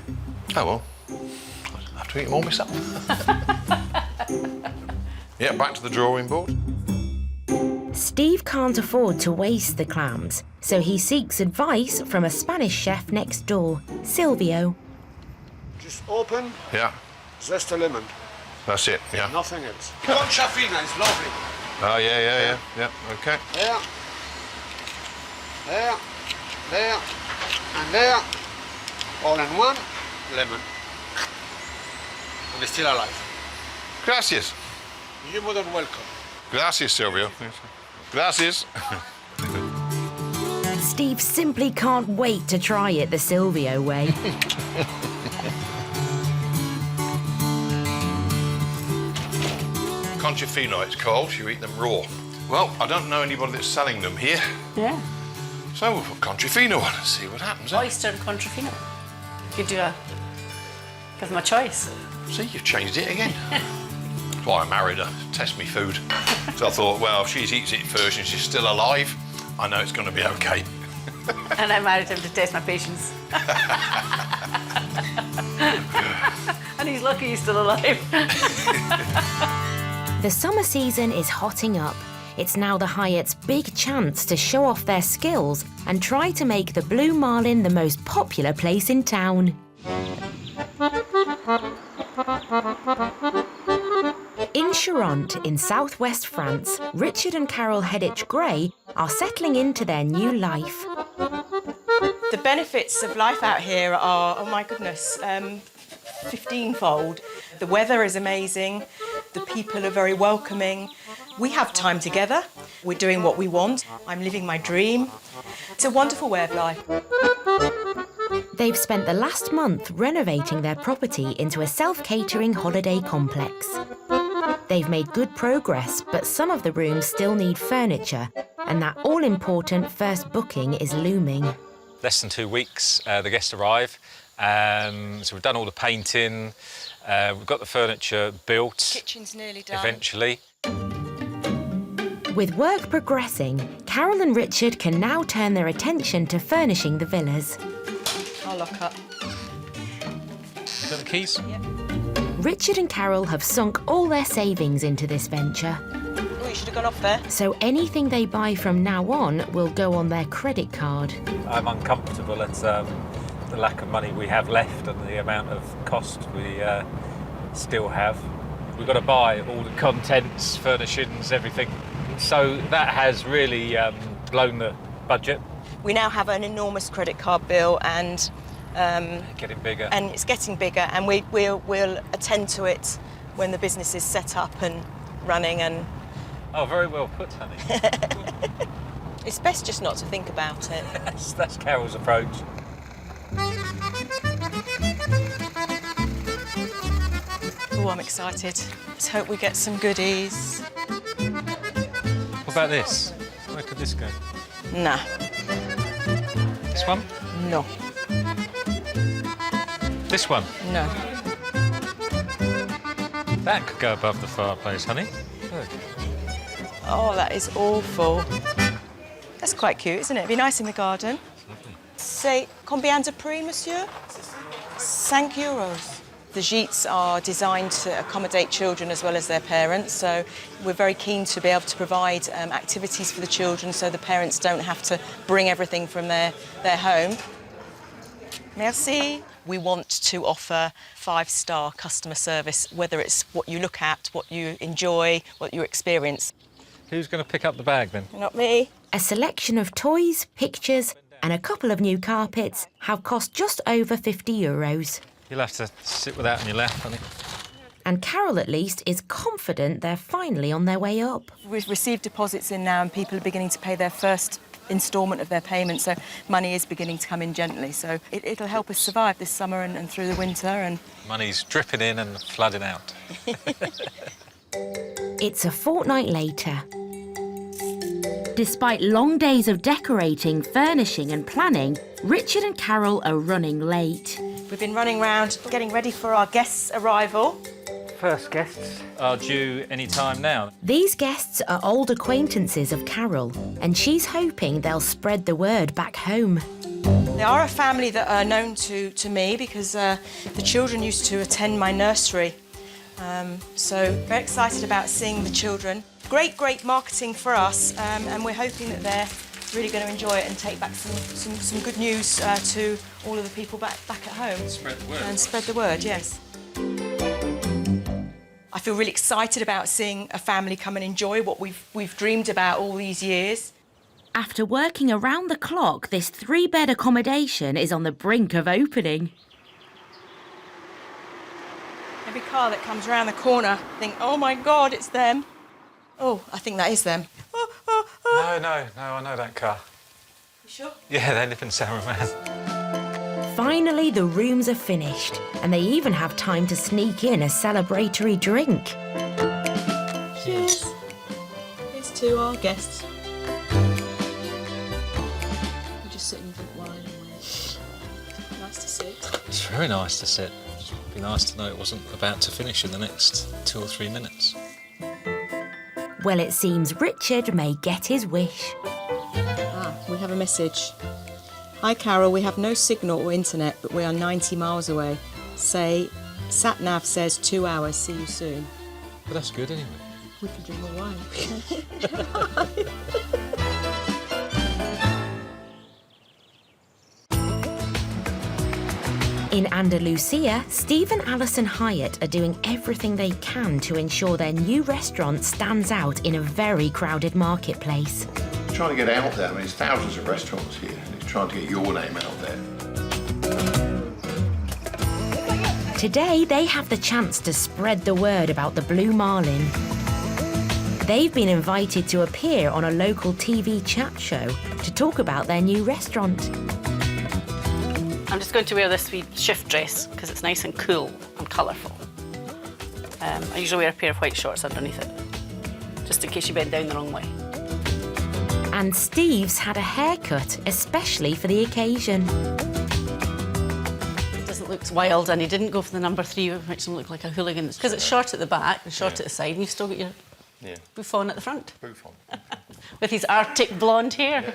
N: Oh, well. I'll have to eat more myself. Yeah, back to the drawing board.
A: Steve can't afford to waste the clams, so he seeks advice from a Spanish chef next door, Silvio.
D: Just open,
N: Yeah,
D: zest a lemon.
N: that's it, yeah.
D: Nothing else. Concha fina is lovely.
N: Oh, yeah, okay.
D: Yeah.
U: there, there, and there, all in one lemon. And it's still alive.
N: Gracias.
U: You're more than welcome.
N: Gracias, Silvio. Gracias.
A: Steve simply can't wait to try it the Silvio way.
N: Conchifino, it's called. You eat them raw. Well, I don't know anybody that's selling them here.
Y: Yeah.
N: So we'll put Conchifino on and see what happens.
Y: Oyster and Contrafino. You do a... Give them a choice.
N: See, you've changed it again. That's why I married her, to test me food. So I thought, well, if she eats it first and she's still alive, I know it's going to be okay.
Y: And I married him to test my patience. And he's lucky he's still alive.
A: The summer season is hotting up. It's now the Hyatt's big chance to show off their skills and try to make the Blue Marlin the most popular place in town. In Charente, in southwest France, Richard and Carol Hedditch-Gray are settling into their new life.
J: The benefits of life out here are, oh my goodness, 15-fold. The weather is amazing, the people are very welcoming. We have time together, we're doing what we want, I'm living my dream. It's a wonderful way of life.
A: They've spent the last month renovating their property into a self-catering holiday complex. They've made good progress, but some of the rooms still need furniture, and that all-important first booking is looming.
G: Less than 2 weeks, the guests arrive. So we've done all the painting, we've got the furniture built.
J: Kitchen's nearly done.
G: Eventually.
A: With work progressing, Carol and Richard can now turn their attention to furnishing the villas.
J: I'll lock up.
G: Got the keys?
J: Yep.
A: Richard and Carol have sunk all their savings into this venture.
J: Oh, you should have gone off there.
A: So anything they buy from now on will go on their credit card.
G: I'm uncomfortable at the lack of money we have left and the amount of cost we still have. We've got to buy all the contents, furnishings, everything. So that has really blown the budget.
J: We now have an enormous credit card bill and
G: getting bigger.
J: And it's getting bigger, and we'll attend to it when the business is set up and running. And
G: oh, very well put, honey.
J: It's best just not to think about it.
G: That's Carol's approach.
J: Oh, I'm excited. Let's hope we get some goodies.
G: What about this? Where could this go?
J: Nah.
G: This one?
J: No.
G: This one?
J: No.
G: That could go above the fireplace, honey. Look.
J: Oh, that is awful. That's quite cute, isn't it? It'd be nice in the garden. Say, combien de prix, monsieur? €5. The gîtes are designed to accommodate children as well as their parents, so we're very keen to be able to provide activities for the children so the parents don't have to bring everything from their home. Merci. We want to offer 5-star customer service, whether it's what you look at, what you enjoy, what you experience.
G: Who's going to pick up the bag then?
J: Not me.
A: A selection of toys, pictures, and a couple of new carpets have cost just over €50.
G: You'll have to sit with that on your lap, honey.
A: And Carol, at least, is confident they're finally on their way up.
J: We've received deposits in now and people are beginning to pay their first instalment of their payment, so money is beginning to come in gently. So it'll help us survive this summer and through the winter. And
G: money's dripping in and flooding out.
A: It's a fortnight later. Despite long days of decorating, furnishing and planning, Richard and Carol are running late.
J: We've been running around getting ready for our guests' arrival.
G: First guests are due any time now.
A: These guests are old acquaintances of Carol, and she's hoping they'll spread the word back home.
J: They are a family that are known to me because the children used to attend my nursery. So very excited about seeing the children. Great marketing for us, and we're hoping that they're really going to enjoy it and take back some good news to all of the people back at home.
G: Spread the word.
J: And spread the word, yes. I feel really excited about seeing a family come and enjoy what we've dreamed about all these years.
A: After working around the clock, this 3-bed accommodation is on the brink of opening.
J: Every car that comes around the corner, I think, oh my God, it's them. Oh, I think that is them.
G: No, I know that car.
J: You sure?
G: Yeah, they live in San Roman.
A: Finally, the rooms are finished, and they even have time to sneak in a celebratory drink.
J: Cheers. Here's to our guests. We just sit and drink wine and wait. Nice to sit.
G: It's very nice to sit. It'd be nice to know it wasn't about to finish in the next 2 or 3 minutes.
A: Well, it seems Richard may get his wish.
J: We have a message. Hi Carol, we have no signal or internet, but we are 90 miles away. Say, sat-nav says 2 hours, see you soon.
G: But that's good anyway.
J: We can drink more wine.
A: In Andalusia, Steve and Alison Hyatt are doing everything they can to ensure their new restaurant stands out in a very crowded marketplace.
N: Trying to get out there, I mean, there's thousands of restaurants here, and it's trying to get your name out there.
A: Today, they have the chance to spread the word about the Blue Marlin. They've been invited to appear on a local TV chat show to talk about their new restaurant.
Y: I'm just going to wear this wee shift dress because it's nice and cool and colourful. I usually wear a pair of white shorts underneath it, just in case you bend down the wrong way.
A: And Steve's had a haircut, especially for the occasion.
Y: It doesn't look wild, and he didn't go for the number 3, which makes him look like a hooligan. It's because it's short at the back and short at the side, and you've still got your bouffon at the front.
N: Bouffon.
Y: With his Arctic blonde hair.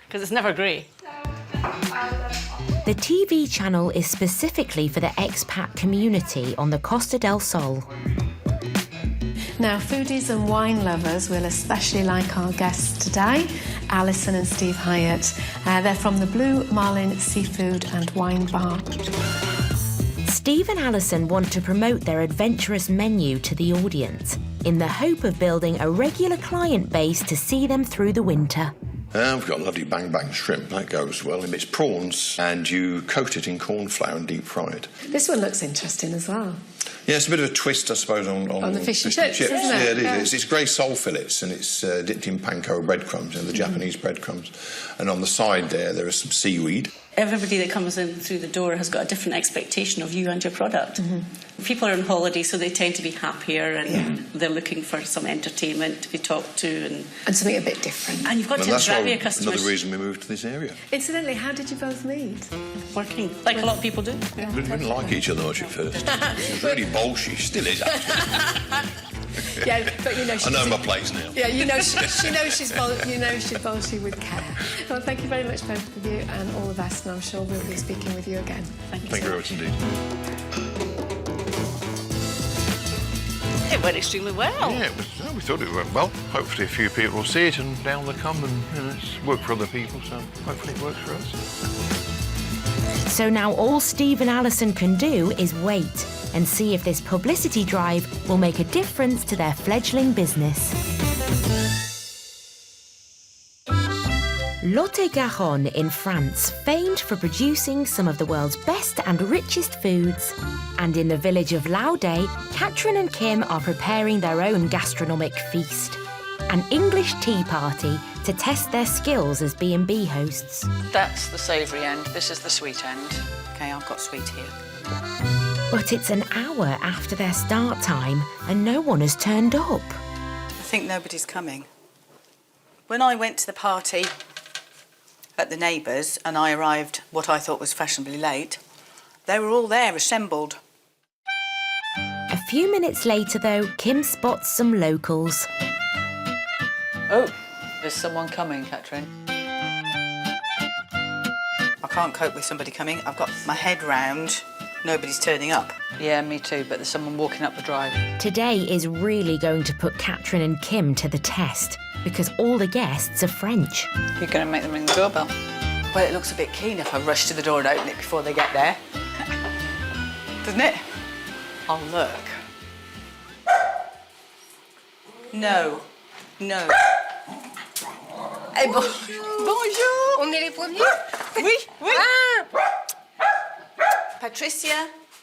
Y: Because it's never grey.
A: The TV channel is specifically for the expat community on the Costa del Sol.
H: Now, foodies and wine lovers will especially like our guests today, Alison and Steve Hyatt. They're from the Blue Marlin Seafood and Wine Bar.
A: Steve and Alison want to promote their adventurous menu to the audience in the hope of building a regular client base to see them through the winter.
N: We've got lovely bang bang shrimp, that goes well. It's prawns and you coat it in corn flour and deep fried.
H: This one looks interesting as well.
N: Yeah, it's a bit of a twist, I suppose, on
H: the fish and chips, isn't it?
N: Yeah, it is.
H: Yeah.
N: It's grey sole fillets and it's dipped in panko breadcrumbs, the Japanese breadcrumbs. And on the side there is some seaweed.
Y: Everybody that comes in through the door has got a different expectation of you and your product. People are on holiday, so they tend to be happier and they're looking for some entertainment to be talked to. And
H: something a bit different.
Y: And you've got to interact with your customers.
N: Another reason we moved to this area.
H: Incidentally, how did you both meet?
Y: Working, like a lot of people do.
N: We didn't like each other much at first. She was really bolshy, still is actually.
H: Yeah, but you know,
N: I know my place now.
H: Yeah, you know, she knows she's bolshy with care. Well, thank you very much, both of you, and all the best. And I'm sure we'll be speaking with you again.
Y: Thank you.
N: Thank you very much indeed.
Y: It went extremely well.
N: Yeah, we thought it went well. Hopefully a few people will see it and down the come and it's worked for other people, so hopefully it works for us.
A: So now all Steve and Alison can do is wait and see if this publicity drive will make a difference to their fledgling business. Lot-et-Garonne in France, famed for producing some of the world's best and richest foods. And in the village of Laudet, Catherine and Kim are preparing their own gastronomic feast. An English tea party to test their skills as B&B hosts.
Q: That's the savoury end, this is the sweet end.
B: Okay, I've got sweet here.
A: But it's an hour after their start time and no one has turned up.
B: I think nobody's coming. When I went to the party at the neighbours and I arrived what I thought was fashionably late, they were all there assembled.
A: A few minutes later though, Kim spots some locals.
Q: Oh, there's someone coming, Catherine.
B: I can't cope with somebody coming. I've got my head round. Nobody's turning up.
Q: Yeah, me too, but there's someone walking up the drive.
A: Today is really going to put Catherine and Kim to the test because all the guests are French.
Q: You're going to make them ring the doorbell.
B: Well, it looks a bit keen if I rush to the door and open it before they get there. Doesn't it? Oh, look. No. No.
K: Eh bonjour.
V: On est les premiers?
K: Oui, oui.
V: Ah.
K: Patricia,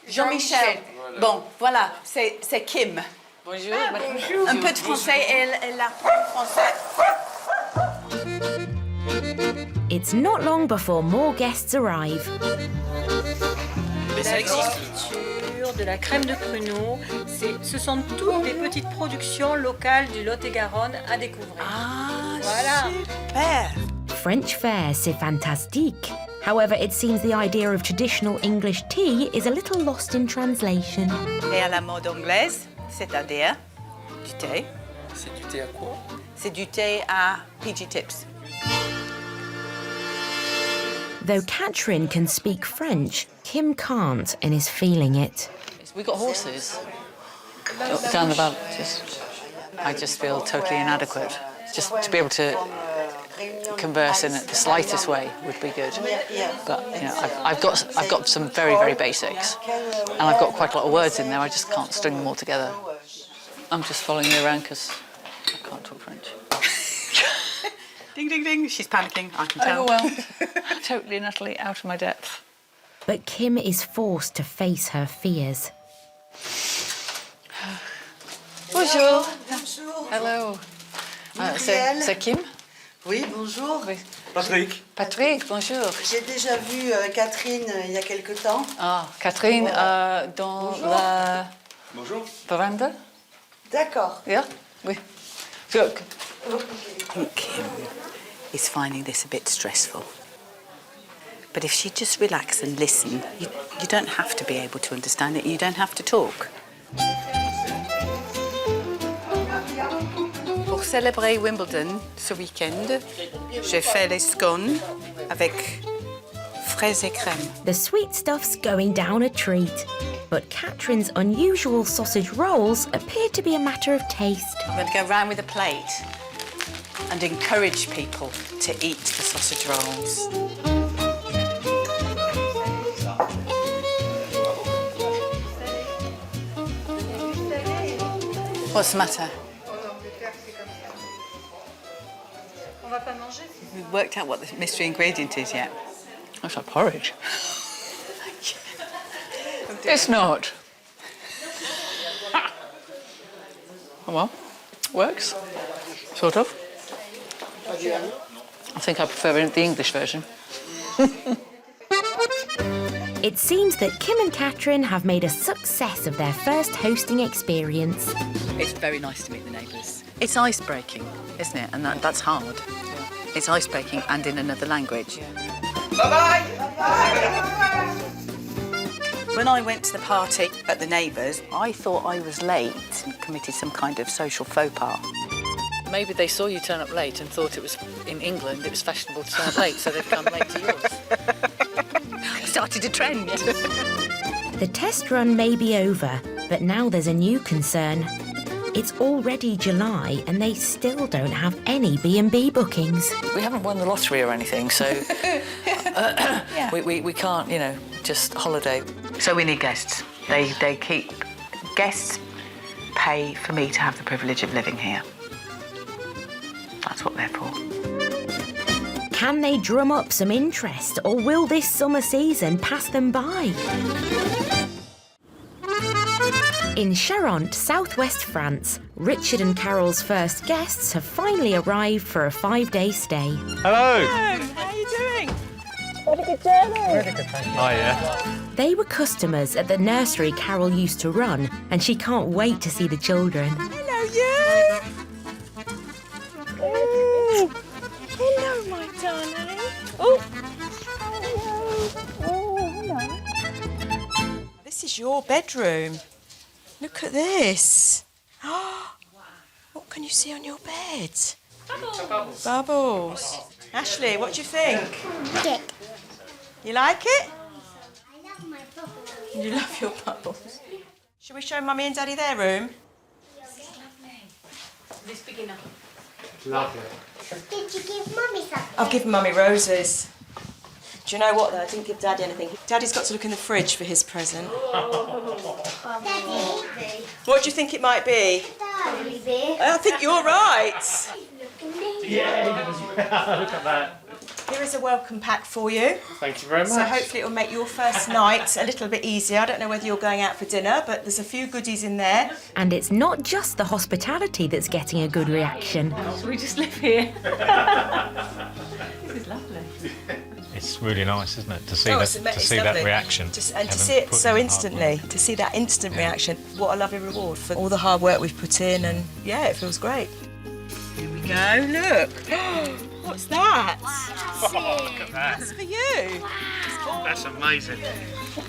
K: Jean-Michel. Bon, voilà, c'est Kim.
Q: Bonjour.
V: Bonjour.
K: Un peu de français et elle apprend français.
A: It's not long before more guests arrive.
M: La confiture, de la crème de pruneau, ce sont toutes des petites productions locales du Lot-et-Garonne à découvrir.
K: Ah,
M: voilà.
K: Super.
A: French fare, c'est fantastique. However, it seems the idea of traditional English tea is a little lost in translation.
K: Et à la mode anglaise, c'est-à-dire du thé.
I: C'est du thé à quoi?
K: C'est du thé à PG Tips.
A: Though Katrin can speak French, Kim can't and is feeling it.
Q: We've got horses down the valley. I just feel totally inadequate. Just to be able to converse in it the slightest way would be good. But you know, I've got some very, very basics, and I've got quite a lot of words in there. I just can't string them all together. I'm just following you around because I can't talk French.
K: Ding, ding, ding. She's panicking, I can tell.
Q: Overwhelmed. Totally and utterly out of my depth.
A: But Kim is forced to face her fears.
J: Bonjour.
Q: Bonjour. Hello.
J: C'est
Q: Kim?
J: Oui, bonjour.
Q: Oui.
L: Patrick.
Q: Patrick, bonjour.
J: J'ai déjà vu Catherine il y a quelque temps.
Q: Ah, Catherine, dans
J: Bonjour.
Q: la
I: Bonjour.
Q: veranda?
J: D'accord.
Q: Yeah? Oui. Look.
K: Kim is finding this a bit stressful. But if she just relax and listen, you don't have to be able to understand it, you don't have to talk. Pour célébrer Wimbledon ce week-end, j'ai fait les scones avec fraises et crème.
A: The sweet stuff's going down a treat. But Katrin's unusual sausage rolls appear to be a matter of taste.
K: I'm going to go round with a plate and encourage people to eat the sausage rolls. What's the matter?
M: On va pas manger?
K: We've worked out what the mystery ingredient is yet.
Q: That's like porridge. It's not. Oh well, works. Sort of. I think I prefer the English version.
A: It seems that Kim and Katrin have made a success of their first hosting experience.
K: It's very nice to meet the neighbours. It's ice-breaking, isn't it? And that's hard. It's ice-breaking and in another language.
U: Bye-bye!
K: When I went to the party at the neighbours', I thought I was late and committed some kind of social faux pas.
Q: Maybe they saw you turn up late and thought it was in England, it was fashionable to turn up late, so they've come late to yours.
K: Started a trend.
A: The test run may be over, but now there's a new concern. It's already July and they still don't have any B&B bookings.
Q: We haven't won the lottery or anything, so we can't, you know, just holiday.
K: So we need guests. They keep... Guests pay for me to have the privilege of living here. That's what they're for.
A: Can they drum up some interest, or will this summer season pass them by? In Charente, southwest France, Richard and Carol's first guests have finally arrived for a 5-day stay.
L: Hello.
J: How are you doing?
V: What a good journey.
L: Really good, thank you. Oh, yeah.
A: They were customers at the nursery Carol used to run, and she can't wait to see the children.
J: Hello, you. Oh, hello, my darling. Oh. Hello. This is your bedroom. Look at this. What can you see on your bed? Bubbles. Bubbles. Ashley, what do you think?
O: Good.
J: You like it?
O: I love my bubbles.
J: You love your bubbles. Shall we show Mummy and Daddy their room?
O: This big enough.
L: Lovely.
O: Did you give Mummy something?
J: I've given Mummy roses. Do you know what, though? I didn't give Daddy anything. Daddy's got to look in the fridge for his present. What do you think it might be? I think you're right.
L: Yeah, look at that.
J: Here is a welcome pack for you.
L: Thank you very much.
J: So hopefully it will make your first night a little bit easier. I don't know whether you're going out for dinner, but there's a few goodies in there.
A: And it's not just the hospitality that's getting a good reaction.
Y: Should we just live here? This is lovely.
G: It's really nice, isn't it, to see
J: It's
G: that
J: lovely.
G: reaction.
J: And to see it so instantly, to see that instant reaction. What a lovely reward for all the hard work we've put in, and yeah, it feels great. Here we go, look. What's that?
L: Look at that.
J: It's for you.
L: That's amazing.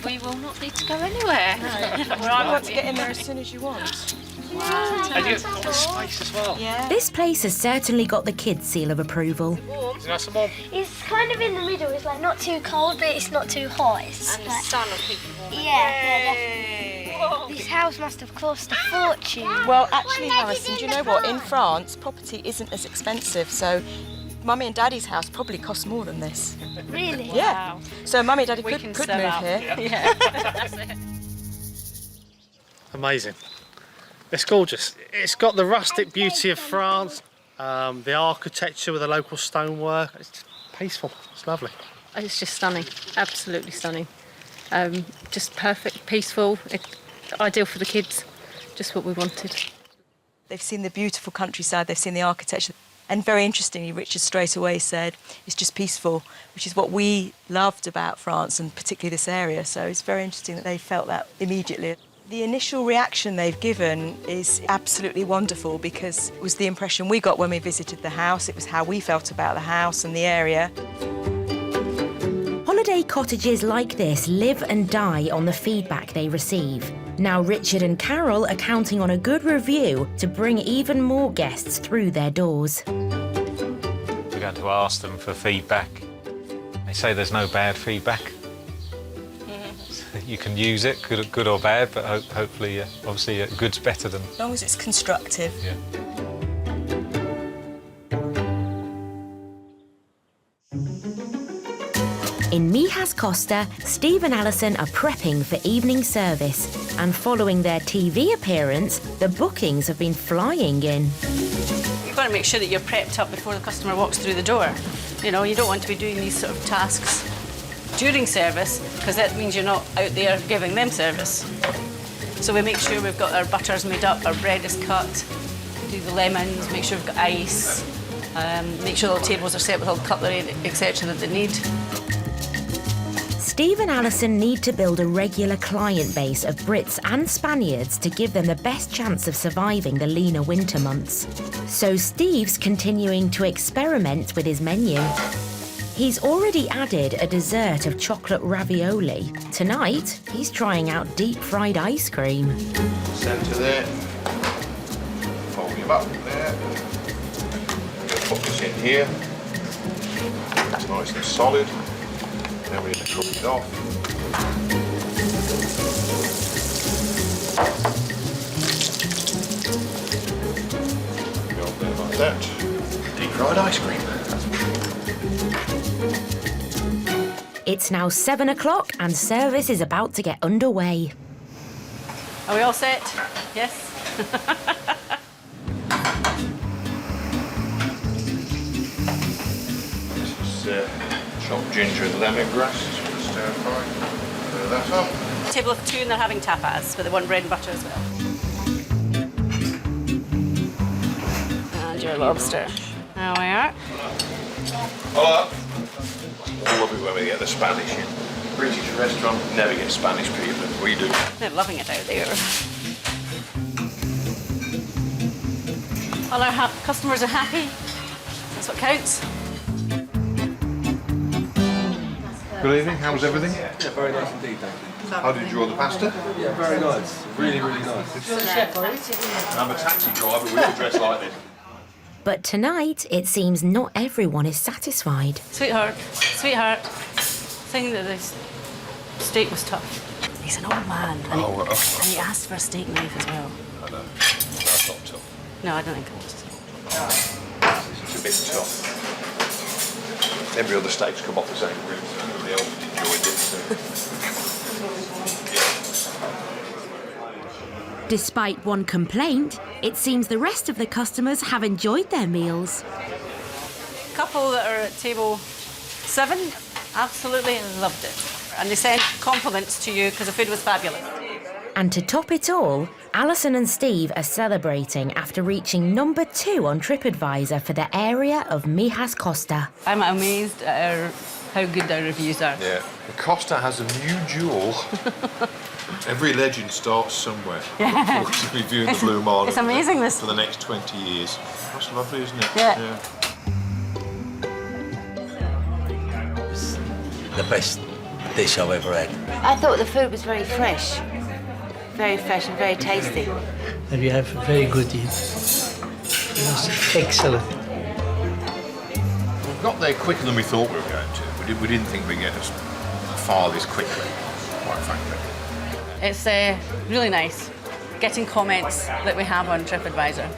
V: We will not need to go anywhere.
J: Well, I want to get in there as soon as you want.
L: And you've got the space as well.
J: Yeah.
A: This place has certainly got the kids' seal of approval.
L: Is it nice and warm?
O: It's kind of in the middle. It's like not too cold, but it's not too hot. It's
V: And
O: like,
V: the sun will keep you warm.
O: yeah, definitely. This house must have cost a fortune.
J: Well, actually, Harrison, do you know what? In France, property isn't as expensive, so Mummy and Daddy's house probably costs more than this.
O: Really?
J: Yeah. So Mummy and Daddy
Y: We
J: could
Y: can
J: move
Y: sell out.
J: here.
Y: Yeah. That's it.
L: Amazing. It's gorgeous. It's got the rustic beauty of France, the architecture with the local stonework. It's just peaceful. It's lovely.
Y: It's just stunning. Absolutely stunning. Just perfect, peaceful, ideal for the kids. Just what we wanted.
J: They've seen the beautiful countryside, they've seen the architecture. And very interestingly, Richard straight away said, it's just peaceful, which is what we loved about France and particularly this area. So it's very interesting that they felt that immediately. The initial reaction they've given is absolutely wonderful because it was the impression we got when we visited the house. It was how we felt about the house and the area.
A: Holiday cottages like this live and die on the feedback they receive. Now Richard and Carol are counting on a good review to bring even more guests through their doors.
G: We're going to ask them for feedback. They say there's no bad feedback. You can use it, good or bad, but hopefully, obviously, good's better than...
J: As long as it's constructive.
G: Yeah.
A: In Mijas Costa, Steve and Alison are prepping for evening service, and following their TV appearance, the bookings have been flying in.
Y: You've got to make sure that you're prepped up before the customer walks through the door. You know, you don't want to be doing these sort of tasks during service, because that means you're not out there giving them service. So we make sure we've got our butters made up, our bread is cut, do the lemons, make sure we've got ice, make sure all the tables are set with all the cutlery, etc. that they need.
A: Steve and Alison need to build a regular client base of Brits and Spaniards to give them the best chance of surviving the leaner winter months. So Steve's continuing to experiment with his menu. He's already added a dessert of chocolate ravioli. Tonight, he's trying out deep-fried ice cream.
N: Centre there. Fold him up there. Put this in here. It's nice and solid. Then we're going to cook it off. Go up there like that. Deep-fried ice cream.
A: It's now 7 o'clock and service is about to get underway.
Y: Are we all set? Yes?
N: This is chopped ginger and lemongrass. Stir fry. Stir that up.
Y: A table of 2 and they're having tapas, but they want bread and butter as well. And your lobster. There we are.
N: Hola. I love it when we get the Spanish in. British restaurant never get Spanish people. We do.
Y: They're loving it out there. All our customers are happy. That's what counts.
N: Good evening. How was everything?
P: Yeah, very nice indeed, thank you.
N: How did you order pasta?
P: Yeah, very nice. Really, really nice.
N: I'm a taxi driver. We all dress like this.
A: But tonight, it seems not everyone is satisfied.
Y: Sweetheart, saying that this steak was tough. He's an old man, and he asked for a steak knife as well.
N: I know. That's not tough.
Y: No, I don't think it was.
N: It's a bit tough. Every other steak's come off the same rib. They all enjoyed it. So.
A: Despite one complaint, it seems the rest of the customers have enjoyed their meals.
Y: Couple that are at table 7 absolutely loved it. And they sent compliments to you because the food was fabulous.
A: And to top it all, Alison and Steve are celebrating after reaching number 2 on TripAdvisor for the area of Mijas Costa.
Y: I'm amazed at how good our reviews are.
N: Yeah, the Costa has a new jewel. Every legend starts somewhere.
Y: Yeah.
N: We're going to be viewing the Blue Marlin.
Y: It's amazing this.
N: For the next 20 years. That's lovely, isn't it?
Y: Yeah.
C: The best dish I've ever had.
V: I thought the food was very fresh and very tasty.
R: And we have a very good eat. It was excellent.
N: We got there quicker than we thought we were going to. We didn't think we'd get as far this quickly, quite frankly.
Y: It's really nice getting comments that we have on TripAdvisor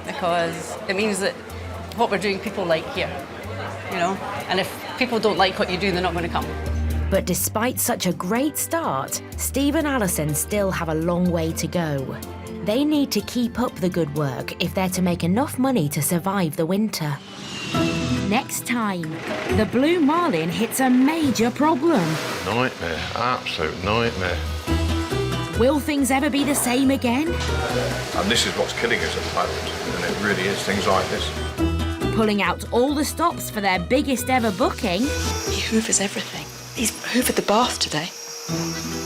Y: because it means that what we're doing people like here, you know, and if people don't like what you do, they're not going to come.
A: But despite such a great start, Steve and Alison still have a long way to go. They need to keep up the good work if they're to make enough money to survive the winter. Next time, the Blue Marlin hits a major problem.
N: Nightmare, absolute nightmare.
A: Will things ever be the same again?
N: And this is what's killing us at the moment, and it really is, things like this.
A: Pulling out all the stops for their biggest ever booking.
J: He hoovers everything. He's hoovered the bath today.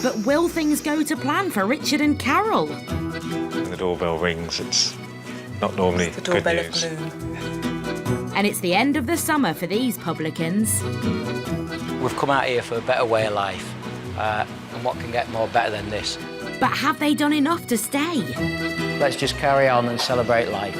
A: But will things go to plan for Richard and Carol?
G: When the doorbell rings, it's not normally
J: The
G: good
J: doorbell
G: news.
J: of gloom.
A: And it's the end of the summer for these publicans.
C: We've come out here for a better way of life, and what can get more better than this?
A: But have they done enough to stay?
C: Let's just carry on and celebrate life.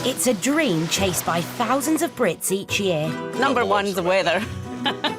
A: It's a dream chased by thousands of Brits each year.
Y: Number one's the weather.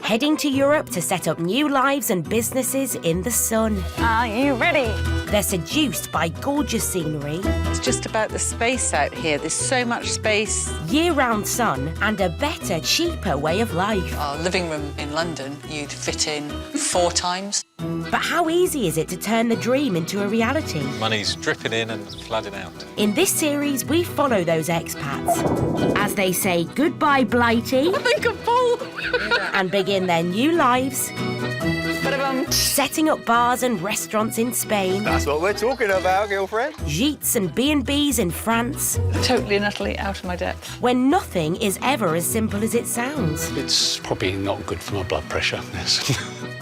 A: Heading to Europe to set up new lives and businesses in the sun.
Y: Are you ready?
A: They're seduced by gorgeous scenery.
Q: It's just about the space out here. There's so much space.
A: Year-round sun and a better, cheaper way of life.
Q: Our living room in London, you'd fit in 4 times.
A: But how easy is it to turn the dream into a reality?
G: Money's dripping in and flooding out.
A: In this series, we follow those expats as they say goodbye, Blighty.
Y: I think I'm full.
A: And begin their new lives, setting up bars and restaurants in Spain.
P: That's what we're talking about, girlfriend.
A: Gîtes and B&Bs in France.
Q: Totally and utterly out of my depth.
A: When nothing is ever as simple as it sounds.
S: It's probably not good for my blood pressure, yes.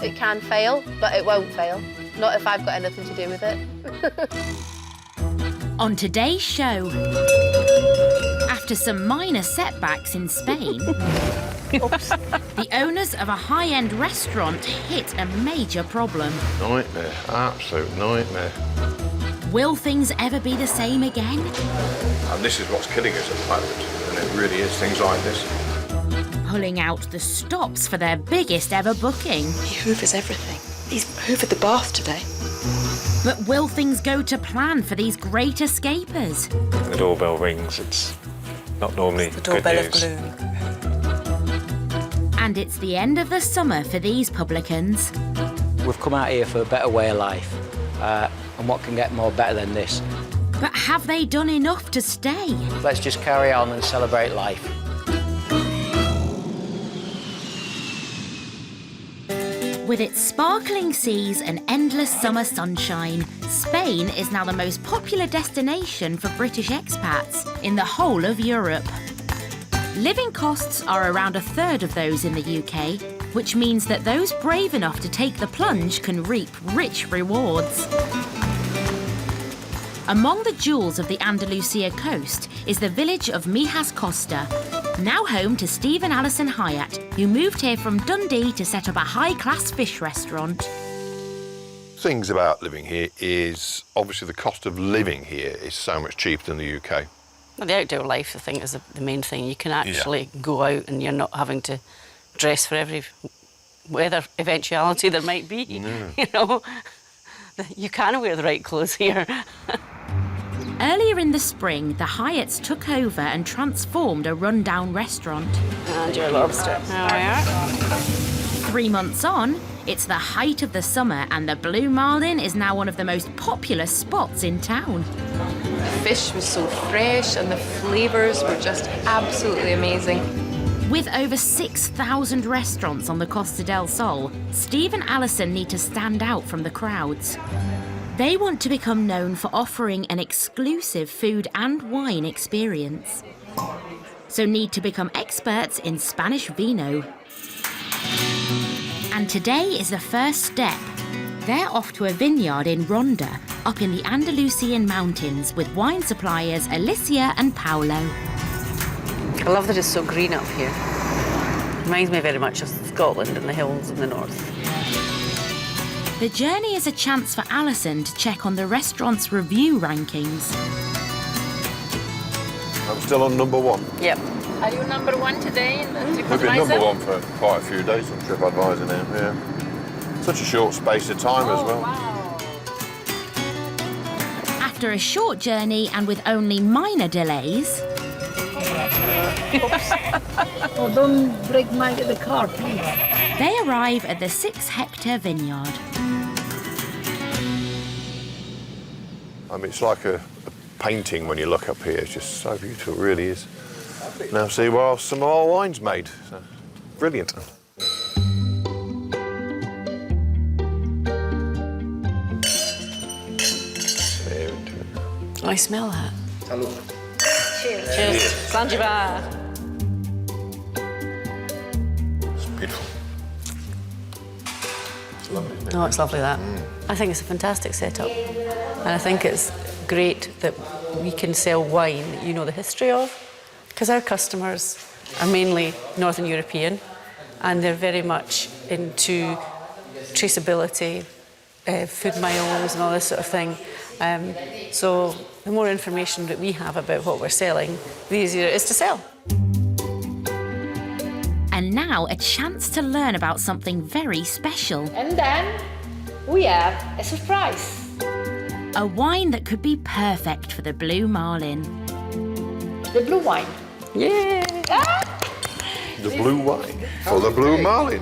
V: It can fail, but it won't fail. Not if I've got anything to do with it.
A: On today's show, after some minor setbacks in Spain, the owners of a high-end restaurant hit a major problem.
N: Nightmare, absolute nightmare.
A: Will things ever be the same again?
N: And this is what's killing us at the moment, and it really is, things like this.
A: Pulling out the stops for their biggest ever booking.
J: He hoovers everything. He's hoovered the bath today.
A: But will things go to plan for these great escapers?
G: When the doorbell rings, it's not normally
J: The
G: good
J: doorbell of
G: news.
J: gloom.
A: And it's the end of the summer for these publicans.
C: We've come out here for a better way of life, and what can get more better than this?
A: But have they done enough to stay?
C: Let's just carry on and celebrate life.
A: With its sparkling seas and endless summer sunshine, Spain is now the most popular destination for British expats in the whole of Europe. Living costs are around a third of those in the UK, which means that those brave enough to take the plunge can reap rich rewards. Among the jewels of the Andalusia coast is the village of Mijas Costa, now home to Steve and Alison Hyatt, who moved here from Dundee to set up a high-class fish restaurant.
N: Things about living here is obviously the cost of living here is so much cheaper than the UK.
Y: Well, the outdoor life, I think, is the main thing. You can actually go out and you're not having to dress for every weather eventuality there might be.
N: No.
Y: You know, you can wear the right clothes here.
A: Earlier in the spring, the Hyatts took over and transformed a rundown restaurant.
Y: And your lobster. There we are.
A: 3 months on, it's the height of the summer and the Blue Marlin is now one of the most popular spots in town.
E: The fish was so fresh and the flavours were just absolutely amazing.
A: With over 6,000 restaurants on the Costa del Sol, Steve and Alison need to stand out from the crowds. They want to become known for offering an exclusive food and wine experience. So need to become experts in Spanish vino. And today is the first step. They're off to a vineyard in Ronda, up in the Andalusian mountains with wine suppliers Alicia and Paolo.
Y: I love that it's so green up here. Reminds me very much of Scotland and the hills in the north.
A: The journey is a chance for Alison to check on the restaurant's review rankings.
N: I'm still on #1.
Y: Yep. Are you #1 today in the TripAdvisor?
N: We've been #1 for quite a few days on TripAdvisor now, yeah. Such a short space of time as well.
Y: Wow.
A: After a short journey and with only minor delays...
R: Oh, don't break the car, please.
A: They arrive at the 6-hectare vineyard.
N: I mean, it's like a painting when you look up here. It's just so beautiful, it really is. Now see where some of our wine's made. So, brilliant.
Y: I smell that.
U: Salud.
Y: Cheers. Cheers. Zanzibar.
N: It's beautiful. It's lovely, isn't it?
Y: No, it's lovely, that. I think it's a fantastic setup. And I think it's great that we can sell wine that you know the history of, because our customers are mainly Northern European and they're very much into traceability, food miles and all this sort of thing. So the more information that we have about what we're selling, the easier it is to sell.
A: And now a chance to learn about something very special.
F: And then we have a surprise.
A: A wine that could be perfect for the Blue Marlin.
F: The blue wine.
Y: Yeah!
N: The blue wine for the Blue Marlin.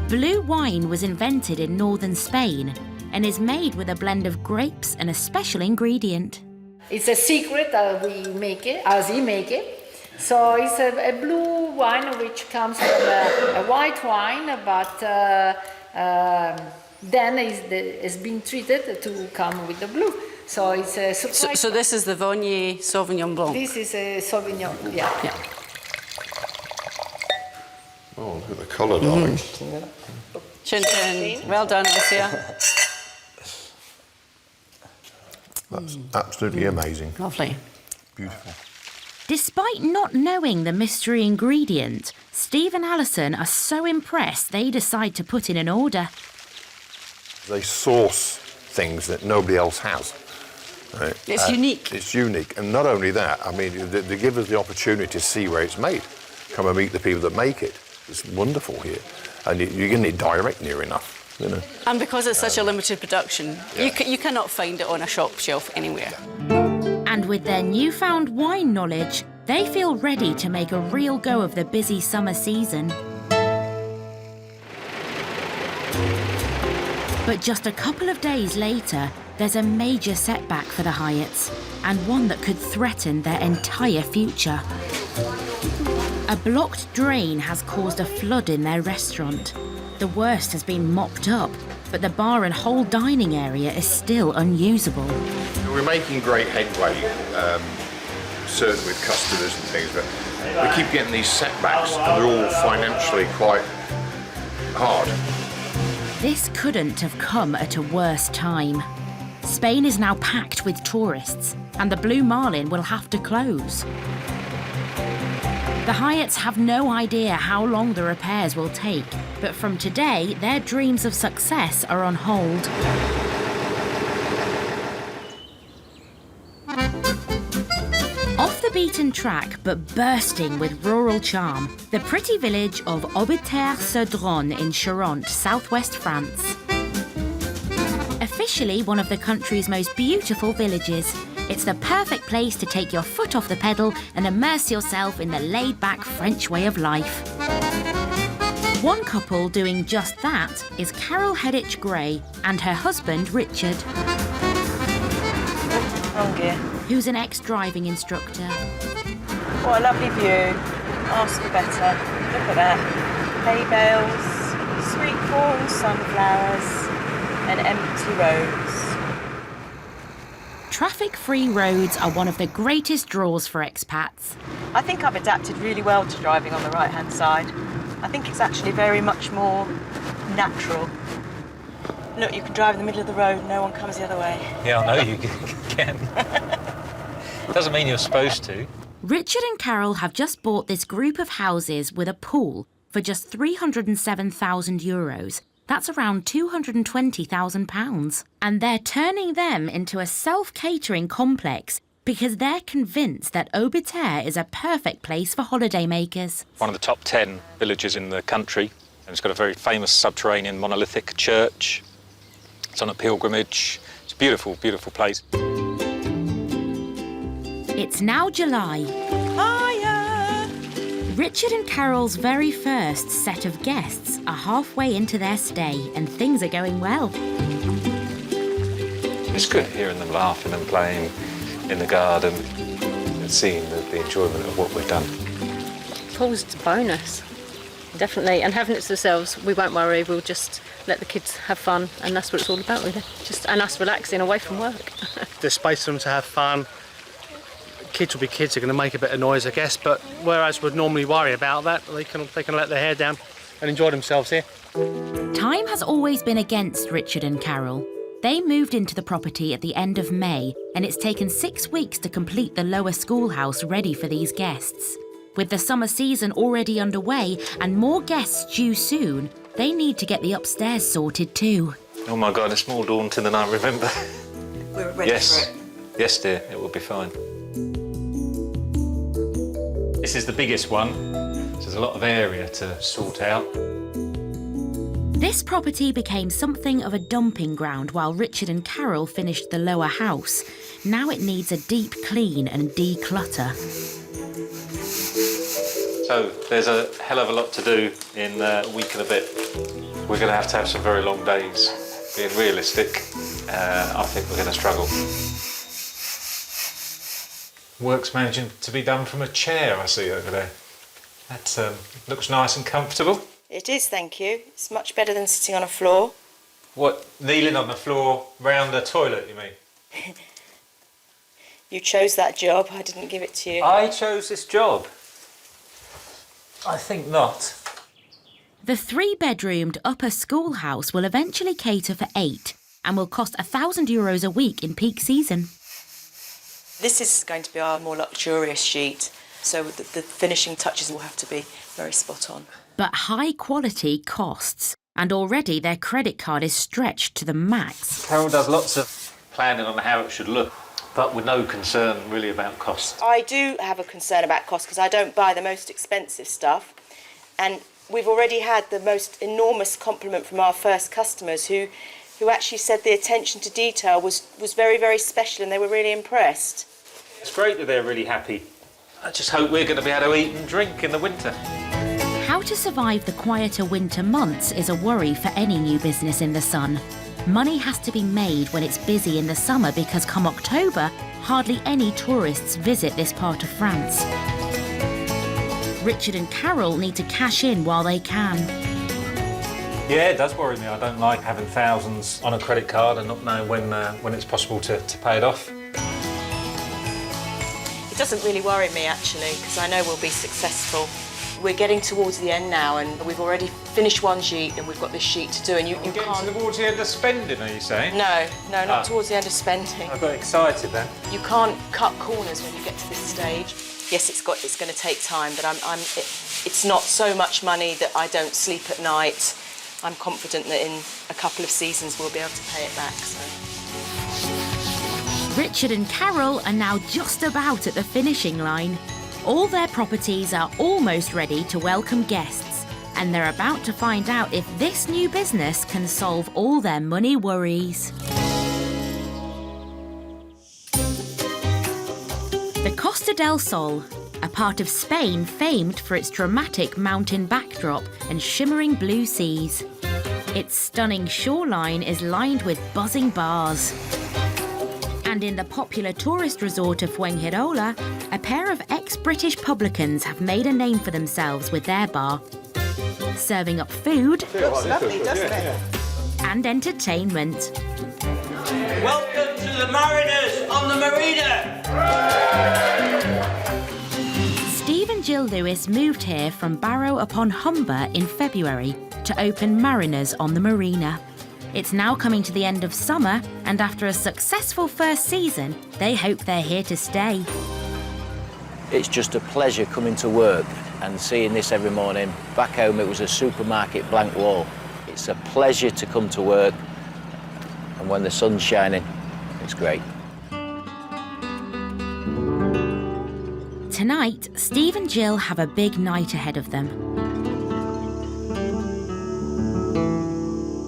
A: Blue wine was invented in northern Spain and is made with a blend of grapes and a special ingredient.
F: It's a secret that we make it, as he make it. So it's a blue wine which comes from a white wine, but then it's been treated to come with the blue. So it's a surprise.
Y: So this is the Viognier Sauvignon Blanc.
F: This is a Sauvignon, yeah.
N: Oh, look at the colour, darling.
Y: Chin chin. Well done, Alicia.
N: That's absolutely amazing.
Y: Lovely.
N: Beautiful.
A: Despite not knowing the mystery ingredient, Steve and Alison are so impressed they decide to put in an order.
N: They source things that nobody else has. Right?
Y: It's unique.
N: It's unique. And not only that, I mean, they give us the opportunity to see where it's made. Come and meet the people that make it. It's wonderful here. And you're getting it direct near enough, you know.
Y: And because it's such a limited production, you cannot find it on a shop shelf anywhere.
A: And with their newfound wine knowledge, they feel ready to make a real go of the busy summer season. But just a couple of days later, there's a major setback for the Hyatts, and one that could threaten their entire future. A blocked drain has caused a flood in their restaurant. The worst has been mopped up, but the bar and whole dining area is still unusable.
N: We're making great headway, certainly with customers and things, but we keep getting these setbacks, and they're all financially quite hard.
A: This couldn't have come at a worse time. Spain is now packed with tourists, and the Blue Marlin will have to close. The Hyatts have no idea how long the repairs will take, but from today, their dreams of success are on hold. Off the beaten track, but bursting with rural charm, the pretty village of Aubetière-sur-Dronne in Charente, southwest France. Officially one of the country's most beautiful villages, it's the perfect place to take your foot off the pedal and immerse yourself in the laid-back French way of life. One couple doing just that is Carol Hedditch Gray and her husband Richard, who's an ex-driving instructor.
J: What a lovely view. Ask for better. Look at that. Hay bales, sweet corn, sunflowers, and empty roads.
A: Traffic-free roads are one of the greatest draws for expats.
J: I think I've adapted really well to driving on the right-hand side. I think it's actually very much more natural. Look, you can drive in the middle of the road, no one comes the other way.
G: Yeah, I know you can. Doesn't mean you're supposed to.
A: Richard and Carol have just bought this group of houses with a pool for just €307,000. That's around £220,000. And they're turning them into a self-catering complex because they're convinced that Aubetière is a perfect place for holidaymakers.
G: One of the top 10 villages in the country. And it's got a very famous subterranean monolithic church. It's on a pilgrimage. It's a beautiful, beautiful place.
A: It's now July.
J: Hiya!
A: Richard and Carol's very first set of guests are halfway into their stay and things are going well.
G: It's good hearing them laughing and playing in the garden and seeing the enjoyment of what we've done.
Y: Pool's a bonus, definitely. And having it to themselves, we won't worry, we'll just let the kids have fun, and that's what it's all about, really. And us relaxing away from work.
R: There's space for them to have fun. Kids will be kids, they're going to make a bit of noise, I guess, but whereas we'd normally worry about that, they can let their hair down and enjoy themselves here.
A: Time has always been against Richard and Carol. They moved into the property at the end of May, and it's taken 6 weeks to complete the lower schoolhouse ready for these guests. With the summer season already underway and more guests due soon, they need to get the upstairs sorted too.
G: Oh my God, it's more daunting than I remember.
J: We're ready for it.
G: Yes, dear, it will be fine. This is the biggest one, so there's a lot of area to sort out.
A: This property became something of a dumping ground while Richard and Carol finished the lower house. Now it needs a deep clean and declutter.
G: So there's a hell of a lot to do in a week and a bit. We're going to have some very long days. Being realistic, I think we're going to struggle. Work's managing to be done from a chair, I see over there. That looks nice and comfortable.
J: It is, thank you. It's much better than sitting on a floor.
G: What, kneeling on the floor round the toilet, you mean?
J: You chose that job, I didn't give it to you.
G: I chose this job? I think not.
A: The 3-bedroomed upper schoolhouse will eventually cater for 8 and will cost €1,000 a week in peak season.
J: This is going to be our more luxurious sheet, so the finishing touches will have to be very spot on.
A: But high quality costs, and already their credit card is stretched to the max.
G: Carol does lots of planning on how it should look, but with no concern really about cost.
J: I do have a concern about cost because I don't buy the most expensive stuff, and we've already had the most enormous compliment from our first customers who actually said the attention to detail was very, very special and they were really impressed.
G: It's great that they're really happy. I just hope we're going to be able to eat and drink in the winter.
A: How to survive the quieter winter months is a worry for any new business in the sun. Money has to be made when it's busy in the summer because come October, hardly any tourists visit this part of France. Richard and Carol need to cash in while they can.
G: Yeah, it does worry me. I don't like having thousands on a credit card and not knowing when it's possible to pay it off.
J: It doesn't really worry me actually because I know we'll be successful. we're getting towards the end now, and we've already finished one sheet, and we've got this sheet to do. And you can't.
G: Towards the end of spending, are you saying?
J: No, not towards the end of spending.
G: I got excited then.
J: You can't cut corners when you get to this stage. Yes, it's going to take time, but it's not so much money that I don't sleep at night. I'm confident that in a couple of seasons we'll be able to pay it back. So.
A: Richard and Carol are now just about at the finishing line. All their properties are almost ready to welcome guests, and they're about to find out if this new business can solve all their money worries. The Costa del Sol, a part of Spain famed for its dramatic mountain backdrop and shimmering blue seas. Its stunning shoreline is lined with buzzing bars. And in the popular tourist resort of Fuengirola, a pair of ex-British publicans have made a name for themselves with their bar, serving up food
J: Lovely, doesn't it?
A: and entertainment.
D: Welcome to the mariners on the marina!
A: Steve and Jill Lewis moved here from Barrow upon Humber in February to open Mariners on the Marina. It's now coming to the end of summer, and after a successful first season, they hope they're here to stay.
C: It's just a pleasure coming to work and seeing this every morning. Back home it was a supermarket blank wall. It's a pleasure to come to work, and when the sun's shining, it's great.
A: Tonight, Steve and Jill have a big night ahead of them.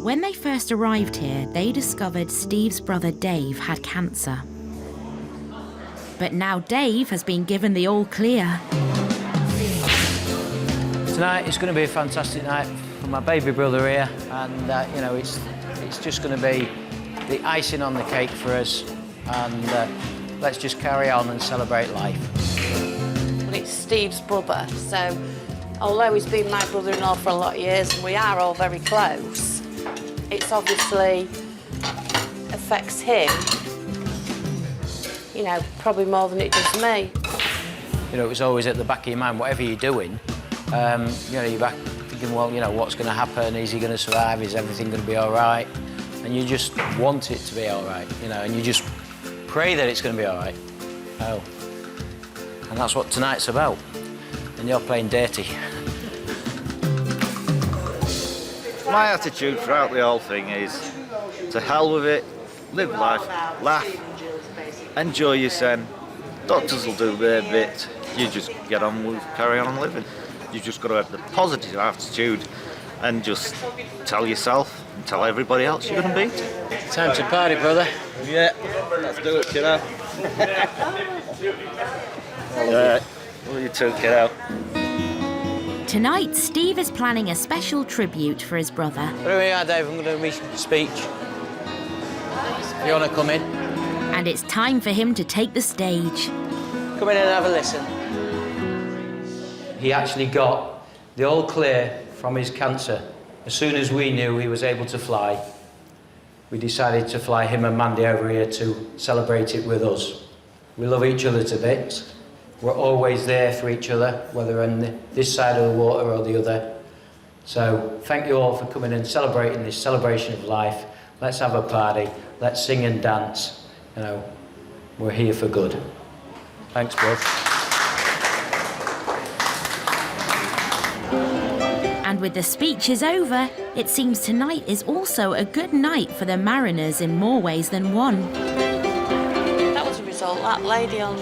A: When they first arrived here, they discovered Steve's brother Dave had cancer. But now Dave has been given the all clear.
C: Tonight is going to be a fantastic night for my baby brother here, and you know, it's just going to be the icing on the cake for us, and let's just carry on and celebrate life.
V: Well, it's Steve's brother, so although he's been my brother-in-law for a lot of years and we are all very close, it's obviously affects him, you know, probably more than it does me.
C: You know, it was always at the back of your mind, whatever you're doing, you know, you're back thinking, well, you know, what's going to happen? Is he going to survive? Is everything going to be all right? And you just want it to be all right, you know, and you just pray that it's going to be all right. Oh. And that's what tonight's about. And you're playing dirty.
H: My attitude throughout the whole thing is to hell with it, live life, laugh, enjoy yourself. Doctors will do their bit. You just get on with carry on living. You just got to have the positive attitude and just tell yourself and tell everybody else you're going to beat it.
C: Time to party, brother.
H: Yeah, let's do it, kiddo. Yeah, well, you too, kiddo.
A: Tonight, Steve is planning a special tribute for his brother.
C: Here we are, Dave. I'm going to read a speech. You want to come in?
A: And it's time for him to take the stage.
C: Come in and have a listen. He actually got the all clear from his cancer. As soon as we knew he was able to fly, we decided to fly him and Mandy over here to celebrate it with us. We love each other to bits. We're always there for each other, whether on this side of the water or the other. So thank you all for coming and celebrating this celebration of life. Let's have a party. Let's sing and dance. You know, we're here for good. Thanks, bud.
A: And with the speeches over, it seems tonight is also a good night for the Mariners in more ways than one.
V: That was a result. That lady on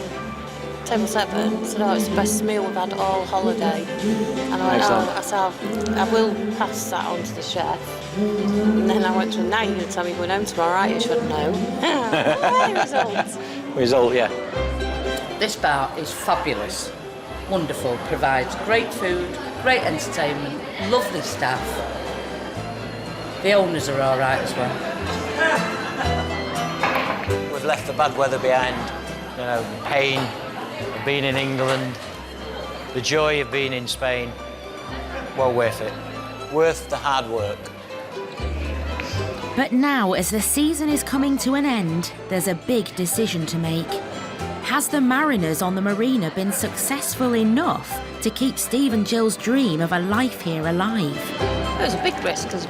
V: Table 7 said, oh, it's the best meal we've had all holiday. And I went, oh, I said, I will pass that on to the chef. And then I went to him, now you're going to tell me we're going home tomorrow, right? You should know.
C: Result, yeah.
T: This bar is fabulous, wonderful, provides great food, great entertainment, lovely staff. The owners are all right as well.
C: We've left the bad weather behind, you know, pain of being in England, the joy of being in Spain. Well worth it. Worth the hard work.
A: But now, as the season is coming to an end, there's a big decision to make. Has the Mariners on the Marina been successful enough to keep Steve and Jill's dream of a life here alive.
V: It was a big risk because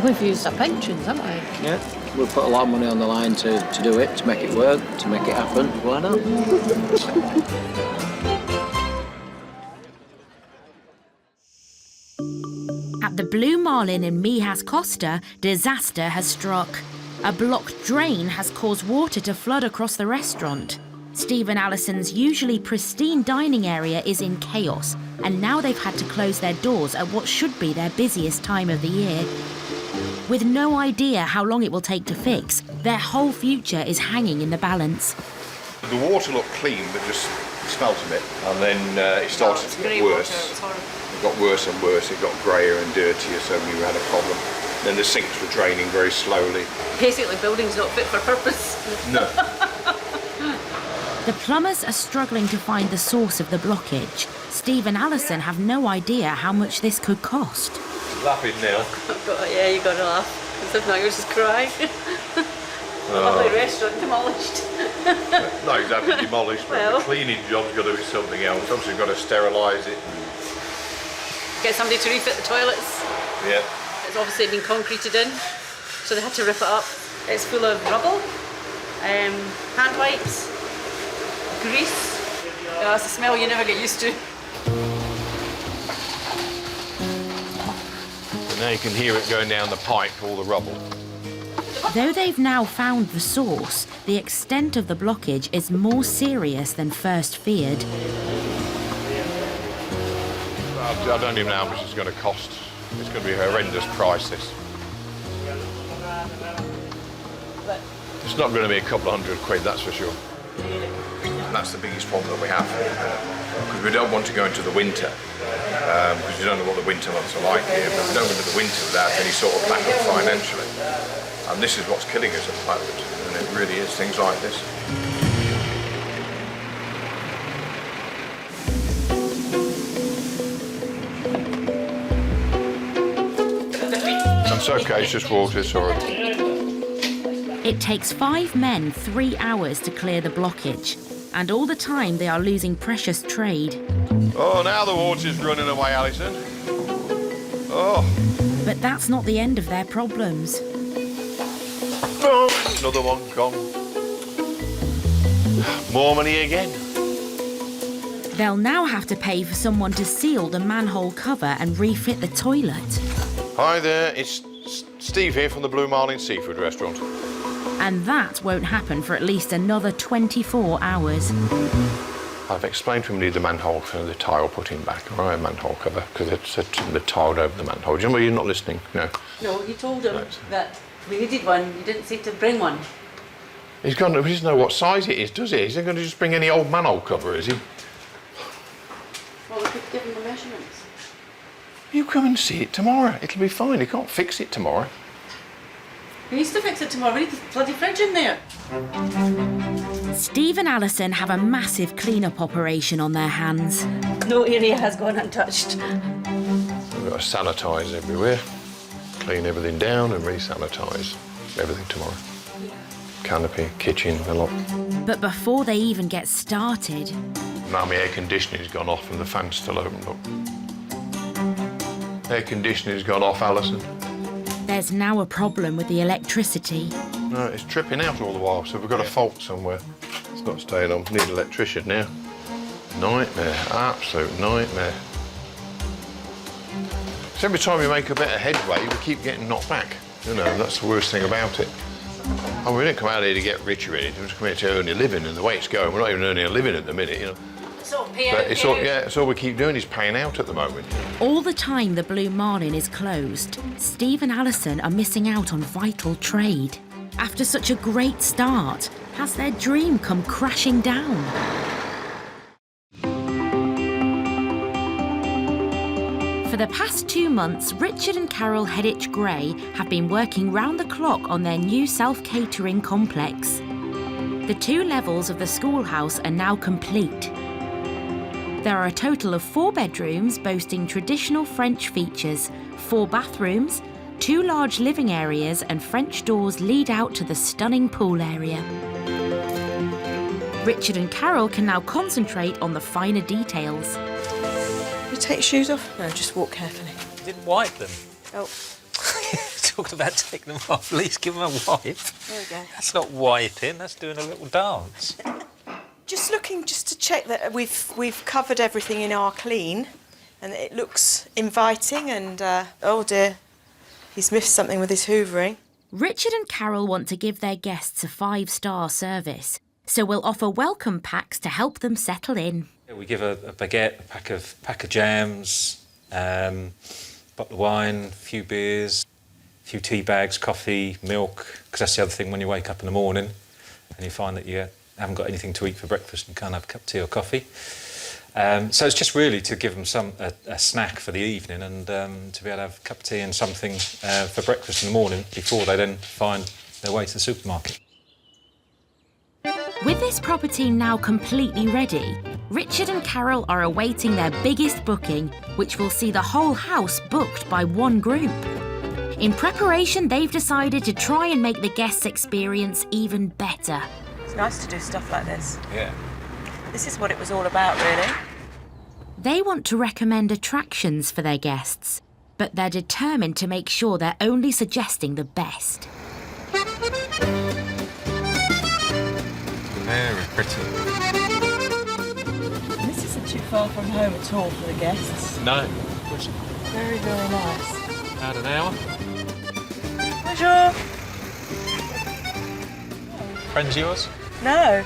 V: we've used our pensions, haven't we?
B: Yeah, we've put a lot of money on the line to do it, to make it work, to make it happen. Why not?
A: At the Blue Marlin in Mijas Costa, disaster has struck. A blocked drain has caused water to flood across the restaurant. Steve and Alison's usually pristine dining area is in chaos, and now they've had to close their doors at what should be their busiest time of the year. With no idea how long it will take to fix, their whole future is hanging in the balance.
N: The water looked clean, but just smelt a bit, and then it started to get worse. It got worse and worse. It got greyer and dirtier, so we had a problem. Then the sinks were draining very slowly.
Y: Basically, building's not fit for purpose.
N: No.
A: The plumbers are struggling to find the source of the blockage. Steve and Alison have no idea how much this could cost.
N: Laughing now.
Y: Yeah, you got to laugh. Because if not, you're just crying. Lovely restaurant demolished.
N: Not exactly demolished, but the cleaning job's got to be something else. Obviously, you've got to sterilise it.
Y: Get somebody to refit the toilets.
N: Yeah.
Y: It's obviously been concreted in, so they had to rip it up. It's full of rubble, hand wipes, grease. That's a smell you never get used to.
N: And now you can hear it going down the pipe, all the rubble.
A: Though they've now found the source, the extent of the blockage is more serious than first feared.
N: I don't even know how much it's going to cost. It's going to be a horrendous price, this. It's not going to be a couple of £100, that's for sure. And that's the biggest problem that we have. Because we don't want to go into the winter, because we don't know what the winter months are like here, but we don't go into the winter without any sort of backup financially. And this is what's killing us at the moment, and it really is, things like this. It's okay, it's just water, sorry.
A: It takes 5 men 3 hours to clear the blockage, and all the time they are losing precious trade.
N: Oh, now the water's running away, Alison. Oh.
A: But that's not the end of their problems.
N: Oh, another one gone. More money again.
A: They'll now have to pay for someone to seal the manhole cover and refit the toilet.
N: Hi there, it's Steve here from the Blue Marlin Seafood Restaurant.
A: And that won't happen for at least another 24 hours.
N: I've explained to him we need the manhole for the tile put in back, all right, manhole cover, because it's the tiled over the manhole. Do you remember you're not listening? No.
Y: No, you told him that we needed one. You didn't seem to bring one.
N: He doesn't know what size it is, does he? He's not going to just bring any old manhole cover, is he?
Y: Well, we could give him the measurements.
N: You come and see it tomorrow. It'll be fine. He can't fix it tomorrow.
Y: He needs to fix it tomorrow. We need the bloody fridge in there.
A: Steve and Alison have a massive clean-up operation on their hands.
Y: No area has gone untouched.
N: We've got to sanitise everywhere, clean everything down and re-sanitise everything tomorrow. Canopy, kitchen, the lot.
A: But before they even get started...
N: Now my air conditioning's gone off and the fan's still open, look. Air conditioning's gone off, Alison.
A: There's now a problem with the electricity.
N: No, it's tripping out all the while, so we've got a fault somewhere. It's not staying on. Need an electrician now. Nightmare, absolute nightmare. So every time we make a bit of headway, we keep getting knocked back. You know, that's the worst thing about it. Oh, we didn't come out here to get rich or anything. We just come here to earn a living, and the way it's going, we're not even earning a living at the minute, you know. But it's all we keep doing is paying out at the moment.
A: All the time the Blue Marlin is closed, Steve and Alison are missing out on vital trade. After such a great start, has their dream come crashing down? For the past 2 months, Richard and Carol Hedditch-Gray have been working round the clock on their new self-catering complex. The 2 levels of the schoolhouse are now complete. There are a total of 4 bedrooms boasting traditional French features, 4 bathrooms, 2 large living areas and French doors lead out to the stunning pool area. Richard and Carol can now concentrate on the finer details.
J: take your shoes off? No, just walk carefully.
G: You didn't wipe them.
J: Oh.
G: Talking about taking them off, at least give them a wipe.
J: There we go.
G: That's not wiping, that's doing a little dance.
J: Just looking just to check that we've covered everything in our clean and it looks inviting and, oh dear, he's missed something with his hoovering.
A: Richard and Carol want to give their guests a 5-star service, so we'll offer welcome packs to help them settle in.
G: We give a baguette, a pack of jams, bottle of wine, a few beers, a few tea bags, coffee, milk, because that's the other thing when you wake up in the morning and you find that you haven't got anything to eat for breakfast and can't have a cup of tea or coffee. So it's just really to give them a snack for the evening and to be able to have a cup of tea and something for breakfast in the morning before they then find their way to the supermarket.
A: With this property now completely ready, Richard and Carol are awaiting their biggest booking, which will see the whole house booked by one group. In preparation, they've decided to try and make the guests' experience even better.
J: It's nice to do stuff like this.
G: Yeah.
J: This is what it was all about, really.
A: They want to recommend attractions for their guests, but they're determined to make sure they're only suggesting the best.
G: Very pretty.
J: This isn't too far from home at all for the guests.
G: No.
J: Very, very nice.
G: About an hour.
J: Bonjour.
G: Friends of yours?
J: No.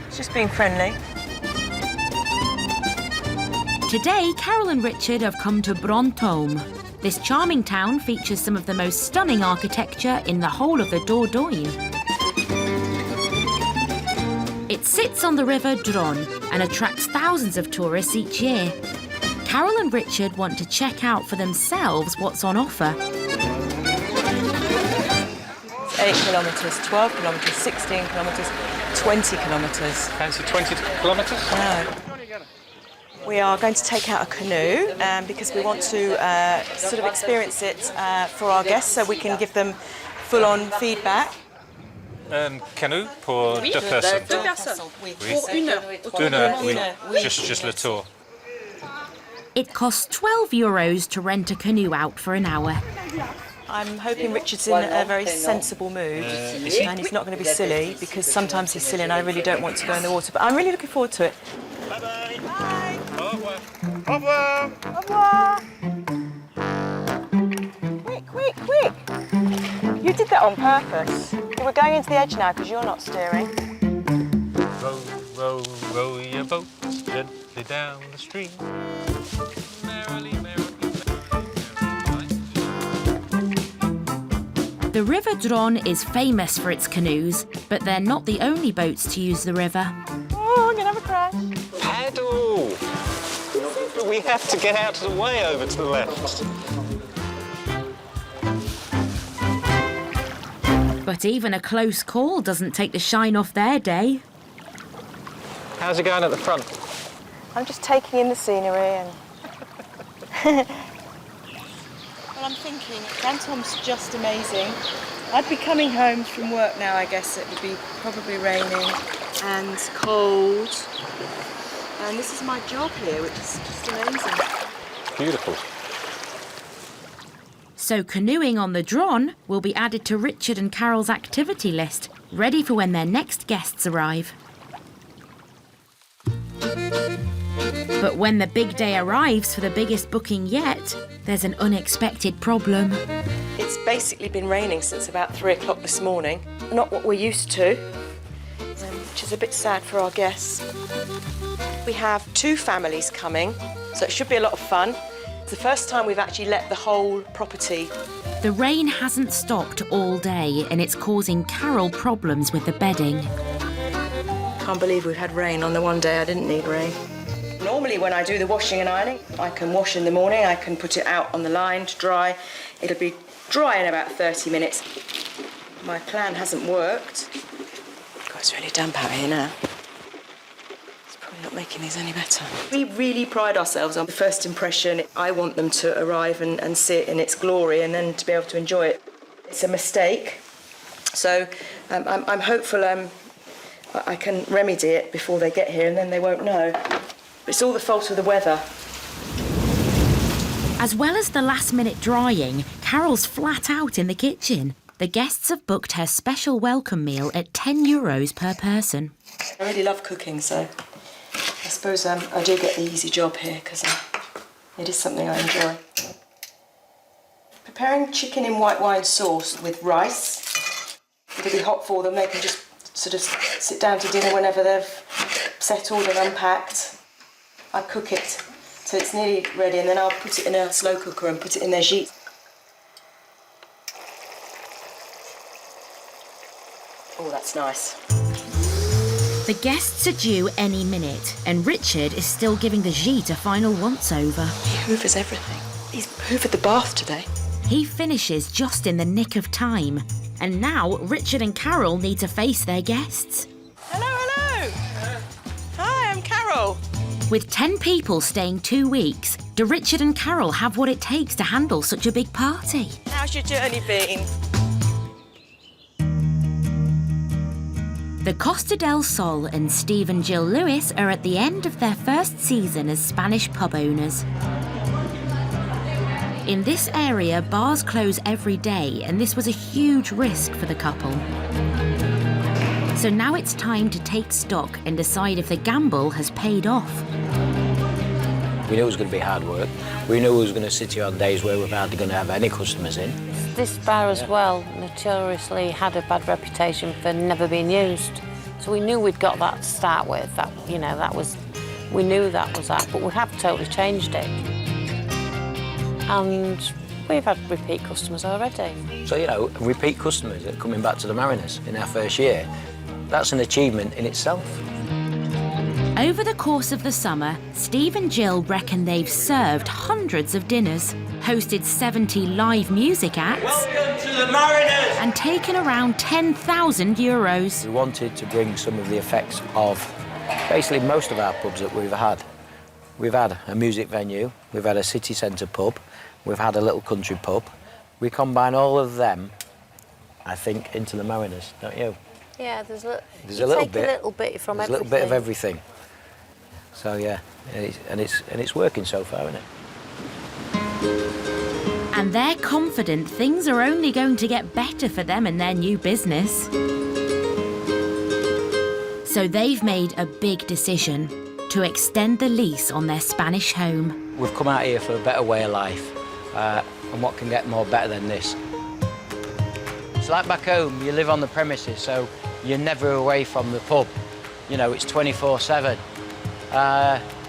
J: It's just being friendly.
A: Today, Carol and Richard have come to Brantôme. This charming town features some of the most stunning architecture in the whole of the Dordogne. It sits on the River Dronne and attracts thousands of tourists each year. Carol and Richard want to check out for themselves what's on offer.
J: 8 kilometres, 12 kilometres, 16 kilometres, 20 kilometres.
G: Fancy 20 kilometres?
J: No. We are going to take out a canoe because we want to sort of experience it for our guests so we can give them full-on feedback.
G: Un canoe pour deux personnes.
J: Deux personnes. Oui.
G: Pour une heure. Oui. Just le tour.
A: It costs €12 to rent a canoe out for an hour.
J: I'm hoping Richard's in a very sensible mood and he's not going to be silly because sometimes he's silly and I really don't want to go in the water, but I'm really looking forward to it. Bye-bye. Bye. Au revoir. Au revoir. Au revoir. Quick, quick, quick. You did that on purpose. We're going into the edge now because you're not steering.
G: Row, row, row your boat gently down the stream. Merrily, merrily,
A: The River Dronne is famous for its canoes, but they're not the only boats to use the river.
J: Oh, I'm going to have a crash.
G: Paddle! We have to get out of the way over to the left.
A: But even a close call doesn't take the shine off their day.
G: How's it going at the front?
J: I'm just taking in the scenery and... Well, I'm thinking, Brantôme's just amazing. I'd be coming home from work now, I guess. It would be probably raining and cold. And this is my job here, which is just amazing.
G: Beautiful.
A: So canoeing on the Dronne will be added to Richard and Carol's activity list, ready for when their next guests arrive. But when the big day arrives for the biggest booking yet, there's an unexpected problem.
J: It's basically been raining since about 3 o'clock this morning. Not what we're used to, which is a bit sad for our guests. We have 2 families coming, so it should be a lot of fun. It's the first time we've actually let the whole property.
A: The rain hasn't stopped all day and it's causing Carol problems with the bedding.
J: Can't believe we've had rain on the one day I didn't need rain. Normally when I do the washing and ironing, I can wash in the morning, I can put it out on the line to dry. It'll be dry in about 30 minutes. My plan hasn't worked. God, it's really damp out here now. It's probably not making these any better. We really pride ourselves on the first impression. I want them to arrive and see it in its glory and then to be able to enjoy it. It's a mistake, so I'm hopeful I can remedy it before they get here and then they won't know. It's all the fault of the weather.
A: As well as the last-minute drying, Carol's flat out in the kitchen. The guests have booked her special welcome meal at €10 per person.
J: I really love cooking, so I suppose I do get the easy job here because it is something I enjoy. Preparing chicken in white wine sauce with rice. It'll be hot for them. They can just sort of sit down to dinner whenever they've settled and unpacked. I cook it so it's nearly ready, and then I'll put it in a slow cooker and put it in their gîte. Oh, that's nice.
A: The guests are due any minute, and Richard is still giving the gîte a final once-over.
J: He hoovers everything. He's hoovered the bath today.
A: He finishes just in the nick of time. And now Richard and Carol need to face their guests.
J: Hello, hello. Hi, I'm Carol.
A: With 10 people staying 2 weeks, do Richard and Carol have what it takes to handle such a big party?
J: How's your journey been?
A: The Costa del Sol and Steve and Jill Lewis are at the end of their first season as Spanish pub owners. In this area, bars close every day, and this was a huge risk for the couple. So now it's time to take stock and decide if the gamble has paid off.
B: We knew it was going to be hard work. We knew we was going to sit here on days where we were hardly going to have any customers in.
V: This bar as well notoriously had a bad reputation for never being used. So we knew we'd got that to start with. That, you know, that was, we knew that was that, but we have totally changed it. And we've had repeat customers already.
B: So, you know, repeat customers that are coming back to the Mariners in our first year, that's an achievement in itself.
A: Over the course of the summer, Steve and Jill reckon they've served hundreds of dinners, hosted 70 live music acts,
D: Welcome to the Mariners!
A: and taken around €10,000.
B: We wanted to bring some of the effects of basically most of our pubs that we've had. We've had a music venue, we've had a city centre pub, we've had a little country pub. We combine all of them, I think, into the Mariners, don't you?
V: Yeah, there's a
B: little bit.
V: a little bit from
B: There's
V: everything.
B: a little bit of everything. So yeah, and it's working so far, isn't it?
A: And they're confident things are only going to get better for them and their new business. So they've made a big decision to extend the lease on their Spanish home.
B: We've come out here for a better way of life, and what can get more better than this? It's like back home, you live on the premises, so you're never away from the pub. You know, it's 24/7.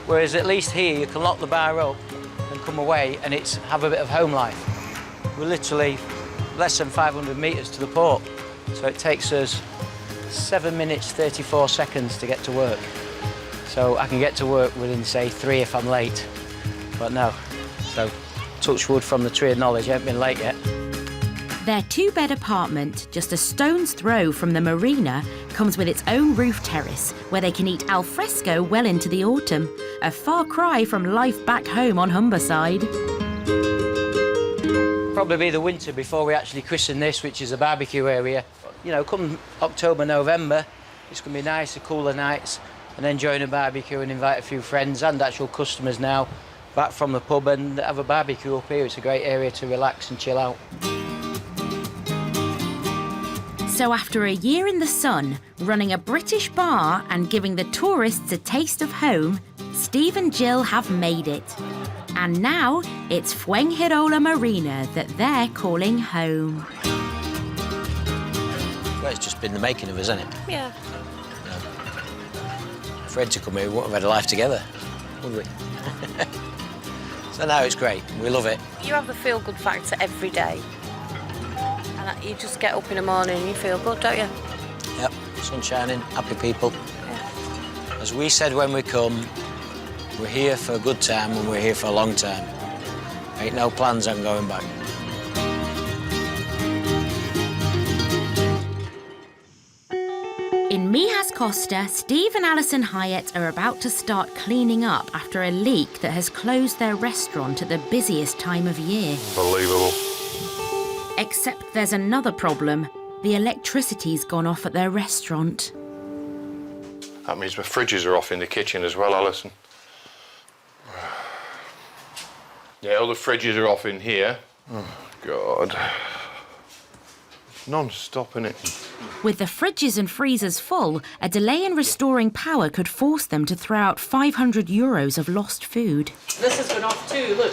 B: Whereas at least here, you can lock the bar up and come away and have a bit of home life. We're literally less than 500 metres to the port, so it takes us 7 minutes, 34 seconds to get to work. So I can get to work within, say, 3 if I'm late, but no. So touch wood from the tree of knowledge, I haven't been late yet.
A: Their 2-bed apartment, just a stone's throw from the marina, comes with its own roof terrace where they can eat al fresco well into the autumn, a far cry from life back home on Humberside.
B: Probably be the winter before we actually christen this, which is a barbecue area. You know, come October, November, it's going to be nice, the cooler nights, and enjoying a barbecue and invite a few friends and actual customers now back from the pub and have a barbecue up here. It's a great area to relax and chill out.
A: So after a year in the sun, running a British bar and giving the tourists a taste of home, Steve and Jill have made it. And now it's Fuengirola Marina that they're calling home.
B: Well, it's just been the making of us, hasn't it?
V: Yeah.
B: For Ed to come here, we wouldn't have had a life together, would we? So now it's great. We love it.
V: You have the feel-good factor every day. And you just get up in the morning and you feel good, don't you?
B: Yep, sun shining, happy people.
V: Yeah.
B: As we said when we come, we're here for a good time and we're here for a long time. Ain't no plans on going back.
A: In Mijas Costa, Steve and Alison Hyatt are about to start cleaning up after a leak that has closed their restaurant at the busiest time of year.
N: Unbelievable.
A: Except there's another problem. The electricity's gone off at their restaurant.
N: That means my fridges are off in the kitchen as well, Alison. Yeah, all the fridges are off in here. Oh, God. Non-stop, innit?
A: With the fridges and freezers full, a delay in restoring power could force them to throw out €500 of lost food.
Y: This has gone off too, look.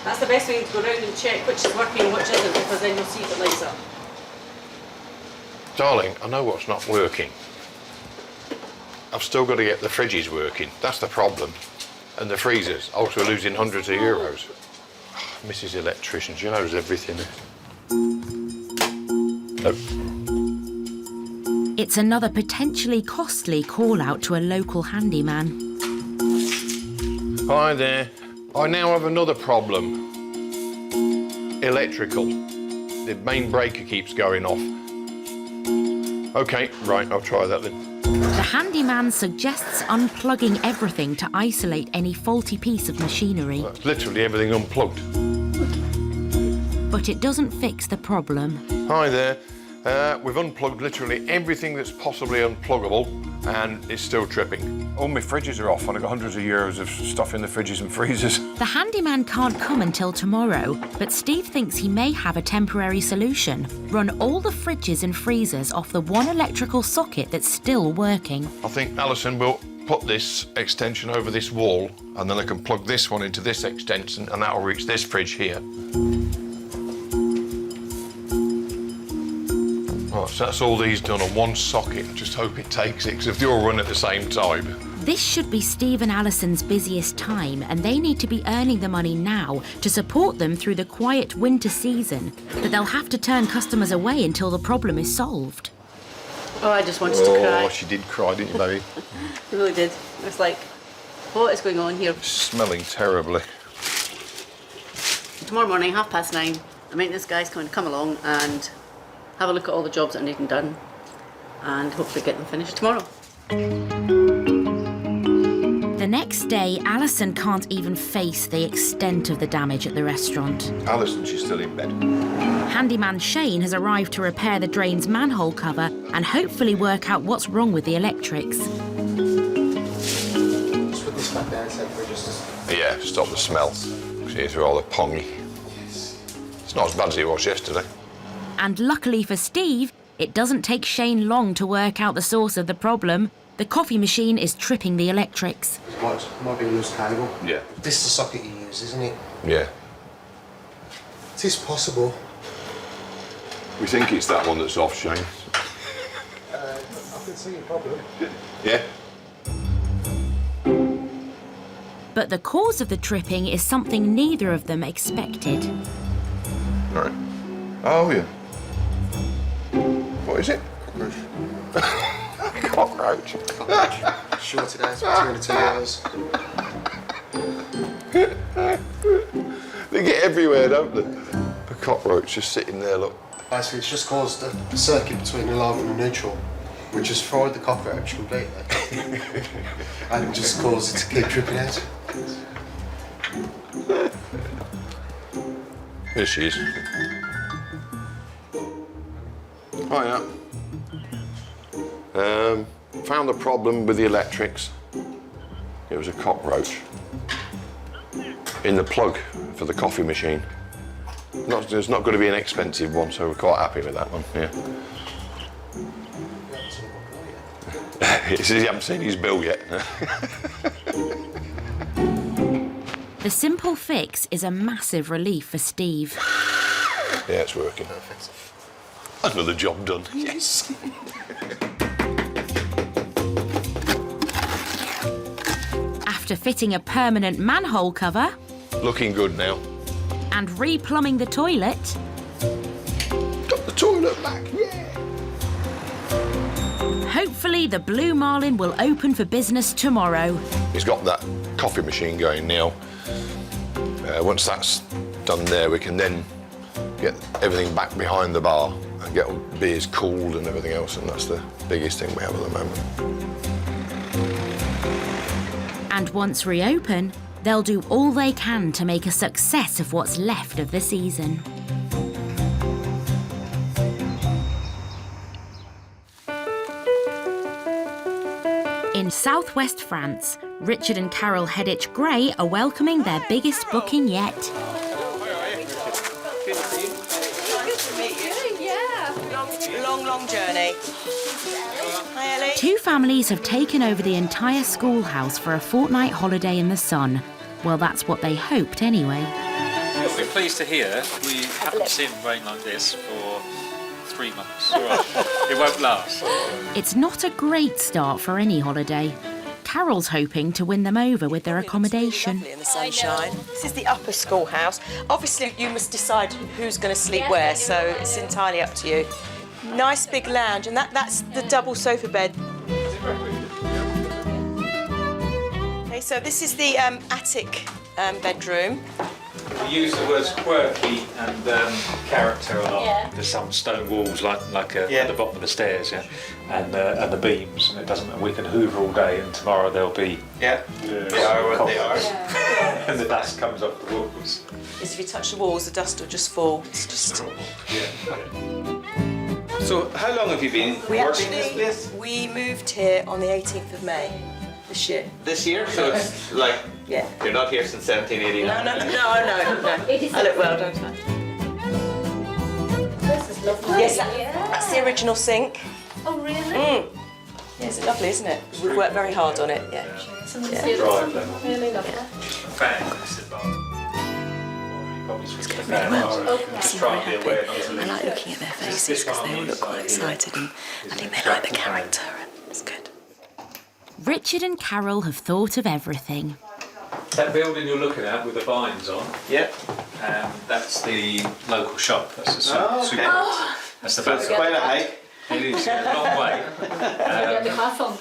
Y: That's the best way to go around and check which is working and which isn't, because then you'll see if it lights up.
N: Darling, I know what's not working. I've still got to get the fridges working. That's the problem. And the freezers. Also losing hundreds of euros. Mrs. Electrician, she knows everything.
A: It's another potentially costly call-out to a local handyman.
N: Hi there. I now have another problem. Electrical. The main breaker keeps going off. OK, right, I'll try that then.
A: The handyman suggests unplugging everything to isolate any faulty piece of machinery.
N: That's literally everything unplugged.
A: But it doesn't fix the problem.
N: Hi there. We've unplugged literally everything that's possibly unpluggable, and it's still tripping. All my fridges are off, and I've got hundreds of euros of stuff in the fridges and freezers.
A: The handyman can't come until tomorrow, but Steve thinks he may have a temporary solution. Run all the fridges and freezers off the one electrical socket that's still working.
N: I think Alison will put this extension over this wall, and then I can plug this one into this extension, and that'll reach this fridge here. Right, so that's all these done on one socket. I just hope it takes it, because if they all run at the same time.
A: This should be Steve and Alison's busiest time, and they need to be earning the money now to support them through the quiet winter season, but they'll have to turn customers away until the problem is solved.
Y: Oh, I just wanted to cry.
N: Oh, she did cry, didn't you, baby?
Y: I really did. I was like, what is going on here?
N: Smelling terribly.
Y: Tomorrow morning, 9:30, the maintenance guy's going to come along and have a look at all the jobs that are needing done and hopefully get them finished tomorrow.
A: The next day, Alison can't even face the extent of the damage at the restaurant.
N: Alison, she's still in bed.
A: Handyman Shane has arrived to repair the drain's manhole cover and hopefully work out what's wrong with the electrics.
I: Just put this back down for just
N: Yeah, stop the smell. See, it's rather pongy. It's not as bad as it was yesterday.
A: And luckily for Steve, it doesn't take Shane long to work out the source of the problem. The coffee machine is tripping the electrics.
I: Might be a loose cable.
N: Yeah.
I: This is the socket you use, isn't it?
N: Yeah.
I: It is possible.
N: We think it's that one that's off, Shane.
I: I can see your problem.
N: Yeah.
A: But the cause of the tripping is something neither of them expected.
N: Right. Oh, yeah. What is it? Cockroach.
I: Shorted out between the 2 hours.
N: They get everywhere, don't they? The cockroach just sitting there, look.
I: Basically, it's just caused a circuit between the live and the neutral, which has fried the cockroach completely. And it just caused it to keep tripping out.
N: Here she is. Hiya. Found the problem with the electrics. It was a cockroach in the plug for the coffee machine. It's not going to be an expensive one, so we're quite happy with that one. Yeah. He says he hasn't seen his bill yet.
A: The simple fix is a massive relief for Steve.
N: Yeah, it's working. Another job done. Yes.
A: After fitting a permanent manhole cover
N: Looking good now.
A: and replumbing the toilet,
N: Got the toilet back, yeah.
A: hopefully the Blue Marlin will open for business tomorrow.
N: He's got that coffee machine going now. Once that's done there, we can then get everything back behind the bar and get all beers cooled and everything else, and that's the biggest thing we have at the moment.
A: And once reopen, they'll do all they can to make a success of what's left of the season. In in southwest France, Richard and Carol Hedditch Gray are welcoming their biggest booking yet.
J: Good to meet you. Yeah. Long journey. Hi, Ellie.
A: Two families have taken over the entire schoolhouse for a fortnight holiday in the sun. Well, that's what they hoped anyway.
G: We're pleased to hear we haven't seen rain like this for 3 months. It won't last.
A: It's not a great start for any holiday. Carol's hoping to win them over with their accommodation.
J: In the sunshine. This is the upper schoolhouse. Obviously, you must decide who's going to sleep where, so it's entirely up to you. Nice big lounge, and that's the double sofa bed. Okay, so this is the attic bedroom.
G: We use the words quirky and character a lot. There's some stone walls like at the bottom of the stairs, and the beams, and it doesn't. We can hoover all day, and tomorrow there'll be
U: they are what they are,
G: and the dust comes off the walls.
J: If you touch the walls, the dust will just fall. It's just.
U: So, how long have you been working in this place?
J: We moved here on the 18th of May this year.
U: This year? So it's like, you're not here since 1789?
J: No. I look well, don't I? This is lovely. Yes, that's the original sink.
V: Oh, really?
J: Yeah, it's lovely, isn't it? We've worked very hard on it,
V: Really lovely.
J: I like looking at their faces because they all look quite excited, and I think they like the character, and it's good.
A: Richard and Carol have thought of everything.
G: That building you're looking at with the vines on, that's the local shop. That's the supermarket. That's the back.
U: It's quite a hike.
G: It is a long way.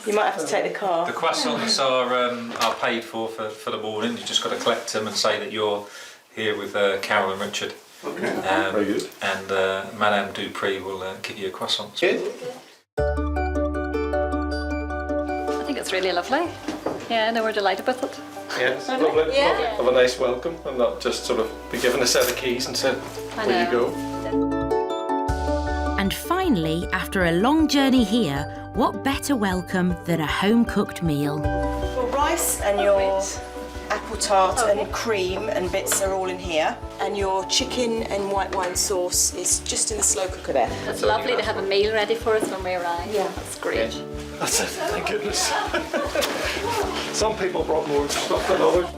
J: You might have to take the car.
G: The croissants are paid for the morning. You just got to collect them and say that you're here with Carol and Richard.
U: Okay.
G: Very good. And Madame Dupree will give you a croissant.
U: Good.
Y: I think it's really lovely. Yeah, no, we're delighted with it.
K: Yeah, it's lovely. Have a nice welcome and not just sort of be given a set of keys and said, where you go.
A: And finally, after a long journey here, what better welcome than a home-cooked meal?
J: Your rice and your apple tart and cream and bits are all in here. And your chicken and white wine sauce is just in the slow cooker there.
Y: It's lovely to have a meal ready for us when we arrive. Yeah, that's great.
K: That's it, thank goodness. Some people brought more stuff than others.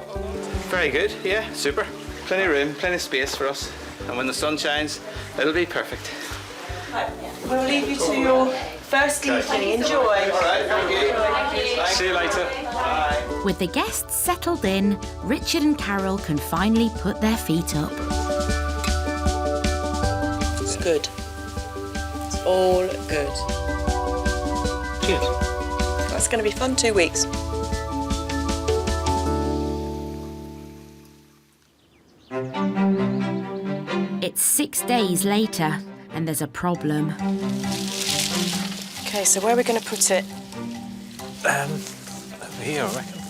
U: Very good, yeah, super. Plenty of room, plenty of space for us. And when the sun shines, it'll be perfect.
J: Right. We'll leave you to your first evening. Enjoy.
U: All right, thank you.
K: See you later.
U: Bye.
A: With the guests settled in, Richard and Carol can finally put their feet up.
J: It's good. It's all good.
G: Cheers.
J: That's going to be fun 2 weeks.
A: It's 6 days later, and there's a problem.
J: Okay, so where are we going to put it?
G: Over here, I reckon.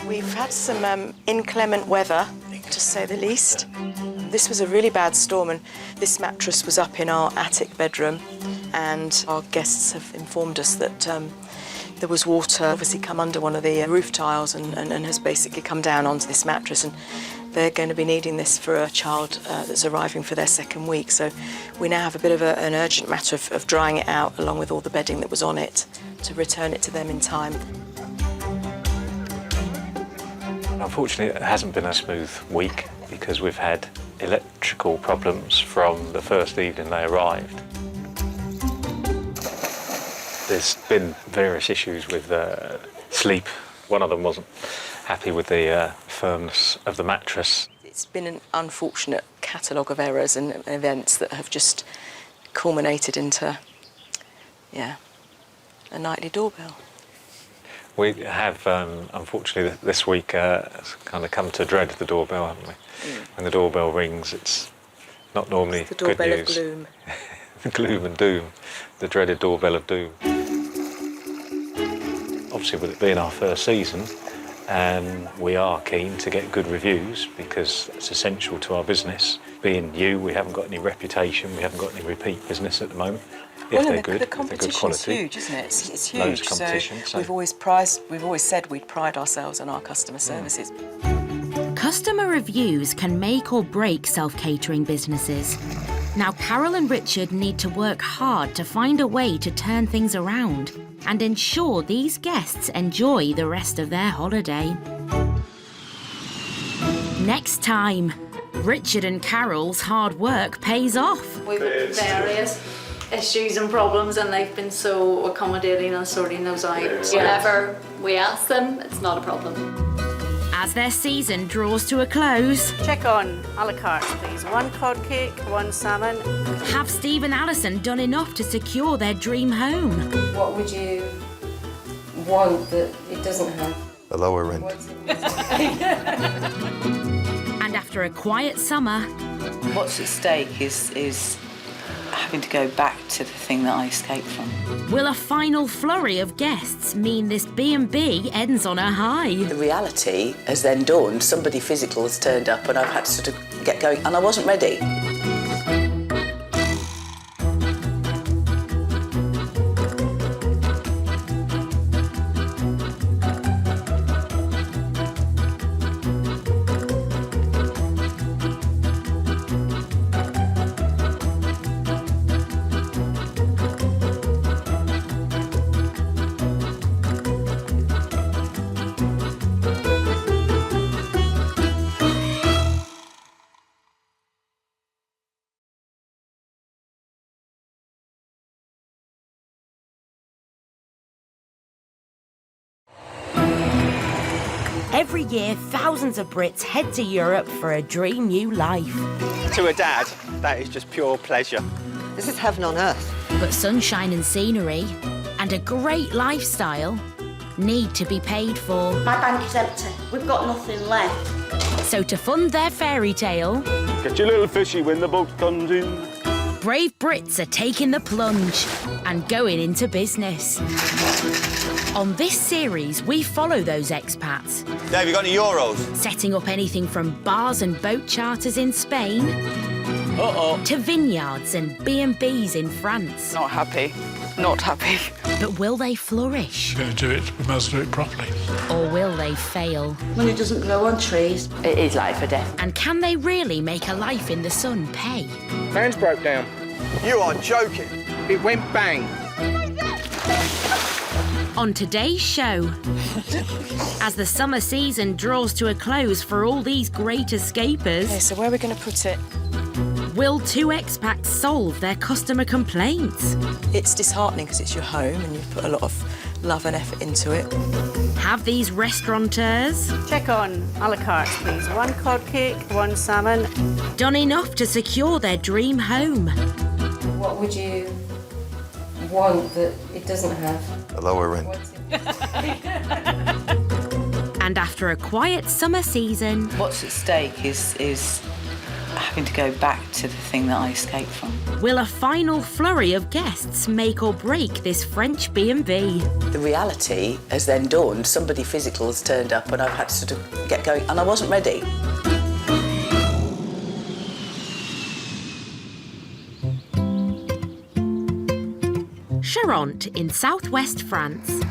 J: We've had some inclement weather, to say the least. This was a really bad storm, and this mattress was up in our attic bedroom, and our guests have informed us that there was water obviously come under one of the roof tiles and has basically come down onto this mattress, and they're going to be needing this for a child that's arriving for their second week. So we now have a bit of an urgent matter of drying it out along with all the bedding that was on it to return it to them in time.
G: Unfortunately, it hasn't been a smooth week because we've had electrical problems from the first evening they arrived. There's been various issues with sleep. One of them wasn't happy with the firmness of the mattress.
J: It's been an unfortunate catalogue of errors and events that have just culminated into, a nightly doorbell.
G: We have, unfortunately, this week kind of come to dread the doorbell, haven't we? When the doorbell rings, it's not normally
J: the
G: good
J: doorbell
G: news.
J: of gloom.
G: The gloom and doom, the dreaded doorbell of doom. Obviously, with it being our first season, we are keen to get good reviews because it's essential to our business. Being new, we haven't got any reputation, we haven't got any repeat business at the moment. if they're
Q: the
G: good, if they're good
Q: competition's
G: quality.
Q: huge, isn't it? It's huge.
G: Loads of competition, so-
Q: we've always said we'd pride ourselves on our customer services.
A: Customer reviews can make or break self-catering businesses. Now, Carol and Richard need to work hard to find a way to turn things around and ensure these guests enjoy the rest of their holiday. Next time, Richard and Carol's hard work pays off.
Y: We've had various issues and problems, and they've been so accommodating and sorting those out. Whenever we ask them, it's not a problem.
A: As their season draws to a close,
Y: Check on a la carte, please. 1 cod cake, 1 salmon.
A: have Steve and Alison done enough to secure their dream home?
J: What would you want that it doesn't have?
N: A lower rent.
A: And after a quiet summer,
Q: What's at stake is having to go back to the thing that I escaped from.
A: will a final flurry of guests mean this B&B ends on a high?
Q: The reality has then dawned. Somebody physical has turned up and I've had to sort of get going, and I wasn't ready.
A: Every year, thousands of Brits head to Europe for a dream new life.
P: To a dad, that is just pure pleasure.
L: This is heaven on earth.
A: But sunshine and scenery and a great lifestyle need to be paid for.
M: My bank is empty. We've got nothing left.
A: So to fund their fairy tale,
K: Get your little fishy when the boat comes in.
A: brave Brits are taking the plunge and going into business. On this series, we follow those expats.
P: Dave, you got any euros?
A: Setting up anything from bars and boat charters in Spain to vineyards and B&Bs in France.
Q: Not happy. Not happy.
A: But will they flourish?
S: We're going to do it, we must do it properly.
A: Or will they fail?
M: Money doesn't grow on trees.
Y: It is life or death.
A: And can they really make a life in the sun pay?
P: Fans broke down. You are joking. It went bang.
A: On today's show, as the summer season draws to a close for all these great escapers,
J: Okay, so where are we going to put it?
A: will 2 expats solve their customer complaints?
J: It's disheartening because it's your home and you've put a lot of love and effort into it.
A: Have these restaurateurs
Y: Check on a la carte, please. 1 cod cake, 1 salmon.
A: done enough to secure their dream home?
J: What would you want that it doesn't have?
N: A lower rent.
A: And after a quiet summer season,
Q: What's at stake is having to go back to the thing that I escaped from.
A: will a final flurry of guests make or break this French B&B?
Q: The reality has then dawned. Somebody physical has turned up and I've had to sort of get going, and I wasn't ready.
A: Charente in southwest France.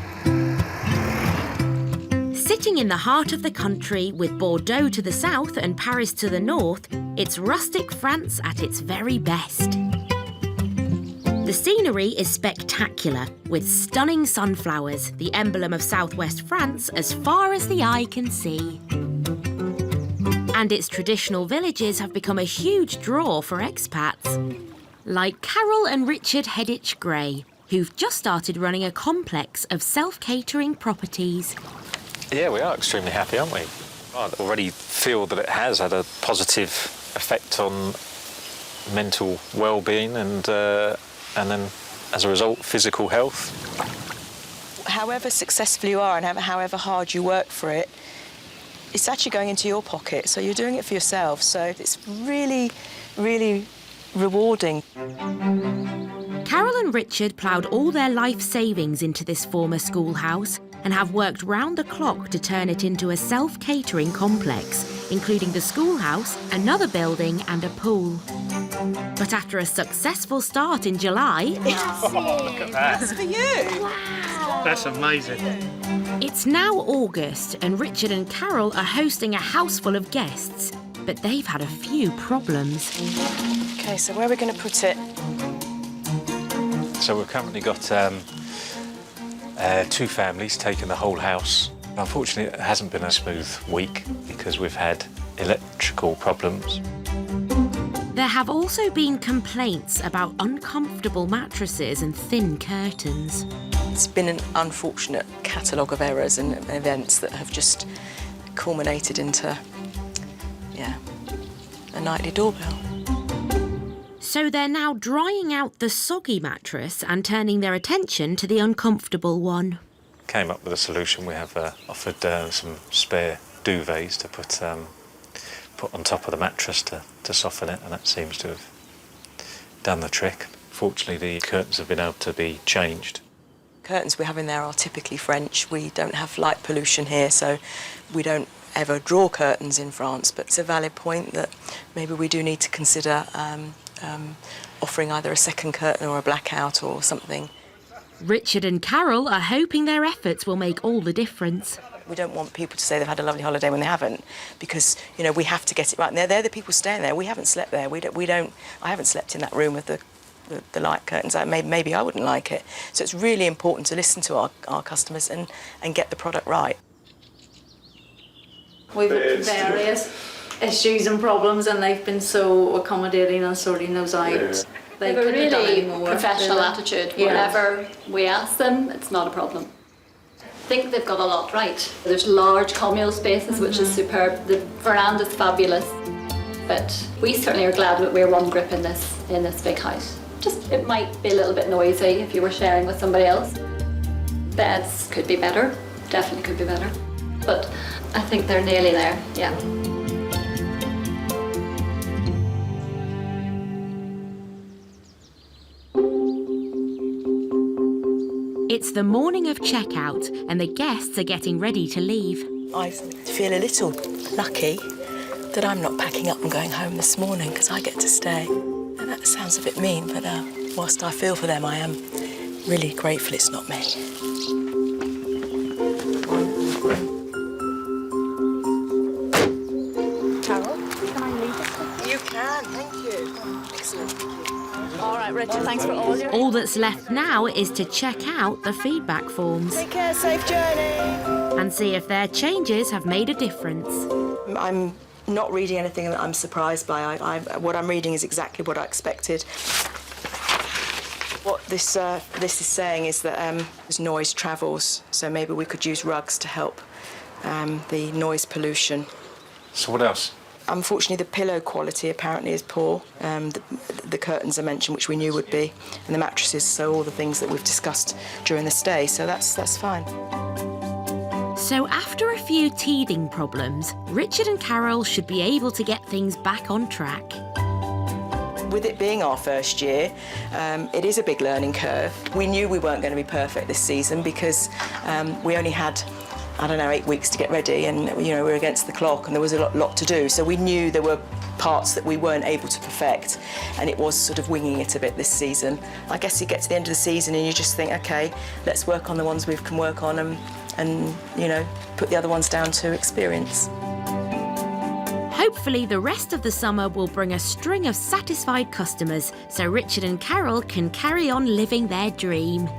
A: Sitting in the heart of the country with Bordeaux to the south and Paris to the north, it's rustic France at its very best. The scenery is spectacular, with stunning sunflowers, the emblem of southwest France as far as the eye can see. And its traditional villages have become a huge draw for expats, like Carol and Richard Hedditch Gray, who've just started running a complex of self-catering properties.
G: Yeah, we are extremely happy, aren't we? I already feel that it has had a positive effect on mental well-being and then, as a result, physical health.
J: However successful you are and however hard you work for it, it's actually going into your pocket, so you're doing it for yourself. So it's really, really rewarding.
A: Carol and Richard ploughed all their life savings into this former schoolhouse and have worked round the clock to turn it into a self-catering complex, including the schoolhouse, another building and a pool. But after a successful start in July...
R: Look at that.
J: That's for you. Wow.
R: That's amazing.
A: It's now August and Richard and Carol are hosting a house full of guests, but they've had a few problems.
J: OK, so where are we going to put it?
G: So we've currently got 2 families taking the whole house. Unfortunately, it hasn't been a smooth week because we've had electrical problems.
A: There have also been complaints about uncomfortable mattresses and thin curtains.
J: It's been an unfortunate catalogue of errors and events that have just culminated into, a nightly doorbell.
A: So they're now drying out the soggy mattress and turning their attention to the uncomfortable one.
G: Came up with a solution. We have offered some spare duvets to put on top of the mattress to soften it, and that seems to have done the trick. Fortunately, the curtains have been able to be changed.
J: Curtains we have in there are typically French. We don't have light pollution here, so we don't ever draw curtains in France, but it's a valid point that maybe we do need to consider offering either a second curtain or a blackout or something.
A: Richard and Carol are hoping their efforts will make all the difference.
J: We don't want people to say they've had a lovely holiday when they haven't, because, we have to get it right. And they're the people staying there. We haven't slept there. I haven't slept in that room with the light curtains. Maybe I wouldn't like it. So it's really important to listen to our customers and get the product right.
E: We've had various issues and problems, and they've been so accommodating and sorting those out.
F: Yeah. They have a really professional attitude. Whatever we ask them, it's not a problem. I think they've got a lot right. There's large communal spaces, which is superb. The veranda's fabulous. But we certainly are glad that we're one group in this big house. Just, it might be a little bit noisy if you were sharing with somebody else. Beds could be better, definitely could be better. But I think they're nearly there, yeah.
A: It's the morning of checkout and the guests are getting ready to leave.
J: I feel a little lucky that I'm not packing up and going home this morning because I get to stay. And that sounds a bit mean, but whilst I feel for them, I am really grateful it's not me.
E: Carol, can I leave it?
J: You can, thank you. Excellent.
E: All right, Richard, thanks for all your...
A: All that's left now is to check out the feedback forms.
J: Take care, safe journey.
A: And see if their changes have made a difference.
J: I'm not reading anything that I'm surprised by. What I'm reading is exactly what I expected. What this is saying is that as noise travels, so maybe we could use rugs to help the noise pollution.
G: So what else?
J: Unfortunately, the pillow quality apparently is poor. The curtains are mentioned, which we knew would be, and the mattresses, so all the things that we've discussed during the stay, so that's fine.
A: So after a few teething problems, Richard and Carol should be able to get things back on track.
J: With it being our first year, it is a big learning curve. We knew we weren't going to be perfect this season because we only had, 8 weeks to get ready, and we were against the clock and there was a lot to do. So we knew there were parts that we weren't able to perfect, and it was sort of winging it a bit this season. I guess you get to the end of the season and you just think, OK, let's work on the ones we can work on and put the other ones down to experience.
A: Hopefully the rest of the summer will bring a string of satisfied customers so Richard and Carol can carry on living their dream.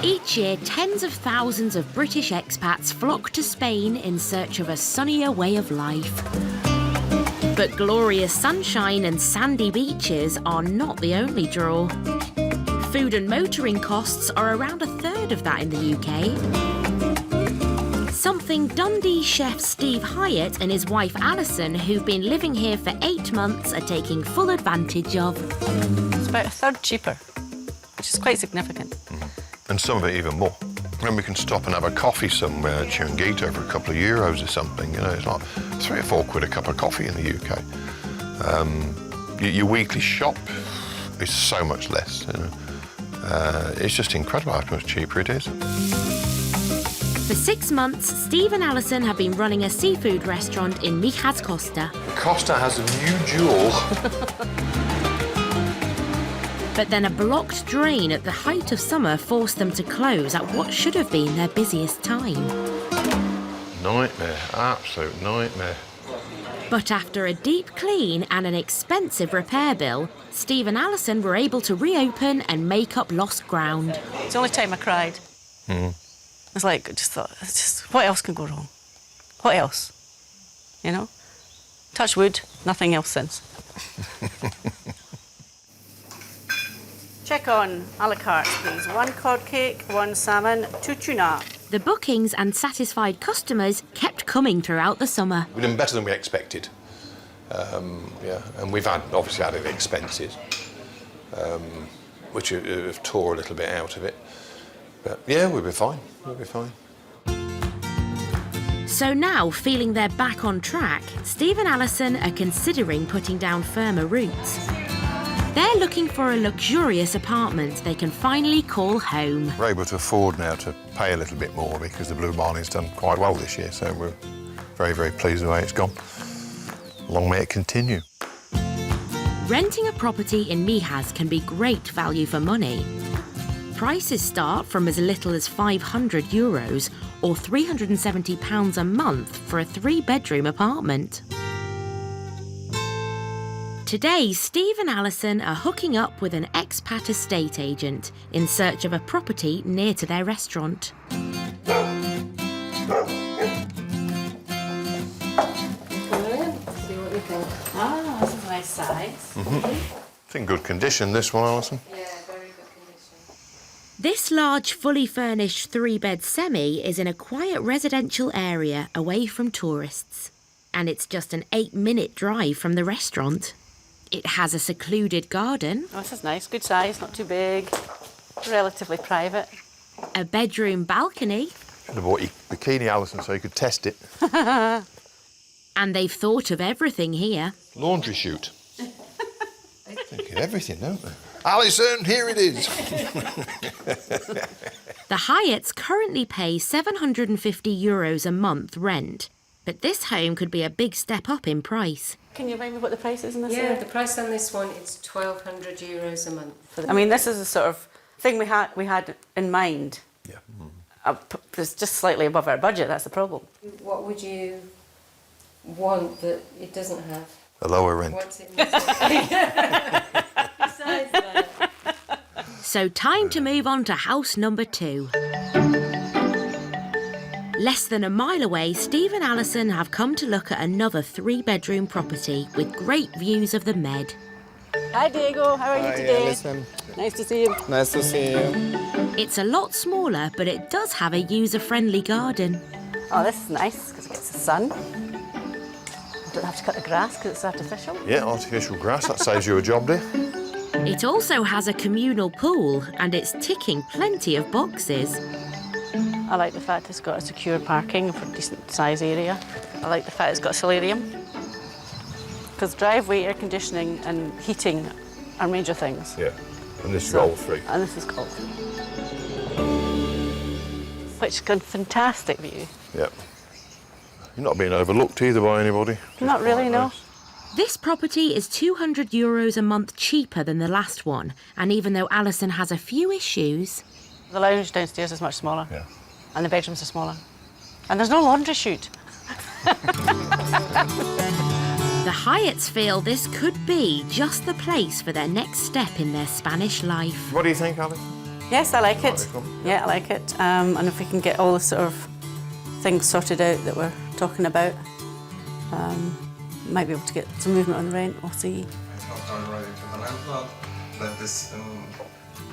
A: Each year, tens of thousands of British expats flock to Spain in search of a sunnier way of life. But glorious sunshine and sandy beaches are not the only draw. Food and motoring costs are around a third of that in the UK. Something Dundee chef Steve Hyatt and his wife Alison, who've been living here for 8 months, are taking full advantage of.
Y: It's about a third cheaper, which is quite significant.
N: And some of it even more. When we can stop and have a coffee somewhere, Chunguita, for a couple of euros or something, it's like 3 or 4 quid a cup of coffee in the UK. Your weekly shop is so much less. It's just incredible how much cheaper it is.
A: For 6 months, Steve and Alison have been running a seafood restaurant in Mijas Costa.
N: Costa has a new jewel.
A: But then a blocked drain at the height of summer forced them to close at what should have been their busiest time.
N: Nightmare, absolute nightmare.
A: But after a deep clean and an expensive repair bill, Steve and Alison were able to reopen and make up lost ground.
Y: It's the only time I cried. It's like, I just thought, what else can go wrong? What else? You know? Touch wood, nothing else since. Check on a la carte, please. 1 cod cake, 1 salmon, 2 tuna.
A: The bookings and satisfied customers kept coming throughout the summer.
N: We've done better than we expected. Yeah, and we've obviously added expenses, which have tore a little bit out of it. But yeah, we'll be fine. We'll be fine.
A: So now, feeling they're back on track, Steve and Alison are considering putting down firmer roots. They're looking for a luxurious apartment they can finally call home.
N: We're able to afford now to pay a little bit more because the Blue Barley's done quite well this year, so we're very, very pleased with the way it's gone. Long may it continue.
A: Renting a property in Mijas can be great value for money. Prices start from as little as €500 or £370 a month for a 3-bedroom apartment. Today, Steve and Alison are hooking up with an expat estate agent in search of a property near to their restaurant.
Y: Ah, this is a nice size.
N: It's in good condition, this one, Alison.
Y: Yeah, very good condition.
A: This large, fully furnished 3-bed semi is in a quiet residential area away from tourists. And it's just an 8-minute drive from the restaurant. It has a secluded garden.
Y: Oh, this is nice. Good size, not too big. Relatively private.
A: A bedroom balcony.
N: Should have bought your bikini, Alison, so you could test it.
A: And they've thought of everything here.
N: Laundry chute. Think of everything, don't they? Alison, here it is.
A: The Hyatts currently pay €750 a month rent, but this home could be a big step up in price.
Y: Can you remind me what the price is in this?
H: Yeah, the price on this one is €1,200 a month.
Y: I mean, this is the sort of thing we had in mind.
N: Yeah.
Y: It's just slightly above our budget. That's the problem.
H: What would you want that it doesn't have?
N: A lower rent.
H: What's it missing? Besides that.
A: So time to move on to house number 2. Less than a mile away, Steve and Alison have come to look at another 3-bedroom property with great views of the Med.
Y: Hi, Diego. How are you today?
O: Alison.
Y: Nice to see you.
O: Nice to see you.
A: It's a lot smaller, but it does have a user-friendly garden.
Y: Oh, this is nice because it gets the sun. I don't have to cut the grass because it's artificial.
N: Yeah, artificial grass. That saves you a job, dear.
A: It also has a communal pool, and it's ticking plenty of boxes.
Y: I like the fact it's got a secure parking for a decent size area. I like the fact it's got a solarium. Because driveway, air conditioning and heating are major things.
N: Yeah, and this is all 3.
Y: And this is all 3. Which has got a fantastic view.
N: Yep. You're not being overlooked either by anybody.
Y: Not really, no.
A: This property is €200 a month cheaper than the last one, and even though Alison has a few issues...
Y: The lounge downstairs is much smaller.
N: Yeah.
Y: And the bedrooms are smaller. And there's no laundry chute.
A: The Hyatts feel this could be just the place for their next step in their Spanish life.
N: What do you think, Alison?
Y: Yes, I like it. Yeah, I like it. And if we can get all the sort of things sorted out that we're talking about, might be able to get some movement on the rent. We'll see.
T: It's not done right to the landlord, but this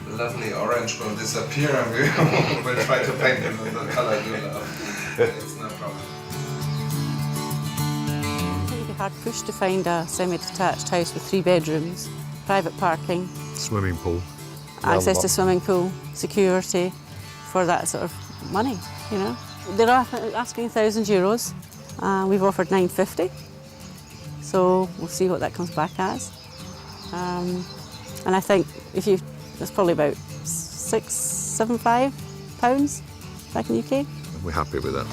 T: lovely orange will disappear and we will try to paint it in the colour you love. It's no problem.
Y: It'd be hard pushed to find a semi-detached house with 3 bedrooms, private parking,
N: Swimming pool.
Y: access to swimming pool, security for that sort of money, you know. They're asking €1,000. We've offered $950. So we'll see what that comes back as. And I think that's probably about £675 back in the UK.
N: we're happy with that.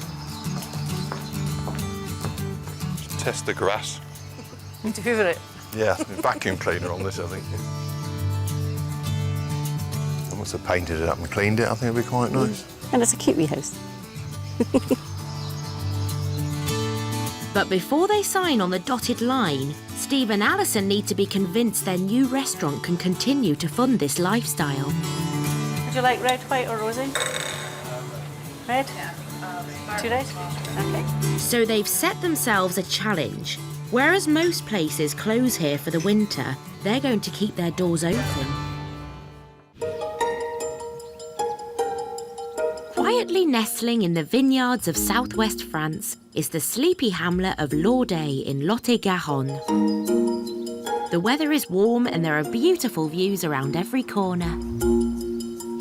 N: Test the grass.
Q: Did you feel it?
N: Yeah, vacuum cleaner on this, I think. I must have painted it up and cleaned it. I think it'd be quite nice.
V: And it's a cute wee house.
A: But before they sign on the dotted line, Steve and Alison need to be convinced their new restaurant can continue to fund this lifestyle.
V: Would you like red, white or rosé? Red? 2 red? Okay.
A: So they've set themselves a challenge. Whereas most places close here for the winter, they're going to keep their doors open. Quietly nestling in the vineyards of southwest France is the sleepy hamlet of Lourdes in Lot-et-Garonne. The weather is warm and there are beautiful views around every corner.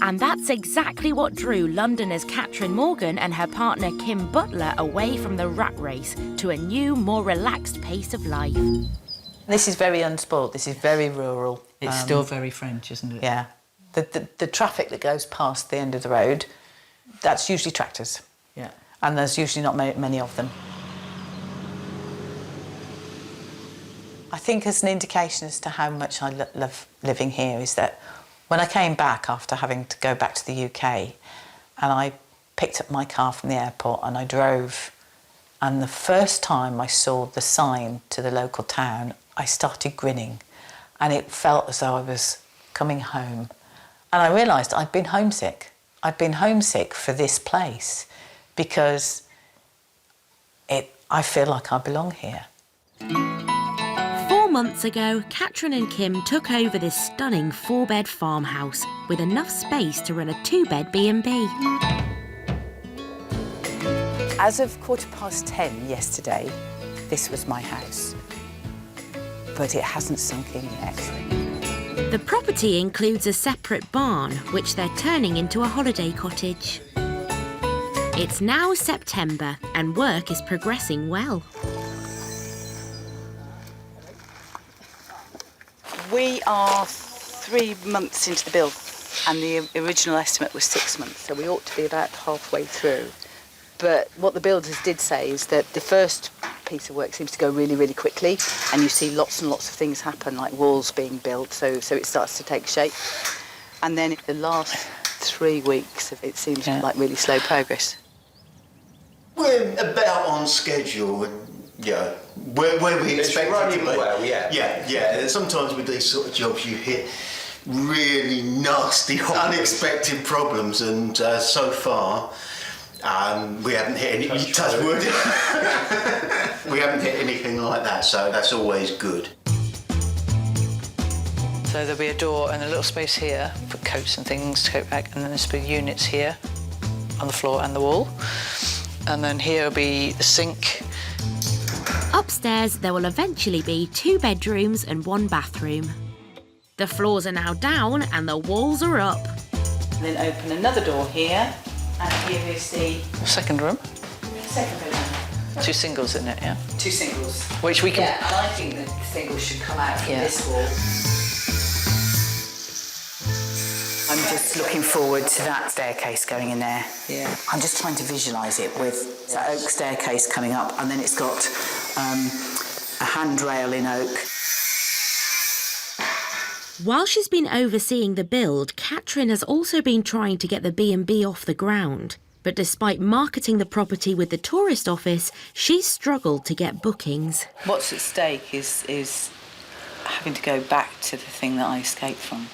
A: And that's exactly what drew Londoners Catherine Morgan and her partner Kim Butler away from the rat race to a new, more relaxed pace of life.
Q: This is very unspoilt, this is very rural.
C: It's still very French, isn't it?
Q: Yeah. The traffic that goes past the end of the road, that's usually tractors.
C: Yeah.
Q: And there's usually not many of them. I think as an indication as to how much I love living here is that when I came back after having to go back to the UK and I picked up my car from the airport and I drove, and the first time I saw the sign to the local town, I started grinning and it felt as though I was coming home. And I realised I'd been homesick. I'd been homesick for this place because I feel like I belong here.
A: 4 months ago, Catherine and Kim took over this stunning 4-bed farmhouse with enough space to run a 2-bed B&B.
Q: As of 10:15 yesterday, this was my house. But it hasn't sunk in yet.
A: The property includes a separate barn, which they're turning into a holiday cottage. It's now September and work is progressing well.
V: We are 3 months into the build and the original estimate was 6 months, so we ought to be about halfway through. But what the builders did say is that the first piece of work seems to go really, really quickly and you see lots and lots of things happen, like walls being built, so it starts to take shape. And then the last 3 weeks, it seems like really slow progress.
D: We're about on schedule, and where we expect it to be.
U: Well,
D: Yeah. Sometimes with these sort of jobs, you hit really nasty, unexpected problems, and so far, we haven't hit any. Touch wood. We haven't hit anything like that, so that's always good.
Q: So there'll be a door and a little space here for coats and things to go back, and then there'll be units here on the floor and the wall. And then here will be the sink.
A: Upstairs, there will eventually be 2 bedrooms and 1 bathroom. The floors are now down and the walls are up.
V: And then open another door here, and here is the
Q: second room.
V: second bedroom.
Q: 2 singles in it, yeah?
V: 2 singles.
Q: Which we can...
V: Yeah, and I think the singles should come out from this wall. I'm just looking forward to that staircase going in there.
Q: Yeah.
V: I'm just trying to visualise it with that oak staircase coming up, and then it's got a handrail in oak.
A: While she's been overseeing the build, Catherine has also been trying to get the B&B off the ground. But despite marketing the property with the tourist office, she's struggled to get bookings.
V: What's at stake is having to go back to the thing that I escaped from.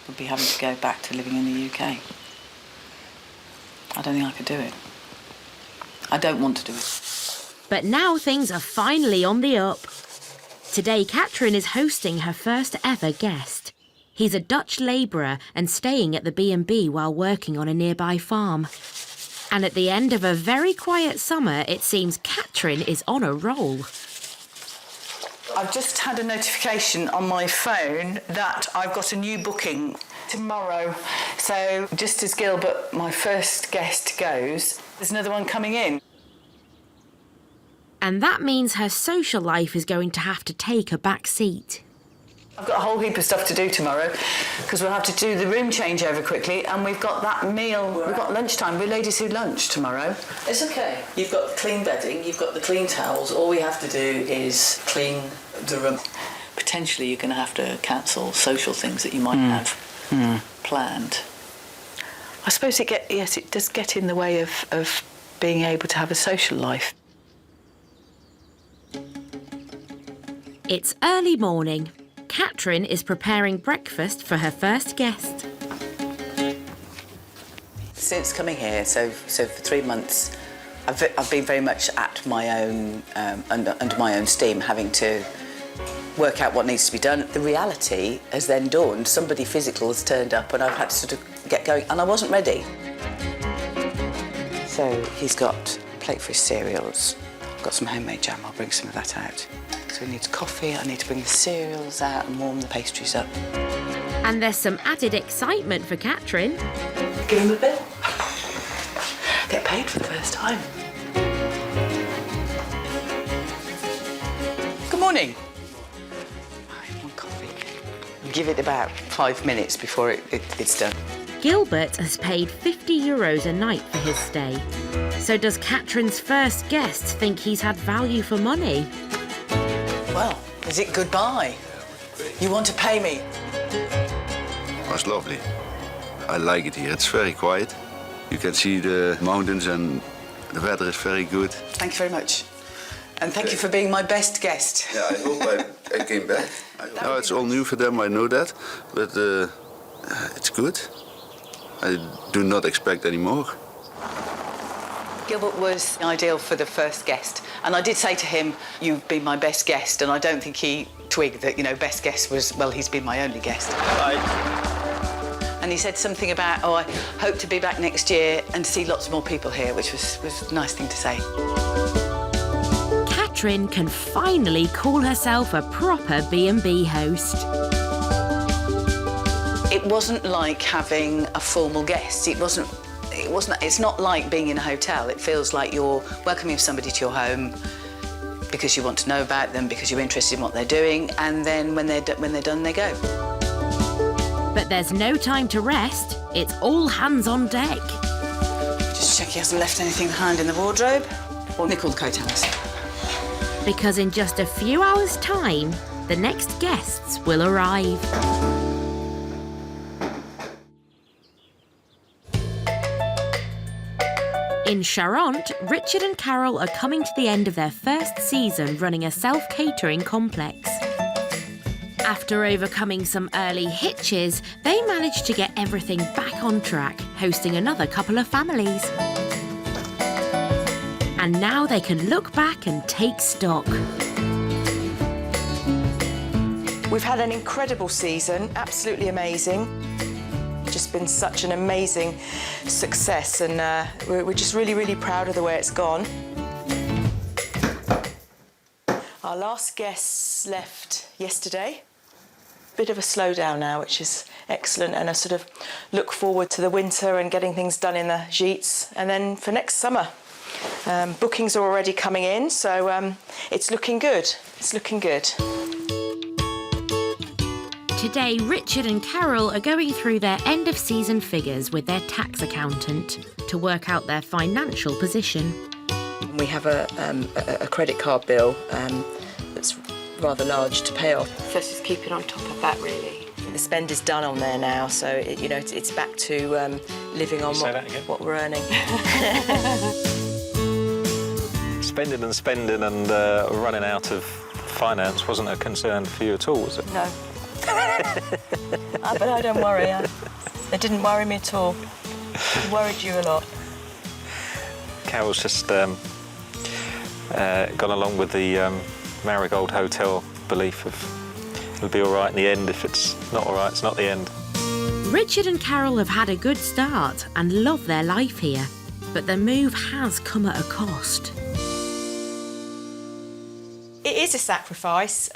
V: Would be having to go back to living in the UK. I don't think I could do it. I don't want to do it.
A: But now things are finally on the up. Today, Catherine is hosting her first ever guest. He's a Dutch labourer and staying at the B&B while working on a nearby farm. And at the end of a very quiet summer, it seems Catherine is on a roll.
V: I've just had a notification on my phone that I've got a new booking tomorrow. So just as Gilbert, my first guest, goes, there's another one coming in.
A: And that means her social life is going to have to take a back seat.
Q: I've got a whole heap of stuff to do tomorrow because we'll have to do the room changeover quickly, and we've got that meal, we've got lunchtime, we're ladies who lunch tomorrow. It's okay. You've got clean bedding, you've got the clean towels, all we have to do is clean the room. Potentially you're going to have to cancel social things that you might have planned. I suppose it does get in the way of being able to have a social life.
A: It's early morning. Catherine is preparing breakfast for her first guest.
Q: Since coming here, so for 3 months, I've been very much at my own, under my own steam, having to work out what needs to be done. The reality has then dawned. Somebody physical has turned up and I've had to sort of get going, and I wasn't ready. So he's got a plate for his cereals. I've got some homemade jam, I'll bring some of that out. So he needs coffee, I need to bring the cereals out and warm the pastries up.
A: And there's some added excitement for Catherine.
Q: Give him a bill. Get paid for the first time. Good morning. One coffee. Give it about 5 minutes before it's done.
A: Gilbert has paid €50 a night for his stay. So does Catherine's first guest think he's had value for money?
Q: Well, is it goodbye? You want to pay me?
B: It was lovely. I like it here. It's very quiet. You can see the mountains and the weather is very good.
Q: Thank you very much. And thank you for being my best guest.
B: Yeah, I hope I came back. No, it's all new for them, I know that. But it's good. I do not expect any more.
Q: Gilbert was ideal for the first guest. And I did say to him, you've been my best guest. And I don't think he twigged that, best guest was, well, he's been my only guest.
B: Right.
Q: And he said something about, I hope to be back next year and see lots more people here, which was a nice thing to say.
A: Catherine can finally call herself a proper B&B host.
Q: It wasn't like having a formal guest. It's not like being in a hotel. It feels like you're welcoming somebody to your home because you want to know about them, because you're interested in what they're doing, and then when they're done, they go.
A: But there's no time to rest. It's all hands on deck.
Q: Just check he hasn't left anything behind in the wardrobe. Or nickel coat hangers.
A: Because in just a few hours' time, the next guests will arrive. In Charente, Richard and Carol are coming to the end of their first season running a self-catering complex. After overcoming some early hitches, they managed to get everything back on track, hosting another couple of families. And now they can look back and take stock.
J: We've had an incredible season, absolutely amazing. Just been such an amazing success, and we're just really, really proud of the way it's gone. Our last guests left yesterday. Bit of a slowdown now, which is excellent, and I sort of look forward to the winter and getting things done in the gîtes, and then for next summer. Bookings are already coming in, so it's looking good. It's looking good.
A: Today, Richard and Carol are going through their end-of-season figures with their tax accountant to work out their financial position.
J: We have a credit card bill that's rather large to pay off. First is keeping on top of that, really. The spend is done on there now, so it's back to living on what we're earning.
G: Spending and running out of finance wasn't a concern for you at all, was it?
J: No. But I don't worry. It didn't worry me at all. It worried you a lot.
G: Carol's just gone along with the Marigold Hotel belief of it'll be all right in the end. If it's not all right, it's not the end.
A: Richard and Carol have had a good start and love their life here, but the move has come at a cost.
J: It is a sacrifice,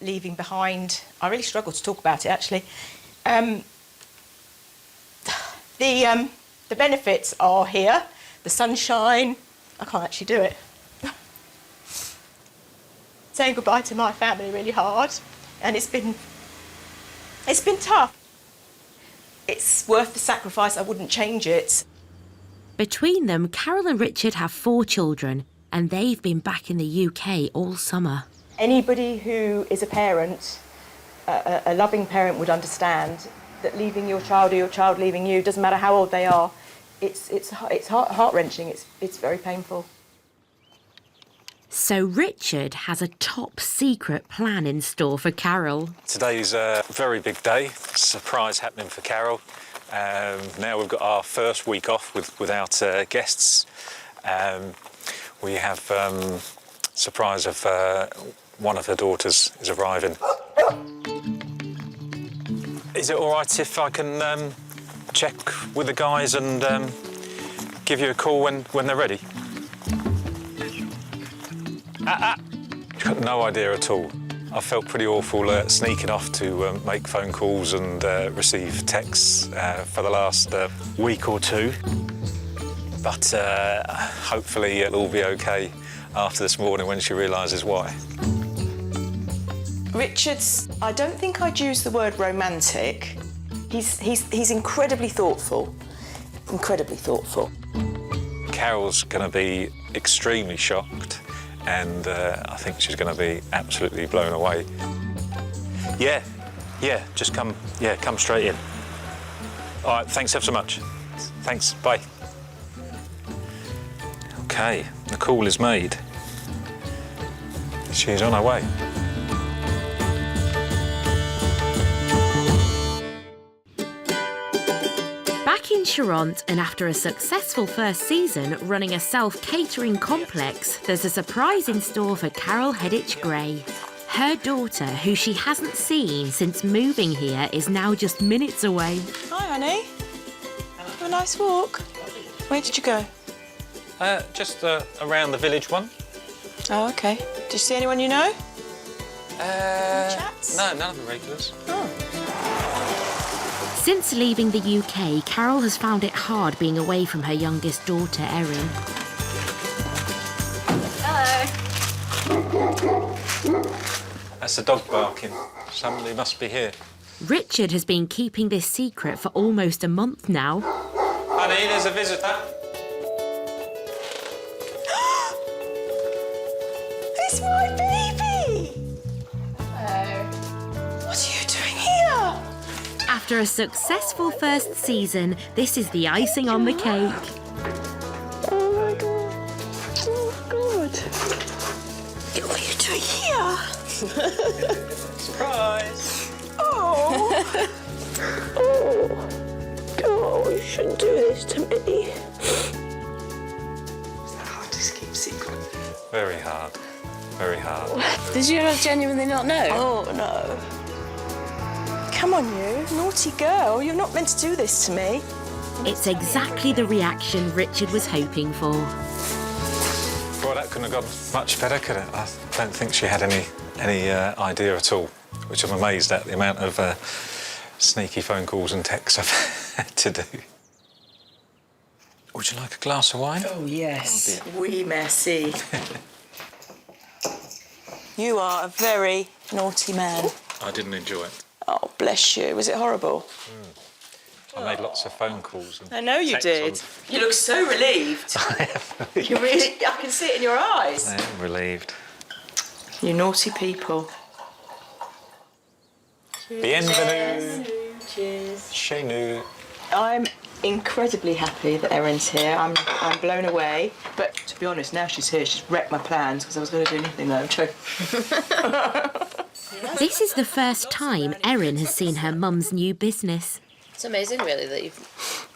J: leaving behind. I really struggle to talk about it, actually. The benefits are here. The sunshine. I can't actually do it. Saying goodbye to my family really hard, and it's been It's been tough. It's worth the sacrifice. I wouldn't change it.
A: Between them, Carol and Richard have 4 children, and they've been back in the UK all summer.
J: Anybody who is a parent, a loving parent, would understand that leaving your child or your child leaving you, doesn't matter how old they are, it's heart-wrenching, it's very painful.
A: So Richard has a top secret plan in store for Carol.
G: Today's a very big day, surprise happening for Carol. Now we've got our first week off without guests. We have surprise of one of her daughters is arriving. Is it all right if I can check with the guys and give you a call when they're ready? Got no idea at all. I felt pretty awful sneaking off to make phone calls and receive texts for the last week or 2. But hopefully it'll all be okay after this morning when she realises why.
J: Richard's, I don't think I'd use the word romantic. He's incredibly thoughtful. Incredibly thoughtful.
G: Carol's going to be extremely shocked, and I think she's going to be absolutely blown away. Yeah, just come straight in. All right, thanks ever so much. Thanks, bye. Okay, the call is made. She's on her way.
A: Back in Charente, and after a successful first season running a self-catering complex, there's a surprise in store for Carol Hedditch-Gray. Her daughter, who she hasn't seen since moving here, is now just minutes away.
J: Hi, honey. Have a nice walk. Where did you go?
G: Just around the village one.
J: Oh, OK. Did you see anyone you know?
G: Chats? No, none of the regulars.
J: Oh.
A: Since leaving the UK, Carol has found it hard being away from her youngest daughter, Erin.
G: Hello. That's the dog barking. Somebody must be here.
A: Richard has been keeping this secret for almost a month now.
G: Honey, there's a visitor.
J: It's my baby!
V: Hello.
J: What are you doing here?
A: After a successful first season, this is the icing on the cake.
J: Oh my God. Oh God. What are you doing here?
G: Surprise!
J: Oh. Oh, you shouldn't do this to me. Is that hard to keep secret?
G: Very hard. Very hard.
V: Did you genuinely not know?
J: Oh, no. Come on, you. Naughty girl. You're not meant to do this to me.
A: It's exactly the reaction Richard was hoping for.
G: Well, that couldn't have gone much better, could it? I don't think she had any idea at all, which I'm amazed at, the amount of sneaky phone calls and texts I've had to do. Would you like a glass of wine?
J: Oh, yes. Oui, merci. You are a very naughty man.
G: I didn't enjoy it.
J: Oh, bless you. Was it horrible?
G: I made lots of phone calls. And
J: I know you did. You look so relieved.
G: I am relieved.
J: You really, I can see it in your eyes.
G: I am relieved.
J: You naughty people.
G: Bienvenue.
J: Cheers.
G: Chez nous.
J: I'm incredibly happy that Erin's here. I'm blown away. But to be honest, now she's here, she's wrecked my plans because I was going to do nothing though.
A: This is the first time Erin has seen her mum's new business.
V: It's amazing, really, that you've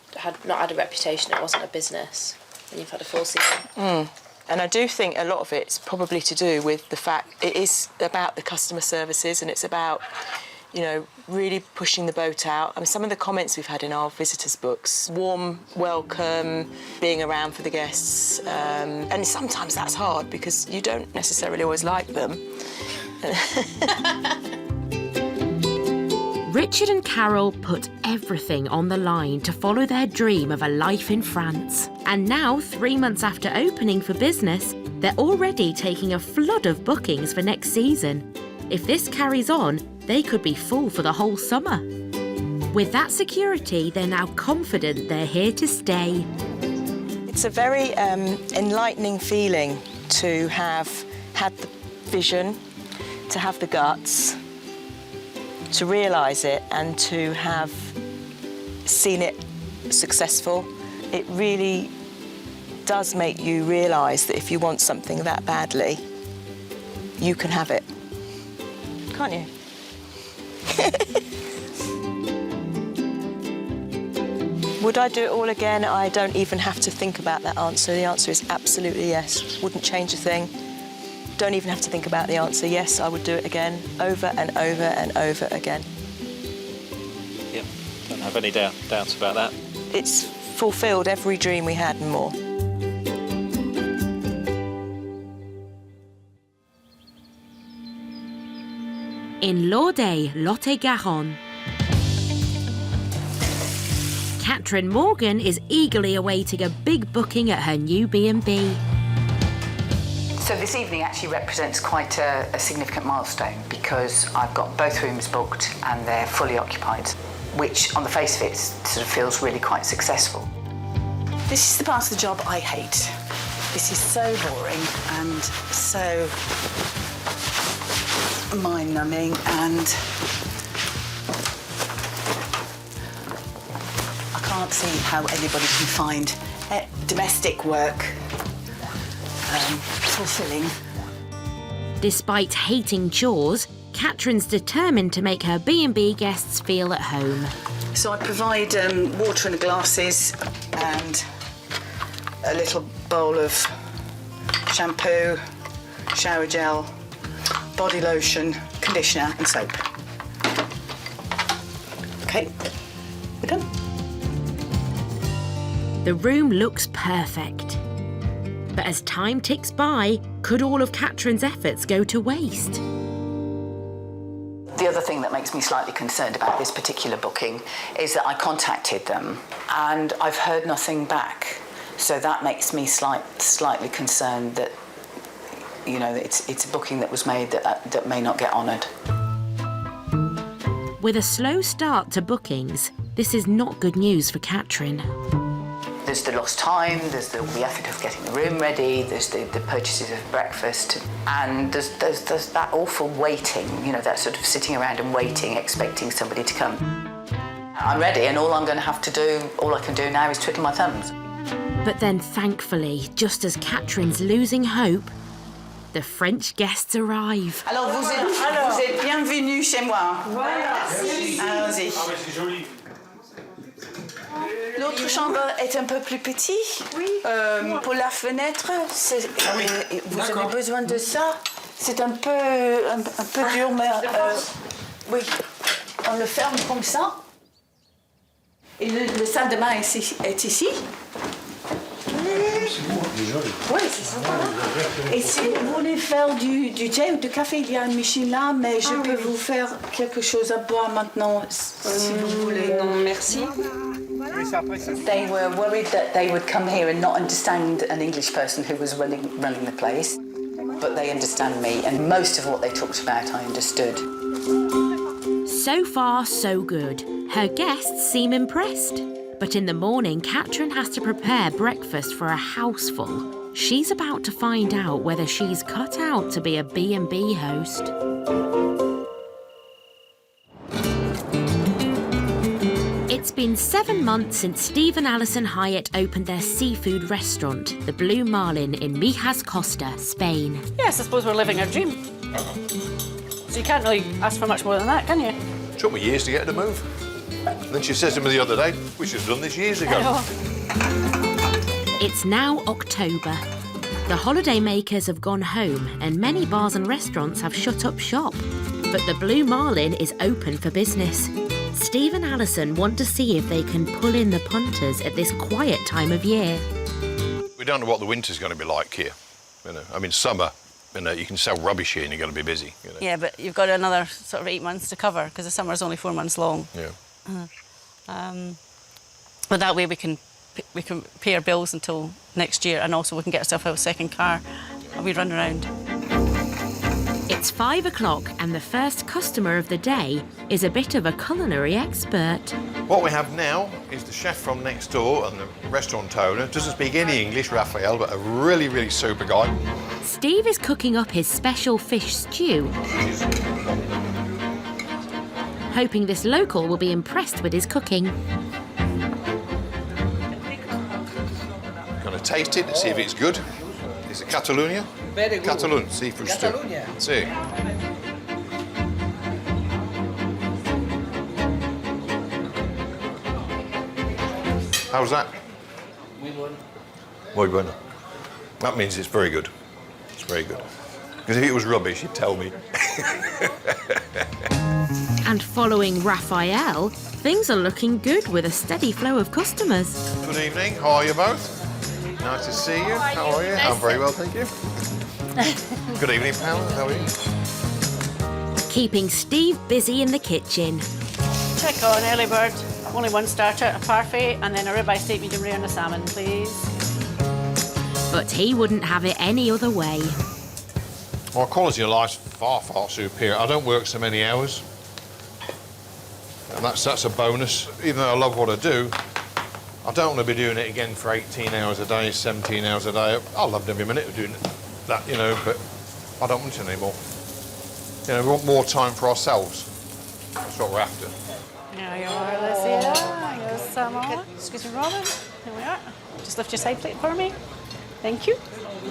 V: not had a reputation. It wasn't a business, and you've had a full season.
J: And I do think a lot of it's probably to do with the fact it is about the customer services, and it's about, you know, really pushing the boat out. I mean, some of the comments we've had in our visitors' books, warm welcome, being around for the guests, and sometimes that's hard because you don't necessarily always like them.
A: Richard and Carol put everything on the line to follow their dream of a life in France. And now, 3 months after opening for business, they're already taking a flood of bookings for next season. If this carries on, they could be full for the whole summer. With that security, they're now confident they're here to stay.
J: It's a very enlightening feeling to have had the vision, to have the guts, to realise it and to have seen it successful. It really does make you realise that if you want something that badly, you can have it. Can't you? Would I do it all again? I don't even have to think about that answer. The answer is absolutely yes. Wouldn't change a thing. Don't even have to think about the answer. Yes, I would do it again, over and over and over again.
G: Yep, don't have any doubts about that.
J: It's fulfilled every dream we had and more.
A: In Lourdes, Lot-et-Garonne, Catherine Morgan is eagerly awaiting a big booking at her new B&B.
Q: So this evening actually represents quite a significant milestone because I've got both rooms booked and they're fully occupied, which on the face of it sort of feels really quite successful.
C: This is the part of the job I hate. This is so boring and so mind-numbing, and I can't see how anybody can find domestic work fulfilling.
A: Despite hating chores, Catherine's determined to make her B&B guests feel at home.
C: So I provide water in the glasses and a little bowl of shampoo, shower gel, body lotion, conditioner and soap. OK, we're done.
A: The room looks perfect. But as time ticks by, could all of Catherine's efforts go to waste?
Q: The other thing that makes me slightly concerned about this particular booking is that I contacted them and I've heard nothing back. So that makes me slightly concerned that, you know, it's a booking that was made that may not get honoured.
A: With a slow start to bookings, this is not good news for Catherine.
Q: There's the lost time, there's the effort of getting the room ready, there's the purchases of breakfast, and there's that awful waiting, you know, that sort of sitting around and waiting, expecting somebody to come. I'm ready, and all I can do now is twiddle my thumbs.
A: But then, thankfully, just as Catherine's losing hope, the French guests arrive.
C: Alors, vous êtes bienvenue chez moi. Allons-y. L'autre chambre est un peu plus petite. Pour la fenêtre, vous avez besoin de ça. C'est un peu dur, mais oui, on le ferme comme ça. Et le salle de bain est ici. Oui, c'est sympa. Et si vous voulez faire du thé ou du café, il y a une machine là, mais je peux vous faire quelque chose à boire maintenant, si vous voulez.
V: Non, merci.
Q: They were worried that they would come here and not understand an English person who was running the place, but they understand me, and most of what they talked about I understood.
A: So far, so good. Her guests seem impressed. But in the morning, Catherine has to prepare breakfast for a house full. She's about to find out whether she's cut out to be a B&B host. It's been 7 months since Steve and Alison Hyatt opened their seafood restaurant, the Blue Marlin in Mijas Costa, Spain.
Y: Yes, I suppose we're living our dream. So you can't really ask for much more than that, can you?
N: It took me years to get her to move. And then she says to me the other day, we should have done this years ago.
A: It's now October. The holidaymakers have gone home and many bars and restaurants have shut up shop. But the Blue Marlin is open for business. Steve and Alison want to see if they can pull in the punters at this quiet time of year.
N: We don't know what the winter's going to be like here. You know, I mean, summer, you know, you can sell rubbish here and you're going to be busy. You know.
Y: Yeah, but you've got another sort of 8 months to cover because the summer's only 4 months long.
N: Yeah.
Y: But that way we can pay our bills until next year, and also we can get ourselves out a second car and we run around.
A: It's 5 o'clock and the first customer of the day is a bit of a culinary expert.
N: What we have now is the chef from next door and the restaurant owner. Doesn't speak any English, Raphael, but a really, really super guy.
A: Steve is cooking up his special fish stew, hoping this local will be impressed with his cooking.
N: Going to taste it to see if it's good. Is it Catalonia?
I: Very good.
N: Catalan seafood stew.
I: Catalonia.
N: See. How's that?
I: Muy bueno.
N: Muy bueno. That means it's very good. It's very good. Because if it was rubbish, you'd tell me.
A: And following Raphael, things are looking good with a steady flow of customers.
N: Good evening. How are you both? Nice to see you. How are you? I'm very well, thank you. Good evening, pal. How are you?
A: Keeping Steve busy in the kitchen.
Y: Check on early bird. Only one starter, a parfait, and then a ribeye steak medium rare and a salmon, please.
A: But he wouldn't have it any other way.
N: My quality of life's far, far superior. I don't work so many hours. And that's a bonus. Even though I love what I do, I don't want to be doing it again for 18 hours a day, 17 hours a day. I loved every minute of doing that, you know, but I don't want it anymore. You know, we want more time for ourselves. That's what we're after.
Y: There you are, Alicia. Here's some more. Excuse me, Robin. Here we are. Just lift your side plate for me. Thank you.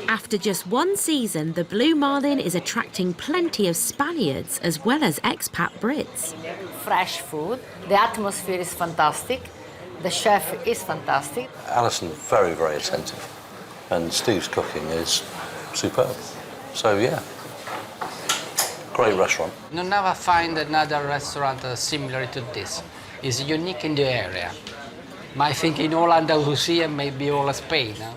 A: After just one season, the Blue Marlin is attracting plenty of Spaniards as well as expat Brits.
V: Fresh food. The atmosphere is fantastic. The chef is fantastic.
L: Alison, very, very attentive. And Steve's cooking is superb. So, yeah, great restaurant.
I: You never find another restaurant similar to this. It's unique in the area. I think in all Andalusia, maybe all Spain. Huh?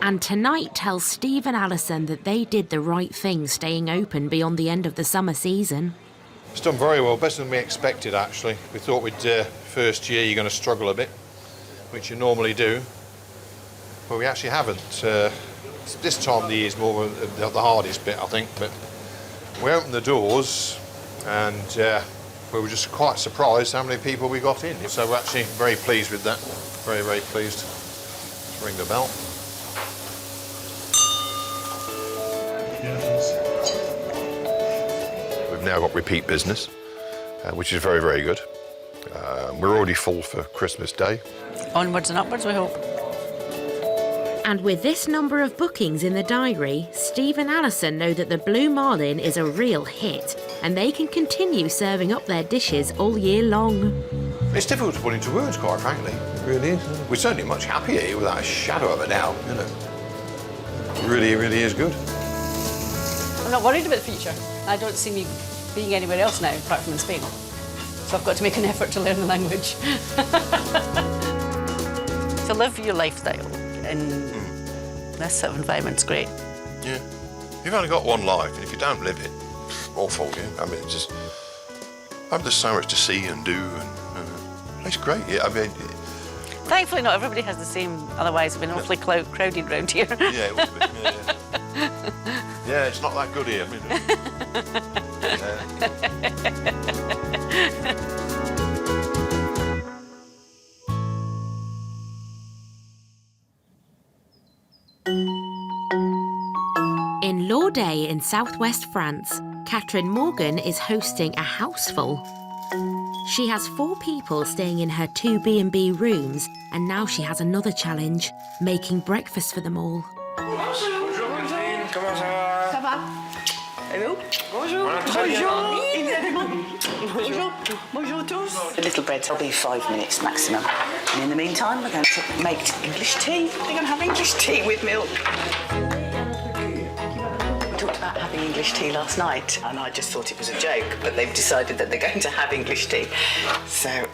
A: And tonight tells Steve and Alison that they did the right thing staying open beyond the end of the summer season.
N: It's done very well, better than we expected, actually. We thought first year you're going to struggle a bit, which you normally do. But we actually haven't. This time of the year is more the hardest bit, I think. But we opened the doors and we were just quite surprised how many people we got in. So we're actually very pleased with that. Very, very pleased. Let's ring the bell. We've now got repeat business, which is very, very good. We're already full for Christmas Day.
Y: Onwards and upwards, we hope.
A: And with this number of bookings in the diary, Steve and Alison know that the Blue Marlin is a real hit and they can continue serving up their dishes all year long.
N: It's difficult to put into words, quite frankly. It really is. We're certainly much happier here without a shadow of a doubt, you know. It really, really is good.
Y: I'm not worried about the future. I don't see me being anywhere else now, apart from in Spain. So I've got to make an effort to learn the language. To live your lifestyle in this sort of environment's great.
N: Yeah. You've only got one life, and if you don't live it, it's awful, yeah. I mean, it's just... there's so much to see and do, and it's great, yeah. I mean...
Y: Thankfully, not everybody has the same, otherwise we've been awfully crowded around here.
N: Yeah, it would be, yeah. Yeah, it's not that good here, is it?
A: In Lourdes in southwest France, Catherine Morgan is hosting a houseful. She has 4 people staying in her 2 B&B rooms, and now she has another challenge, making breakfast for them all.
O: Bonjour Catherine, comment ça va?
C: Ça va? Hello? Bonjour.
O: Bonjour.
C: Bonjour. Bonjour tous. The little breads will be 5 minutes maximum. And in the meantime, we're going to make English tea. They're going to have English tea with milk. We talked about having English tea last night, and I just thought it was a joke, but they've decided that they're going to have English tea. So,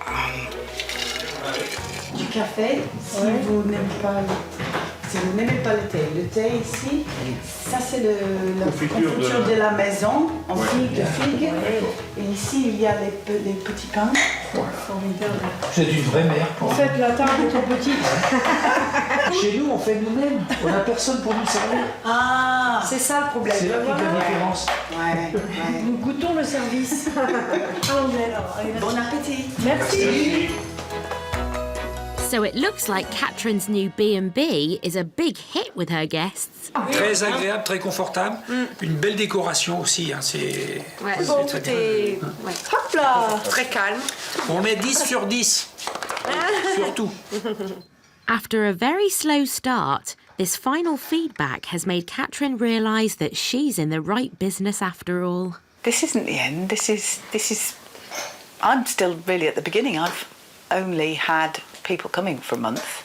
C: Du café, si vous n'aimez pas le thé. Le thé ici, ça c'est la confiture de la maison, en figue, de figue. Et ici, il y a les petits pains. Formidable.
I: C'est une vraie mère.
C: En fait, la table est trop petite.
K: chez nous, on fait nous-mêmes. On n'a personne pour nous servir.
C: Ah, c'est ça le problème.
K: C'est là toute la différence.
C: Ouais.
Y: Nous goûtons le service. Allons-y alors. Allez,
C: Bon appétit.
Y: Merci.
A: So it looks like Catherine's new B&B is a big hit with her guests.
K: Très agréable, très confortable. Une belle décoration aussi. Hein. C'est
C: Bon,
K: très
C: tout est... Hop là, très calme.
K: On met 10 sur 10. Surtout.
A: After a very slow start, this final feedback has made Catherine realise that she's in the right business after all.
C: This isn't the end. This is... I'm still really at the beginning. I've only had people coming for a month.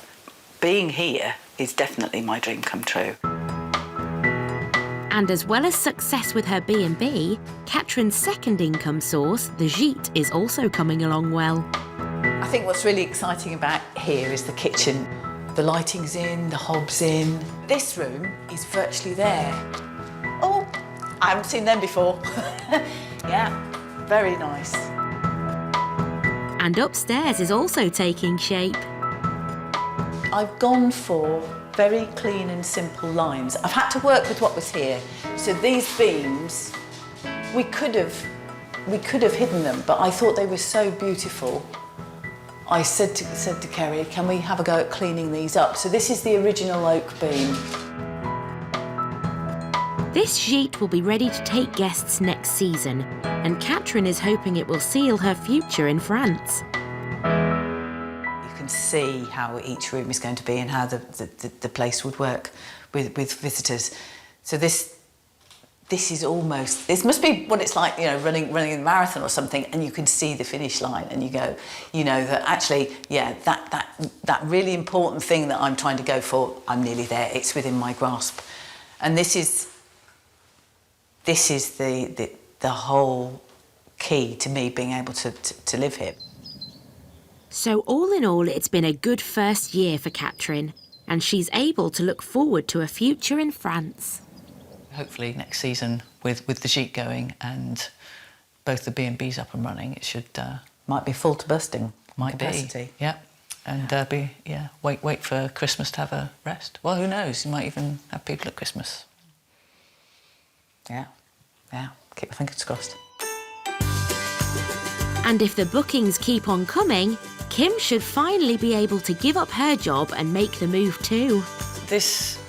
C: Being here is definitely my dream come true.
A: And as well as success with her B&B, Catherine's second income source, the gîte, is also coming along well.
C: I think what's really exciting about here is the kitchen. The lighting's in, the hob's in. This room is virtually there. Oh, I haven't seen them before. Yeah, very nice.
A: And upstairs is also taking shape.
C: I've gone for very clean and simple lines. I've had to work with what was here. So these beams, we could have hidden them, but I thought they were so beautiful. I said to Kerry, can we have a go at cleaning these up? So this is the original oak beam.
A: This gîte will be ready to take guests next season, and Catherine is hoping it will seal her future in France.
C: You can see how each room is going to be and how the place would work with visitors. So this is almost, this must be what it's like, you know, running a marathon or something, and you can see the finish line and you go, you know, that actually, yeah, that really important thing that I'm trying to go for, I'm nearly there, it's within my grasp. And this is the whole key to me being able to live here.
A: So all in all, it's been a good first year for Catherine, and she's able to look forward to a future in France.
Q: Hopefully next season, with the gîte going and both the B&Bs up and running, it should...
C: might be full to busting
Q: capacity. Yeah, and wait for Christmas to have a rest. Well, who knows? You might even have people at Christmas.
C: Yeah, keep your fingers crossed.
A: And if the bookings keep on coming, Kim should finally be able to give up her job and make the move too.
Q: This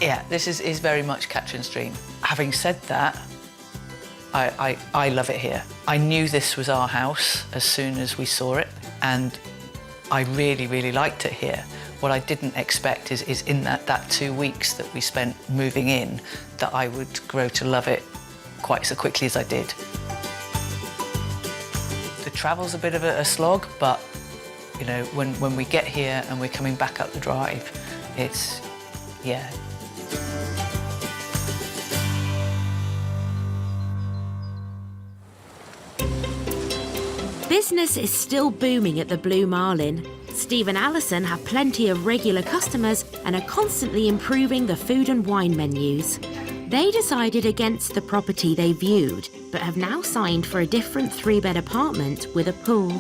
Q: is very much Catherine's dream. Having said that, I love it here. I knew this was our house as soon as we saw it, and I really, really liked it here. What I didn't expect is in that 2 weeks that we spent moving in, that I would grow to love it quite so quickly as I did. The travel's a bit of a slog, but you know, when we get here and we're coming back up the drive, it's, yeah.
A: Business is still booming at the Blue Marlin. Steve and Alison have plenty of regular customers and are constantly improving the food and wine menus. They decided against the property they viewed, but have now signed for a different 3-bed apartment with a pool.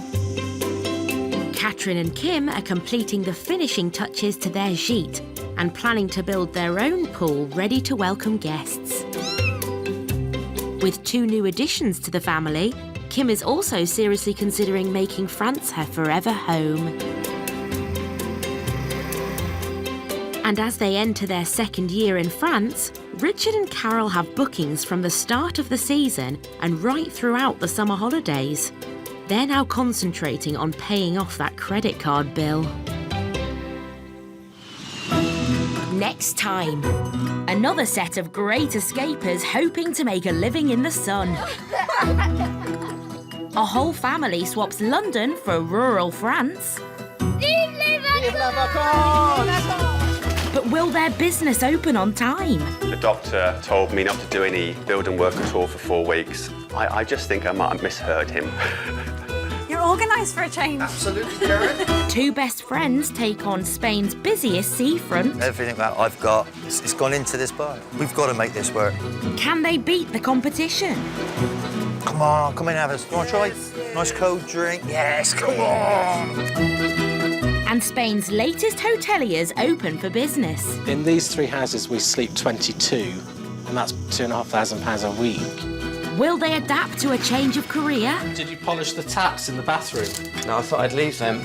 A: Catherine and Kim are completing the finishing touches to their gîte and planning to build their own pool ready to welcome guests. With 2 new additions to the family, Kim is also seriously considering making France her forever home. And as they enter their second year in France, Richard and Carol have bookings from the start of the season and right throughout the summer holidays. They're now concentrating on paying off that credit card bill. Next time, another set of great escapers hoping to make a living in the sun. A whole family swaps London for rural France. But will their business open on time?
M: The doctor told me not to do any building work at all for 4 weeks. I just think I might have misheard him.
S: You're organised for a change.
P: Absolutely, Karen.
A: 2 best friends take on Spain's busiest seafront.
W: Everything that I've got, it's gone into this bar. We've got to make this work.
A: Can they beat the competition?
W: Come on, come in, have us. You want to try? Nice cold drink? Yes, come on.
A: and Spain's latest hoteliers open for business.
G: In these 3 houses, we sleep 22, and that's £2,500 a week.
A: Will they adapt to a change of career?
G: Did you polish the taps in the bathroom?
U: No, I thought I'd leave them.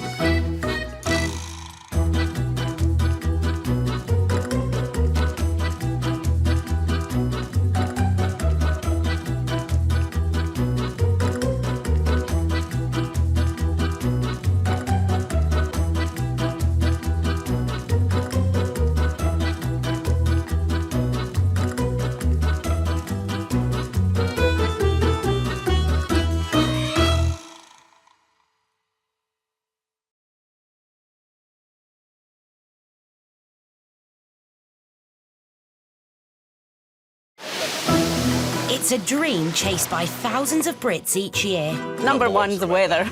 A: It's a dream chased by thousands of Brits each year.
Y: Number one's the weather.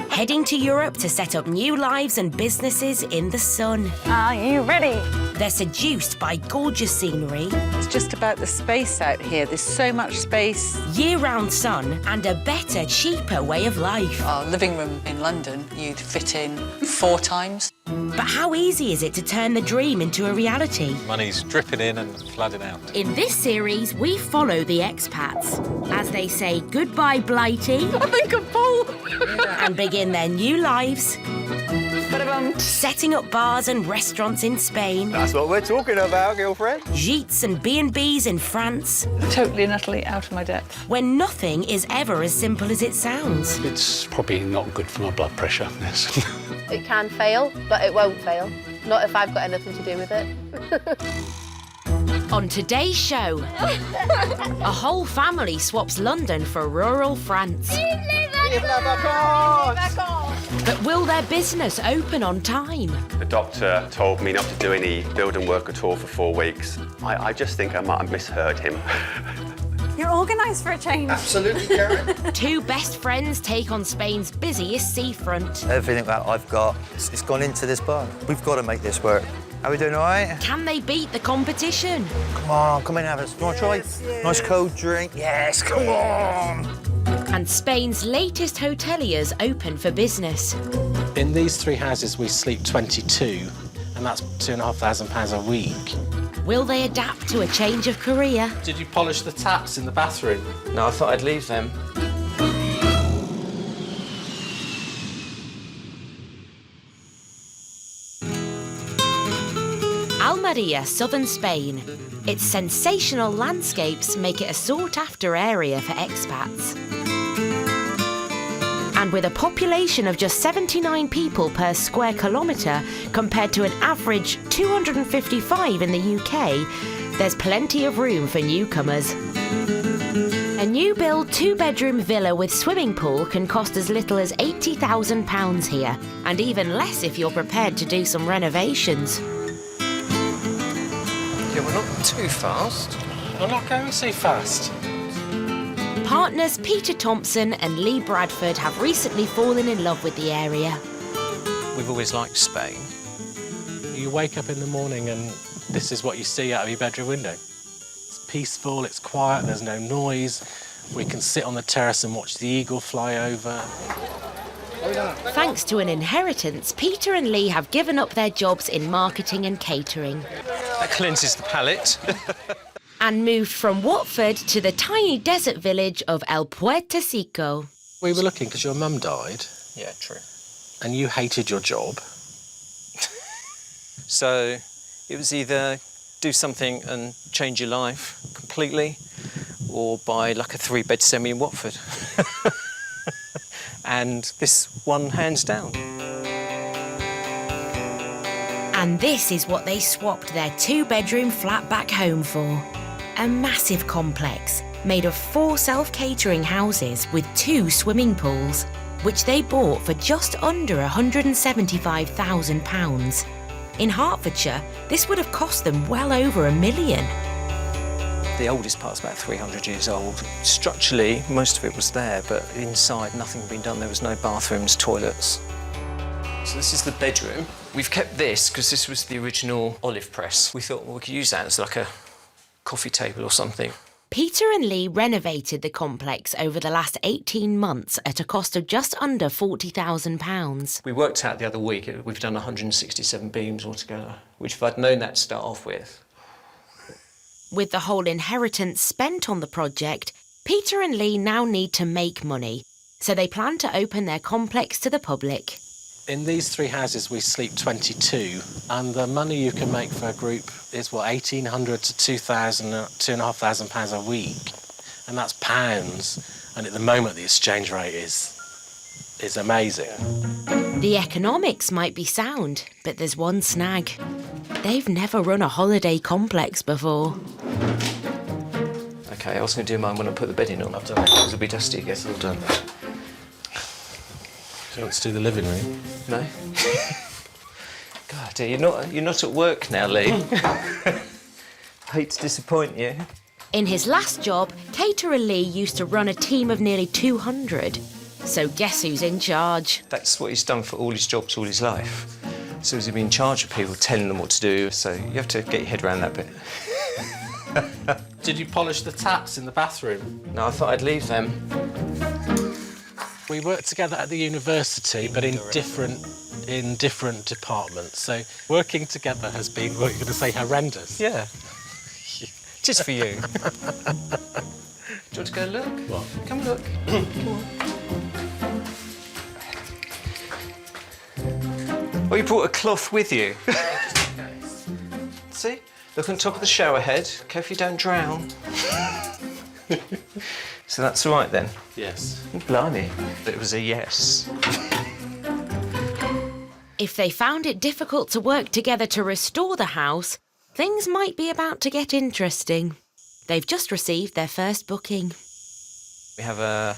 A: Heading to Europe to set up new lives and businesses in the sun.
S: Are you ready?
A: They're seduced by gorgeous scenery.
C: It's just about the space out here. There's so much space.
A: Year-round sun and a better, cheaper way of life.
Q: Our living room in London, you'd fit in 4 times.
A: But how easy is it to turn the dream into a reality?
G: Money's dripping in and flooding out.
A: In this series, we follow the expats as they say goodbye, Blighty.
S: I think I'm full.
A: And begin their new lives. Setting up bars and restaurants in Spain.
P: That's what we're talking about, girlfriend.
A: Gîtes and B&Bs in France.
C: Totally and utterly out of my depth.
A: When nothing is ever as simple as it sounds.
E: It's probably not good for my blood pressure, yes.
V: It can fail, but it won't fail. Not if I've got anything to do with it.
A: On today's show, a whole family swaps London for rural France. But will their business open on time?
M: The doctor told me not to do any building work at all for 4 weeks. I just think I might have misheard him.
S: You're organised for a change.
P: Absolutely, Karen.
A: 2 best friends take on Spain's busiest seafront.
W: Everything that I've got, it's gone into this bar. We've got to make this work. Are we doing all right?
A: Can they beat the competition?
W: Come on, come in, have us. You want to try? Nice cold drink. Yes, come on.
A: And Spain's latest hoteliers open for business.
G: In these 3 houses, we sleep 22, and that's £2,500 a week.
A: Will they adapt to a change of career?
G: Did you polish the taps in the bathroom?
U: No, I thought I'd leave them.
A: Almeria, southern Spain. Its sensational landscapes make it a sought-after area for expats. And with a population of just 79 people per square kilometre compared to an average 255 in the UK, there's plenty of room for newcomers. A new-build 2-bedroom villa with swimming pool can cost as little as £80,000 here, and even less if you're prepared to do some renovations.
U: Yeah, we're not too fast.
G: We're not going so fast.
A: Partners Peter Thompson and Lee Bradford have recently fallen in love with the area.
U: We've always liked Spain.
G: You wake up in the morning and this is what you see out of your bedroom window. It's peaceful, it's quiet, there's no noise. We can sit on the terrace and watch the eagle fly over.
A: Thanks to an inheritance, Peter and Lee have given up their jobs in marketing and catering.
U: That cleanses the palate.
A: And moved from Watford to the tiny desert village of El Puertecico.
G: We were looking because your mum died.
U: Yeah, true.
G: And you hated your job.
U: So it was either do something and change your life completely or buy like a 3-bed semi in Watford. And this one, hands down.
A: And this is what they swapped their 2-bedroom flat back home for. A massive complex made of 4 self-catering houses with 2 swimming pools, which they bought for just under £175,000. In Hertfordshire, this would have cost them well over £1 million.
U: The oldest part's about 300 years old. Structurally, most of it was there, but inside, nothing had been done. There was no bathrooms, toilets. So this is the bedroom. We've kept this because this was the original olive press. We thought, well, we could use that as like a coffee table or something.
A: Peter and Lee renovated the complex over the last 18 months at a cost of just under £40,000.
U: We worked out the other week, we've done 167 beams altogether, which if I'd known that to start off with.
A: With the whole inheritance spent on the project, Peter and Lee now need to make money, so they plan to open their complex to the public.
E: In these 3 houses, we sleep 22, and the money you can make for a group is, what, 1,800 to 2,000, £2,500 a week, and that's pounds. And at the moment, the exchange rate is amazing.
A: The economics might be sound, but there's one snag. They've never run a holiday complex before.
U: Okay, I was going to do mine when I put the bedding on. I've done it, because it'll be dusty again. It's all done.
E: Do you want to do the living room?
U: No. God, you're not at work now, Lee. Hate to disappoint you.
A: In his last job, Caterer Lee used to run a team of nearly 200. So guess who's in charge?
U: That's what he's done for all his jobs all his life. So he's been in charge of people, telling them what to do, so you have to get your head around that bit.
E: Did you polish the taps in the bathroom?
U: No, I thought I'd leave them.
E: We worked together at the university, but in different departments. So working together has been, what, you're going to say, horrendous?
U: Yeah. Just for you. Do you want to go look?
E: What?
U: Come look. Come on. Oh, you brought a cloth with you. See? Look on top of the shower head. Careful you don't drown. So that's all right then?
E: Yes.
U: Blimey. It was a yes.
A: If they found it difficult to work together to restore the house, things might be about to get interesting. They've just received their first booking.
U: We have a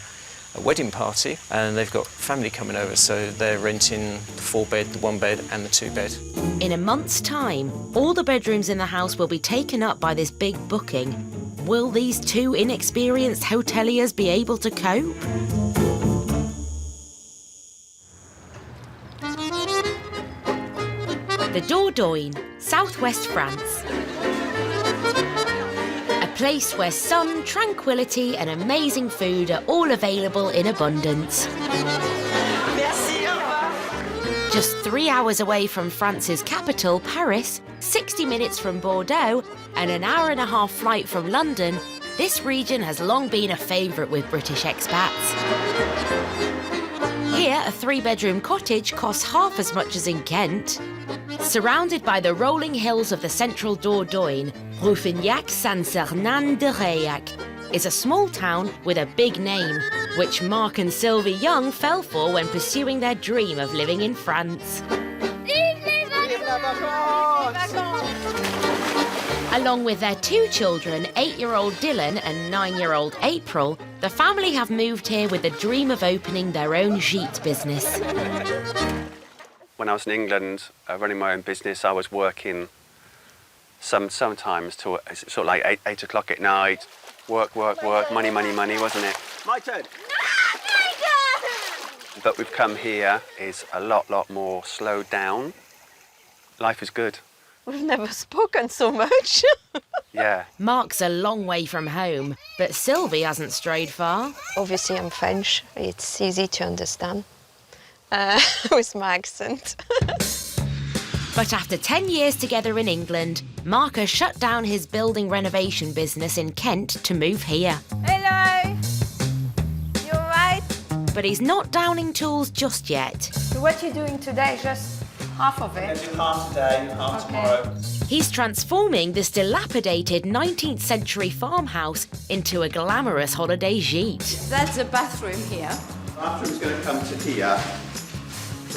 U: wedding party and they've got family coming over, so they're renting the 4-bed, the 1-bed and the 2-bed.
A: In a month's time, all the bedrooms in the house will be taken up by this big booking. Will these 2 inexperienced hoteliers be able to cope? The Dordogne, southwest France. A place where sun, tranquility and amazing food are all available in abundance. Just 3 hours away from France's capital, Paris, 60 minutes from Bordeaux, and an hour-and-a-half flight from London, this region has long been a favourite with British expats. Here, a 3-bedroom cottage costs half as much as in Kent. Surrounded by the rolling hills of the central Dordogne, Rouffignac-Saint-Sernin-de-Reillac is a small town with a big name, which Mark and Sylvie Young fell for when pursuing their dream of living in France. Along with their 2 children, 8-year-old Dylan and 9-year-old April, the family have moved here with the dream of opening their own gîte business.
M: When I was in England running my own business, I was working sometimes till sort of like 8 o'clock at night. Work, money, wasn't it? My turn. But we've come here, is a lot more slowed down. Life is good.
F: We've never spoken so much.
M: Yeah.
A: Mark's a long way from home, but Sylvie hasn't strayed far.
F: Obviously, I'm French. It's easy to understand with my accent.
A: But after 10 years together in England, Mark has shut down his building renovation business in Kent to move here.
S: Hello. You all right?
A: But he's not downing tools just yet.
S: So what are you doing today? Just half of it?
H: Half today, half tomorrow.
A: He's transforming this dilapidated 19th century farmhouse into a glamorous holiday gîte.
C: That's the bathroom here.
H: The bathroom's going to come to here,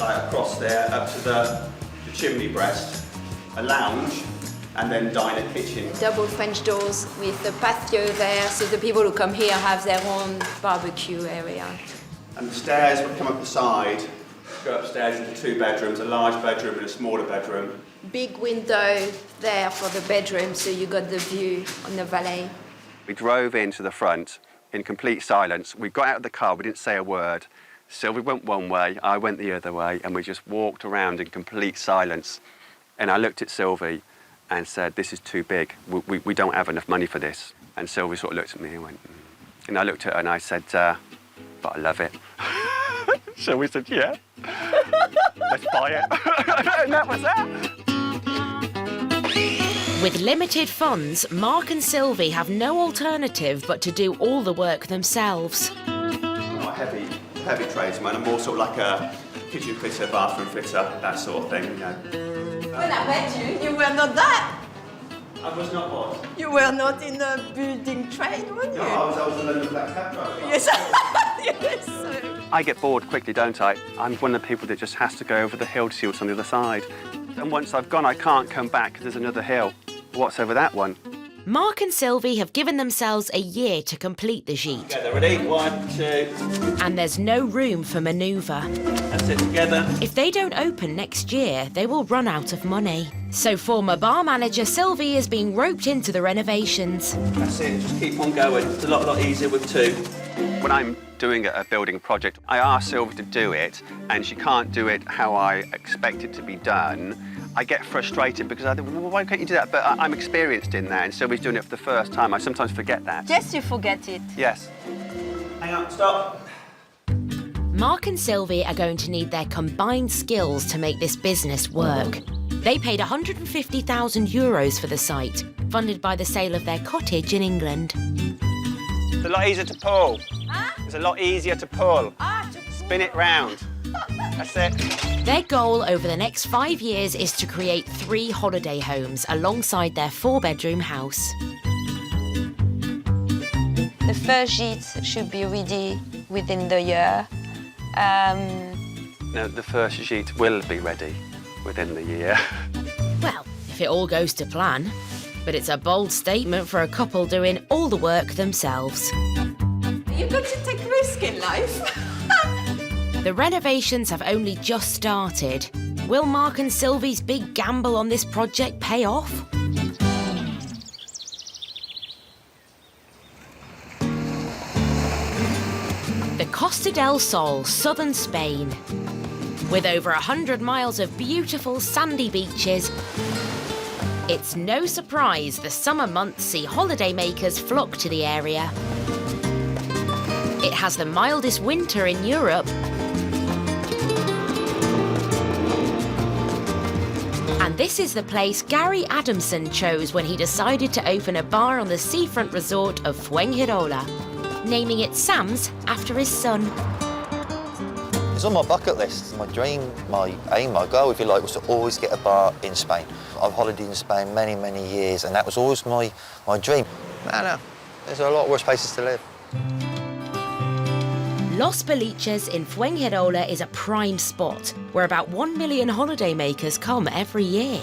H: like across there, up to the chimney breast, a lounge, and then diner kitchen.
C: Double French doors with the patio there, so the people who come here have their own barbecue area.
H: And the stairs would come up the side, go upstairs into 2 bedrooms, a large bedroom and a smaller bedroom.
C: Big window there for the bedroom, so you got the view on the valley.
M: We drove into the front in complete silence. We got out of the car, we didn't say a word. Sylvie went one way, I went the other way, and we just walked around in complete silence. And I looked at Sylvie, and said, this is too big. We don't have enough money for this. And Sylvie sort of looked at me and went, And I looked at her and I said, but I love it. So we said, yeah, let's buy it. And that was that.
A: With limited funds, Mark and Sylvie have no alternative but to do all the work themselves.
M: I'm not a heavy tradesman. I'm more sort of like a kitchen fitter, bathroom fitter, that sort of thing, you know.
S: When I met you, you were not that.
M: I was not what?
S: You were not in the building trade, were you?
M: No, I was a London black cab driver.
S: Yes. Yes.
M: I get bored quickly, don't I? I'm one of the people that just has to go over the hill to see what's on the other side. And once I've gone, I can't come back because there's another hill. What's over that one?
A: Mark and Sylvie have given themselves a year to complete the gîte.
M: Together, ready? 1, 2.
A: And there's no room for manoeuvre.
M: That's it, together.
A: If they don't open next year, they will run out of money. So former bar manager Sylvie is being roped into the renovations.
M: That's it, just keep on going. It's a lot easier with 2. When I'm doing a building project, I ask Sylvie to do it, and she can't do it how I expect it to be done. I get frustrated because I think, well, why can't you do that? But I'm experienced in that, and Sylvie's doing it for the first time. I sometimes forget that.
S: Yes, you forget it.
M: Yes. Hang on, stop.
A: Mark and Sylvie are going to need their combined skills to make this business work. They paid €150,000 for the site, funded by the sale of their cottage in England.
M: It's a lot easier to pull.
S: Huh?
M: It's a lot easier to pull. Spin it round. That's it.
A: Their goal over the next 5 years is to create 3 holiday homes alongside their 4-bedroom house.
F: The first gîte should be ready within the year.
M: No, the first gîte will be ready within the year.
A: Well, if it all goes to plan. But it's a bold statement for a couple doing all the work themselves.
S: You've got to take risk in life.
A: The renovations have only just started. Will Mark and Sylvie's big gamble on this project pay off? The Costa del Sol, southern Spain. With over 100 miles of beautiful sandy beaches, it's no surprise the summer months see holidaymakers flock to the area. It has the mildest winter in Europe. And this is the place Gary Adamson chose when he decided to open a bar on the seafront resort of Fuengirola, naming it Sam's after his son.
W: It's on my bucket list. My dream, my aim, my goal, if you like, was to always get a bar in Spain. I've holidayed in Spain many, many years, and that was always my dream. No, there's a lot worse places to live.
A: Los Boliches in Fuengirola is a prime spot where about 1 million holidaymakers come every year.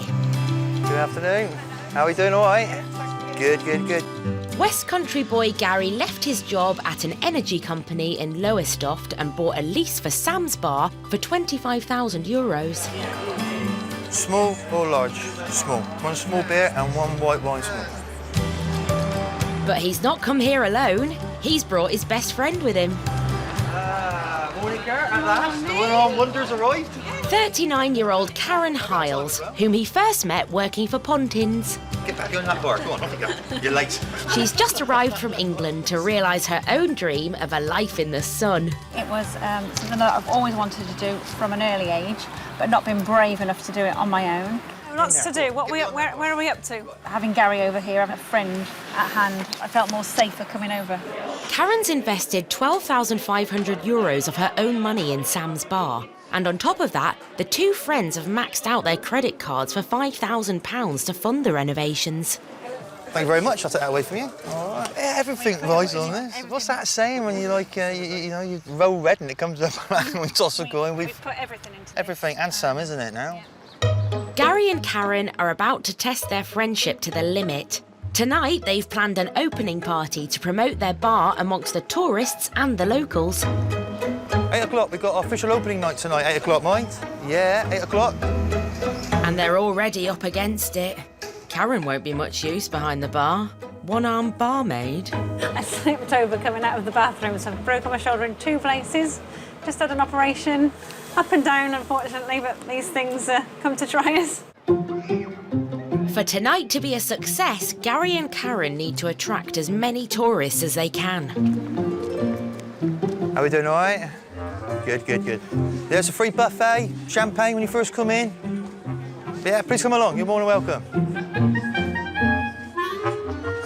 W: Good afternoon. How are we doing, all right? Good, good, good.
A: West Country boy Gary left his job at an energy company in Lowestoft and bought a lease for Sam's Bar for €25,000.
W: Small or large? Small. 1 small beer and 1 white wine small.
A: But he's not come here alone. He's brought his best friend with him.
W: Morning, Karen. At last, the winter on wonders arrived.
A: 39-year-old Karen Hiles, whom he first met working for Pontins.
W: Get back on that bar. Come on, off you go. You're late.
A: She's just arrived from England to realise her own dream of a life in the sun.
B: It was something that I've always wanted to do from an early age, but not been brave enough to do it on my own. Lots to do. Where are we up to? Having Gary over here, having a friend at hand, I felt more safer coming over.
A: Karen's invested €12,500 of her own money in Sam's Bar. And on top of that, the 2 friends have maxed out their credit cards for £5,000 to fund the renovations.
W: Thank you very much. I'll take that away from you. All right. Yeah, everything rides on this. What's that saying when you like, you roll red and it comes up and we toss a coin?
B: We've put everything into
W: everything and some, isn't it now?
A: Gary and Karen are about to test their friendship to the limit. Tonight, they've planned an opening party to promote their bar amongst the tourists and the locals.
W: 8 o'clock, we've got our official opening night tonight. 8 o'clock, mind? Yeah, 8 o'clock.
A: And they're already up against it. Karen won't be much use behind the bar. One-armed barmaid.
B: I slipped over coming out of the bathroom, so I've broken my shoulder in 2 places. Just had an operation, up and down, unfortunately, but these things come to try us.
A: For tonight to be a success, Gary and Karen need to attract as many tourists as they can.
W: How are we doing, all right? Good, good, good. There's a free buffet, champagne when you first come in. Yeah, please come along, you're more than welcome.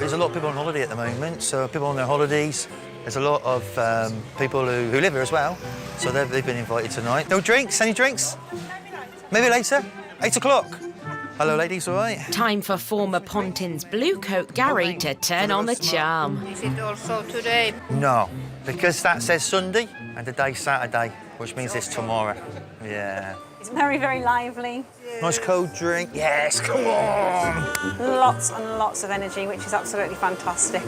W: There's a lot of people on holiday at the moment, so people on their holidays. There's a lot of people who live here as well, so they've been invited tonight. No drinks? Any drinks? Maybe later? 8 o'clock. Hello, ladies, all right?
A: Time for former Pontin's bluecoat Gary to turn on the charm.
S: Is it also today?
W: No, because that says Sunday and today's Saturday, which means it's tomorrow. Yeah.
B: It's very, very lively.
W: Nice cold drink. Yes, come on.
B: Lots and lots of energy, which is absolutely fantastic.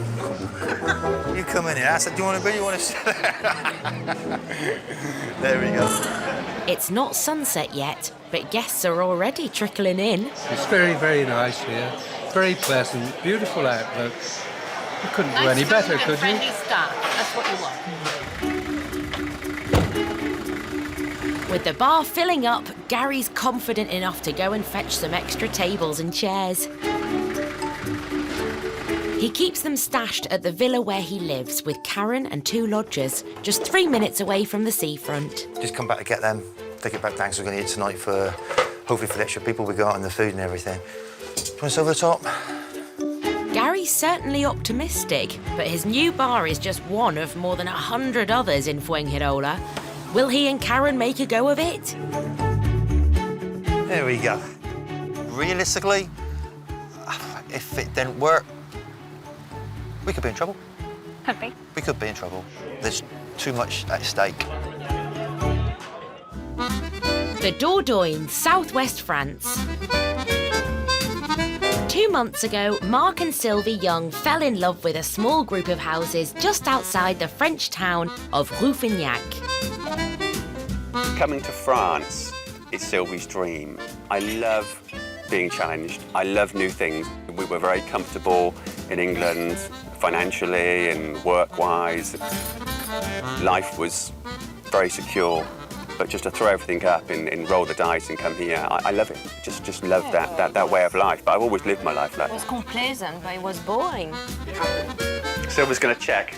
W: You come in here. I said, do you want to be? You want to? There we go.
A: It's not sunset yet, but guests are already trickling in.
D: It's very, very nice here. Very pleasant, beautiful outlook. You couldn't do any better, could you?
V: Friendly staff. That's what you want.
A: With the bar filling up, Gary's confident enough to go and fetch some extra tables and chairs. He keeps them stashed at the villa where he lives with Karen and 2 lodgers, just 3 minutes away from the seafront.
W: Just come back to get them, take it back down, because we're going to eat tonight for, hopefully for the extra people we got and the food and everything. Do you want us over the top?
A: Gary's certainly optimistic, but his new bar is just one of more than 100 others in Fuengirola. Will he and Karen make a go of it?
W: There we go. Realistically, if it didn't work, we could be in trouble.
B: Could be.
W: We could be in trouble. There's too much at stake.
A: The Dordogne, southwest France. 2 months ago, Mark and Sylvie Young fell in love with a small group of houses just outside the French town of Rouffignac.
M: Coming to France is Sylvie's dream. I love being challenged. I love new things. We were very comfortable in England, financially and work-wise. Life was very secure, but just to throw everything up and roll the dice and come here, I love it. Just love that way of life. But I've always lived my life like
V: It was complacent, but it was boring.
M: Sylvie's going to check.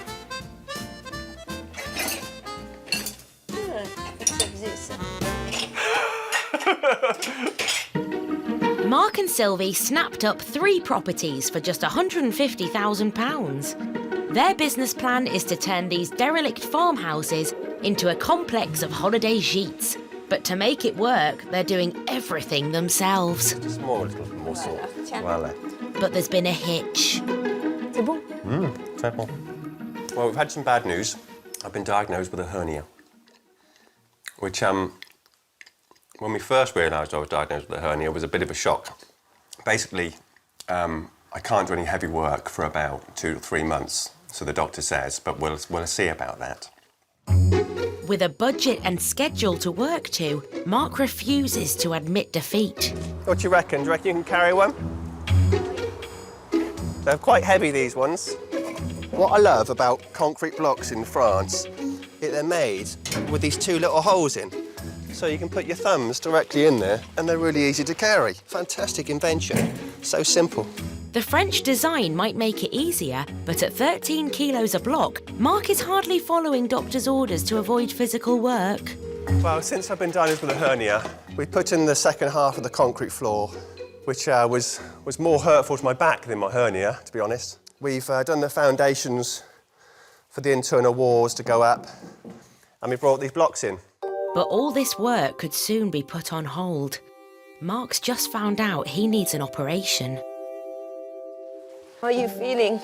A: Mark and Sylvie snapped up 3 properties for just £150,000. Their business plan is to turn these derelict farmhouses into a complex of holiday gîtes. But to make it work, they're doing everything themselves.
J: Small little morsel. Voilà.
A: But there's been a hitch.
J: C'est bon. Très bon. Well, we've had some bad news. I've been diagnosed with a hernia, which when we first realised I was diagnosed with a hernia, it was a bit of a shock. Basically, I can't do any heavy work for about 2 to 3 months, so the doctor says, but we'll see about that.
A: With a budget and schedule to work to, Mark refuses to admit defeat.
P: What do you reckon? Do you reckon you can carry one? They're quite heavy, these ones. What I love about concrete blocks in France is they're made with these 2 little holes in. So you can put your thumbs directly in there and they're really easy to carry. Fantastic invention. So simple.
A: The French design might make it easier, but at 13 kilos a block, Mark is hardly following doctor's orders to avoid physical work.
P: Well, since I've been diagnosed with a hernia, we put in the second half of the concrete floor, which was more hurtful to my back than my hernia, to be honest. We've done the foundations for the internal walls to go up, and we brought these blocks in.
A: But all this work could soon be put on hold. Mark's just found out he needs an operation.
V: How are you feeling?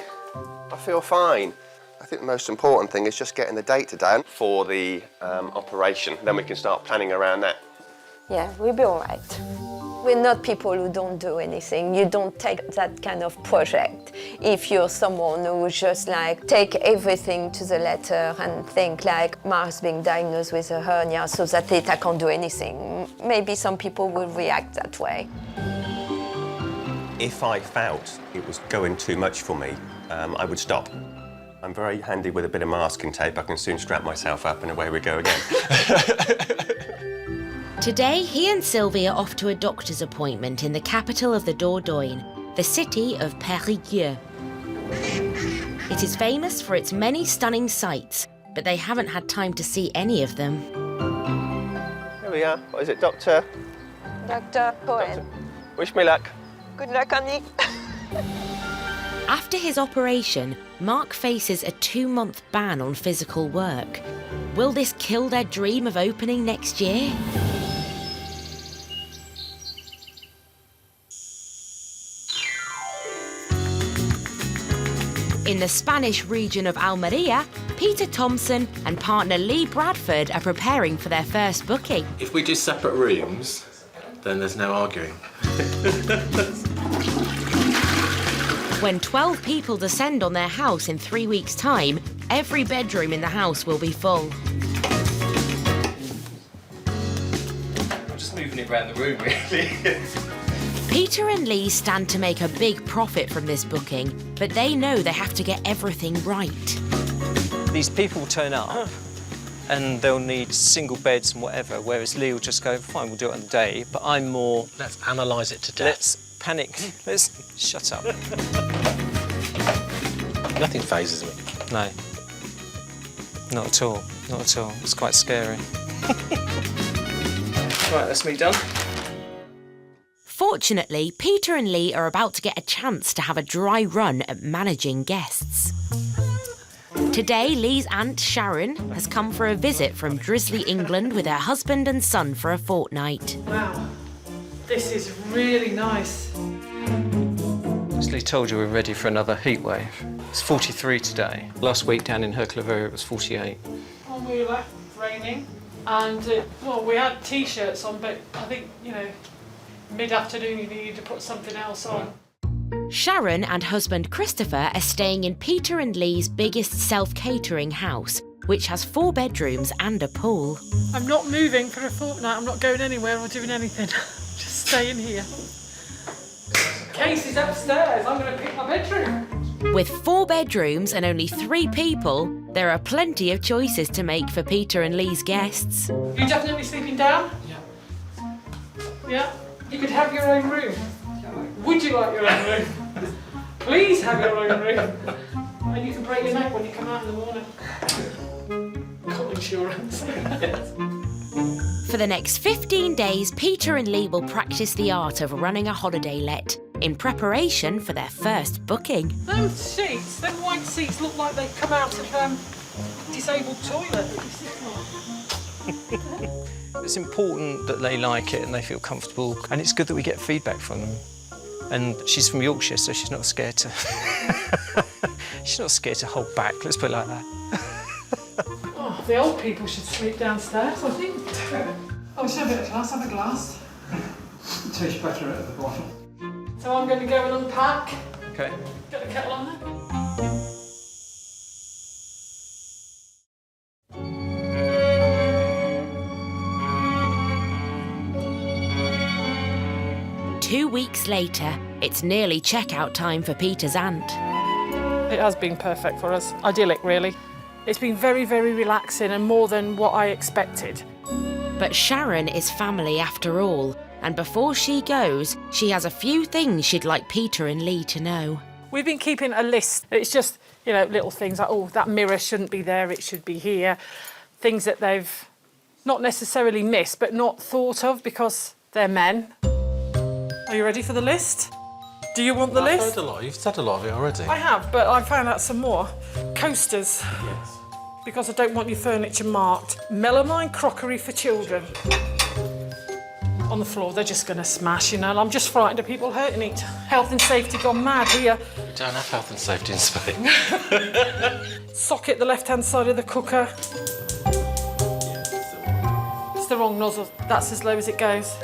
P: I feel fine. I think the most important thing is just getting the date down for the operation. Then we can start planning around that.
V: Yeah, we'll be all right. We're not people who don't do anything. You don't take that kind of project if you're someone who just like take everything to the letter and think like Mark's being diagnosed with a hernia so that I can't do anything. Maybe some people will react that way.
J: If I felt it was going too much for me, I would stop. I'm very handy with a bit of masking tape. I can soon strap myself up and away we go again.
A: Today, he and Sylvie are off to a doctor's appointment in the capital of the Dordogne, the city of Périgueux. It is famous for its many stunning sights, but they haven't had time to see any of them.
P: Here we are. What is it, Dr.
F: Dr. Cohen.
P: Wish me luck.
F: Good luck, Annie.
A: After his operation, Mark faces a 2-month ban on physical work. Will this kill their dream of opening next year? In the Spanish region of Almeria, Peter Thompson and partner Lee Bradford are preparing for their first booking.
E: If we do separate rooms, then there's no arguing.
A: When 12 people descend on their house in 3 weeks' time, every bedroom in the house will be full.
U: I'm just moving it around the room, really.
A: Peter and Lee stand to make a big profit from this booking, but they know they have to get everything right.
U: These people turn up and they'll need single beds and whatever, whereas Lee will just go, fine, we'll do it on the day, but I'm more...
E: Let's analyse it to death.
U: Let's panic. Let's shut up.
E: Nothing phases me.
U: No. Not at all. Not at all. It's quite scary. Right, that's me done.
A: Fortunately, Peter and Lee are about to get a chance to have a dry run at managing guests. Today, Lee's aunt Sharon has come for a visit from drizzly England with her husband and son for a fortnight.
L: Wow, this is really nice.
U: As Lee told you, we're ready for another heat wave. It's 43 today. Last week down in Herculaveria it was 48.
L: When we left, raining, and well, we had t-shirts on, but I think, you know, mid-afternoon you needed to put something else on.
A: Sharon and husband Christopher are staying in Peter and Lee's biggest self-catering house, which has 4 bedrooms and a pool.
L: I'm not moving for a fortnight, I'm not going anywhere or doing anything. Just staying here. Casey's upstairs, I'm going to pick my bedroom.
A: With 4 bedrooms and only 3 people, there are plenty of choices to make for Peter and Lee's guests.
L: You definitely sleeping down? Yeah. Yeah? You could have your own room. Would you like your own room? Please have your own room. And you can break your neck when you come out in the morning. Got insurance.
A: For the next 15 days, Peter and Lee will practice the art of running a holiday let in preparation for their first booking.
L: Those sheets, them white seats look like they come out of disabled toilet.
U: It's important that they like it and they feel comfortable, and it's good that we get feedback from them. And she's from Yorkshire, so she's not scared to... she's not scared to hold back, let's put it like that.
L: Oh, the old people should sleep downstairs, I think. Oh, should have a bit of glass, have a glass.
K: It tastes better at the bottom.
L: So I'm going to go and unpack.
U: Okay.
L: Get the kettle on there.
A: 2 weeks later, it's nearly checkout time for Peter's aunt.
L: It has been perfect for us. Idyllic, really. It's been very, very relaxing and more than what I expected.
A: But Sharon is family after all, and before she goes, she has a few things she'd like Peter and Lee to know.
L: We've been keeping a list. It's just, you know, little things like, oh, that mirror shouldn't be there, it should be here. Things that they've not necessarily missed, but not thought of because they're men. Are you ready for the list? Do you want the list?
E: I've heard a lot. You've said a lot of it already.
L: I have, but I found out some more. Coasters.
E: Yes.
L: Because I don't want your furniture marked. Melamine crockery for children. On the floor, they're just going to smash, you know. I'm just frightened of people hurting it. Health and safety gone mad here.
E: We don't have health and safety in Spain.
L: Socket the left-hand side of the cooker. It's the wrong nozzle. That's as low as it goes.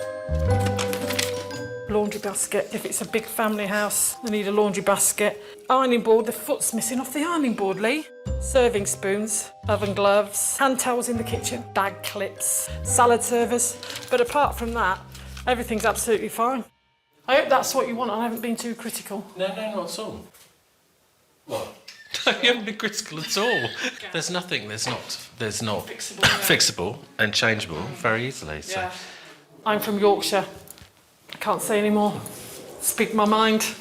L: Laundry basket. If it's a big family house, they need a laundry basket. Ironing board, the foot's missing off the ironing board, Lee. Serving spoons, oven gloves, hand towels in the kitchen, bag clips, salad servers. But apart from that, everything's absolutely fine. I hope that's what you want and I haven't been too critical.
E: No, not at all. What? You haven't been critical at all. There's nothing, there's not
L: Fixable,
E: fixable and changeable very easily. So.
L: Yeah. I'm from Yorkshire. I can't say any more. Speak my mind.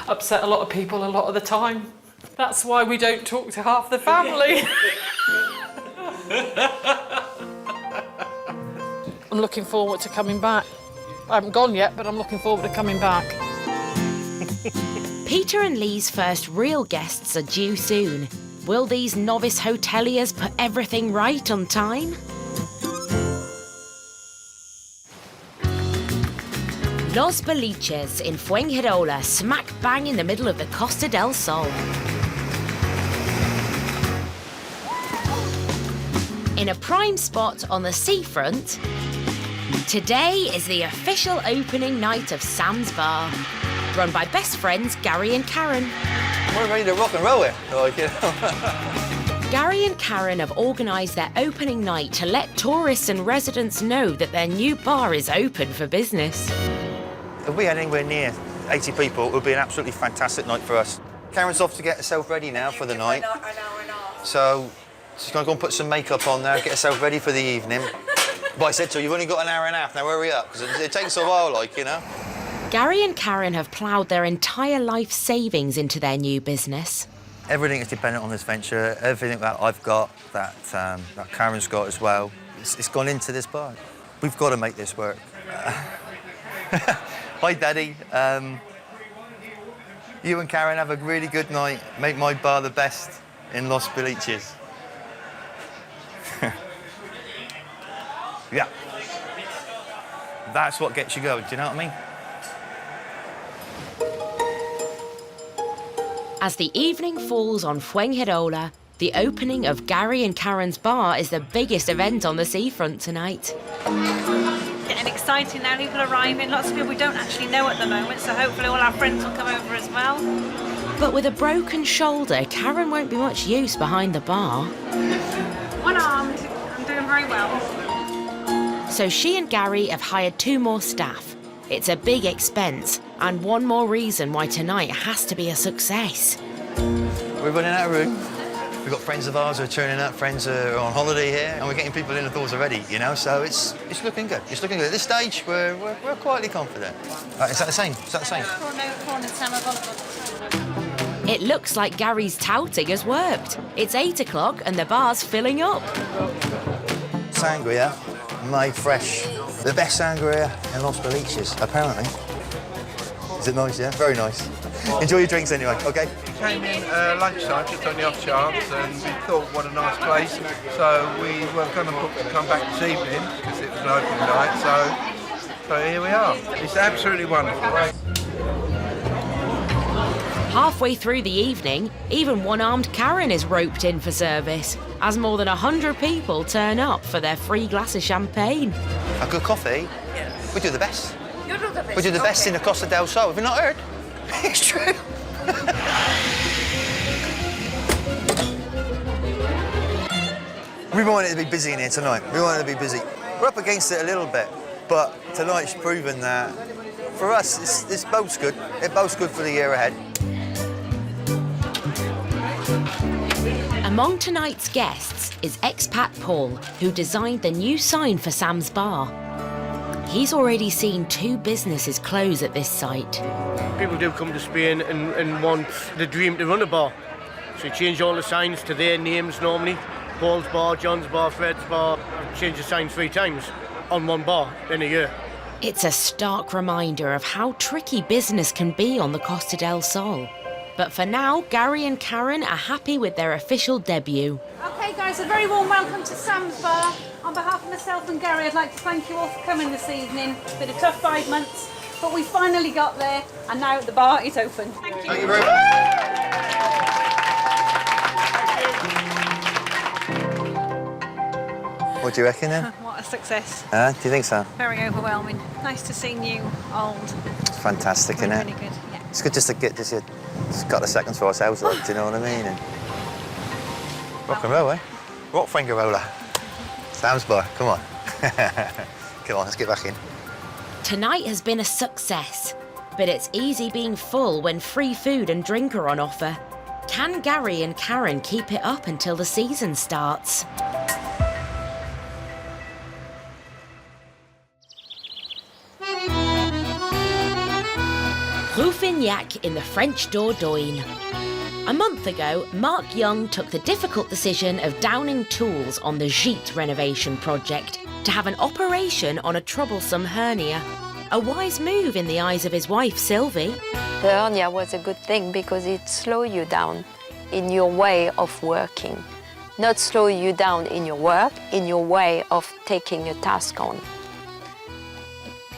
L: Upset a lot of people a lot of the time. That's why we don't talk to half the family. I'm looking forward to coming back. I haven't gone yet, but I'm looking forward to coming back.
A: Peter and Lee's first real guests are due soon. Will these novice hoteliers put everything right on time? Los Boliches in Fuengirola, smack bang in the middle of the Costa del Sol. In a prime spot on the seafront, today is the official opening night of Sam's Bar, run by best friends Gary and Karen.
W: We're ready to rock and roll here. Like, you know.
A: Gary and Karen have organised their opening night to let tourists and residents know that their new bar is open for business.
W: If we had anywhere near 80 people, it would be an absolutely fantastic night for us. Karen's off to get herself ready now for the night. I know. So she's going to go and put some makeup on now, get herself ready for the evening. But I said to her, you've only got an hour and a half, now hurry up, because it takes a while, like, you know.
A: Gary and Karen have ploughed their entire life savings into their new business.
W: Everything is dependent on this venture. Everything that I've got, that Karen's got as well, it's gone into this bar. We've got to make this work. Hi, Daddy. You and Karen have a really good night. Make my bar the best in Los Boliches. Yeah. That's what gets you going, do you know what I mean?
A: As the evening falls on Fuengirola, the opening of Gary and Karen's bar is the biggest event on the seafront tonight.
B: Getting exciting now, people arriving, lots of people we don't actually know at the moment, so hopefully all our friends will come over as well.
A: But with a broken shoulder, Karen won't be much use behind the bar.
B: One armed, I'm doing very well.
A: So she and Gary have hired 2 more staff. It's a big expense, and one more reason why tonight has to be a success.
W: We're running out of room. We've got friends of ours who are turning up, friends who are on holiday here, and we're getting people in the doors already, you know, so it's looking good. It's looking good. At this stage, we're quietly confident. Is that the same? Is that the same?
A: It looks like Gary's touting has worked. It's 8 o'clock and the bar's filling up.
W: Sangria, made fresh. The best sangria in Los Boliches, apparently. Is it nice, yeah? Very nice. Enjoy your drinks anyway, OK?
D: We came in lunchtime, just on the off chance, and we thought, what a nice place. So we were going to book to come back this evening, because it was an open night, so here we are. It's absolutely wonderful.
A: Halfway through the evening, even one-armed Karen is roped in for service, as more than 100 people turn up for their free glass of champagne.
W: A good coffee? Yes. We do the best. You do the best? We do the best in the Costa del Sol. Have you not heard? It's true. We wanted to be busy in here tonight. We wanted to be busy. We're up against it a little bit, but tonight's proven that for us, it's both good. It both's good for the year ahead.
A: Among tonight's guests is expat Paul, who designed the new sign for Sam's Bar. He's already seen 2 businesses close at this site.
N: People do come to Spain and want the dream to run a bar. So you change all the signs to their names normally. Paul's Bar, John's Bar, Fred's Bar. Change the sign 3 times on one bar in a year.
A: It's a stark reminder of how tricky business can be on the Costa del Sol. But for now, Gary and Karen are happy with their official debut.
B: OK, guys, a very warm welcome to Sam's Bar. On behalf of myself and Gary, I'd like to thank you all for coming this evening. It's been a tough 5 months, but we finally got there, and now the bar is open. Thank you.
W: Thank you very much. What do you reckon then?
B: What a success.
W: Do you think so?
B: Very overwhelming. Nice to see new, old.
W: It's fantastic, isn't it?
B: Really good, yeah.
W: It's good just to get just a couple of seconds for ourselves, like, do you know what I mean? And rock and roll, eh? Rock Fuengirola. Sam's Bar, come on. Come on, let's get back in.
A: Tonight has been a success, but it's easy being full when free food and drink are on offer. Can Gary and Karen keep it up until the season starts? Cognac in the French Dordogne. A month ago, Mark Young took the difficult decision of downing tools on the Gîte renovation project to have an operation on a troublesome hernia. A wise move in the eyes of his wife, Sylvie.
F: The hernia was a good thing because it slowed you down in your way of working. Not slow you down in your work, in your way of taking a task on.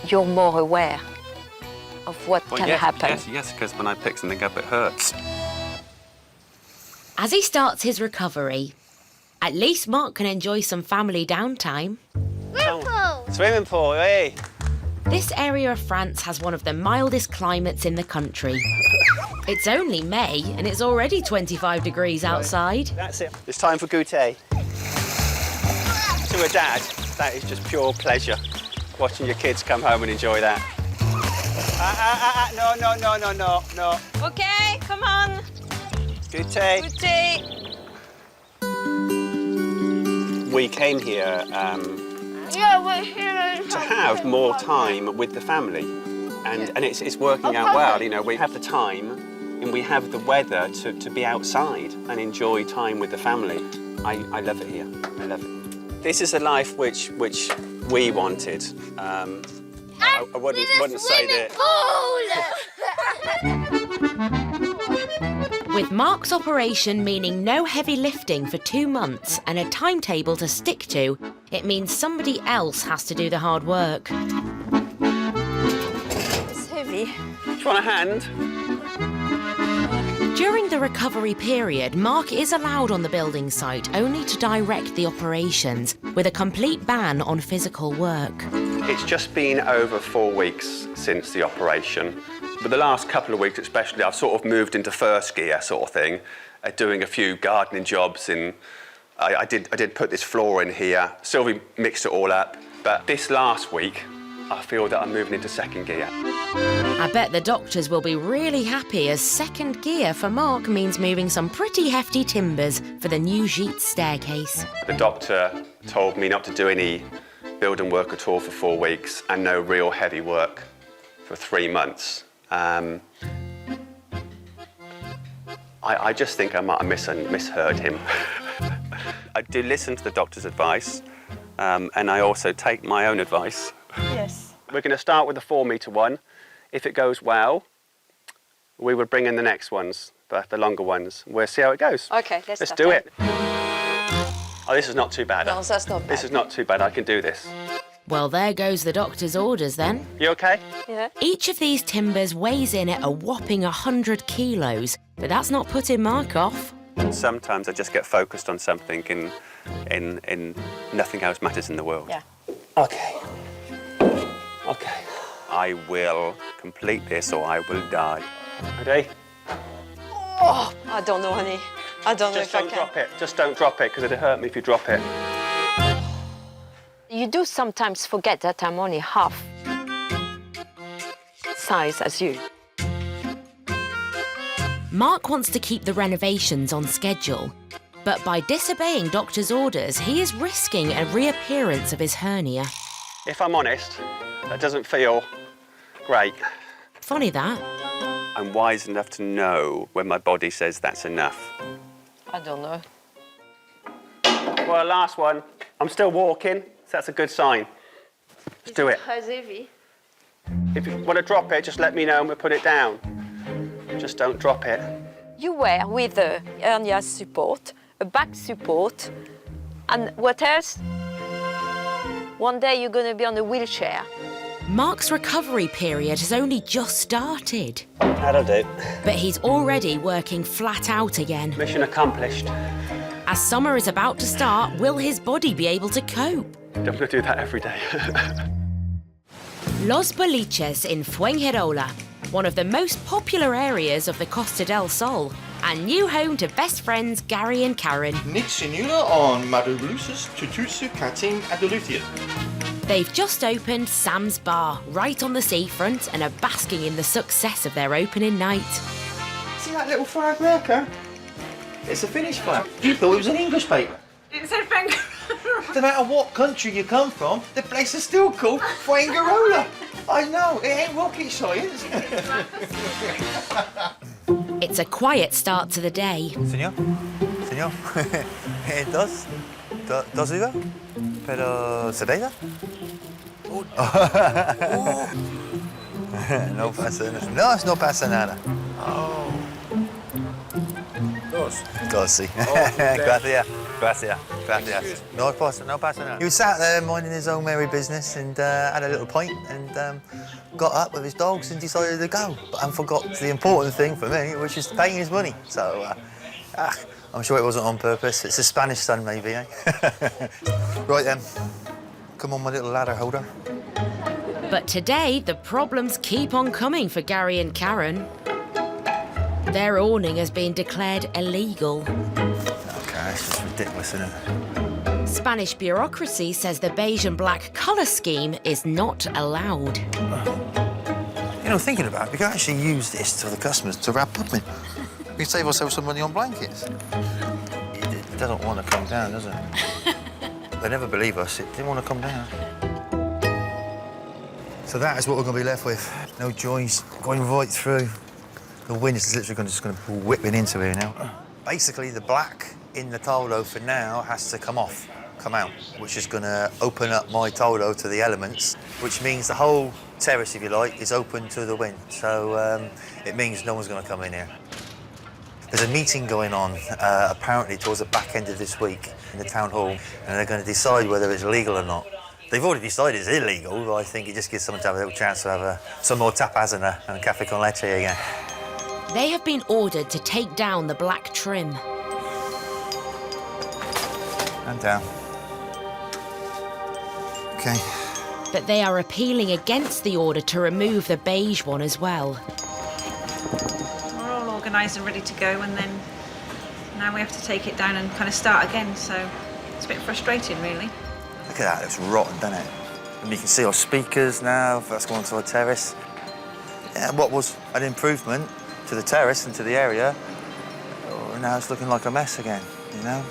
F: You're more aware of what can happen.
M: Yes, because when I pick something up, it hurts.
A: As he starts his recovery, at least Mark can enjoy some family downtime.
M: Swimming pool, hey!
A: This area of France has one of the mildest climates in the country. It's only May and it's already 25 degrees outside.
M: That's it. It's time for goûter. To a dad, that is just pure pleasure, watching your kids come home and enjoy that. No.
S: Okay, come on.
M: Goûter.
S: Goûter.
M: We came here
S: Yeah, we're here.
M: to have more time with the family, and it's working out well. You know, we have the time and we have the weather to be outside and enjoy time with the family. I love it here. I love it. This is a life which we wanted. I wouldn't say that.
A: With Mark's operation meaning no heavy lifting for 2 months and a timetable to stick to, it means somebody else has to do the hard work.
S: It's heavy.
M: Do you want a hand?
A: During the recovery period, Mark is allowed on the building site only to direct the operations, with a complete ban on physical work.
M: It's just been over 4 weeks since the operation. But the last couple of weeks especially, I've sort of moved into first gear sort of thing, doing a few gardening jobs. I did put this floor in here. Sylvie mixed it all up. But this last week, I feel that I'm moving into second gear.
A: I bet the doctors will be really happy, as second gear for Mark means moving some pretty hefty timbers for the new Gîte staircase.
M: The doctor told me not to do any building work at all for 4 weeks and no real heavy work for 3 months. I just think I might have misheard him. I do listen to the doctor's advice, and I also take my own advice.
S: Yes.
M: We're going to start with the 4-metre one. If it goes well, we will bring in the next ones, the longer ones. We'll see how it goes.
F: Okay, let's
M: do it. Oh, this is not too bad.
F: No, that's not bad.
M: This is not too bad. I can do this.
A: Well, there goes the doctor's orders then.
M: You okay?
F: Yeah.
A: Each of these timbers weighs in at a whopping 100 kilos, but that's not putting Mark off.
M: Sometimes I just get focused on something and nothing else matters in the world.
F: Yeah.
M: Okay. I will complete this or I will die. Ready?
F: Oh, I don't know, honey. I don't know if I can.
M: Just don't drop it. Just don't drop it, because it'll hurt me if you drop it.
F: You do sometimes forget that I'm only half size as you.
A: Mark wants to keep the renovations on schedule, but by disobeying doctor's orders, he is risking a reappearance of his hernia.
M: If I'm honest, that doesn't feel great.
A: Funny that.
M: I'm wise enough to know when my body says that's enough.
F: I don't know.
M: Well, last one. I'm still walking, so that's a good sign. Let's do it.
F: Heavy.
M: If you want to drop it, just let me know and we'll put it down. Just don't drop it.
F: You wear with a hernia support, a back support, and what else? One day you're going to be on a wheelchair.
A: Mark's recovery period has only just started.
M: That'll do.
A: But he's already working flat out again.
M: Mission accomplished.
A: As summer is about to start, will his body be able to cope?
M: I'm going to do that every day.
A: Los Boliches in Fuengirola, one of the most popular areas of the Costa del Sol, and new home to best friends Gary and Karen.
I: Niks in Ula on Madubluses Tutusu Katin Adoluthia.
A: They've just opened Sam's Bar, right on the seafront, and are basking in the success of their opening night.
I: See that little flag there, Karen? It's a Finnish flag. You thought it was an English paper.
B: It said Fuengirola.
I: No matter what country you come from, the place is still called Fuengirola. I know, it ain't rocket science.
A: It's a quiet start to the day.
W: Señor, dos uvas, pero cerveza. No pasa nada. No pasa nada.
I: Oh.
W: Dos, sí. Gracias. No pasa nada. He was sat there minding his own merry business and had a little pint and got up with his dogs and decided to go. And forgot the important thing for me, which is paying his money. So, I'm sure it wasn't on purpose. It's a Spanish sun, maybe, eh? Right then. Come on, my little ladder holder.
A: But today, the problems keep on coming for Gary and Karen. Their awning has been declared illegal.
W: OK, that's just ridiculous, isn't it?
A: Spanish bureaucracy says the beige and black colour scheme is not allowed.
W: You know, thinking about it, we can actually use this to the customers to wrap pudding. We can save ourselves some money on blankets. It doesn't want to come down, does it? They never believe us. It didn't want to come down. So that is what we're going to be left with. No joys, going right through. The wind is literally just going to be whipping into here now. Basically, the black in the tolo for now has to come out, which is going to open up my tolo to the elements, which means the whole terrace, if you like, is open to the wind. So it means no one's going to come in here. There's a meeting going on, apparently, towards the back end of this week in the town hall, and they're going to decide whether it's legal or not. They've already decided it's illegal, but I think it just gives someone to have a little chance to have some more tapas and a café con leche again.
A: They have been ordered to take down the black trim.
W: And down. OK.
A: But they are appealing against the order to remove the beige one as well.
B: We're all organised and ready to go, and then now we have to take it down and kind of start again, so it's a bit frustrating, really.
W: Look at that, it's rotten, doesn't it? And you can see our speakers now, that's going to our terrace. Yeah, what was an improvement to the terrace and to the area, now it's looking like a mess again, you know?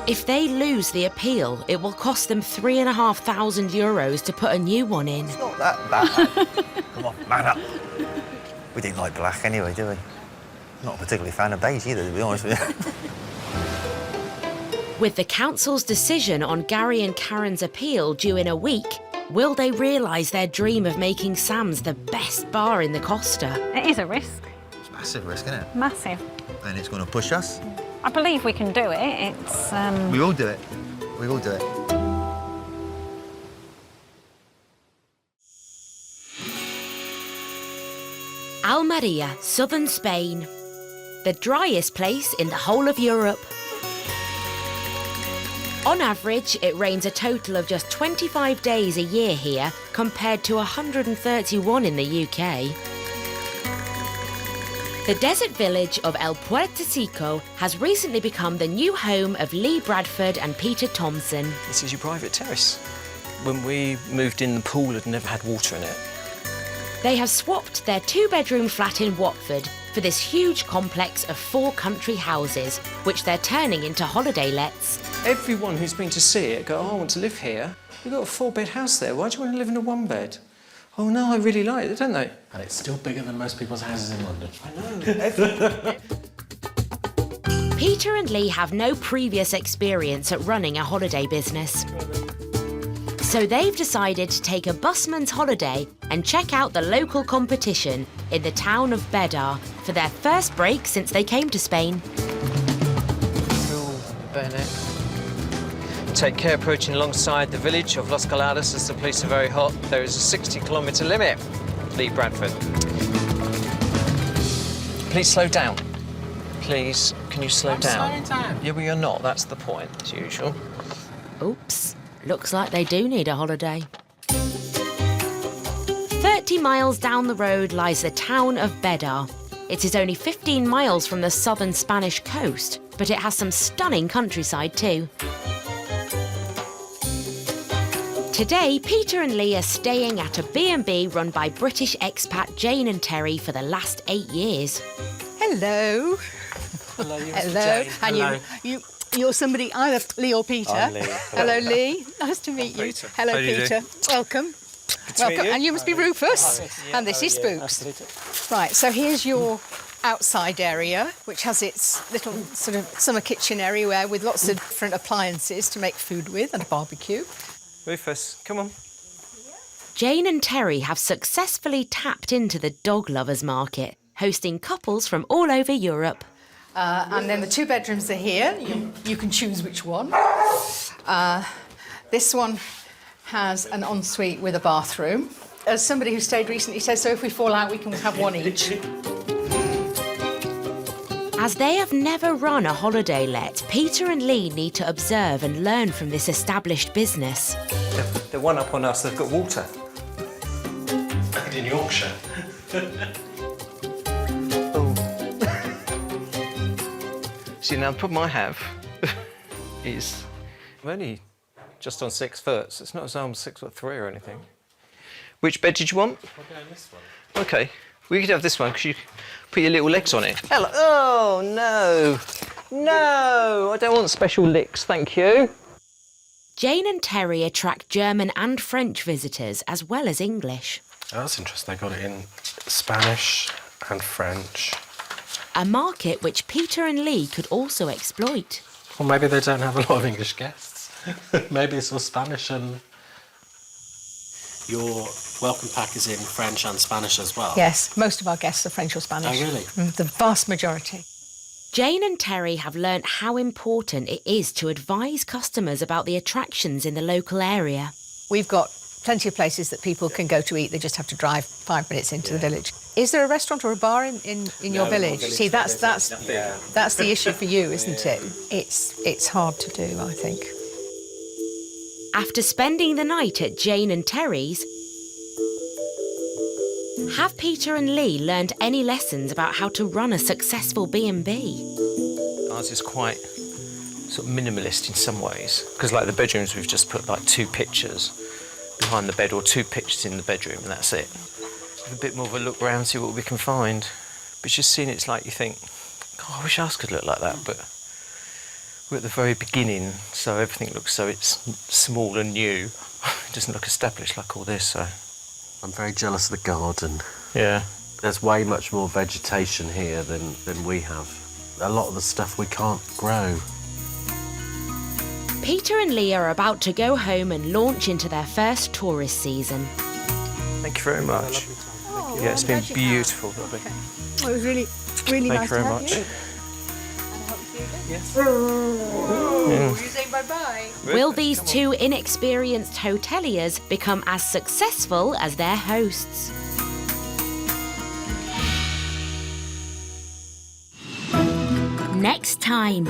A: If they lose the appeal, it will cost them €3,500 to put a new one in.
W: It's not that bad. Come on, man up. We didn't like black anyway, do we? Not a particularly fan of beige either, to be honest with you.
A: With the council's decision on Gary and Karen's appeal due in a week, will they realise their dream of making Sam's the best bar in the Costa?
B: It is a risk.
W: It's a massive risk, isn't it?
B: Massive.
W: And it's going to push us.
B: I believe we can do it. It's.
W: We will do it. We will do it.
A: Almeria, southern Spain. The driest place in the whole of Europe. On average, it rains a total of just 25 days a year here, compared to 131 in the UK. The desert village of El Puertecico has recently become the new home of Lee Bradford and Peter Thompson.
U: This is your private terrace. When we moved in, the pool had never had water in it.
A: They have swapped their two-bedroom flat in Watford for this huge complex of 4 country houses, which they're turning into holiday lets.
U: Everyone who's been to see it go, oh, I want to live here. We've got a 4-bed house there. Why do you want to live in a 1-bed? Oh, no, I really like it, don't they?
E: And it's still bigger than most people's houses in London.
U: I know.
A: Peter and Lee have no previous experience at running a holiday business. So they've decided to take a busman's holiday and check out the local competition in the town of Bedar for their first break since they came to Spain.
U: Bayonet. Take care approaching alongside the village of Los Coladas as the police are very hot. There is a 60-kilometre limit. Lee Bradford. Please slow down. Please, can you slow down?
E: I'm slowing down.
U: Yeah, well, you're not. That's the point, as usual.
A: Oops, looks like they do need a holiday. 30 miles down the road lies the town of Bedar. It is only 15 miles from the southern Spanish coast, but it has some stunning countryside too. Today, Peter and Lee are staying at a B&B run by British expat Jane and Terry for the last 8 years.
O: Hello.
U: Hello, you're
O: Hello.
U: Jane.
O: And
U: Hello.
O: you're somebody, either Lee or Peter.
U: I'm Lee.
O: Hello, Lee. Nice to meet you.
U: Peter.
O: Hello,
U: How do you
O: Peter.
U: do?
O: Welcome. Welcome, and you must be Rufus, and this is Spooks. Right, so here's your outside area, which has its little sort of summer kitchen area with lots of different appliances to make food with and a barbecue.
U: Rufus, come on.
A: Jane and Terry have successfully tapped into the dog lovers market, hosting couples from all over Europe.
O: And then the 2 bedrooms are here. You can choose which one. This one has an ensuite with a bathroom. As somebody who stayed recently said, so if we fall out, we can have one each.
A: As they have never run a holiday let, Peter and Lee need to observe and learn from this established business.
U: The one up on us, they've got water.
E: In Yorkshire.
U: See, now the problem I have is I'm only just on 6 foot, so it's not as though I'm 6'3" or anything. Which bed did you want?
E: I'll go on this one.
U: OK, we could have this one because you put your little legs on it. Hello. Oh, no. No, I don't want special licks, thank you.
A: Jane and Terry attract German and French visitors, as well as English.
E: Oh, that's interesting. They got it in Spanish and French.
A: A market which Peter and Lee could also exploit.
E: Or maybe they don't have a lot of English guests. Maybe it's all Spanish and... Your welcome pack is in French and Spanish as well?
O: Yes, most of our guests are French or Spanish.
E: Oh, really?
O: The vast majority.
A: Jane and Terry have learnt how important it is to advise customers about the attractions in the local area.
O: We've got plenty of places that people can go to eat. They just have to drive 5 minutes into the village. Is there a restaurant or a bar in your village? See, that's the issue for you, isn't it? It's hard to do, I think.
A: After spending the night at Jane and Terry's, have Peter and Lee learned any lessons about how to run a successful B&B?
U: Ours is quite sort of minimalist in some ways, because like the bedrooms, we've just put like 2 pictures behind the bed or 2 pictures in the bedroom, and that's it. Have a bit more of a look round, see what we can find. But just seeing it's like you think, God, I wish ours could look like that, but we're at the very beginning, so everything looks so it's small and new. It doesn't look established like all this, so.
E: I'm very jealous of the garden.
U: Yeah.
E: There's way much more vegetation here than we have. A lot of the stuff we can't grow.
A: Peter and Lee are about to go home and launch into their first tourist season.
U: Thank you very much. Yeah, it's been beautiful, Robbie.
O: Well, it was really nice to have you.
U: Thank you very much.
O: Yes. You say bye-bye.
A: Will these 2 inexperienced hoteliers become as successful as their hosts? Next time,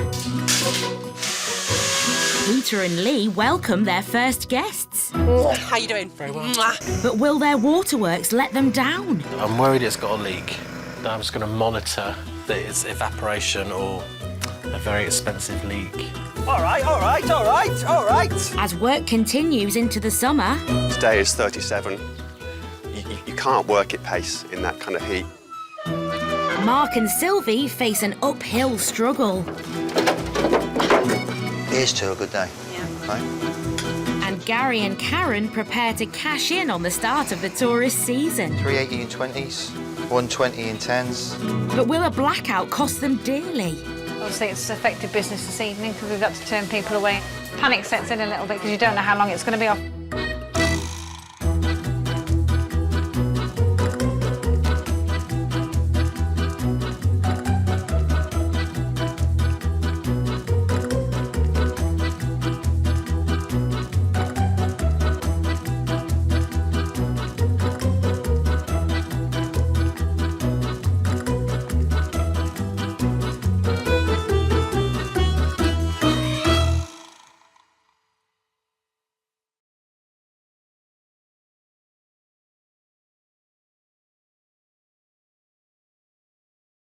A: Peter and Lee welcome their first guests.
Q: How you doing?
E: Very well.
A: But will their waterworks let them down?
E: I'm worried it's got a leak. I'm just going to monitor that it's evaporation or a very expensive leak.
H: All right.
A: As work continues into the summer...
M: Today is 37. You can't work at pace in that kind of heat.
A: Mark and Sylvie face an uphill struggle.
W: Here's to a good day. Yeah. Right?
A: And Gary and Karen prepare to cash in on the start of the tourist season.
W: 380 in 20s, 120 in 10s.
A: But will a blackout cost them dearly?
B: Obviously, it's affected business this evening because we've got to turn people away. Panic sets in a little bit because you don't know how long it's going to be off.